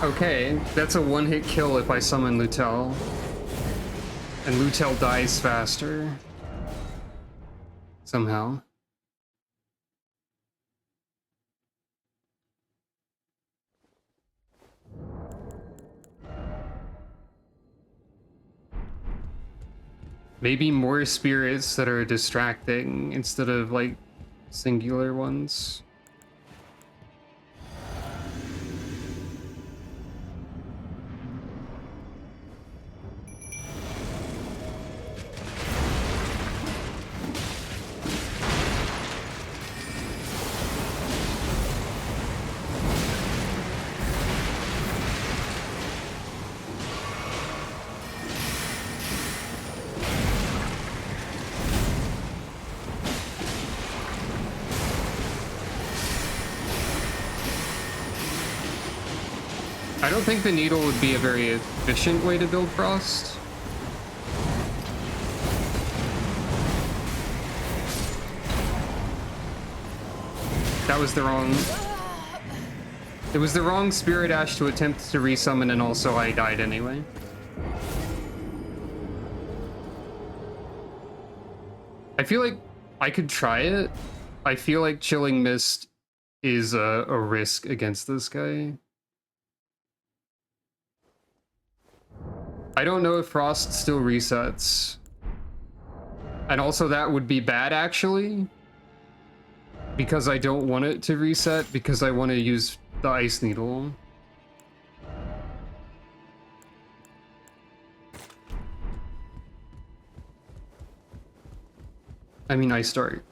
Okay, that's a one-hit kill if I summon Lutel. And Lutel dies faster. Somehow. Maybe more spirits that are distracting instead of, like, singular ones. I don't think the needle would be a very efficient way to build Frost. That was the wrong... It was the wrong Spirit Ash to attempt to resummon, and also I died anyway. I feel like I could try it. I feel like Chilling Mist is a risk against this guy. I don't know if Frost still resets. And also that would be bad, actually. Because I don't want it to reset, because I want to use the Ice Needle. I mean, Ice Dart.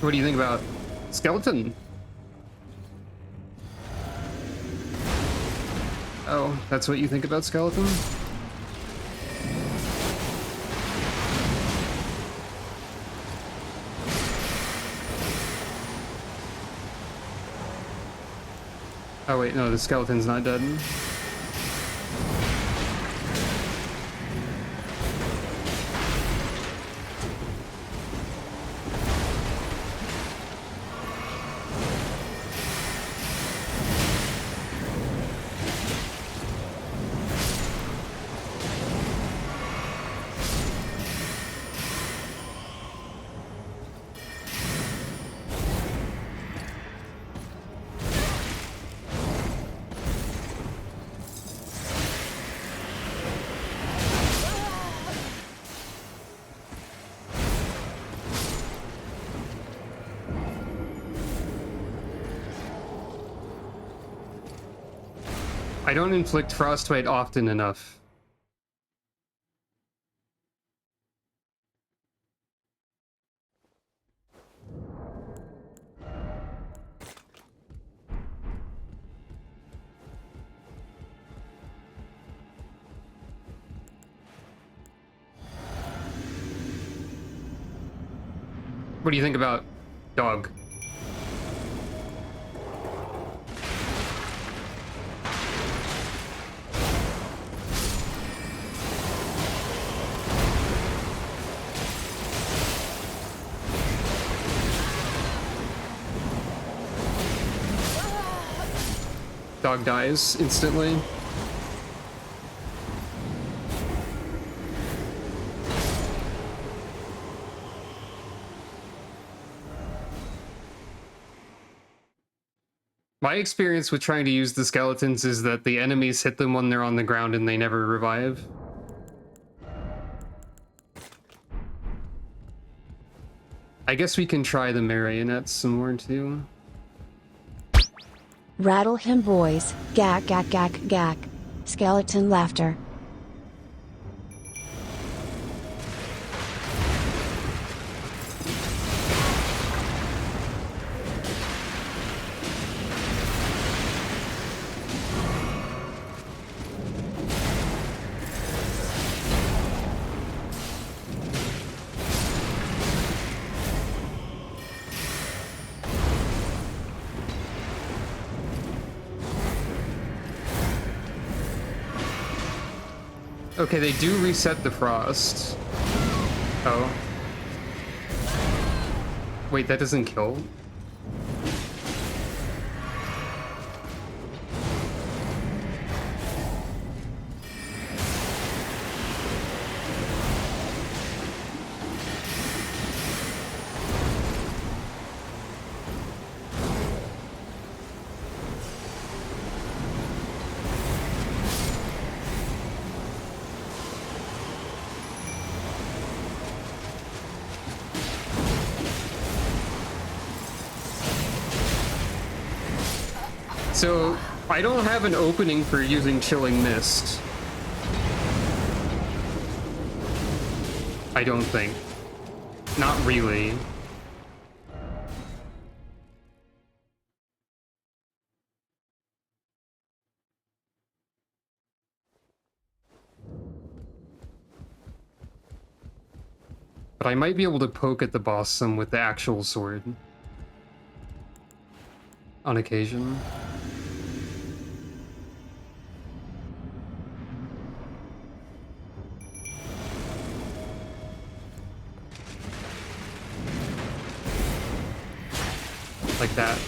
What do you think about Skeleton? Oh, that's what you think about Skeleton? Oh wait, no, the Skeleton's not dead. I don't inflict frostbite often enough. What do you think about Dog? Dog dies instantly. My experience with trying to use the skeletons is that the enemies hit them when they're on the ground and they never revive. I guess we can try the marionettes some more too. Rattle him, boys. Gak, gak, gak, gak. Skeleton laughter. Okay, they do reset the frost. Oh. Wait, that doesn't kill? So, I don't have an opening for using Chilling Mist. I don't think. Not really. But I might be able to poke at the boss some with the actual sword. On occasion. Like that.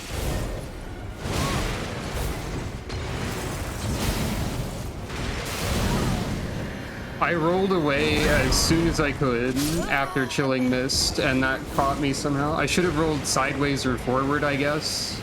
I rolled away as soon as I could after Chilling Mist, and that caught me somehow. I should have rolled sideways or forward, I guess.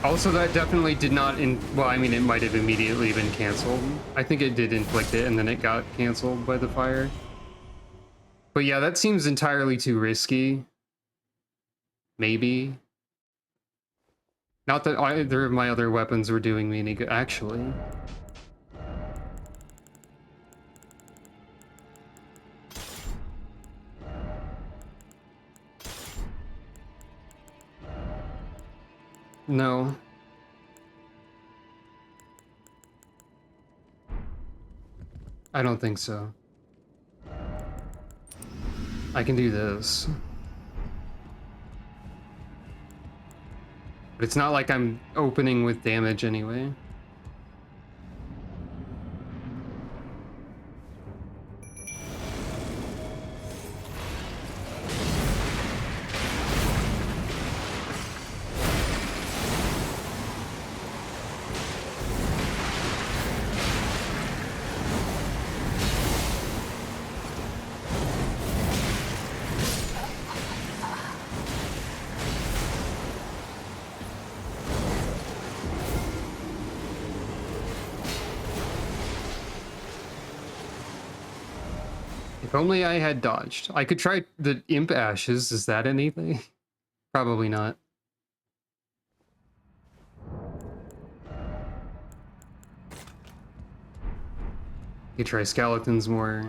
Also, that definitely did not well, I mean, it might have immediately been canceled. I think it did inflict it and then it got canceled by the fire. But yeah, that seems entirely too risky. Maybe. Not that either of my other weapons were doing me any good, actually. No. I don't think so. I can do this. But it's not like I'm opening with damage anyway. If only I had dodged. I could try the Imp Ashes. Is that anything? Probably not. You try Skeletons more.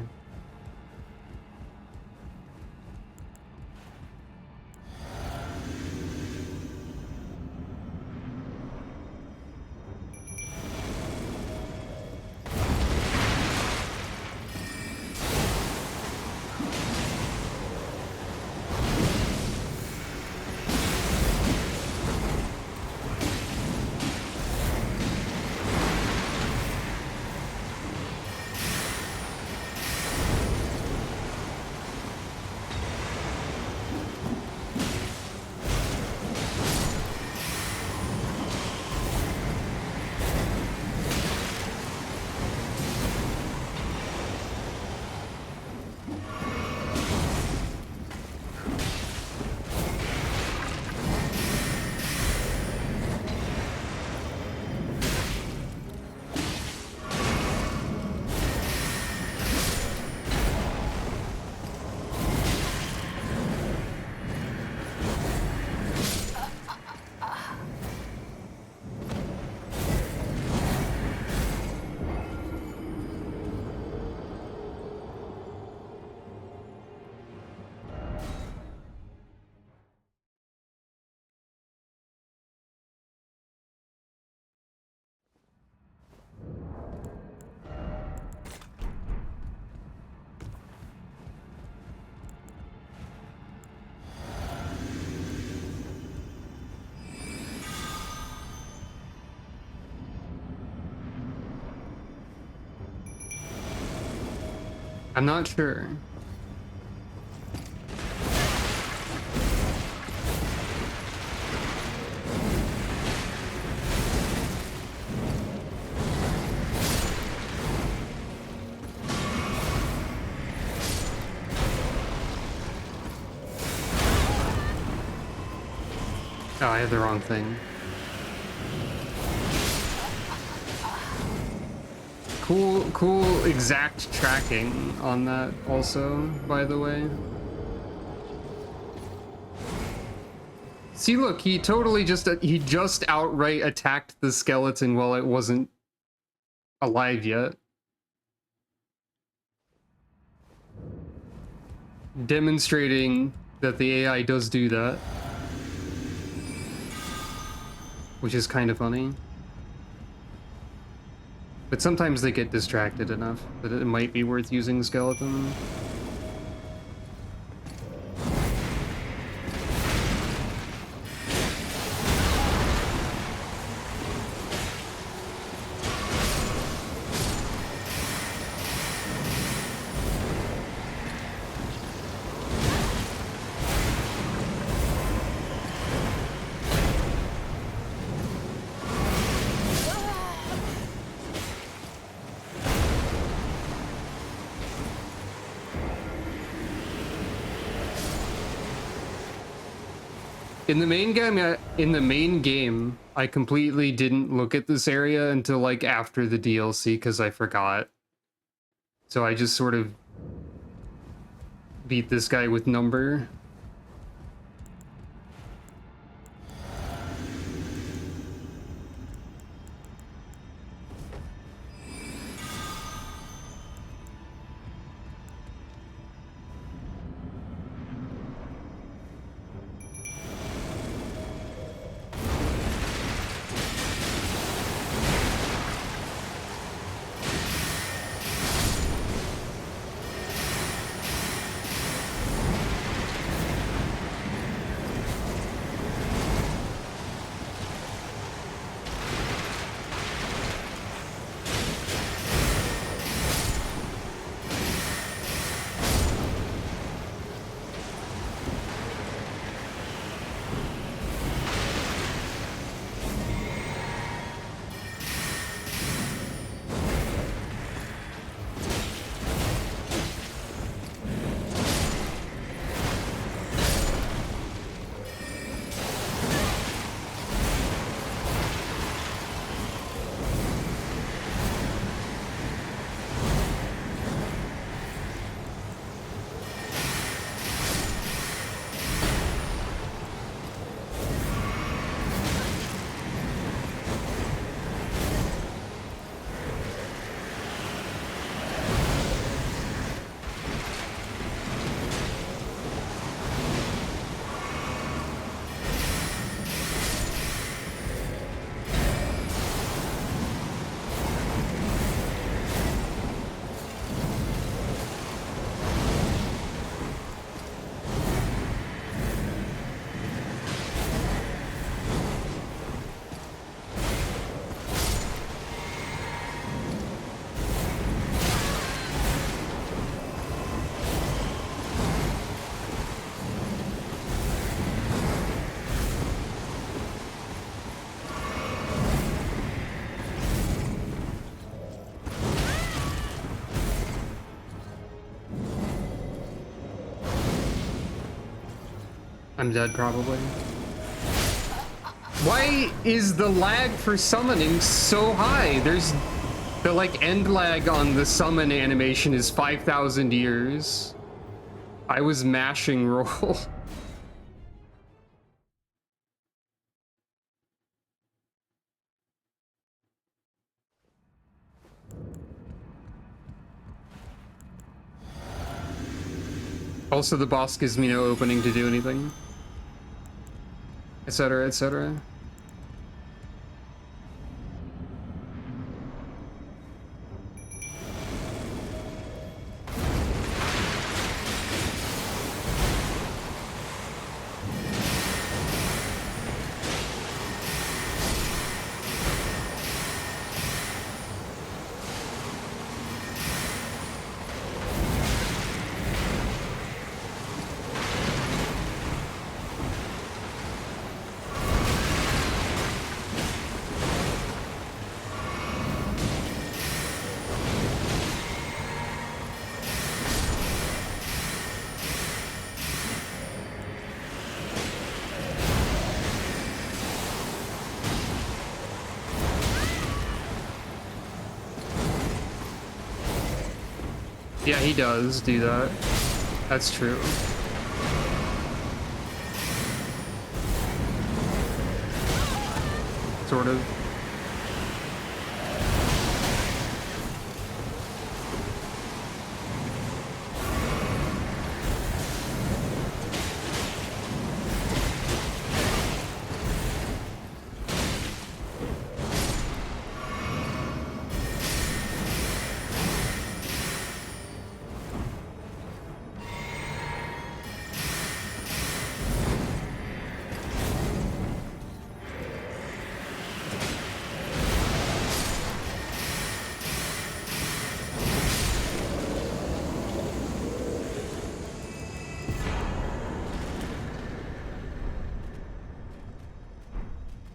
I'm not sure. Oh, I have the wrong thing. Cool exact tracking on that also, by the way. See, look, he just outright attacked the skeleton while it wasn't alive yet. Demonstrating that the AI does do that. Which is kind of funny. But sometimes they get distracted enough that it might be worth using skeleton. In the main game, I completely didn't look at this area until like after the DLC because I forgot. So I just sort of beat this guy with number. I'm dead, probably. Why is the lag for summoning so high? There's the like end lag on the summon animation is 5,000 years. I was mashing roll. Also, the boss gives me no opening to do anything. Etc., etc. Yeah, he does do that. That's true. Sort of.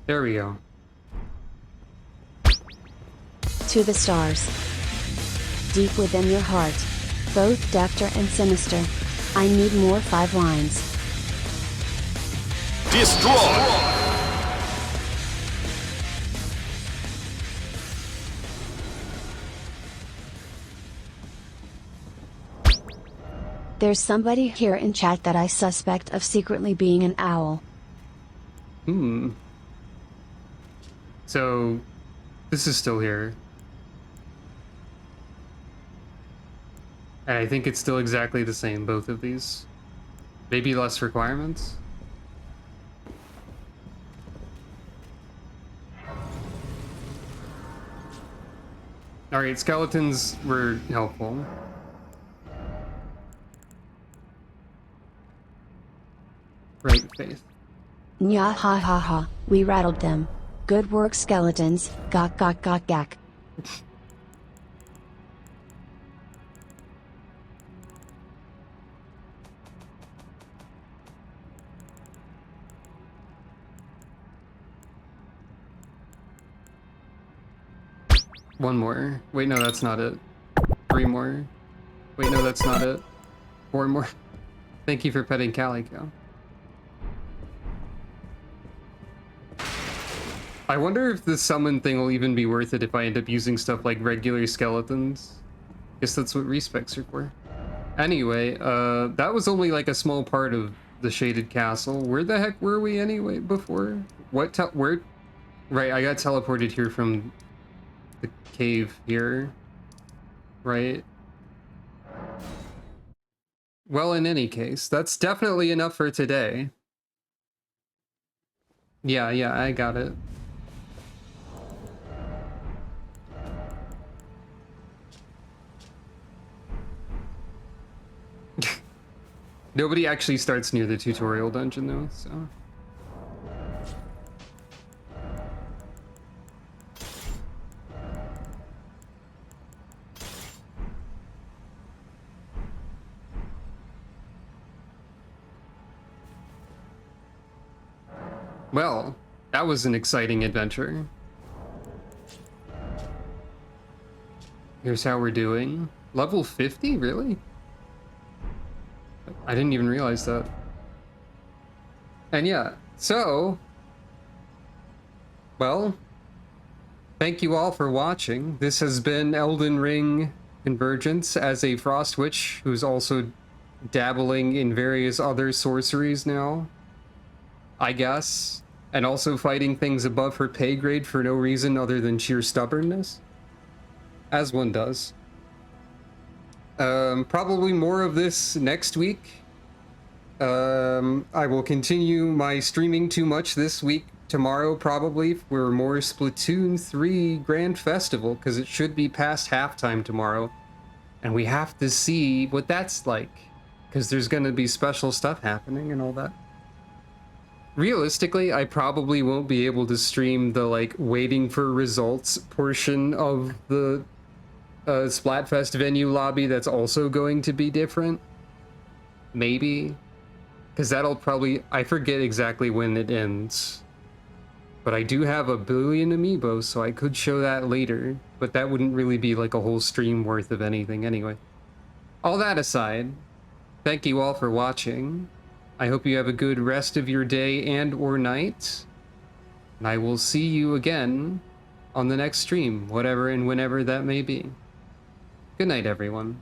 There we go. To the stars. Deep within your heart. Both dexter and sinister. I need more 5 lines. Destroy! There's somebody here in chat that I suspect of secretly being an owl. So, this is still here. And I think it's still exactly the same, both of these. Maybe less requirements? Alright, skeletons were helpful. Right, Faith. Nya ha ha ha, we rattled them. Good work, skeletons. Gok gok gok gak. One more. Wait, no, that's not it. 3 more. Wait, no, that's not it. 4 more. Thank you for petting Calico. I wonder if the summon thing will even be worth it if I end up using stuff like regular skeletons. Guess that's what respecs are for. Anyway, that was only like a small part of the Shaded Castle. Where the heck were we anyway before? Where? Right, I got teleported here from the cave here. Right? Well, in any case, that's definitely enough for today. Yeah, I got it. Nobody actually starts near the tutorial dungeon though, so. Well, that was an exciting adventure. Here's how we're doing. Level 50, really? I didn't even realize that. And yeah, so, well, thank you all for watching. This has been Elden Ring Convergence as a Frost Witch who's also dabbling in various other sorceries now, I guess, and also fighting things above her pay grade for no reason other than sheer stubbornness, as one does. Probably more of this next week. I will continue my streaming too much this week. Tomorrow, probably, for more Splatoon 3 Grand Festival, because it should be past halftime tomorrow. And we have to see what that's like, because there's going to be special stuff happening and all that. Realistically, I probably won't be able to stream the, like, waiting for results portion of the Splatfest venue lobby that's also going to be different. Maybe. Because that'll probably... I forget exactly when it ends. But I do have 1 billion amiibos, so I could show that later. But that wouldn't really be like a whole stream worth of anything anyway. All that aside, thank you all for watching. I hope you have a good rest of your day and or night. And I will see you again on the next stream, whatever and whenever that may be. Good night, everyone.